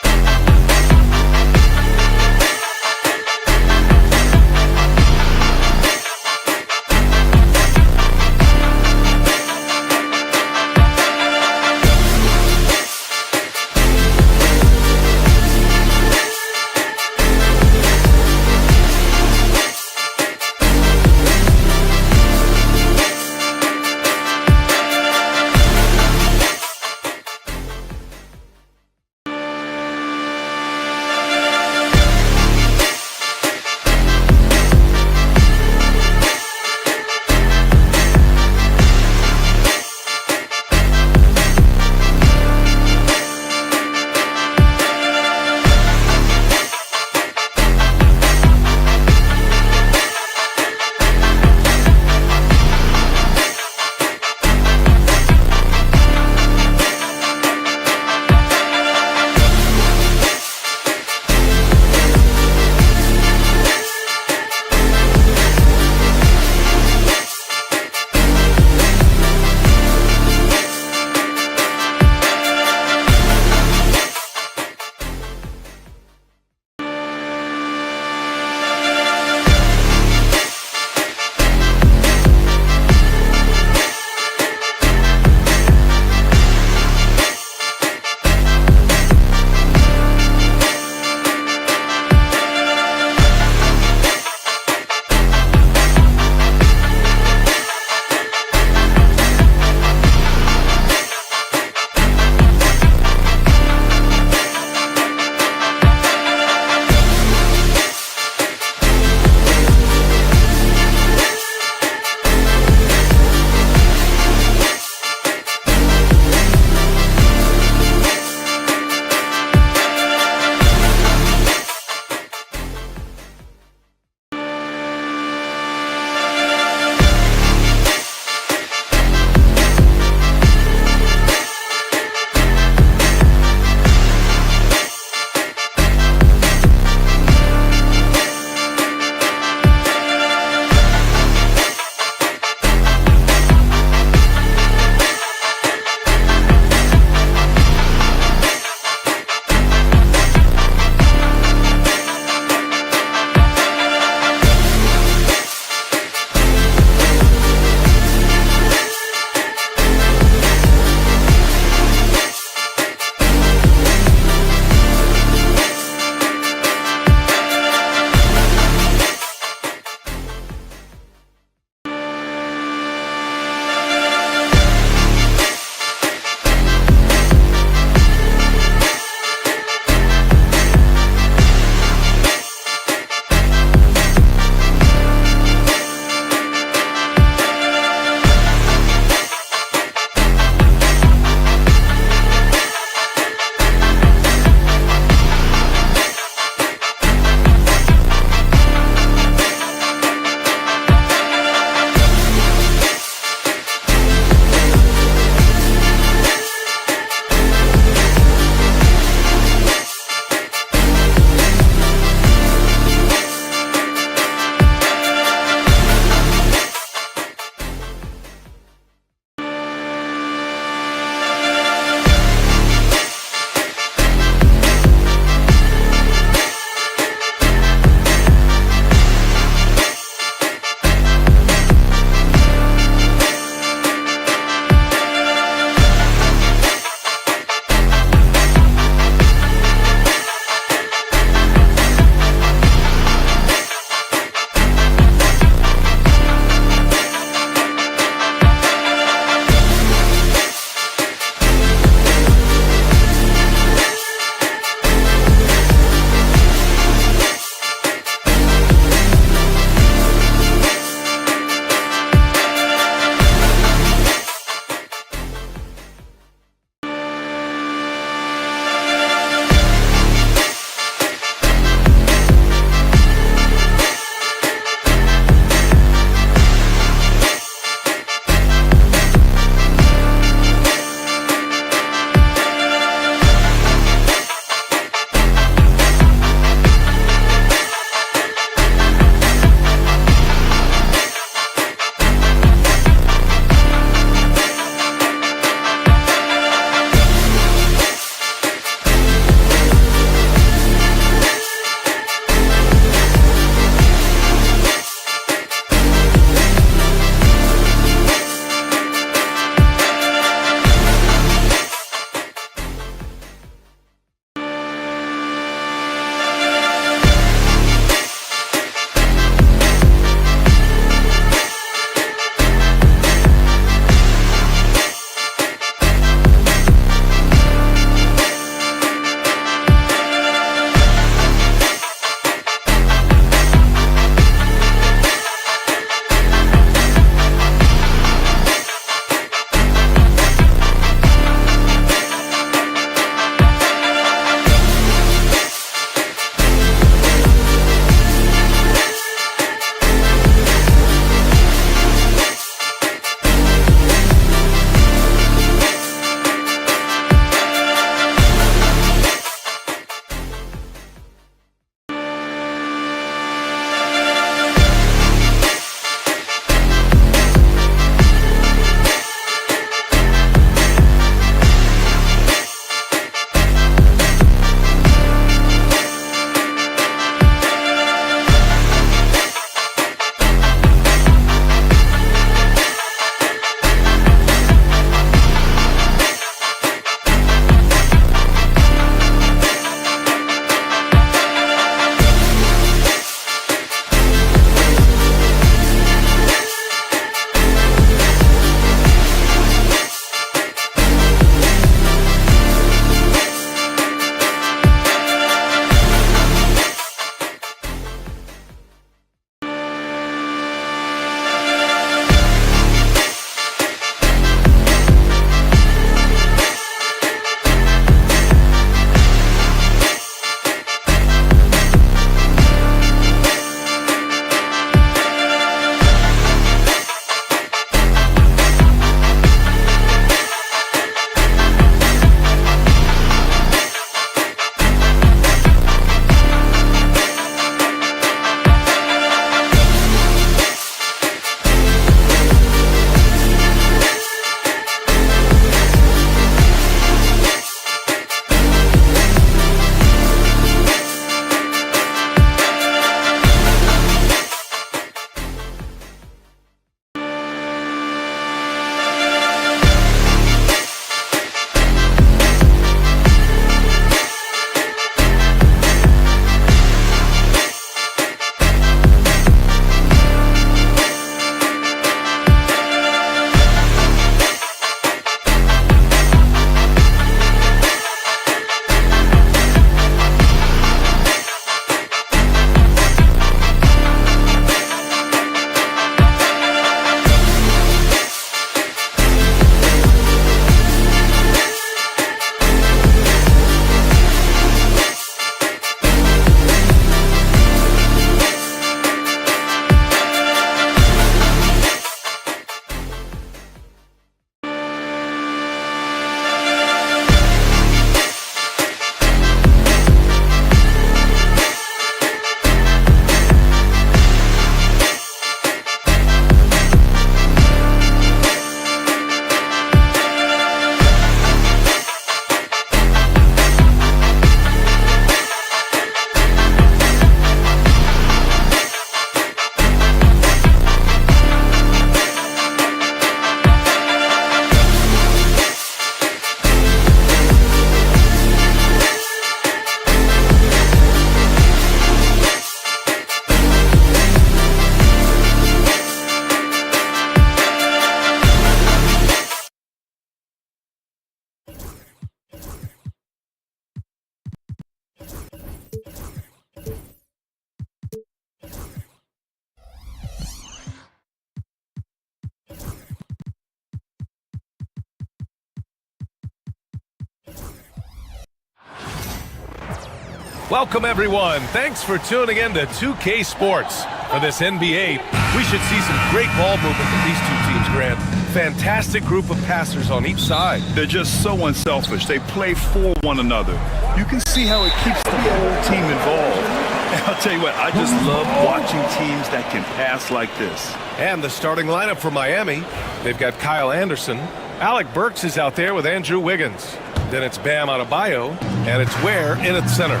Welcome, everyone. Thanks for tuning in to 2K Sports. For this NBA, we should see some great ball movement from these two teams, Grant. Fantastic group of passers on each side. They're just so unselfish. They play for one another. You can see how it keeps the whole team involved. And I'll tell you what, I just love watching teams that can pass like this. And the starting lineup for Miami, they've got Kyle Anderson. Alec Burks is out there with Andrew Wiggins. Then it's Bam Adebayo, and it's Ware in at center.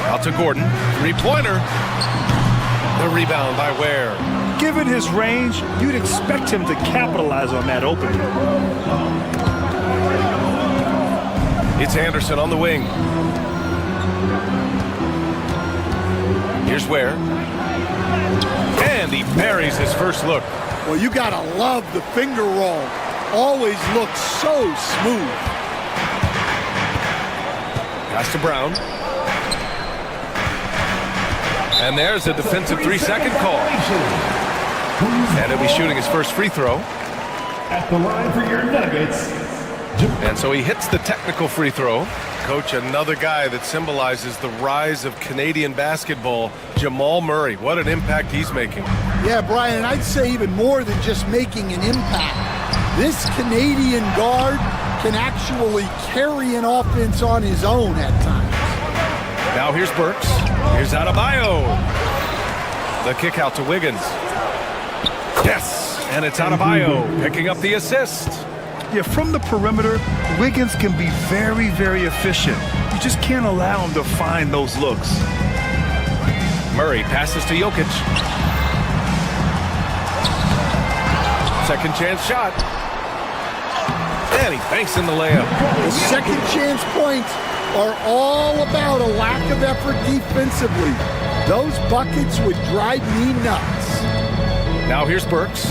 Out to Gordon, three-pointer. The rebound by Ware. Given his range, you'd expect him to capitalize on that opening. It's Anderson on the wing. Here's Ware. And he buries his first look. Well, you gotta love the finger roll. Always looks so smooth. Pass to Brown. And there's a defensive 3-second call. And he'll be shooting his first free throw. At the line for your Nuggets. And so he hits the technical free throw. Coach, another guy that symbolizes the rise of Canadian basketball, Jamal Murray. What an impact he's making. Yeah, Brian, I'd say even more than just making an impact. This Canadian guard can actually carry an offense on his own at times. Now here's Burks. Here's Adebayo. The kick out to Wiggins. Yes, and it's Adebayo picking up the assist. Yeah, from the perimeter, Wiggins can be very, very efficient. You just can't allow him to find those looks. Murray passes to Jokic. Second chance shot. And he banks in the layup. The second chance points are all about a lack of effort defensively. Those buckets would drive me nuts. Now here's Burks.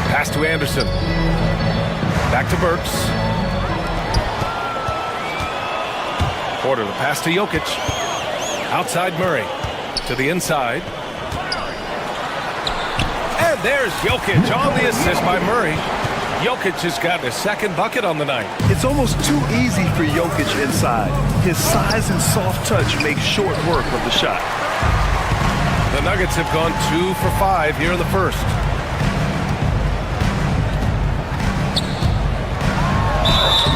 Pass to Anderson. Back to Burks. Porter, the pass to Jokic. Outside Murray. To the inside. And there's Jokic on the assist by Murray. Jokic has gotten his second bucket on the night. It's almost too easy for Jokic inside. His size and soft touch make short work of the shot. The Nuggets have gone 2 for 5 here in the first.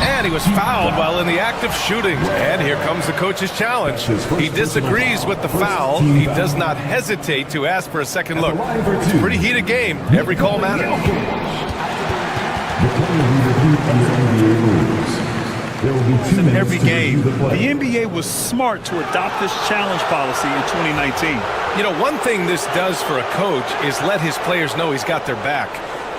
And he was fouled while in the act of shooting. And here comes the coach's challenge. He disagrees with the foul. He does not hesitate to ask for a second look. It's a pretty heated game. Every call matters. In every game, the NBA was smart to adopt this challenge policy in 2019. You know, one thing this does for a coach is let his players know he's got their back.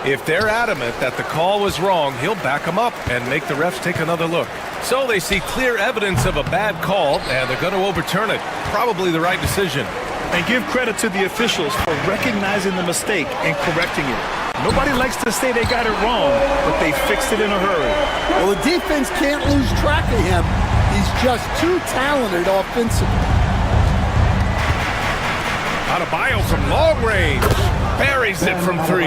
If they're adamant that the call was wrong, he'll back them up and make the refs take another look. So they see clear evidence of a bad call, and they're going to overturn it. Probably the right decision. And give credit to the officials for recognizing the mistake and correcting it. Nobody likes to say they got it wrong, but they fixed it in a hurry. Well, the defense can't lose track of him. He's just too talented offensively. Adebayo from long range. Buries it from 3.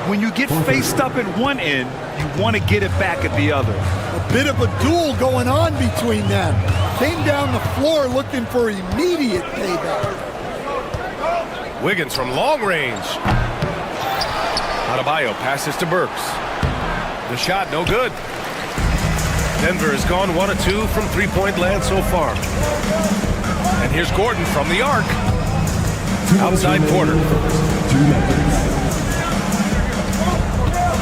When you get faced up at one end, you want to get it back at the other. A bit of a duel going on between them. Came down the floor looking for immediate payback. Wiggins from long range. Adebayo passes to Burks. The shot, no good. Denver has gone 1 of 2 from three-point land so far. And here's Gordon from the arc. Outside Porter.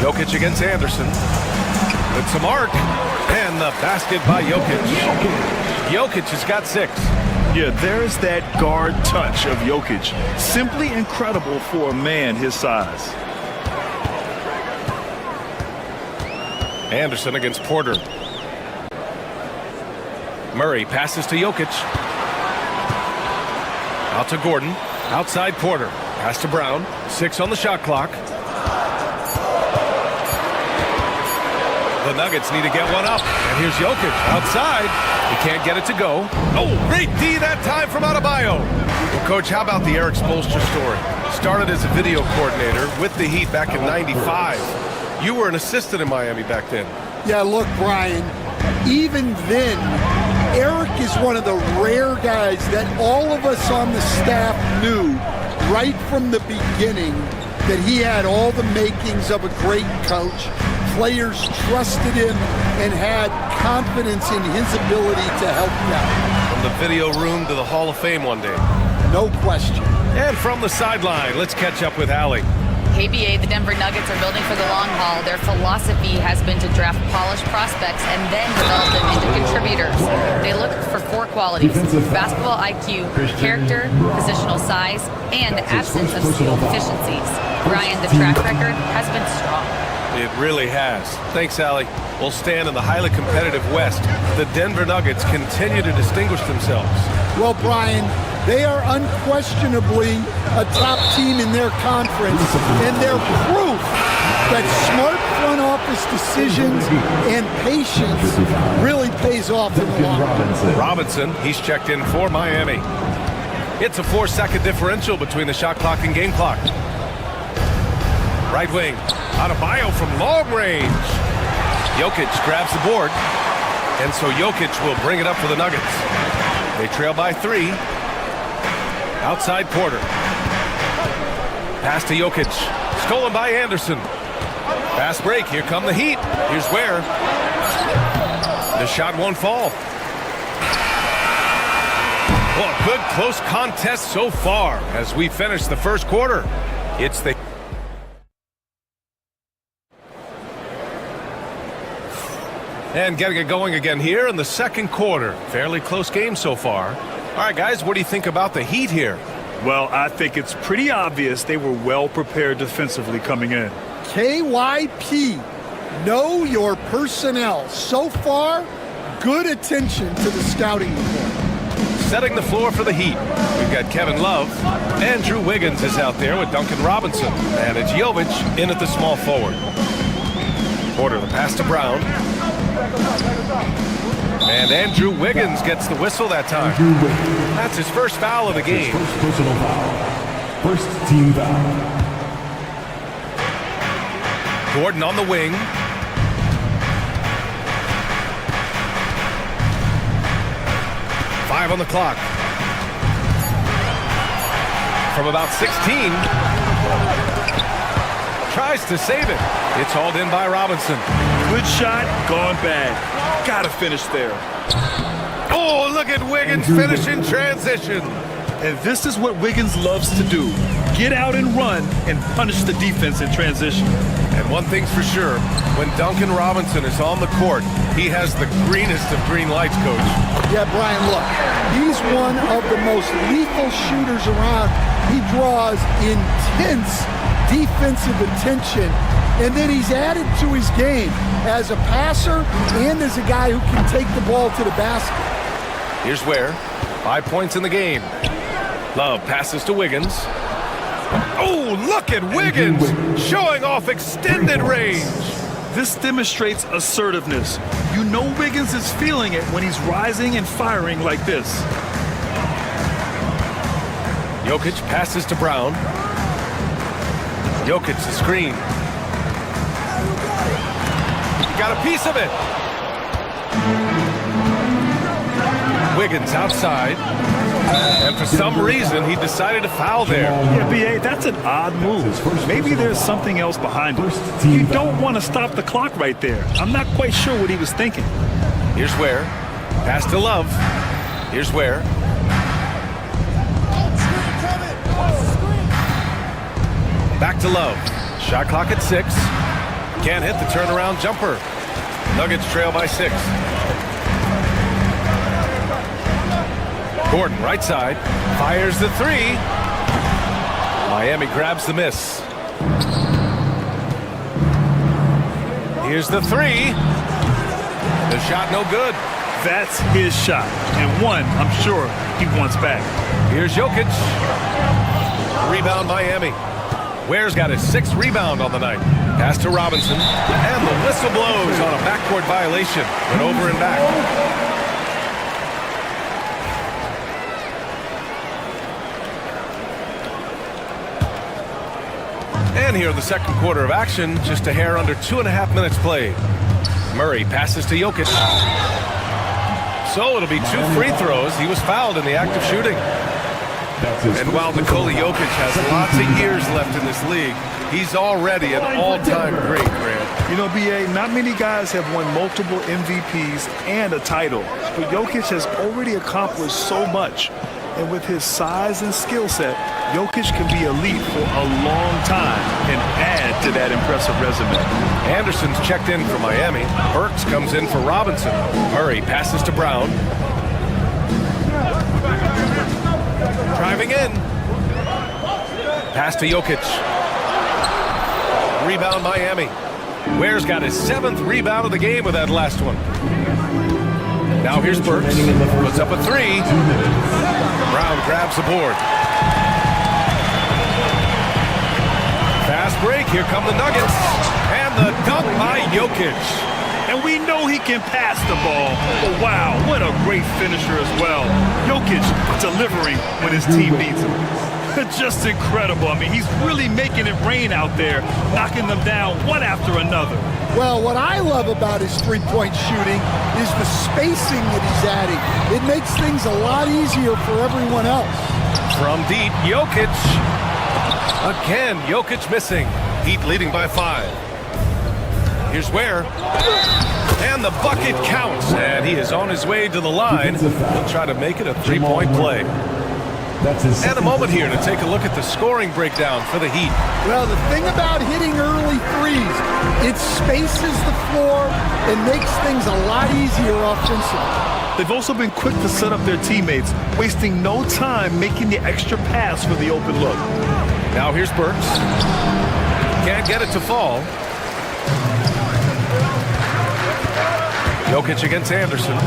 Jokic against Anderson. It's a mark. And the basket by Jokic. Jokic has got 6. Yeah, there's that guard touch of Jokic. Simply incredible for a man his size. Anderson against Porter. Murray passes to Jokic. Out to Gordon. Outside Porter. Pass to Brown. 6 on the shot clock. The Nuggets need to get one up. And here's Jokic outside. He can't get it to go. Oh, great D that time from Adebayo. Well, Coach, how about the Eric Spoelstra story? Started as a video coordinator with the Heat back in '95. You were an assistant in Miami back then. Yeah, look, Brian, even then, Eric is one of the rare guys that all of us on the staff knew right from the beginning that he had all the makings of a great coach. Players trusted him and had confidence in his ability to help them. From the video room to the Hall of Fame one day. No question. And from the sideline, let's catch up with Allie. KBA, the Denver Nuggets are building for the long haul. Their philosophy has been to draft polished prospects and then develop them into contributors. They look for 4 qualities: basketball IQ, character, positional size, and the absence of skill deficiencies. Brian, the track record has been strong. It really has. Thanks, Allie. We'll stand in the highly competitive West. The Denver Nuggets continue to distinguish themselves. Well, Brian, they are unquestionably a top team in their conference, and they're proof that smart front office decisions and patience really pays off in the long run. Robinson, he's checked in for Miami. It's a 4-second differential between the shot clock and game clock. Right wing, Adebayo from long range. Jokic grabs the board, and so Jokic will bring it up for the Nuggets. They trail by 3. Outside Porter. Pass to Jokic. Stolen by Anderson. Fast break. Here come the Heat. Here's where. The shot won't fall. Well, a good close contest so far as we finish the first quarter. It's the... And getting it going again here in the second quarter. Fairly close game so far. All right, guys, what do you think about the Heat here? Well, I think it's pretty obvious they were well prepared defensively coming in. KYP, know your personnel. So far, good attention to the scouting report. Setting the floor for the Heat. We've got Kevin Love. Andrew Wiggins is out there with Duncan Robinson. And it's Jovic in at the small forward. Porter, the pass to Brown. And Andrew Wiggins gets the whistle that time. That's his first foul of the game. First personal foul. First team foul. Gordon on the wing. Five on the clock. From about 16. Tries to save it. It's hauled in by Robinson. Good shot, gone bad. Gotta finish there. Oh, look at Wiggins finish in transition. And this is what Wiggins loves to do. Get out and run and punish the defense in transition. And one thing's for sure, when Duncan Robinson is on the court, he has the greenest of green lights, Coach. Yeah, Brian, look, he's one of the most lethal shooters around. He draws intense defensive attention, and then he's added to his game as a passer and as a guy who can take the ball to the basket. Here's where. 5 points in the game. Love passes to Wiggins. Oh, look at Wiggins showing off extended range. This demonstrates assertiveness. You know Wiggins is feeling it when he's rising and firing like this. Jokic passes to Brown. Jokic the screen. Got a piece of it. Wiggins outside. And for some reason, he decided to foul there. Yeah, B.A., that's an odd move. Maybe there's something else behind it. You don't want to stop the clock right there. I'm not quite sure what he was thinking. Here's where. Pass to Love. Here's where. Back to Love. Shot clock at 6. Can't hit the turnaround jumper. Nuggets trail by 6. Gordon, right side, fires the 3. Miami grabs the miss. Here's the 3. The shot no good. That's his shot, and one I'm sure he wants back. Here's Jokic. Rebound Miami. Ware's got his 6th rebound on the night. Pass to Robinson, and the whistle blows on a backcourt violation. Went over and back. And here in the second quarter of action, just a hair under 2.5 minutes played. Murray passes to Jokic. So it'll be 2 free throws. He was fouled in the act of shooting. And while Nikola Jokic has lots of years left in this league, he's already an all-time great, Grant. You know, B.A., not many guys have won multiple MVPs and a title, but Jokic has already accomplished so much. And with his size and skill set, Jokic can be elite for a long time and add to that impressive resume. Anderson's checked in for Miami. Burks comes in for Robinson. Murray passes to Brown. Driving in. Pass to Jokic. Rebound Miami. Ware's got his 7th rebound of the game with that last one. Now here's Burks. Puts up a 3. Brown grabs the board. Fast break. Here come the Nuggets. And the dunk by Jokic. And we know he can pass the ball. Oh, wow, what a great finisher as well. Jokic delivering when his team needs him. Just incredible. I mean, he's really making it rain out there, knocking them down one after another. Well, what I love about his three-point shooting is the spacing that he's adding. It makes things a lot easier for everyone else. From deep, Jokic. Again, Jokic missing. Heat leading by 5. Here's Ware. And the bucket counts. And he is on his way to the line. He'll try to make it a 3-point play. And a moment here to take a look at the scoring breakdown for the Heat. Well, the thing about hitting early threes, it spaces the floor and makes things a lot easier offensively. They've also been quick to set up their teammates, wasting no time making the extra pass for the open look. Now here's Burks. Can't get it to fall. Jokic against Anderson.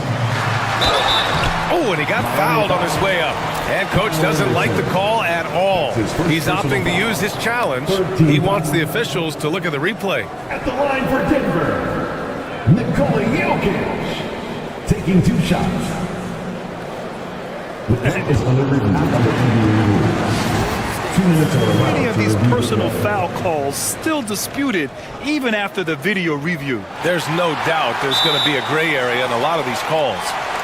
Oh, and he got fouled on his way up. And coach doesn't like the call at all. He's opting to use his challenge. He wants the officials to look at the replay. At the line for Denver, Nikola Jokic taking 2 shots. That is under review. Many of these personal foul calls still disputed even after the video review. There's no doubt there's going to be a gray area in a lot of these calls.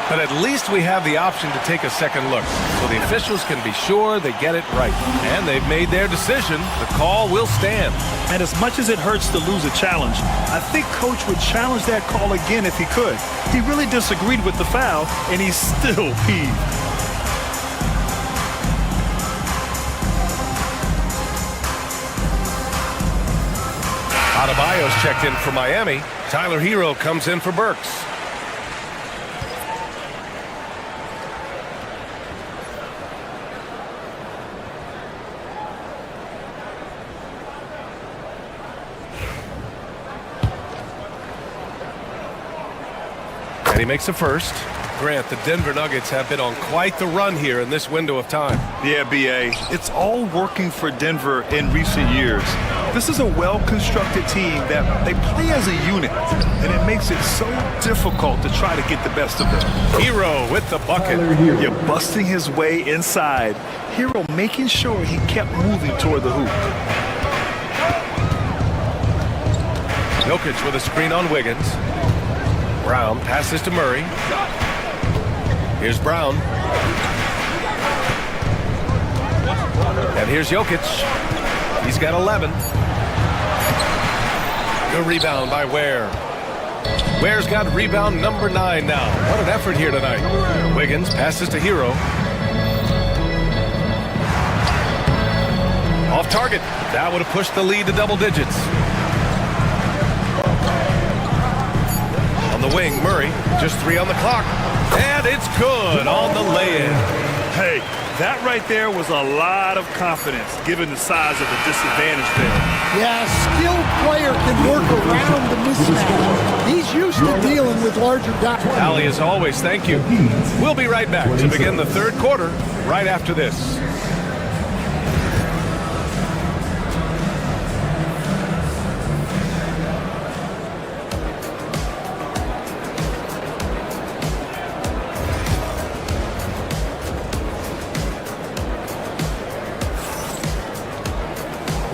But at least we have the option to take a second look, so the officials can be sure they get it right. And they've made their decision. The call will stand. And as much as it hurts to lose a challenge, I think coach would challenge that call again if he could. He really disagreed with the foul, and he's still peeved. Adebayo's checked in for Miami. Tyler Hero comes in for Burks. And he makes a first. Grant, the Denver Nuggets have been on quite the run here in this window of time. Yeah, B.A., it's all working for Denver in recent years. This is a well-constructed team that they play as a unit, and it makes it so difficult to try to get the best of them. Hero with the bucket. You're busting his way inside. Hero making sure he kept moving toward the hoop. Jokic with a screen on Wiggins. Brown passes to Murray. Here's Brown. And here's Jokic. He's got 11. Good rebound by Ware. Ware's got rebound number 9 now. What an effort here tonight. Wiggins passes to Hero. Off target. That would have pushed the lead to double digits. On the wing, Murray. Just 3 on the clock. And it's good on the lay-in. Hey, that right there was a lot of confidence, given the size of the disadvantage there. Yeah, a skilled player can work around the mismatch. He's used to dealing with larger guys. Ali, as always, thank you. We'll be right back to begin the third quarter right after this.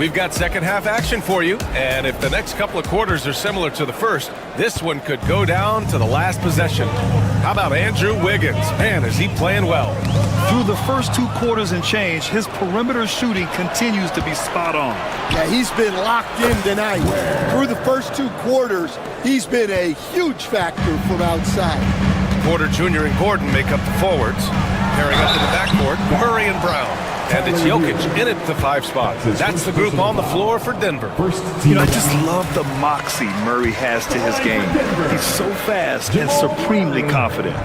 We've got second half action for you, and if the next couple of quarters are similar to the first, this one could go down to the last possession. How about Andrew Wiggins? Man, is he playing well. Through the first 2 quarters and change, his perimeter shooting continues to be spot on. Yeah, he's been locked in tonight. Through the first 2 quarters, he's been a huge factor from outside. Porter Jr. and Gordon make up the forwards. Pairing up in the backcourt, Murray and Brown. And it's Jokic in at the 5 spot. That's the group on the floor for Denver. You know, I just love the moxie Murray has to his game. He's so fast and supremely confident.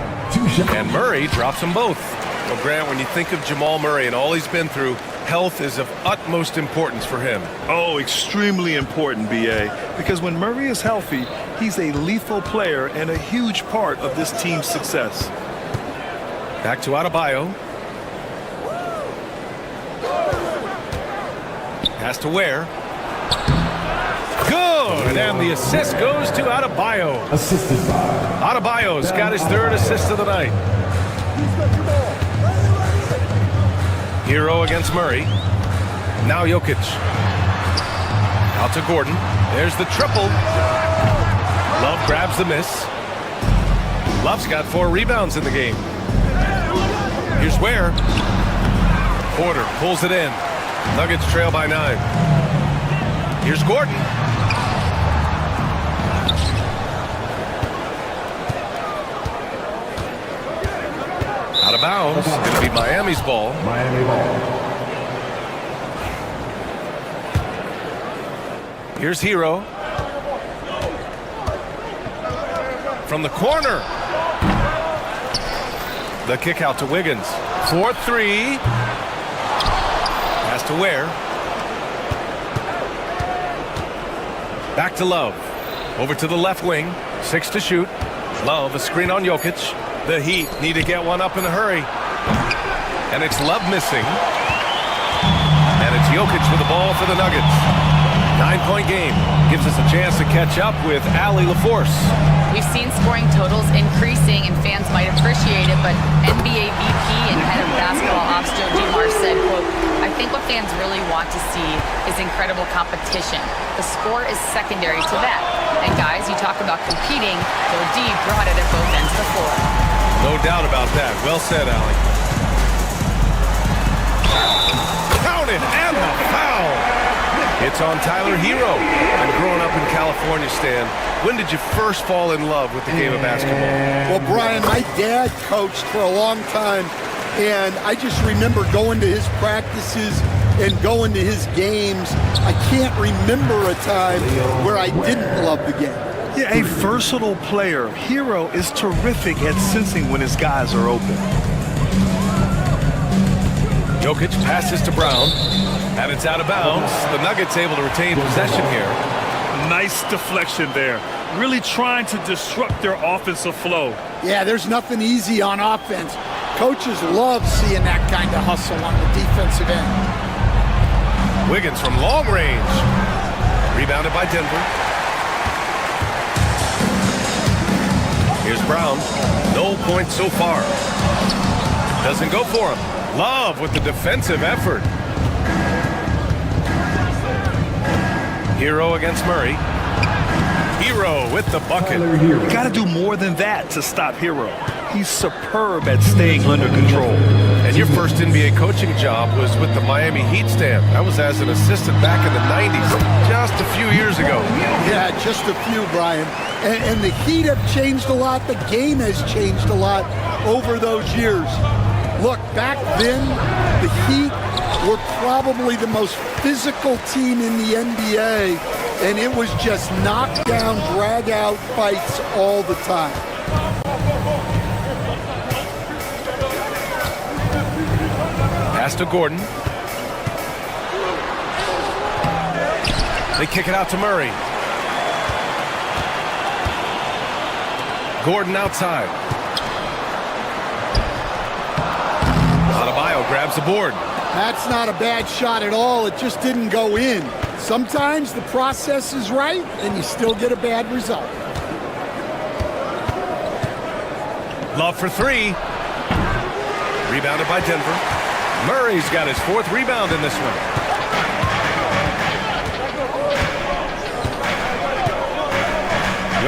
And Murray drops them both. Well, Grant, when you think of Jamal Murray and all he's been through, health is of utmost importance for him. Oh, extremely important, B.A., because when Murray is healthy, he's a lethal player and a huge part of this team's success. Back to Adebayo. Pass to Ware. Good, and the assist goes to Adebayo. Assisted by Adebayo's got his 3rd assist of the night. Hero against Murray. Now Jokic. Out to Gordon. There's the triple. Love grabs the miss. Love's got 4 rebounds in the game. Here's Ware. Porter pulls it in. Nuggets trail by 9. Here's Gordon. Out of bounds. Going to be Miami's ball. Miami ball. Here's Hero. From the corner. The kick out to Wiggins. 4-3. Pass to Ware. Back to Love. Over to the left wing. 6 to shoot. Love, a screen on Jokic. The Heat need to get one up in a hurry. And it's Love missing. And it's Jokic with the ball for the Nuggets. 9-point game. Gives us a chance to catch up with Allie LaForce. We've seen scoring totals increasing, and fans might appreciate it, but NBA VP and head of basketball ops Joe Dumars said, quote, "I think what fans really want to see is incredible competition. The score is secondary to that. And guys, you talk about competing, Joe D brought it at both ends of the floor." No doubt about that. Well said, Allie. Counted, and the foul. It's on Tyler Hero. And growing up in California, Stan, when did you first fall in love with the game of basketball? Well, Brian, my dad coached for a long time, and I just remember going to his practices and going to his games. I can't remember a time where I didn't love the game. Yeah, a versatile player. Hero is terrific at sensing when his guys are open. Jokic passes to Brown, and it's out of bounds. The Nuggets able to retain possession here. Nice deflection there. Really trying to disrupt their offensive flow. Yeah, there's nothing easy on offense. Coaches love seeing that kind of hustle on the defensive end. Wiggins from long range. Rebounded by Denver. Here's Brown. No points so far. Doesn't go for him. Love with the defensive effort. Hero against Murray. Hero with the bucket. You got to do more than that to stop Hero. He's superb at staying under control. And your first NBA coaching job was with the Miami Heat, Stan. That was as an assistant back in the 90s, just a few years ago. Yeah, just a few, Brian. And the Heat have changed a lot. The game has changed a lot over those years. Look, back then, the Heat were probably the most physical team in the NBA, and it was just knockdown, drag-out fights all the time. Pass to Gordon. They kick it out to Murray. Gordon outside. Adebayo grabs the board. That's not a bad shot at all. It just didn't go in. Sometimes the process is right, and you still get a bad result. Love for 3. Rebounded by Denver. Murray's got his 4th rebound in this one.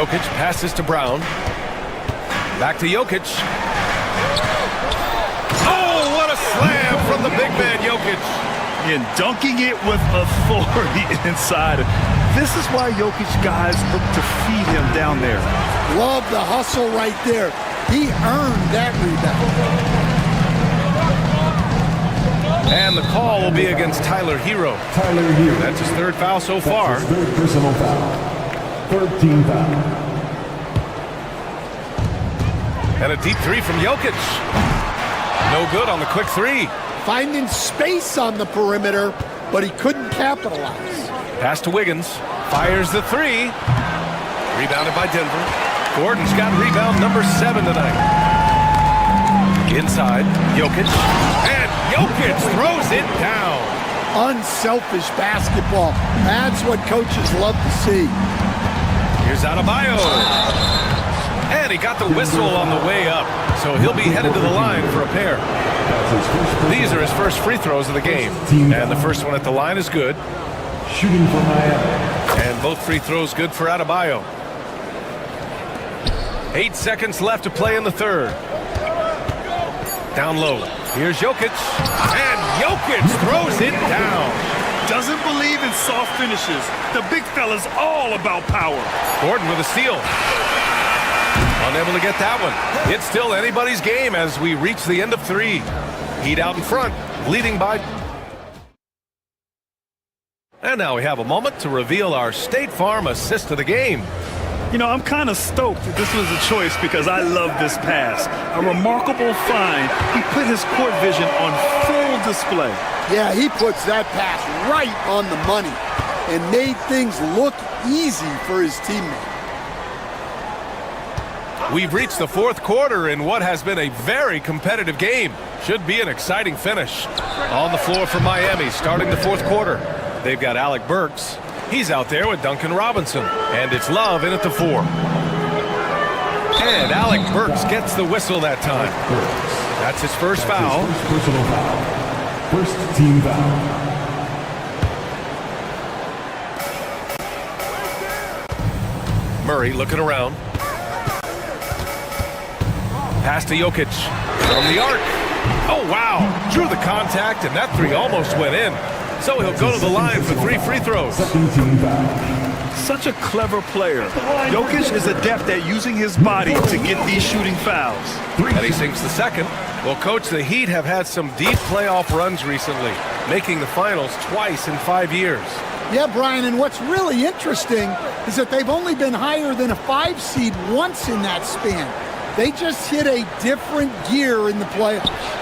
Jokic passes to Brown. Back to Jokic. Oh, what a slam from the big man, Jokic. And dunking it with authority inside. This is why Jokic guys look to feed him down there. Love the hustle right there. He earned that rebound. And the call will be against Tyler Hero. Tyler Hero. That's his third foul so far. That's his third personal foul. Third team foul. And a deep three from Jokic. No good on the quick three. Finding space on the perimeter, but he couldn't capitalize. Pass to Wiggins. Fires the three. Rebounded by Denver. Gordon's got rebound number 7 tonight. Inside, Jokic. And Jokic throws it down. Unselfish basketball. That's what coaches love to see. Here's Adebayo. And he got the whistle on the way up. So he'll be headed to the line for a pair. These are his first free throws of the game. And the first one at the line is good. Shooting for Miami. And both free throws good for Adebayo. 8 seconds left to play in the third. Down low. Here's Jokic. And Jokic throws it down. Doesn't believe in soft finishes. The big fella's all about power. Gordon with a steal. Unable to get that one. It's still anybody's game as we reach the end of 3. Heat out in front, leading by... And now we have a moment to reveal our State Farm assist of the game. You know, I'm kind of stoked that this was a choice because I love this pass. A remarkable find. He put his court vision on full display. Yeah, he puts that pass right on the money and made things look easy for his teammate. We've reached the 4th quarter in what has been a very competitive game. Should be an exciting finish. On the floor for Miami, starting the 4th quarter. They've got Alec Burks. He's out there with Duncan Robinson. And it's Love in at the 4. And Alec Burks gets the whistle that time. That's his first foul. His first personal foul. First team foul. Murray looking around. Pass to Jokic from the arc. Oh, wow. Drew the contact, and that 3 almost went in. So he'll go to the line for 3 free throws. Such a clever player. Jokic is adept at using his body to get these shooting fouls. And he sinks the second. Well, Coach, the Heat have had some deep playoff runs recently, making the finals twice in 5 years. Yeah, Brian, and what's really interesting is that they've only been higher than a 5 seed once in that span. They just hit a different gear in the playoffs.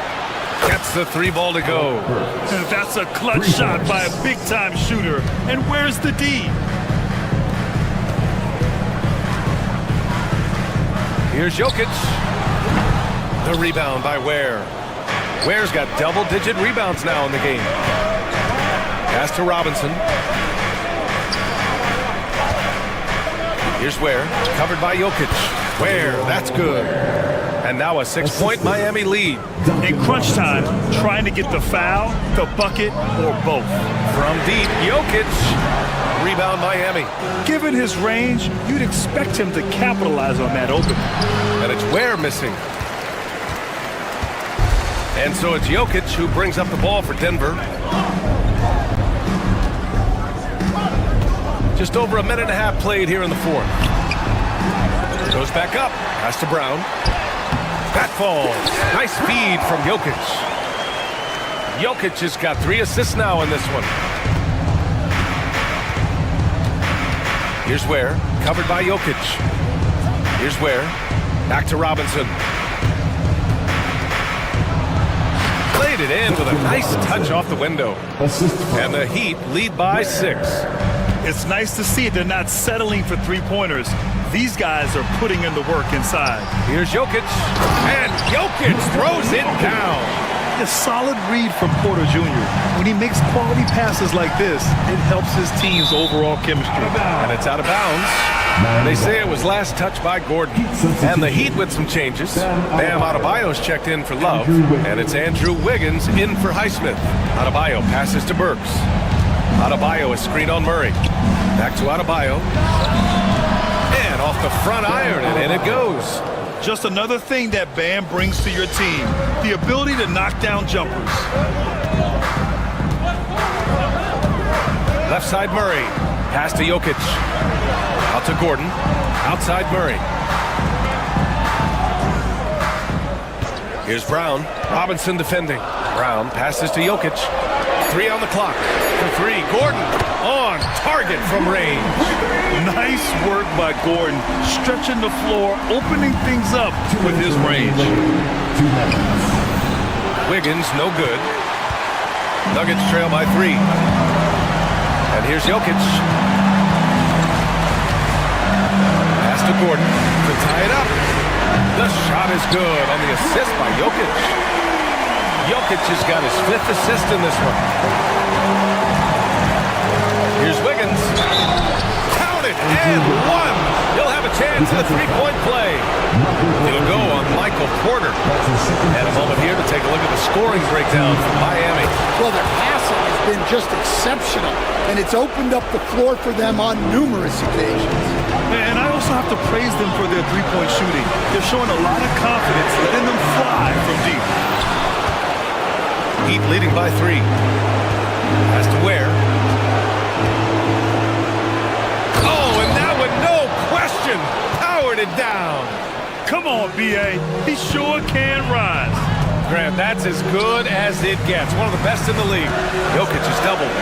Gets the 3 ball to go. That's a clutch shot by a big-time shooter. And where's the D? Here's Jokic. The rebound by Ware. Ware's got double-digit rebounds now in the game. Pass to Robinson. Here's Ware, covered by Jokic. Ware, that's good. And now a 6-point Miami lead. In crunch time, trying to get the foul, the bucket, or both. From deep, Jokic. Rebound Miami. Given his range, you'd expect him to capitalize on that open. And it's Ware missing. And so it's Jokic who brings up the ball for Denver. Just over a minute and a half played here in the 4th. Goes back up. Pass to Brown. That falls. Nice feed from Jokic. Jokic has got 3 assists now in this one. Here's Ware, covered by Jokic. Here's Ware. Back to Robinson. Played it in with a nice touch off the window. And the Heat lead by 6. It's nice to see they're not settling for 3-pointers. These guys are putting in the work inside. Here's Jokic. And Jokic throws it down. A solid read from Porter Jr. When he makes quality passes like this, it helps his team's overall chemistry. And it's out of bounds. They say it was last touched by Gordon. And the Heat with some changes. Bam Adebayo's checked in for Love. And it's Andrew Wiggins in for Highsmith. Adebayo passes to Burks. Adebayo is screened on Murray. Back to Adebayo. And And off the front iron, and in it goes. Just another thing that Bam brings to your team, the ability to knock down jumpers. Left side Murray. Pass to Jokic. Out to Gordon. Outside Murray. Here's Brown. Robinson defending. Brown passes to Jokic. 3 on the clock. For 3. Gordon on target from range. Nice work by Gordon, stretching the floor, opening things up with his range. Wiggins, no good. Nuggets trail by 3. And here's Jokic. Pass to Gordon to tie it up. The shot is good on the assist by Jokic. Jokic has got his 5th assist in this one. Here's Wiggins. Count it, and 1. He'll have a chance at a 3-point play. It'll go on Michael Porter. And a moment here to take a look at the scoring breakdown from Miami. Well, their passing has been just exceptional, and it's opened up the floor for them on numerous occasions. And I also have to praise them for their three-point shooting. They're showing a lot of confidence, letting them fly from deep. Heat leading by 3. Has to Ware. Oh, and that one, no question, powered it down. Come on, B.A. He sure can rise. Grant, that's as good as it gets. One of the best in the league. Jokic is doubled.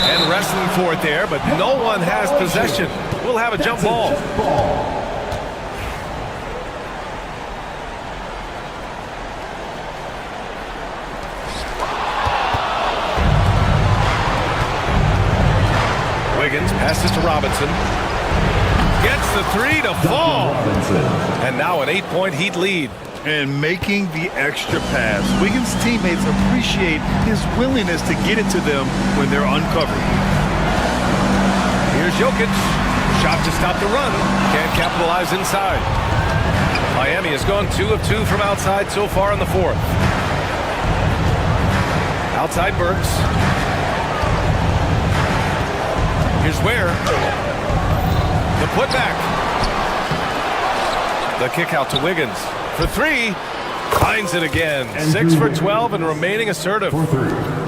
And wrestling for it there, but no one has possession. We'll have a jump ball. Wiggins passes to Robinson. Gets the 3 to fall. And now an 8-point Heat lead. And making the extra pass. Wiggins' teammates appreciate his willingness to get it to them when they're uncovered. Here's Jokic. Shot to stop the run. Can't capitalize inside. Miami has gone 2 of 2 from outside so far in the 4th. Outside Burks. Here's Ware. The putback. The kick out to Wiggins. For 3, finds it again. 6 for 12 and remaining assertive.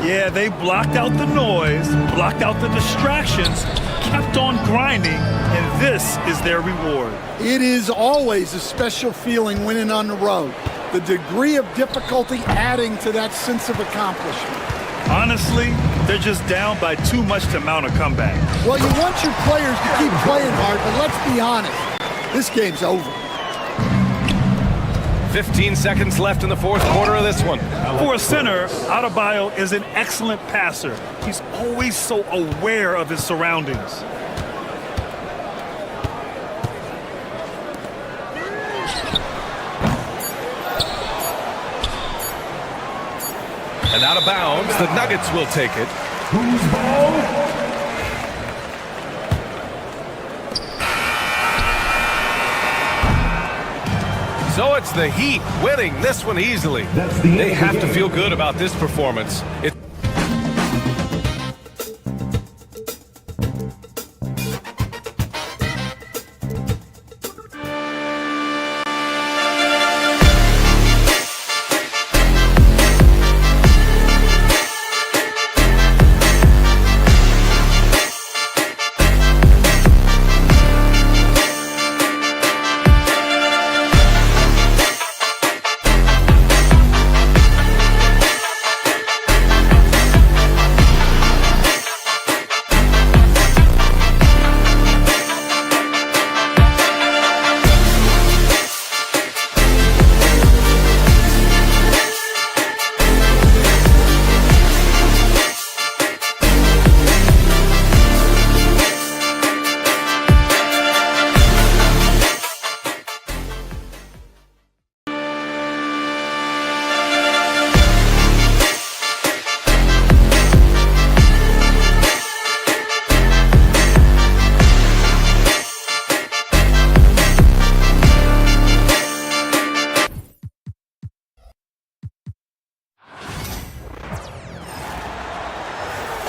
Yeah, they blocked out the noise, blocked out the distractions, kept on grinding, and this is their reward. It is always a special feeling winning on the road. The degree of difficulty adding to that sense of accomplishment. Honestly, they're just down by too much to mount a comeback. Well, you want your players to keep playing hard, but let's be honest, this game's over. 15 seconds left in the 4th quarter of this one. For a center, Adebayo is an excellent passer. He's always so aware of his surroundings. And out of bounds, the Nuggets will take it. Who's ball? So it's the Heat winning this one easily. They have to feel good about this performance.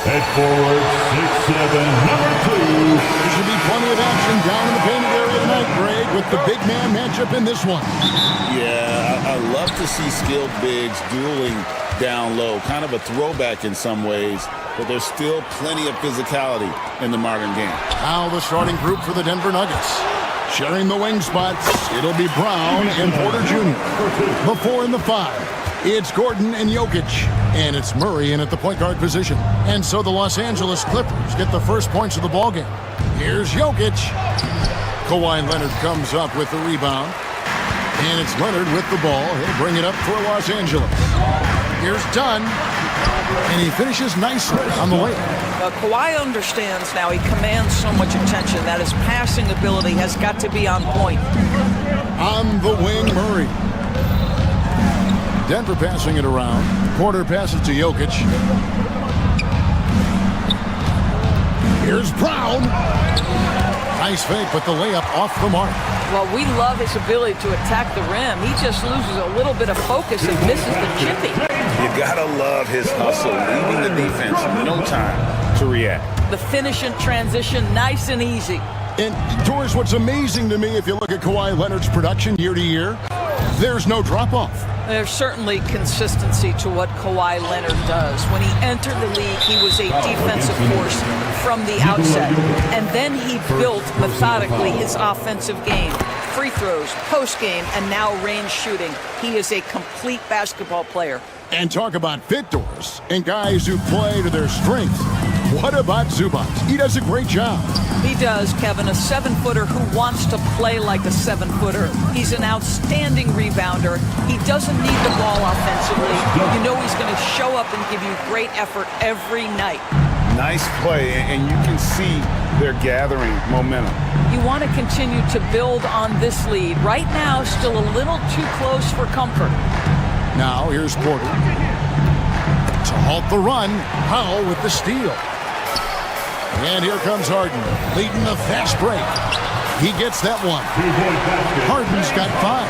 Head forward, 6'7", number 2. There should be plenty of action with the big man matchup in this one. Yeah, I love to see skilled bigs dueling down low. Kind of a throwback in some ways, but there's still plenty of physicality in the modern game. Now the starting group for the Denver Nuggets. Sharing the wing spots, it'll be Brown and Porter Jr. The 4 and the 5. It's Gordon and Jokic. And it's Murray in at the point guard position. And so the Los Angeles Clippers get the first points of the ballgame. Here's Jokic. Kawhi Leonard comes up with the rebound. And it's Leonard with the ball. He'll bring it up for Los Angeles. Here's Dunn. And he finishes nicely on the layup. Kawhi understands now he commands so much attention that his passing ability has got to be on point. On the wing, Murray. Denver passing it around. Porter passes to Jokic. Here's Brown. Nice fake, but the layup off the mark. Well, we love his ability to attack the rim. He just loses a little bit of focus and misses the chippy. You gotta love his hustle, leaving the defense no time to react. The finish and transition, nice and easy. And, Doris, what's amazing to me, if you look at Kawhi Leonard's production year to year, there's no drop-off. There's certainly consistency to what Kawhi Leonard does. When he entered the league, he was a defensive force from the outset. And then he built methodically his offensive game. Free throws, post-game, and now range shooting. He is a complete basketball player. And talk about fit, Doris, and guys who play to their strengths. What about Zubac? He does a great job. He does, Kevin, a 7-footer who wants to play like a 7-footer. He's an outstanding rebounder. He doesn't need the ball offensively. You know he's going to show up and give you great effort every night. Nice play, and you can see they're gathering momentum. You want to continue to build on this lead. Right now, still a little too close for comfort. Now, here's Porter. To halt the run, Powell with the steal. And here comes Harden, leading the fast break. He gets that one. Harden's got 5.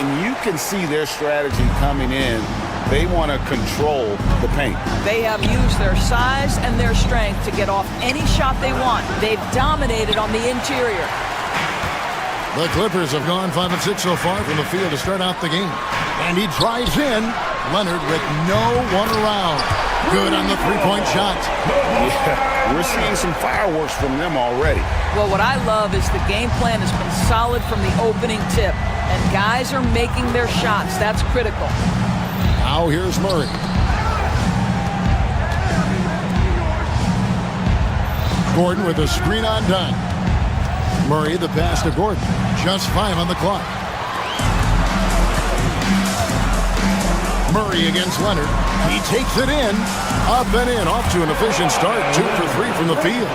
And you can see their strategy coming in. They want to control the paint. They have used their size and their strength to get off any shot they want. They've dominated on the interior. The Clippers have gone 5 of 6 so far from the field to start out the game. And he drives in. Leonard with no one around. Good on the three-point shot. Yeah, we're seeing some fireworks from them already. Well, what I love is the game plan has been solid from the opening tip. And guys are making their shots. That's critical. Now here's Murray. Gordon with a screen on Dunn. Murray the pass to Gordon. Just 5 on the clock. Murray against Leonard. He takes it in. Up and in. Off to an efficient start. 2 for 3 from the field.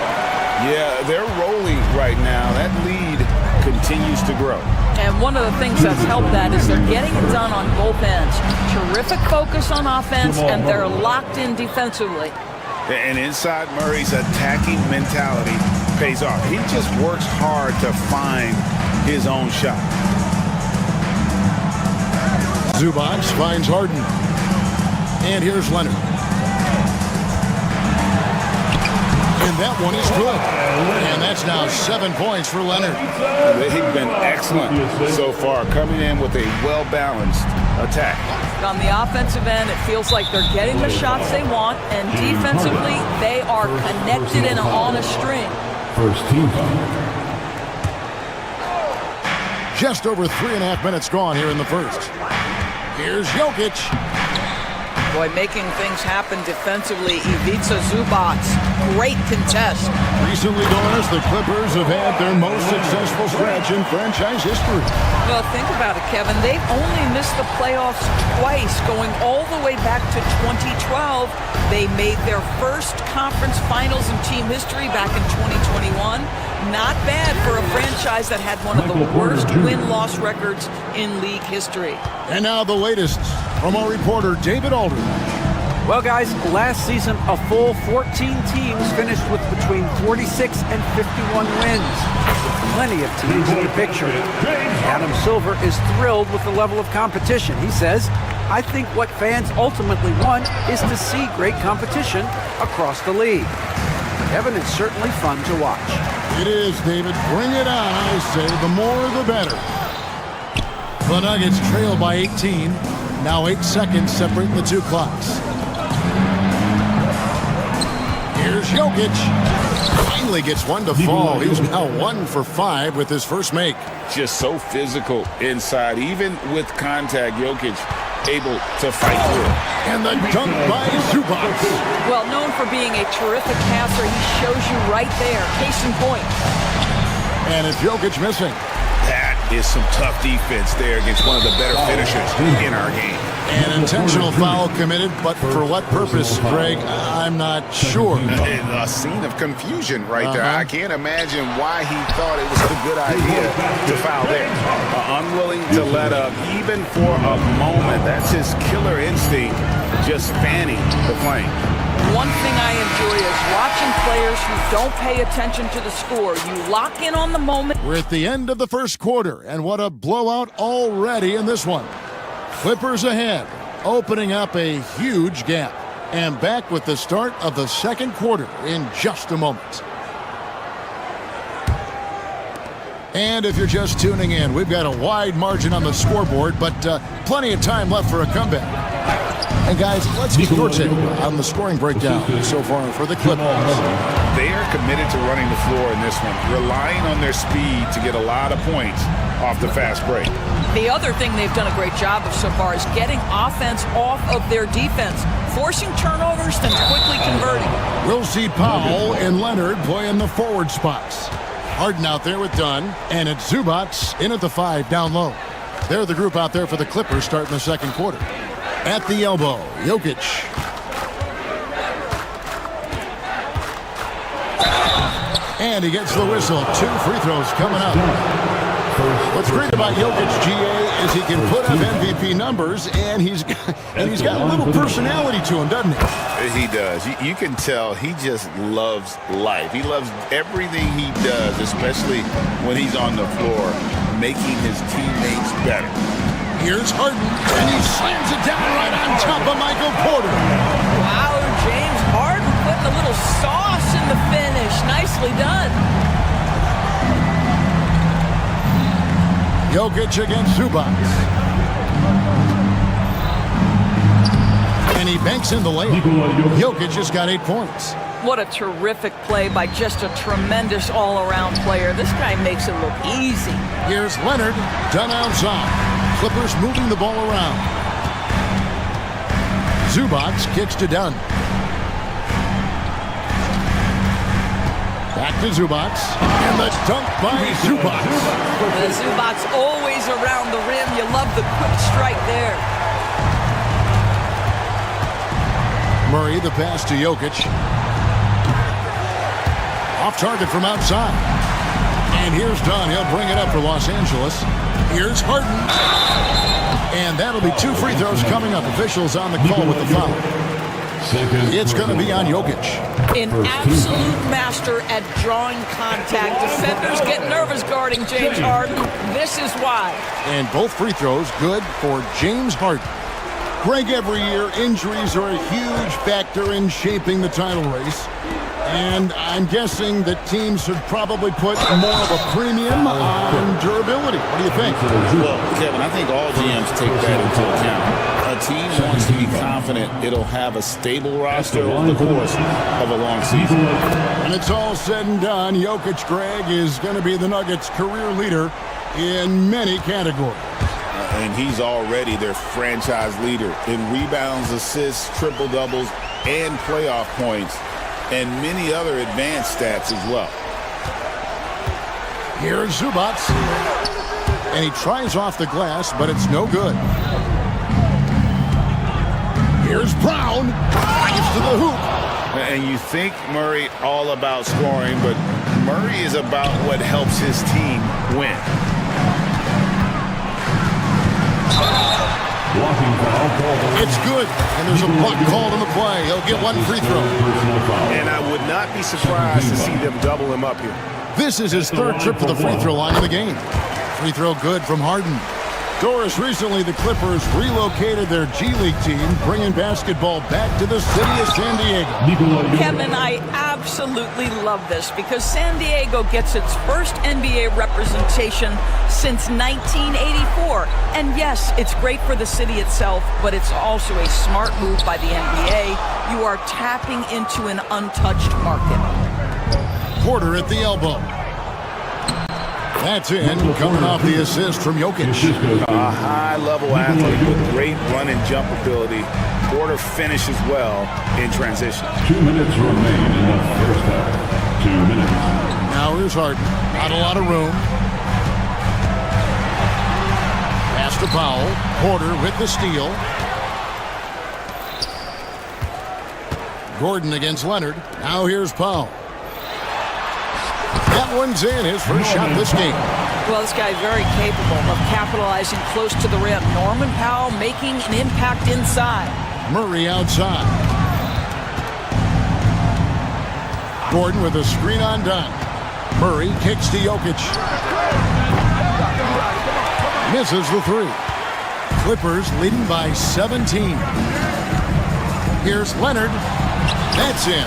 Yeah, they're rolling right now. That lead continues to grow. And one of the things that's helped that is they're getting it done on both ends. Terrific focus on offense, and they're locked in defensively. And inside Murray's attacking mentality pays off. He just works hard to find his own shot. Zubac finds Harden. And here's Leonard. And that one is good. And that's now 7 points for Leonard. They've been excellent so far, coming in with a well-balanced attack. On the offensive end, it feels like they're getting the shots they want, and defensively, they are connected and on a string. First team foul. Just over 3.5 minutes gone here in the first. Here's Jokic. Boy, making things happen defensively. Ivica Zubac, great contest. Recently, Doris, the Clippers have had their most successful stretch in franchise history. Well, think about it, Kevin. They've only missed the playoffs twice, going all the way back to 2012. They made their first conference finals in team history back in 2021. Not bad for a franchise that had one of the worst win-loss records in league history. And now the latest from our reporter, David Aldridge. Well, guys, last season, a full 14 teams finished with between 46 and 51 wins. Plenty of teams in the picture. Adam Silver is thrilled with the level of competition. He says, I think what fans ultimately want is to see great competition across the league. Kevin, it's certainly fun to watch. It is, David. Bring it on, I say. The more, the better. The Nuggets trail by 18. Now 8 seconds separating the two clocks. Here's Jokic. Finally gets one to fall. He's now 1 for 5 with his first make. Just so physical inside. Even with contact, Jokic able to fight through it. And the dunk by Zubac. Well, known for being a terrific passer, he shows you right there. Case in point. And it's Jokic missing. That is some tough defense there against one of the better finishers in our game. An intentional foul committed, but for what purpose, Greg? I'm not sure. A scene of confusion right there. I can't imagine why he thought it was a good idea to foul there. Unwilling to let up, even for a moment. That's his killer instinct, just fanning the flame. One thing I enjoy is watching players who don't pay attention to the score. You lock in on the moment. We're at the end of the first quarter, and what a blowout already in this one. Clippers ahead, opening up a huge gap. And back with the start of the second quarter in just a moment. And if you're just tuning in, we've got a wide margin on the scoreboard, but plenty of time left for a comeback. And guys, let's get your take on the scoring breakdown so far for the Clippers. They are committed to running the floor in this one, relying on their speed to get a lot of points off the fast break. The other thing they've done a great job of so far is getting offense off of their defense, forcing turnovers, then quickly converting. We'll see Powell and Leonard play in the forward spots. Harden out there with Dunn, and it's Zubac in at the 5 down low. They're the group out there for the Clippers starting the second quarter. At the elbow, Jokic. And he gets the whistle. 2 free throws coming up. What's great about Jokic, GA, is he can put up MVP numbers, and he's got a little personality to him, doesn't he? He does. You can tell he just loves life. He loves everything he does, especially when he's on the floor, making his teammates better. Here's Harden, and he slams it down right on top of Michael Porter. Wow, James Harden putting a little sauce in the finish. Nicely done. Jokic against Zubac. And he banks in the layup. Jokic just got 8 points. What a terrific play by just a tremendous all-around player. This guy makes it look easy. Here's Leonard, done outside. Clippers moving the ball around. Zubac kicks to Dunn. Back to Zubac. And the dunk by Zubac. Zubac's always around the rim. You love the quick strike there. Murray, the pass to Jokic. Off target from outside. And here's Dunn. He'll bring it up for Los Angeles. Here's Harden. And that'll be 2 free throws coming up. Officials on the call with the foul. It's going to be on Jokic. An absolute master at drawing contact. Defenders get nervous guarding James Harden. This is why. And both free throws good for James Harden. Greg, every year, injuries are a huge factor in shaping the title race. And I'm guessing that teams should probably put more of a premium on durability. What do you think? Well, Kevin, I think all GMs take that into account. A team wants to be confident it'll have a stable roster over the course of a long season. When it's all said and done, Jokic, Greg, is going to be the Nuggets' career leader in many categories. And he's already their franchise leader in rebounds, assists, triple-doubles, and playoff points, and many other advanced stats as well. Here's Zubac. And he tries off the glass, but it's no good. Here's Brown. Gets to the hoop. And you think Murray all about scoring, but Murray is about what helps his team win. It's good, and there's a block called on the play. He'll get 1 free throw. And I would not be surprised to see them double him up here. This is his 3rd trip to the free throw line of the game. Free throw good from Harden. Doris, recently the Clippers relocated their G League team, bringing basketball back to the city of San Diego. Kevin, I absolutely love this because San Diego gets its first NBA representation since 1984. And yes, it's great for the city itself, but it's also a smart move by the NBA. You are tapping into an untouched market. Porter at the elbow. That's in, coming off the assist from Jokic. A high-level athlete with great run and jump ability. Porter finishes well in transition. 2 minutes remain in the first half. 2 minutes. Now here's Harden. Not a lot of room. Pass to Powell. Porter with the steal. Gordon against Leonard. Now here's Powell. That one's in, his first shot this game. Well, this guy's very capable of capitalizing close to the rim. Norman Powell making an impact inside. Murray outside. Gordon with a screen on done. Murray kicks to Jokic. Misses the three. Clippers leading by 17. Here's Leonard. That's in.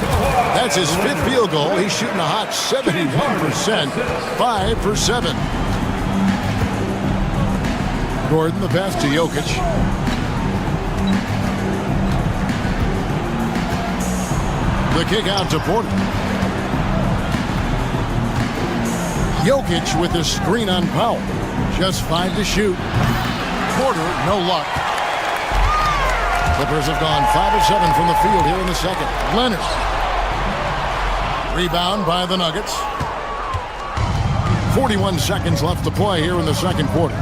That's his 5th field goal. He's shooting a hot 71%. 5 for 7. Gordon, the pass to Jokic. The kick out to Porter. Jokic with the screen on Powell. Just 5 to shoot. Porter, no luck. Clippers have gone 5 of 7 from the field here in the second. Leonard. Rebound by the Nuggets. 41 seconds left to play here in the second quarter.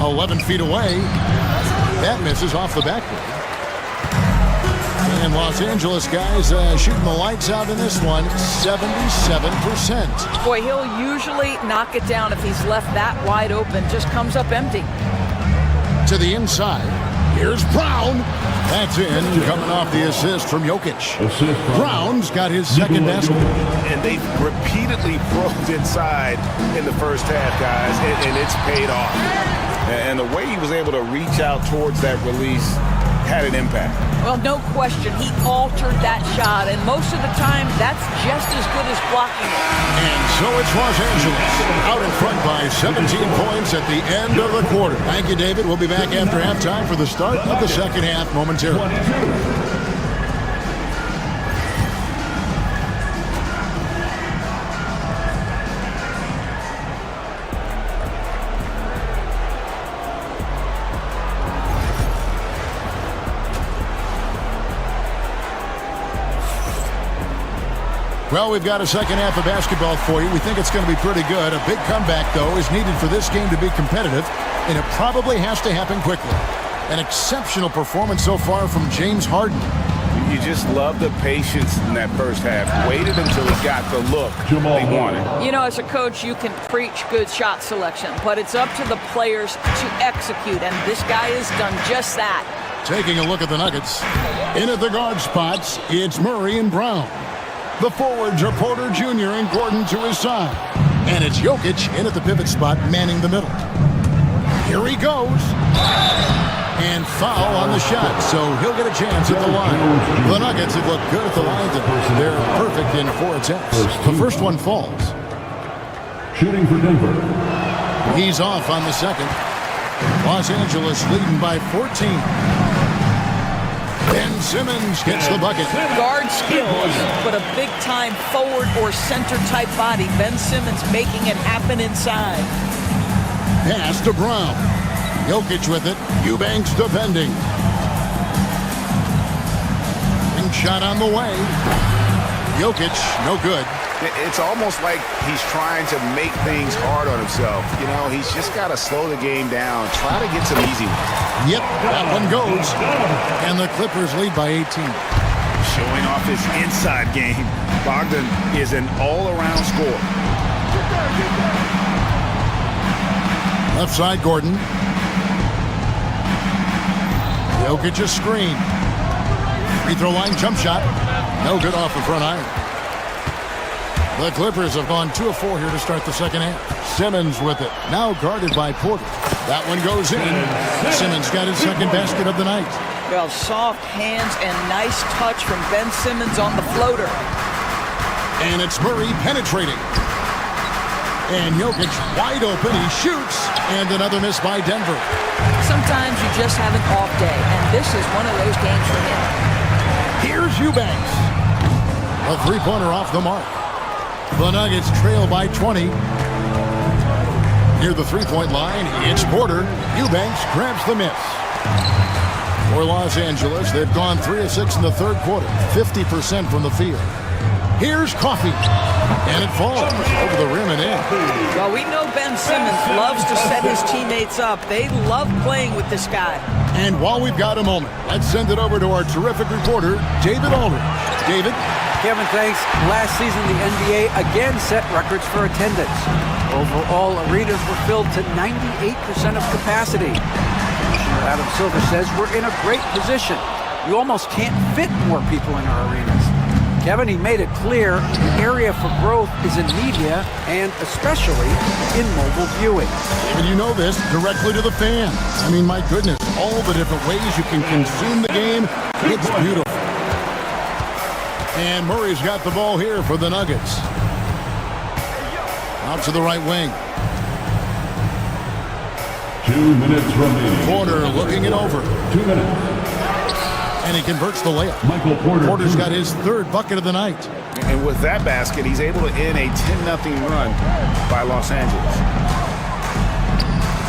11 feet away. That misses off the backboard. And Los Angeles guys shooting the lights out in this one, 77%. Boy, he'll usually knock it down if he's left that wide open. Just comes up empty. To the inside. Here's Brown. That's in, coming off the assist from Jokic. Brown's got his second basket. And they've repeatedly probed inside in the first half, guys, and it's paid off. And the way he was able to reach out towards that release had an impact. Well, no question. He altered that shot, and most of the time, that's just as good as blocking it. And so it's Los Angeles out in front by 17 points at the end of the quarter. Thank you, David. We'll be back after halftime for the start of the second half momentarily. Well, we've got a second half of basketball for you. We think it's going to be pretty good. A big comeback, though, is needed for this game to be competitive, and it probably has to happen quickly. An exceptional performance so far from James Harden. You just love the patience in that first half. Waited until he got the look they wanted. You know, as a coach, you can preach good shot selection, but it's up to the players to execute, and this guy has done just that. Taking a look at the Nuggets. In at the guard spots, it's Murray and Brown. The forwards are Porter Jr. and Gordon to his side. And it's Jokic in at the pivot spot, manning the middle. Here he goes. And foul on the shot, so he'll get a chance at the line. The Nuggets have looked good at the line. They're perfect in 4 attempts. The first one falls. Shooting for Denver. He's off on the second. Los Angeles leading by 14. Ben Simmons gets the bucket. Guard skills, but a big-time forward or center-type body. Ben Simmons making it happen inside. Pass to Brown. Jokic with it. Eubanks defending. Ring shot on the way. Jokic, no good. It's almost like he's trying to make things hard on himself. You know, he's just got to slow the game down. Try to get some easy ones. Yep, that one goes. And the Clippers lead by 18. Showing off his inside game. Bogdan is an all-around scorer. Left side, Gordon. Jokic a screen. Free throw line jump shot. No good off the front iron. The Clippers have gone 2 of 4 here to start the second half. Simmons with it. Now guarded by Porter. That one goes in. Simmons got his second basket of the night. Well, soft hands and nice touch from Ben Simmons on the floater. And it's Murray penetrating. And Jokic wide open. He shoots. And another miss by Denver. Sometimes you just have an off day, and this is one of those games for him. Here's Eubanks. A three-pointer off the mark. The Nuggets trail by 20. Near the three-point line, it's Porter. Eubanks grabs the miss. For Los Angeles, they've gone 3 of 6 in the third quarter, 50% from the field. Here's Coffey, and it falls over the rim and in. Well, we know Ben Simmons loves to set his teammates up. They love playing with this guy. And while we've got a moment, let's send it over to our terrific reporter, David Aldridge. David? Kevin, thanks. Last season, the NBA again set records for attendance. Overall, arenas were filled to 98% of capacity. Commissioner Adam Silver says we're in a great position. You almost can't fit more people in our arenas. Kevin, he made it clear the area for growth is in media and especially in mobile viewing. And you know this, directly to the fans. I mean, my goodness, all the different ways you can consume the game, it's beautiful. And Murray's got the ball here for the Nuggets. Out to the right wing. 2 minutes remaining. Porter looking it over. 2 minutes. And he converts the layup. Michael Porter. Porter's got his third bucket of the night. And with that basket, he's able to end a 10-0 run by Los Angeles.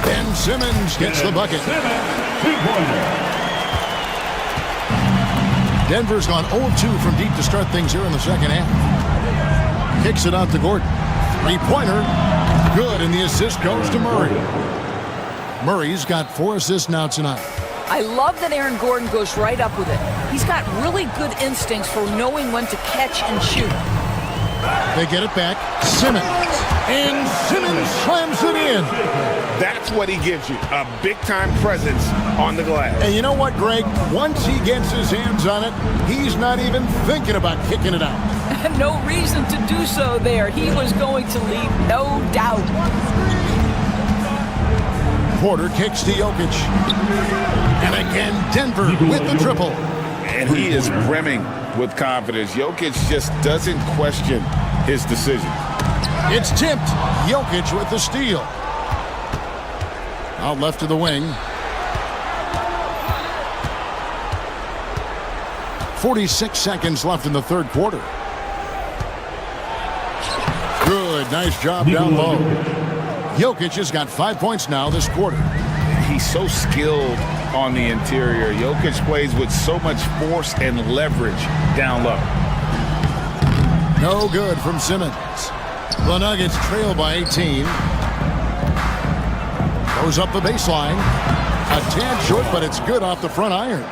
Ben Simmons gets the bucket. Denver's gone 0-2 from deep to start things here in the second half. Kicks it out to Gordon. Three-pointer. Good, and the assist goes to Murray. Murray's got 4 assists now tonight. I love that Aaron Gordon goes right up with it. He's got really good instincts for knowing when to catch and shoot. They get it back. Simmons. And Simmons slams it in. That's what he gives you, a big-time presence on the glass. And you know what, Greg? Once he gets his hands on it, he's not even thinking about kicking it out. No reason to do so there. He was going to leave, no doubt. Porter kicks to Jokic. And again, Denver with the triple. And he is brimming with confidence. Jokic just doesn't question his decision. It's tipped. Jokic with the steal. Out left to the wing. 46 seconds left in the third quarter. Good, nice job down low. Jokic has got 5 points now this quarter. He's so skilled on the interior. Jokic plays with so much force and leverage down low. No good from Simmons. The Nuggets trail by 18. Goes up the baseline. A tad short, but it's good off the front iron.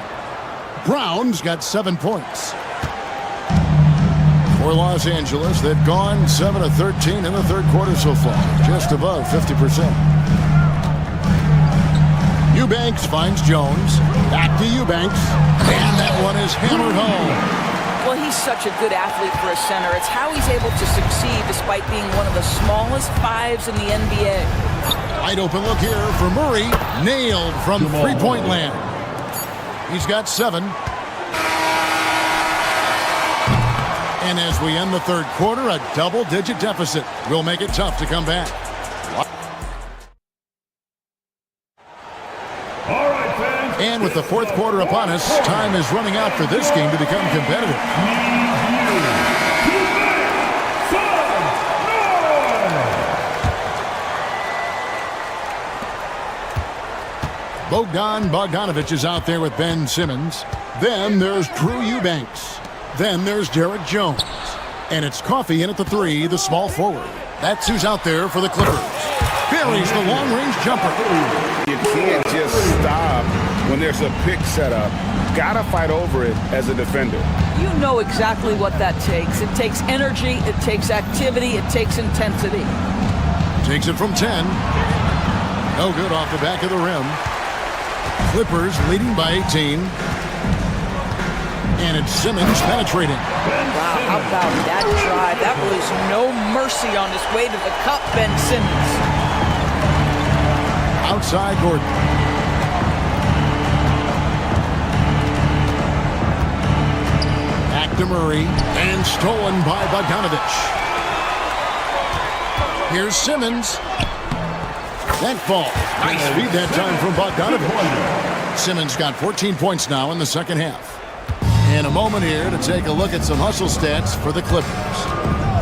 Brown's got 7 points. For Los Angeles, they've gone 7 of 13 in the third quarter so far. Just above 50%. Eubanks finds Jones. Back to Eubanks. And that one is hammered home. Well, he's such a good athlete for a center. It's how he's able to succeed despite being one of the smallest fives in the NBA. Wide open look here for Murray. Nailed from three-point land. He's got 7. And as we end the third quarter, a double-digit deficit will make it tough to come back. And with the fourth quarter upon us, time is running out for this game to become competitive. Bogdanovich is out there with Ben Simmons. Then there's Drew Eubanks. Then there's Derek Jones. And it's Coffey in at the 3, the small forward. That's who's out there for the Clippers. Buries the long-range jumper. You can't just stop when there's a pick set up. Gotta fight over it as a defender. You know exactly what that takes. It takes energy, it takes activity, it takes intensity. Takes it from 10. No good off the back of the rim. Clippers leading by 18. And it's Simmons penetrating. Wow, how about that drive? That was no mercy on his way to the cup, Ben Simmons. Outside Gordon. Back to Murray. And stolen by Bogdanovich. Here's Simmons. That ball. Nice feed that time from Bogdanovich. Simmons got 14 points now in the second half. And a moment here to take a look at some hustle stats for the Clippers.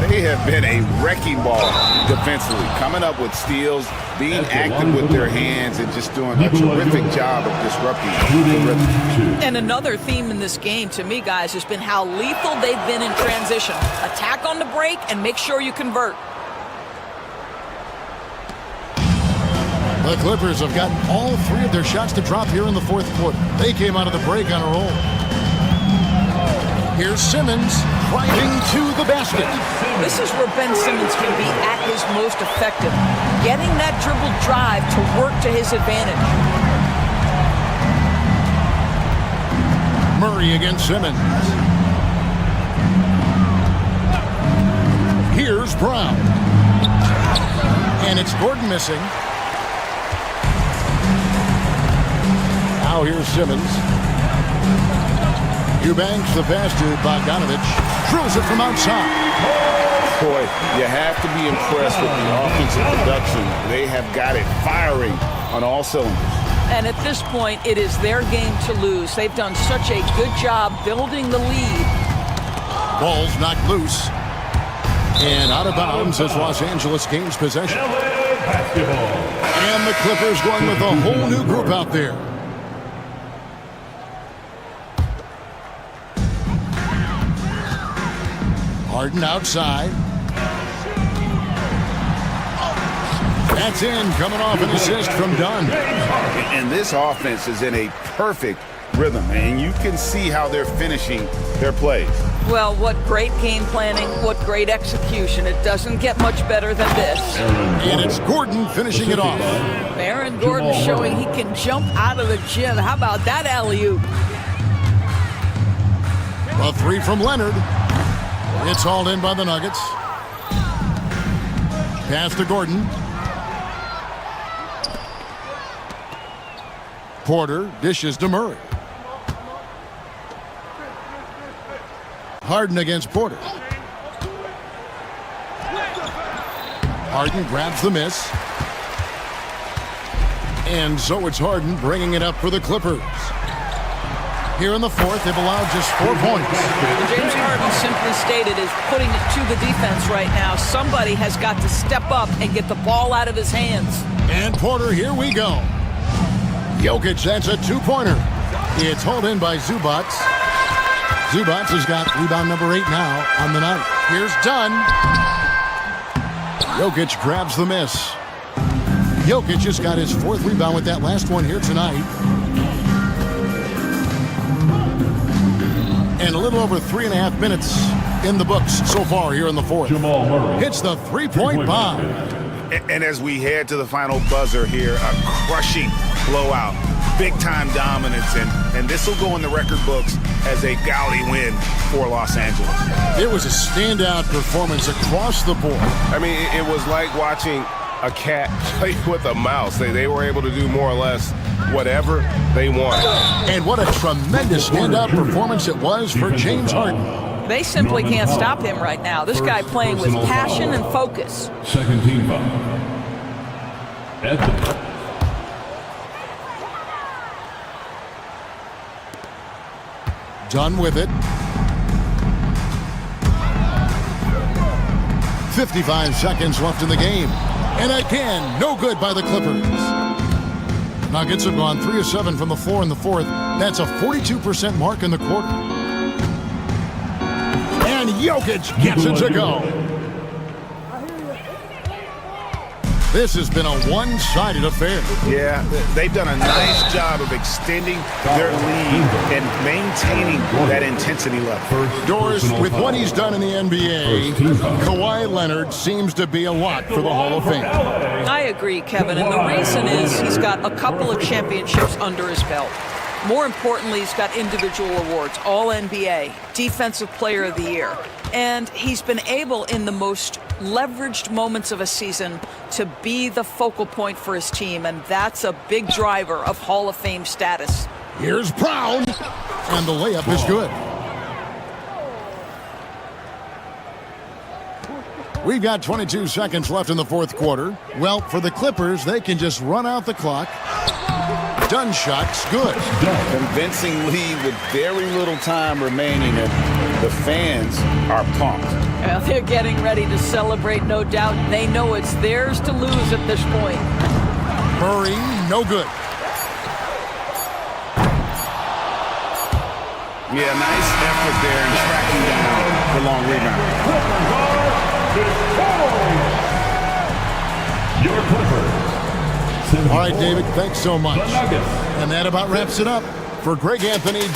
They have been a wrecking ball defensively, coming up with steals, being active with their hands, and just doing a terrific job of disrupting the rhythm. And another theme in this game, to me, guys, has been how lethal they've been in transition. Attack on the break and make sure you convert. The Clippers have gotten all three of their shots to drop here in the fourth quarter. They came out of the break on a roll. Here's Simmons driving to the basket. This is where Ben Simmons can be at his most effective, getting that dribble drive to work to his advantage. Murray against Simmons. Here's Brown. And it's Gordon missing. Now here's Simmons. Eubanks the pass to Bogdanovich. Drills it from outside. Boy, you have to be impressed with the offensive production. They have got it firing on all cylinders. And at this point, it is their game to lose. They've done such a good job building the lead. Ball's knocked loose. And out of bounds as Los Angeles gains possession. And the Clippers going with a whole new group out there. Harden outside. That's in, coming off an assist from Dunn. And this offense is in a perfect rhythm, and you can see how they're finishing their plays. Well, what great game planning, what great execution. It doesn't get much better than this. And it's Gordon finishing it off. Aaron Gordon showing he can jump out of the gym. How about that alley-oop? A three from Leonard. It's hauled in by the Nuggets. Pass to Gordon. Porter dishes to Murray. Harden against Porter. Harden grabs the miss. And so it's Harden bringing it up for the Clippers. Here in the fourth, they've allowed just 4 points. James Harden simply stated is putting it to the defense right now. Somebody has got to step up and get the ball out of his hands. And Porter, here we go. Jokic, that's a two-pointer. It's hauled in by Zubac. Zubac has got rebound number 8 now on the night. Here's Dunn. Jokic grabs the miss. Jokic just got his 4th rebound with that last one here tonight. And a little over 3.5 minutes in the books so far here in the fourth. Jamal Murray hits the three-point bomb. And as we head to the final buzzer here, a crushing blowout, big-time dominance, and this will go in the record books as a gaudy win for Los Angeles. It was a standout performance across the board. I mean, it was like watching a cat play with a mouse. They were able to do more or less whatever they wanted. And what a tremendous standout performance it was for James Harden. They simply can't stop him right now. This guy playing with passion and focus. Second team foul. Anthony. Done with it. 55 seconds left in the game. And again, no good by the Clippers. Nuggets have gone 3 of 7 from the floor in the fourth. That's a 42% mark in the quarter. And Jokic gets it to go. This has been a one-sided affair. Yeah, they've done a nice job of extending their lead and maintaining that intensity level. Doris, with what he's done in the NBA, Kawhi Leonard seems to be a lock for the Hall of Fame. I agree, Kevin, and the reason is he's got a couple of championships under his belt. More importantly, he's got individual awards, All-NBA, Defensive Player of the Year. And he's been able, in the most leveraged moments of a season, to be the focal point for his team, and that's a big driver of Hall of Fame status. Here's Brown, and the layup is good. We've got 22 seconds left in the fourth quarter. Well, for the Clippers, they can just run out the clock. Done shot's good. Convincing lead with very little time remaining, and the fans are pumped. Well, they're getting ready to celebrate, no doubt. They know it's theirs to lose at this point. Murray, no good. Yeah, nice effort there in tracking down the long rebound. Your Clippers. All right, David, thanks so much. And that about wraps it up. For Greg Anthony.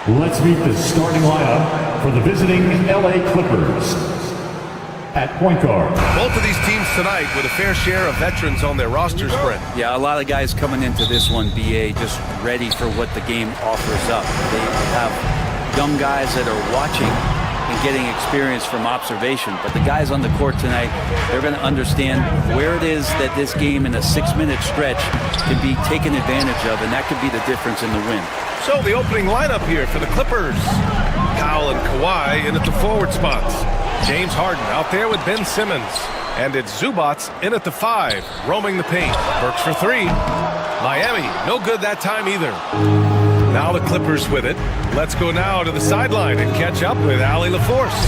Let's meet the starting lineup for the visiting LA Clippers. At point guard. Both of these teams tonight with a fair share of veterans on their rosters, Brent. Yeah, a lot of guys coming into this one, BA, just ready for what the game offers up. They have young guys that are watching and getting experience from observation. But the guys on the court tonight, they're going to understand where it is that this game in a 6-minute stretch can be taken advantage of, and that could be the difference in the win. So the opening lineup here for the Clippers. Powell and Kawhi in at the forward spots. James Harden out there with Ben Simmons. And it's Zubats in at the 5, roaming the paint. Burks for 3. Miami, no good that time either. Now the Clippers with it. Let's go now to the sideline and catch up with Allie LaForce.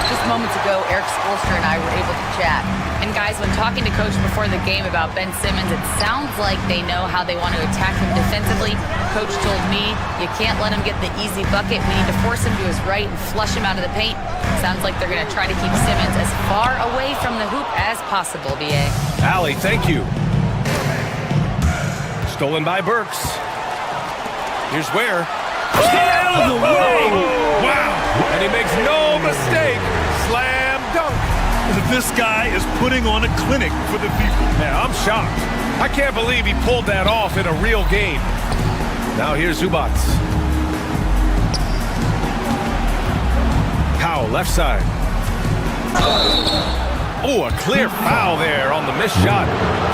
Just moments ago, Eric Spoelstra and I were able to chat. And guys, when talking to Coach before the game about Ben Simmons, it sounds like they know how they want to attack him defensively. Coach told me, you can't let him get the easy bucket. We need to force him to his right and flush him out of the paint. Sounds like they're going to try to keep Simmons as far away from the hoop as possible, BA. Allie, thank you. Stolen by Burks. Here's Ware. Stay out of the way! Wow! And he makes no mistake. Slam dunk. This guy is putting on a clinic for the people. Man, I'm shocked. I can't believe he pulled that off in a real game. Now here's Zubats. Powell, left side. Oh, a clear foul there on the missed shot.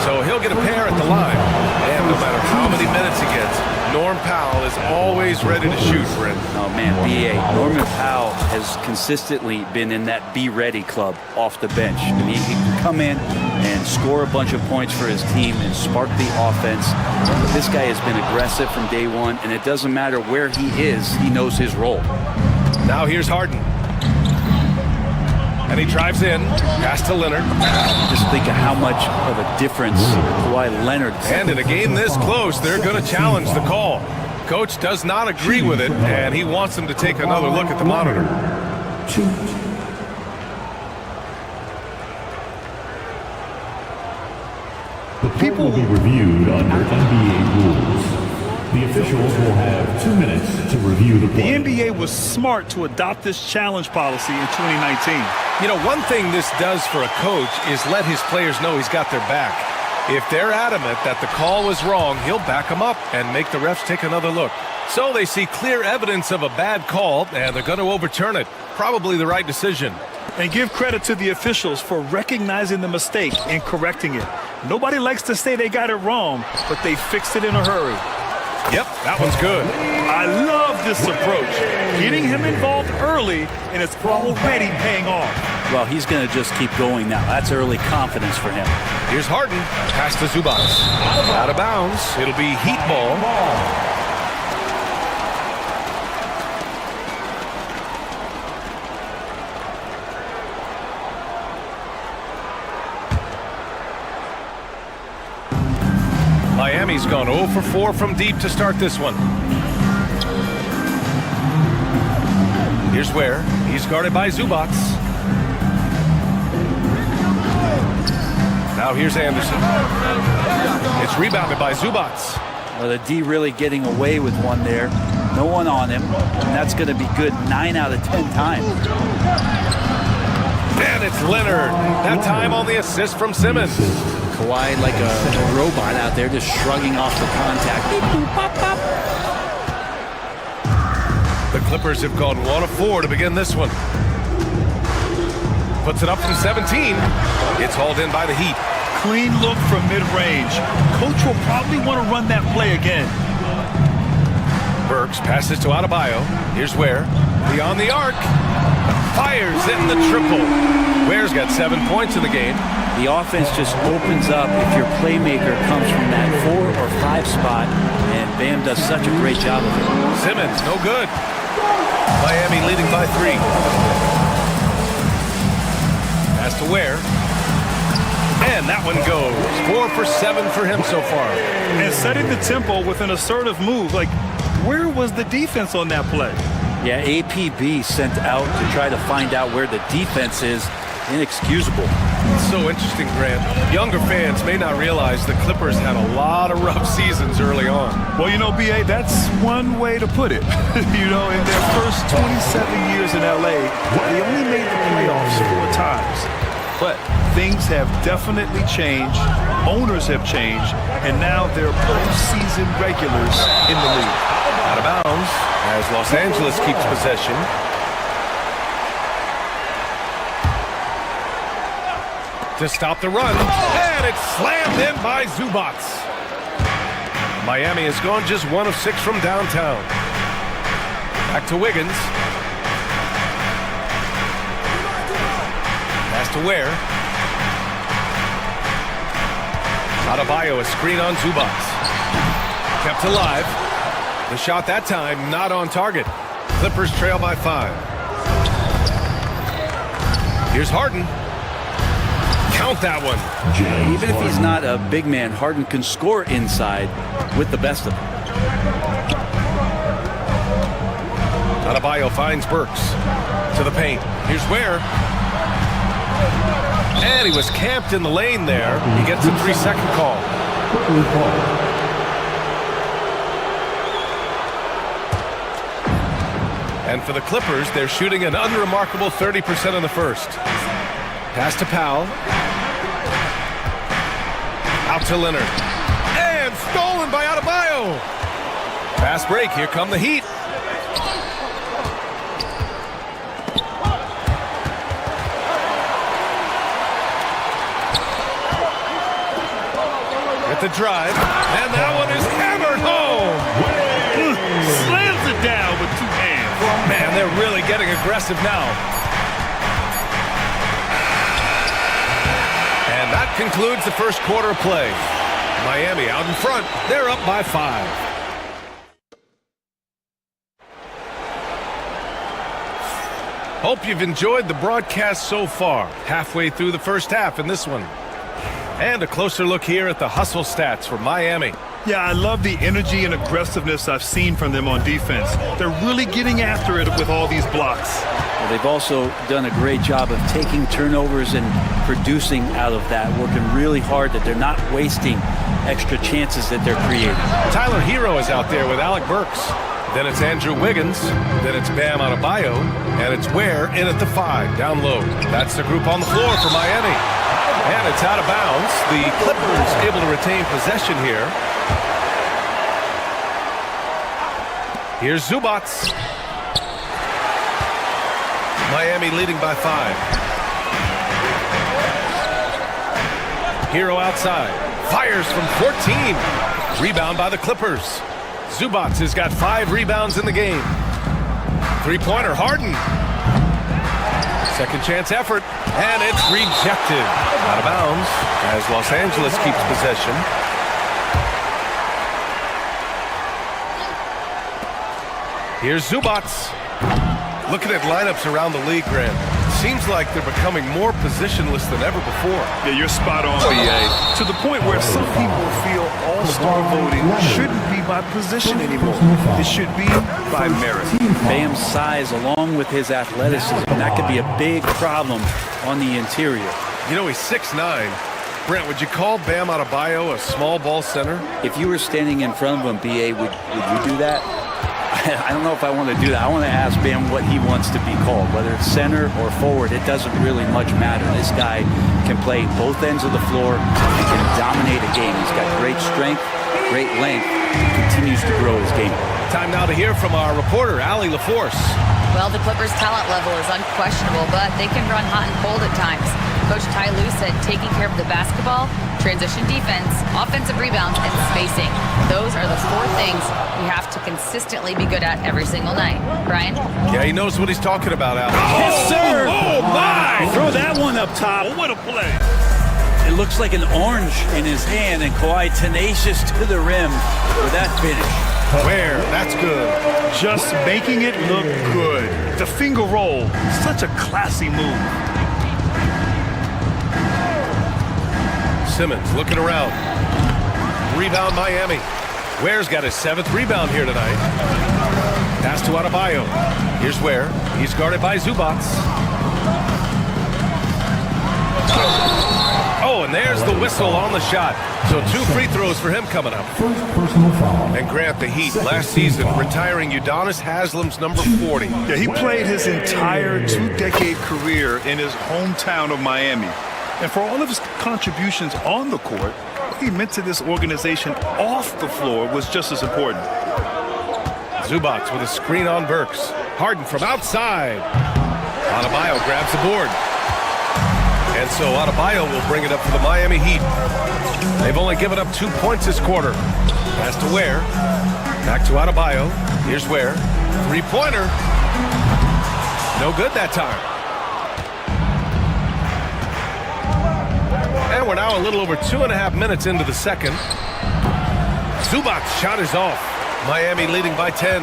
So he'll get a pair at the line. And no matter how many minutes he gets, Norm Powell is always ready to shoot, Brent. Oh, man, BA. Norman Powell has consistently been in that be ready club off the bench. I mean, he can come in and score a bunch of points for his team and spark the offense. But this guy has been aggressive from day one, and it doesn't matter where he is, he knows his role. Now here's Harden. And he drives in, pass to Leonard. Just think of how much of a difference Kawhi Leonard. And in a game this close, they're going to challenge the call. Coach does not agree with it, and he wants them to take another look at the monitor. The play will be reviewed under NBA rules. The officials will have 2 minutes to review the play. The NBA was smart to adopt this challenge policy in 2019. You know, one thing this does for a coach is let his players know he's got their back. If they're adamant that the call was wrong, he'll back them up and make the refs take another look. So they see clear evidence of a bad call, and they're going to overturn it. Probably the right decision. And give credit to the officials for recognizing the mistake and correcting it. Nobody likes to say they got it wrong, but they fixed it in a hurry. Yep, that one's good. I love this approach. Getting him involved early, and it's already paying off. Well, he's going to just keep going now. That's early confidence for him. Here's Harden. Pass to Zubats. Out of bounds. It'll be Heat ball. Miami's gone 0 for 4 from deep to start this one. Here's Ware. He's guarded by Zubats. Now here's Anderson. It's rebounded by Zubats. Well, the D really getting away with one there. No one on him. And that's going to be good 9 out of 10 times. And it's Leonard. That time on the assist from Simmons. Kawhi like a robot out there just shrugging off the contact. Beep, boop, pop, pop. The Clippers have gone 1 of 4 to begin this one. Puts it up from 17. It's hauled in by the Heat. Clean look from mid-range. Coach will probably want to run that play again. Burks passes to Adebayo. Here's Ware. Beyond the arc. Fires in the triple. Ware's got 7 points in the game. The offense just opens up if your playmaker comes from that 4 or 5 spot, and Bam does such a great job of it. Simmons, no good. Miami leading by 3. Pass to Ware. And that one goes. 4 for 7 for him so far. And setting the tempo with an assertive move. Like, where was the defense on that play? Yeah, APB sent out to try to find out where the defense is. inexcusable. So interesting, Grant. Younger fans may not realize the Clippers had a lot of rough seasons early on. Well, you know, B.A., that's one way to put it. You know, in their first 27 years in L.A., they only made the playoffs 4 times. But things have definitely changed. Owners have changed. And now they're postseason regulars in the league. Out of bounds as Los Angeles keeps possession. To stop the run, and it's slammed in by Zubac. Miami has gone just 1 of 6 from downtown. Back to Wiggins. Pass to Ware. Adebayo, a screen on Zubac. Kept alive. The shot that time not on target. Clippers trail by 5. Here's Harden. Count that one. Even if he's not a big man, Harden can score inside with the best of them. Adebayo finds Burks to the paint. Here's Ware. And he was camped in the lane there. He gets a 3-second call. And for the Clippers, they're shooting an unremarkable 30% in the first. Pass to Powell. Out to Leonard. And stolen by Adebayo. Fast break. Here come the Heat. Get the drive. And that one is hammered home. Slams it down with 2 hands. Man, they're really getting aggressive now. And that concludes the first quarter of play. Miami out in front. They're up by 5. Hope you've enjoyed the broadcast so far. Halfway through the first half in this one. And a closer look here at the hustle stats for Miami. Yeah, I love the energy and aggressiveness I've seen from them on defense. They're really getting after it with all these blocks. Well, they've also done a great job of taking turnovers and producing out of that, working really hard that they're not wasting extra chances that they're creating. Tyler Hero is out there with Alec Burks. Then it's Andrew Wiggins. Then it's Bam Adebayo. And it's Ware in at the 5, down low. That's the group on the floor for Miami. And it's out of bounds. The Clippers able to retain possession here. Here's Zubac. Miami leading by 5. Hero outside. Fires from 14. Rebound by the Clippers. Zubac has got 5 rebounds in the game. 3-pointer, Harden. Second chance effort, and it's rejected. Out of bounds as Los Angeles keeps possession. Here's Zubac. Looking at lineups around the league, Grant, seems like they're becoming more positionless than ever before. Yeah, you're spot on, B.A. To the point where some people feel all-star voting shouldn't be by position anymore. It should be by merit. Bam's size along with his athleticism, that could be a big problem on the interior. You know, he's 6'9". Brent, would you call Bam Adebayo a small ball center? If you were standing in front of him, B.A., would you do that? I don't know if I want to do that. I want to ask Bam what he wants to be called, whether it's center or forward. It doesn't really much matter. This guy can play both ends of the floor and can dominate a game. He's got great strength, great length, and continues to grow his game. Time now to hear from our reporter, Allie LaForce. Well, the Clippers' talent level is unquestionable, but they can run hot and cold at times. Coach Ty Lue said taking care of the basketball, transition defense, offensive rebounds, and spacing. Those are the 4 things we have to consistently be good at every single night. Brian? Yeah, he knows what he's talking about, Al. Yes, sir! Oh, my! Throw that one up top. Oh, what a play. It looks like an orange in his hand, and Kawhi tenacious to the rim with that finish. Where? That's good. Just making it look good. The finger roll, such a classy move. Simmons looking around. Rebound Miami. Ware's got his 7th rebound here tonight. Pass to Adebayo. Here's Ware. He's guarded by Zubac. Oh, and there's the whistle on the shot. So 2 free throws for him coming up. First personal foul. And Grant, the Heat last season retiring Udonis Haslam's number 40. Yeah, he played his entire 2-decade career in his hometown of Miami. And for all of his contributions on the court, what he meant to this organization off the floor was just as important. Zubac with a screen on Burks. Harden from outside. Adebayo grabs the board. And so Adebayo will bring it up for the Miami Heat. They've only given up 2 points this quarter. Pass to Ware. Back to Adebayo. Here's Ware. 3-pointer. No good that time. And we're now a little over 2.5 minutes into the second. Zubac's shot is off. Miami leading by 10.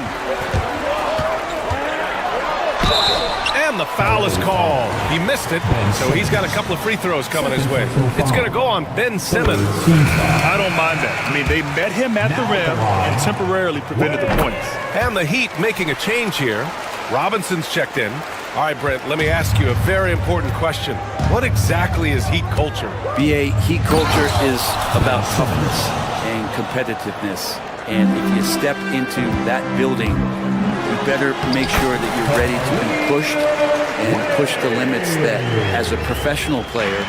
And the foul is called. He missed it, so he's got a couple of free throws coming his way. It's going to go on Ben Simmons. I don't mind that. I mean, they met him at the rim and temporarily prevented the points. And the Heat making a change here. Robinson's checked in. All right, Brent, let me ask you a very important question. What exactly is Heat culture? BA, Heat culture is about toughness and competitiveness. And if you step into that building, you better make sure that you're ready to be pushed and push the limits that, as a professional player,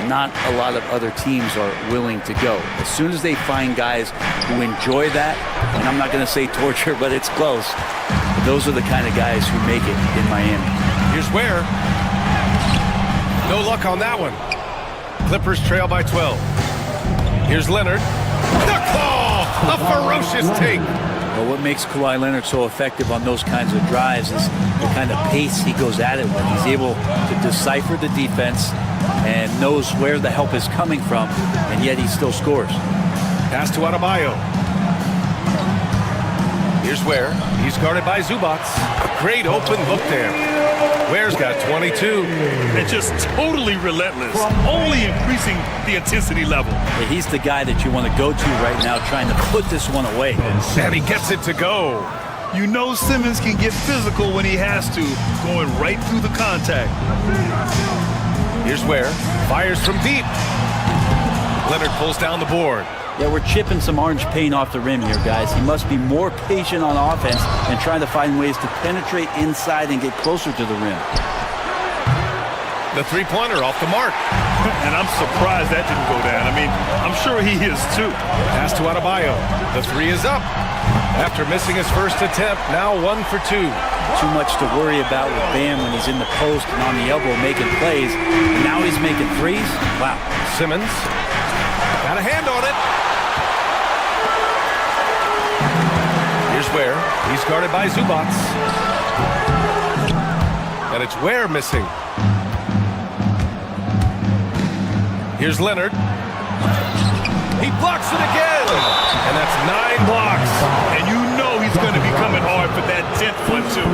not a lot of other teams are willing to go. As soon as they find guys who enjoy that, and I'm not going to say torture, but it's close, those are the kind of guys who make it in Miami. Here's Ware. No luck on that one. Clippers trail by 12. Here's Leonard. The call! A ferocious take. Well, what makes Kawhi Leonard so effective on those kinds of drives is the kind of pace he goes at it with. He's able to decipher the defense and knows where the help is coming from, and yet he still scores. Pass to Adebayo. Here's Ware. He's guarded by Zubac. Great open look there. Ware's got 22. And just totally relentless, only increasing the intensity level. Yeah, he's the guy that you want to go to right now, trying to put this one away. And he gets it to go. You know Simmons can get physical when he has to, going right through the contact. Here's Ware. Fires from deep. Leonard pulls down the board. Yeah, we're chipping some orange paint off the rim here, guys. He must be more patient on offense and trying to find ways to penetrate inside and get closer to the rim. The three-pointer off the mark. And I'm surprised that didn't go down. I mean, I'm sure he is too. Pass to Adebayo. The three is up. After missing his first attempt, now 1 for 2. Too much to worry about with Bam when he's in the post and on the elbow making plays. And now he's making threes. Wow. Simmons got a hand on it. Here's Ware. He's guarded by Zubac. And it's Ware missing. Here's Leonard. He blocks it again. And that's 9 blocks. And you know he's going to be coming hard for that 10th one, too.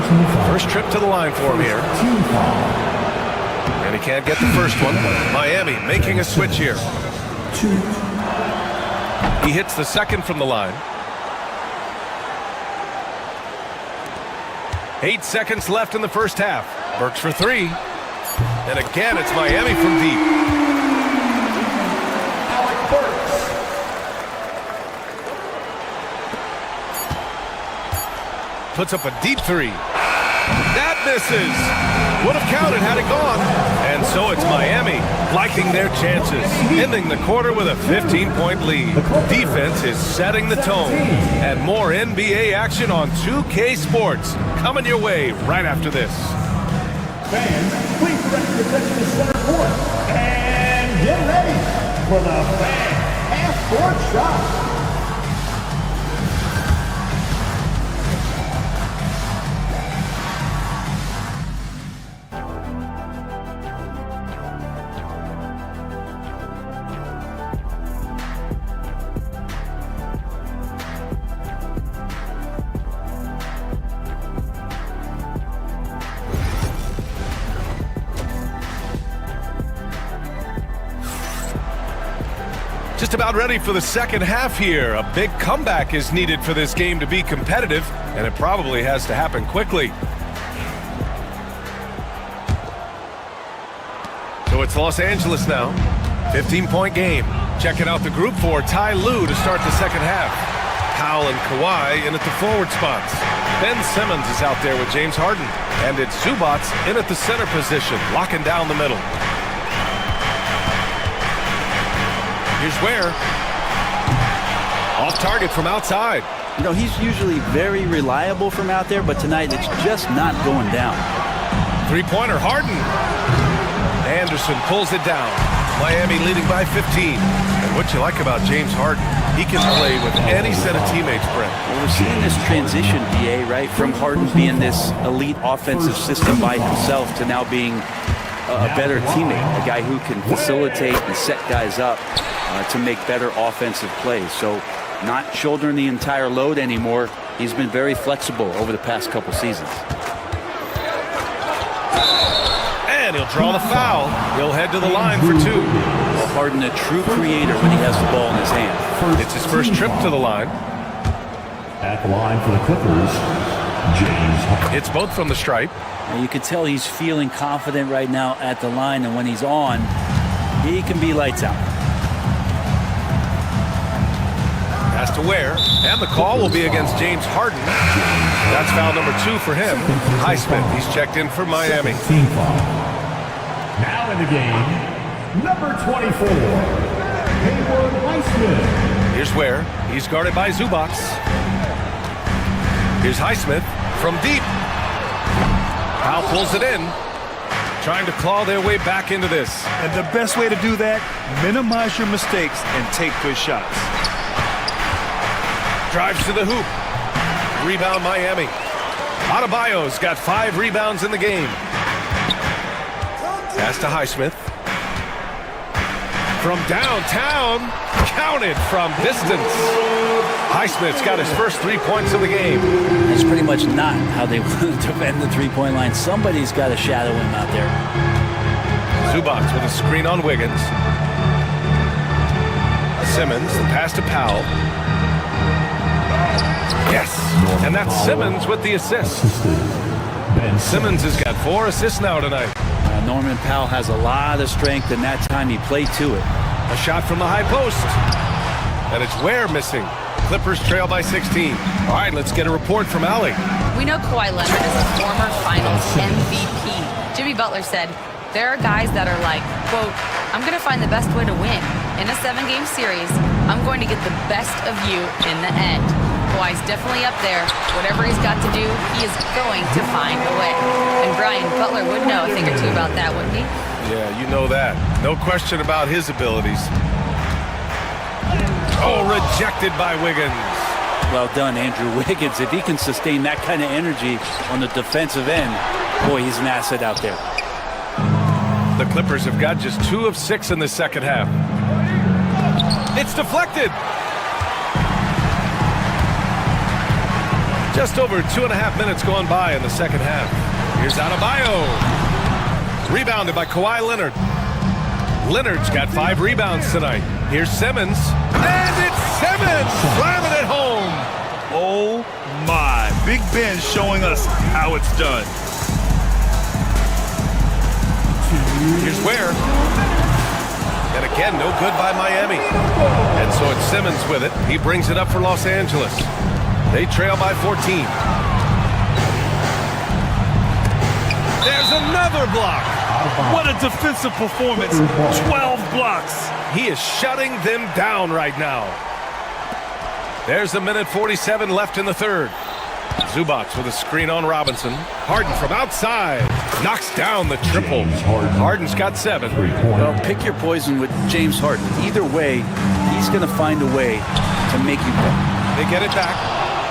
First trip to the line for him here. And he can't get the first one. Miami making a switch here. He hits the second from the line. 8 seconds left in the first half. Burks for 3. And again, it's Miami from deep. Puts up a deep 3. That misses. Would have counted had it gone. And so it's Miami liking their chances, ending the quarter with a 15-point lead. Defense is setting the tone. And more NBA action on 2K Sports coming your way right after this. Fans, please direct your attention to center court. And get ready for the fan half-court shot. Just about ready for the second half here. A big comeback is needed for this game to be competitive, and it probably has to happen quickly. So it's Los Angeles now. 15-point game. Checking out the group for Ty Lue to start the second half. Powell and Kawhi in at the forward spots. Ben Simmons is out there with James Harden. And it's Zubac in at the center position, locking down the middle. Here's Ware. Off target from outside. You know, he's usually very reliable from out there, but tonight it's just not going down. Three-pointer, Harden. Anderson pulls it down. Miami leading by 15. And what you like about James Harden, he can play with any set of teammates, Brent. Well, we're seeing this transition, BA, right, from Harden being this elite offensive system by himself to now being a better teammate, a guy who can facilitate and set guys up to make better offensive plays. So not shouldering the entire load anymore. He's been very flexible over the past couple seasons. And he'll draw the foul. He'll head to the line for two. Well, Harden, a true creator when he has the ball in his hand. It's his first trip to the line. At the line for the Clippers, James Harden. It's both from the stripe. And you can tell he's feeling confident right now at the line, and when he's on, he can be lights out. Has to Ware, and the call will be against James Harden. That's foul number 2 for him. Highsmith, he's checked in for Miami. Team foul. Now in the game, number 24, Hayward Highsmith. Here's Ware. He's guarded by Zubac. Here's Highsmith from deep. Powell pulls it in, trying to claw their way back into this. And the best way to do that, minimize your mistakes and take good shots. Drives to the hoop. Rebound Miami. Adebayo's got 5 rebounds in the game. Pass to Highsmith. From downtown, counted from distance. Highsmith's got his first 3 points of the game. That's pretty much not how they want to defend the three-point line. Somebody's got to shadow him out there. Zubac with a screen on Wiggins. Simmons, the pass to Powell. Yes, and that's Simmons with the assist. Simmons has got 4 assists now tonight. Norman Powell has a lot of strength, and that time he played to it. A shot from the high post. And it's Ware missing. Clippers trail by 16. All right, let's get a report from Allie. We know Kawhi Leonard is a former Finals MVP. Jimmy Butler said, there are guys that are like, quote, I'm going to find the best way to win. In a 7-game series, I'm going to get the best of you in the end. Kawhi's definitely up there. Whatever he's got to do, he is going to find a way. And Brian Butler would know a thing or two about that, wouldn't he? Yeah, you know that. No question about his abilities. Oh, rejected by Wiggins. Well done, Andrew Wiggins. If he can sustain that kind of energy on the defensive end, boy, he's an asset out there. The Clippers have got just 2 of 6 in the second half. It's deflected. Just over 2.5 minutes gone by in the second half. Here's Adebayo. Rebounded by Kawhi Leonard. Leonard's got 5 rebounds tonight. Here's Simmons. And it's Simmons slamming it home. Oh my. Big Ben showing us how it's done. Here's Ware. And again, no good by Miami. And so it's Simmons with it. He brings it up for Los Angeles. They trail by 14. There's another block. What a defensive performance. 12 blocks. He is shutting them down right now. There's a minute 47 left in the third. Zubac with a screen on Robinson. Harden from outside. Knocks down the triple. Harden's got 7. Well, pick your poison with James Harden. Either way, he's going to find a way to make you pay. They get it back.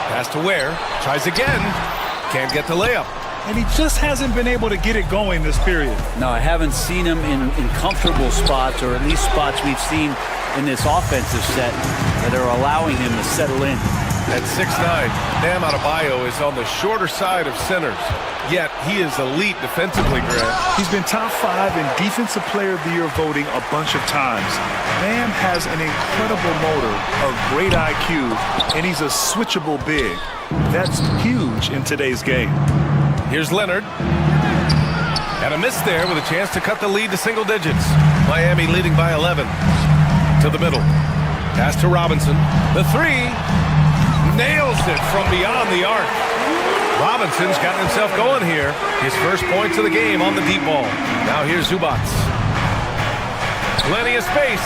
Pass to Ware. Tries again. Can't get the layup. And he just hasn't been able to get it going this period. No, I haven't seen him in comfortable spots, or at least spots we've seen in this offensive set that are allowing him to settle in. At 6'9", Bam Adebayo is on the shorter side of centers. Yet, he is elite defensively, Grant. He's been top 5 in Defensive Player of the Year voting a bunch of times. Bam has an incredible motor, a great IQ, and he's a switchable big. That's huge in today's game. Here's Leonard. And a miss there with a chance to cut the lead to single digits. Miami leading by 11. To the middle. Pass to Robinson. The three. Nails it from beyond the arc. Robinson's gotten himself going here. His first points of the game on the deep ball. Now here's Zubats. Plenty of space.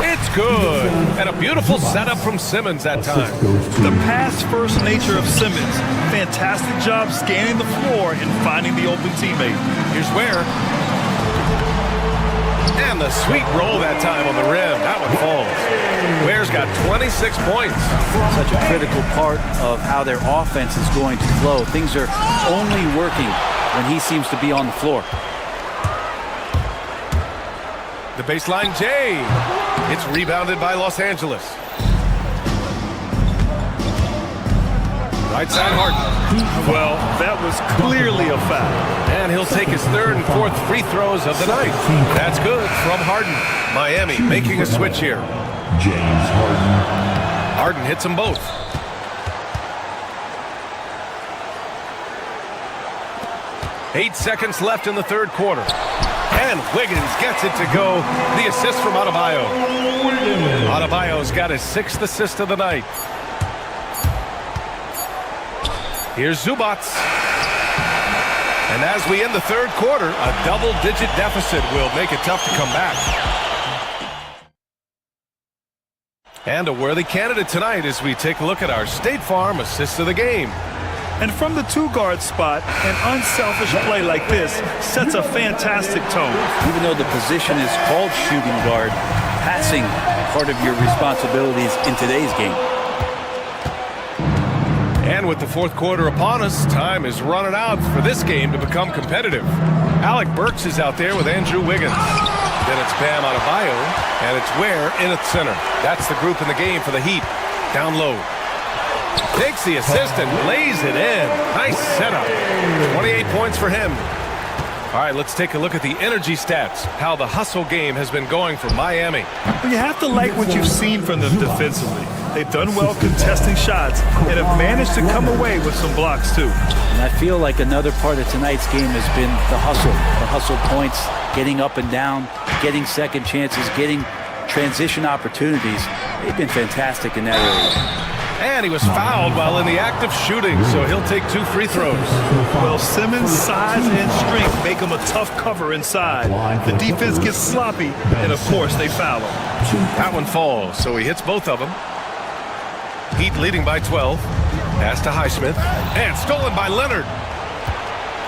It's good. And a beautiful setup from Simmons that time. The pass-first nature of Simmons. Fantastic job scanning the floor and finding the open teammate. Here's Ware. And the sweet roll that time on the rim. That one falls. Ware's got 26 points. Such a critical part of how their offense is going to flow. Things are only working when he seems to be on the floor. The baseline J. It's rebounded by Los Angeles. Right side Harden. Well, that was clearly a foul. And he'll take his third and fourth free throws of the night. That's good from Harden. Miami making a switch here. James Harden. Harden hits them both. Eight seconds left in the third quarter. And Wiggins gets it to go. The assist from Adebayo. Adebayo's got his sixth assist of the night. Here's Zubats. And as we end the third quarter, a double-digit deficit will make it tough to come back. And a worthy candidate tonight as we take a look at our State Farm assist of the game. And from the two-guard spot, an unselfish play like this sets a fantastic tone. Even though the position is called shooting guard, passing part of your responsibilities in today's game. And with the fourth quarter upon us, time is running out for this game to become competitive. Alec Burks is out there with Andrew Wiggins. Then it's Bam Adebayo, and it's Ware in at center. That's the group in the game for the Heat. Down low. Takes the assist and lays it in. Nice setup. 28 points for him. All right, let's take a look at the energy stats, how the hustle game has been going for Miami. Well, you have to like what you've seen from them defensively. They've done well contesting shots and have managed to come away with some blocks, too. And I feel like another part of tonight's game has been the hustle points, getting up and down, getting second chances, getting transition opportunities. They've been fantastic in that area. And he was fouled while in the act of shooting, so he'll take 2 free throws. Well, Simmons' size and strength make him a tough cover inside. The defense gets sloppy, and of course they foul him. That one falls, so he hits both of them. Heat leading by 12. Pass to Highsmith. And stolen by Leonard.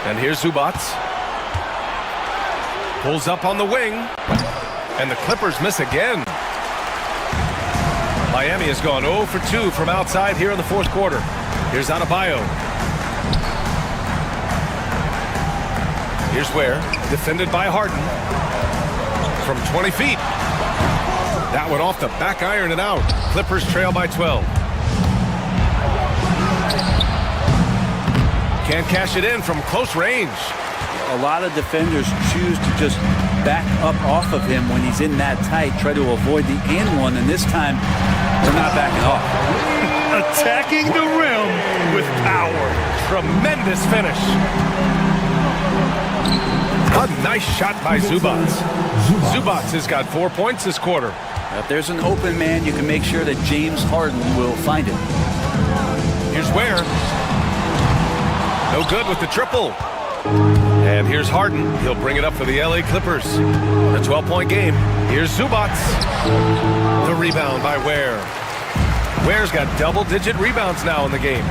And here's Zubats. Pulls up on the wing. And the Clippers miss again. Miami has gone 0 for 2 from outside here in the fourth quarter. Here's Adebayo. Here's Ware, defended by Harden. From 20 feet. That one off the back iron and out. Clippers trail by 12. Can't cash it in from close range. A lot of defenders choose to just back up off of him when he's in that tight, try to avoid the and one, and this time they're not backing off. Attacking the rim with power. Tremendous finish. A nice shot by Zubats. Zubats has got 4 points this quarter. If there's an open man, you can make sure that James Harden will find it. Here's Ware. No good with the triple. And here's Harden. He'll bring it up for the LA Clippers. A 12-point game. Here's Zubats. The rebound by Ware. Ware's got double-digit rebounds now in the game.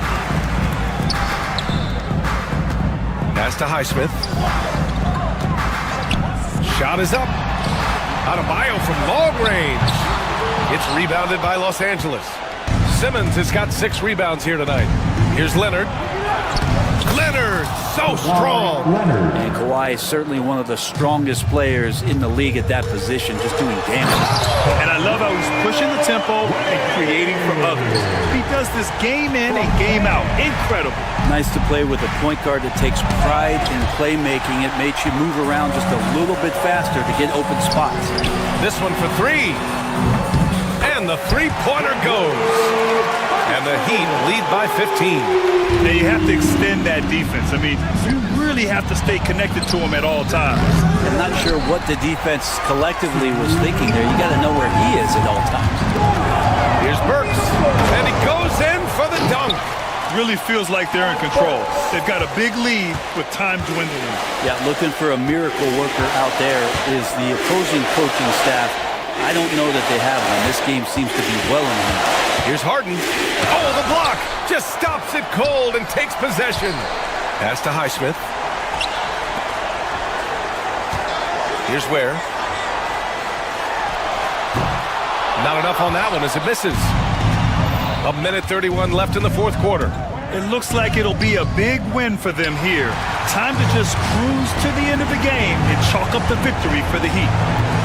Pass to Highsmith. Shot is up. Adebayo from long range. It's rebounded by Los Angeles. Simmons has got 6 rebounds here tonight. Here's Leonard. Leonard, so strong. And Kawhi is certainly one of the strongest players in the league at that position, just doing damage. And I love how he's pushing the tempo and creating for others. He does this game in and game out. Incredible. Nice to play with a point guard that takes pride in playmaking. It makes you move around just a little bit faster to get open spots. This one for 3. And the three-pointer goes. And the Heat lead by 15. Now you have to extend that defense. I mean, you really have to stay connected to him at all times. I'm not sure what the defense collectively was thinking there. You got to know where he is at all times. Here's Burks, and he goes in for the dunk. Really feels like they're in control. They've got a big lead with time dwindling. Yeah, looking for a miracle worker out there is the opposing coaching staff. I don't know that they have one. This game seems to be well in hand. Here's Harden. Oh, the block! Just stops it cold and takes possession. Pass to Highsmith. Here's Ware. Not enough on that one as it misses. A minute 31 left in the fourth quarter. It looks like it'll be a big win for them here. Time to just cruise to the end of the game and chalk up the victory for the Heat.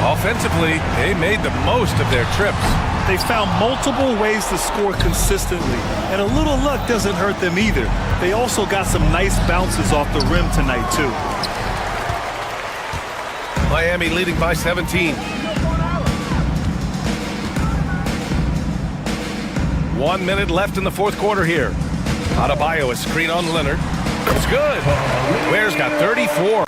Offensively, they made the most of their trips. They found multiple ways to score consistently, and a little luck doesn't hurt them either. They also got some nice bounces off the rim tonight, too. Miami leading by 17. 1 minute left in the fourth quarter here. Adebayo, a screen on Leonard. It's good. Ware's got 34.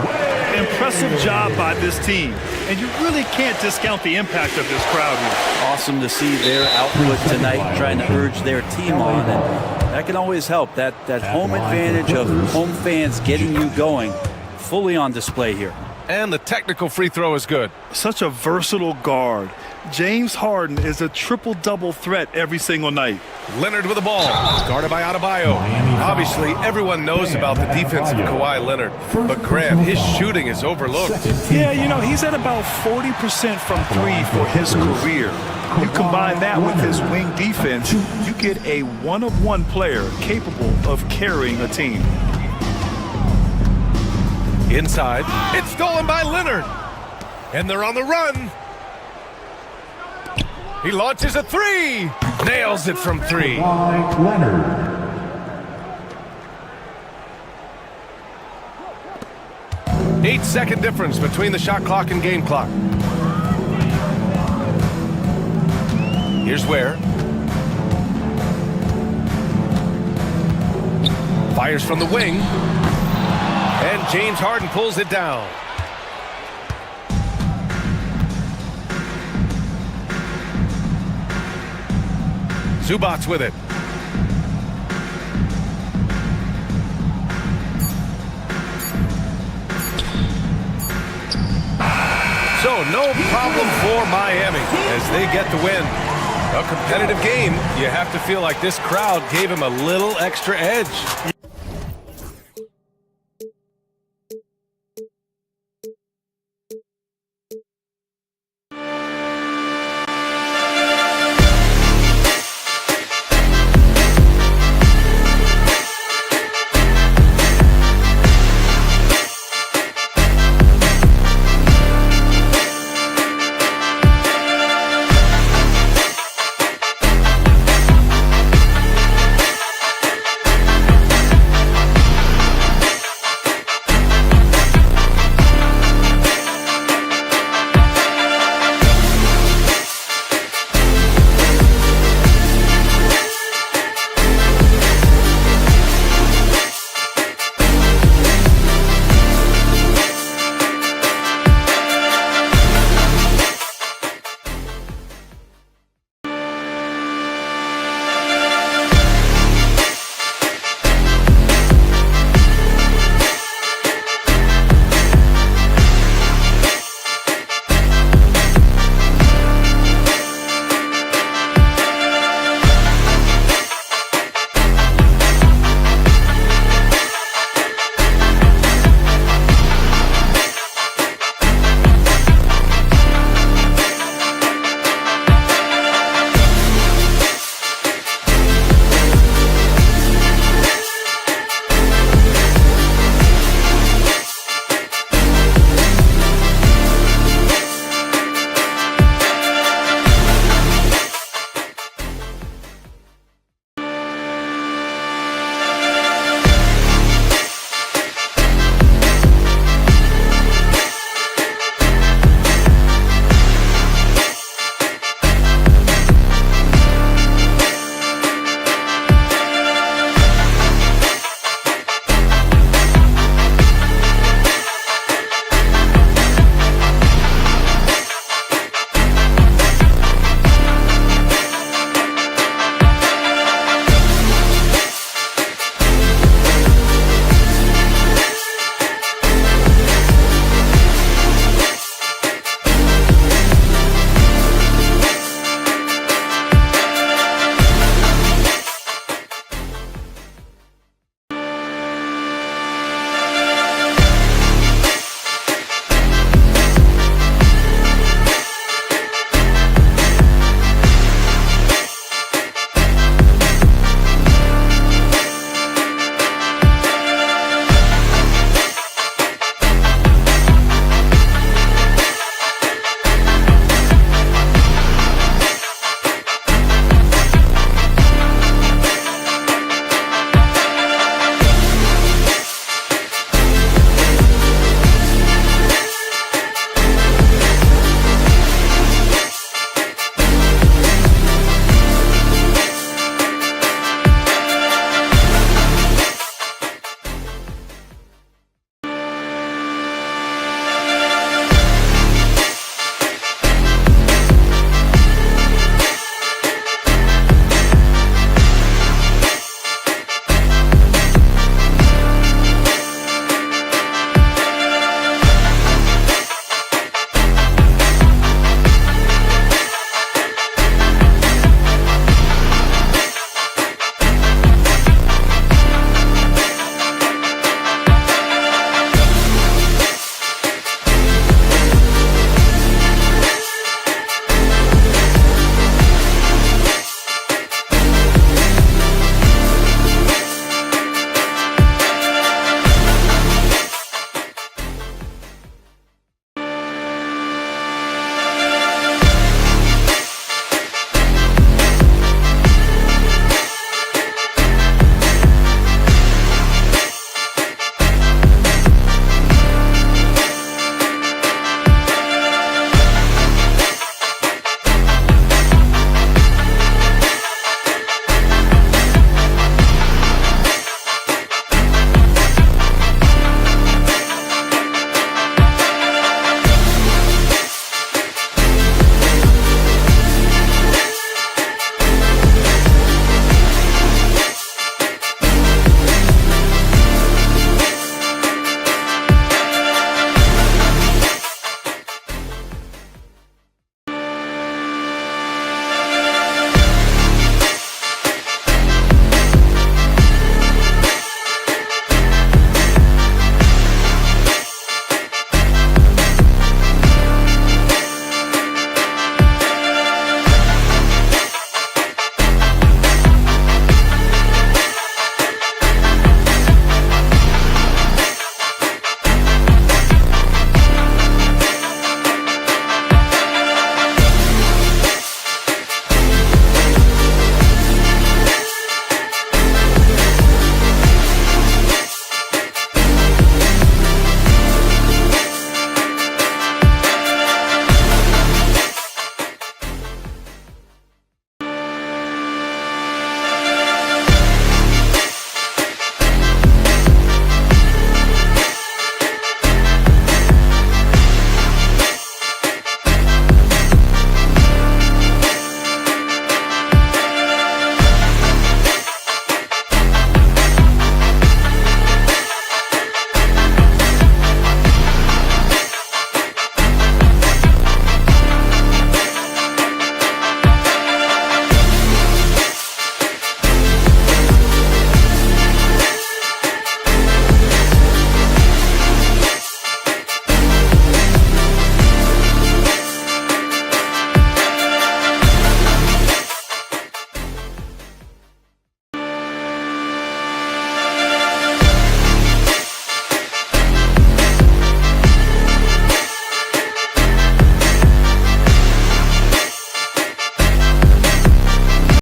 Impressive job by this team. And you really can't discount the impact of this crowd here. Awesome to see their output tonight, trying to urge their team on. And that can always help. That home advantage of home fans getting you going, fully on display here. And the technical free throw is good. Such a versatile guard. James Harden is a triple-double threat every single night. Leonard with the ball, guarded by Adebayo. Obviously, everyone knows about the defense of Kawhi Leonard, but Graham, his shooting is overlooked. Yeah, you know, he's at about 40% from three for his career. You combine that with his wing defense, you get a one-of-one player capable of carrying a team. Inside, it's stolen by Leonard. And they're on the run. He launches a three. Nails it from three. Leonard. Eight-second difference between the shot clock and game clock. Here's Ware. Fires from the wing. And James Harden pulls it down. Zubac's with it. So no problem for Miami as they get the win. A competitive game. You have to feel like this crowd gave him a little extra edge.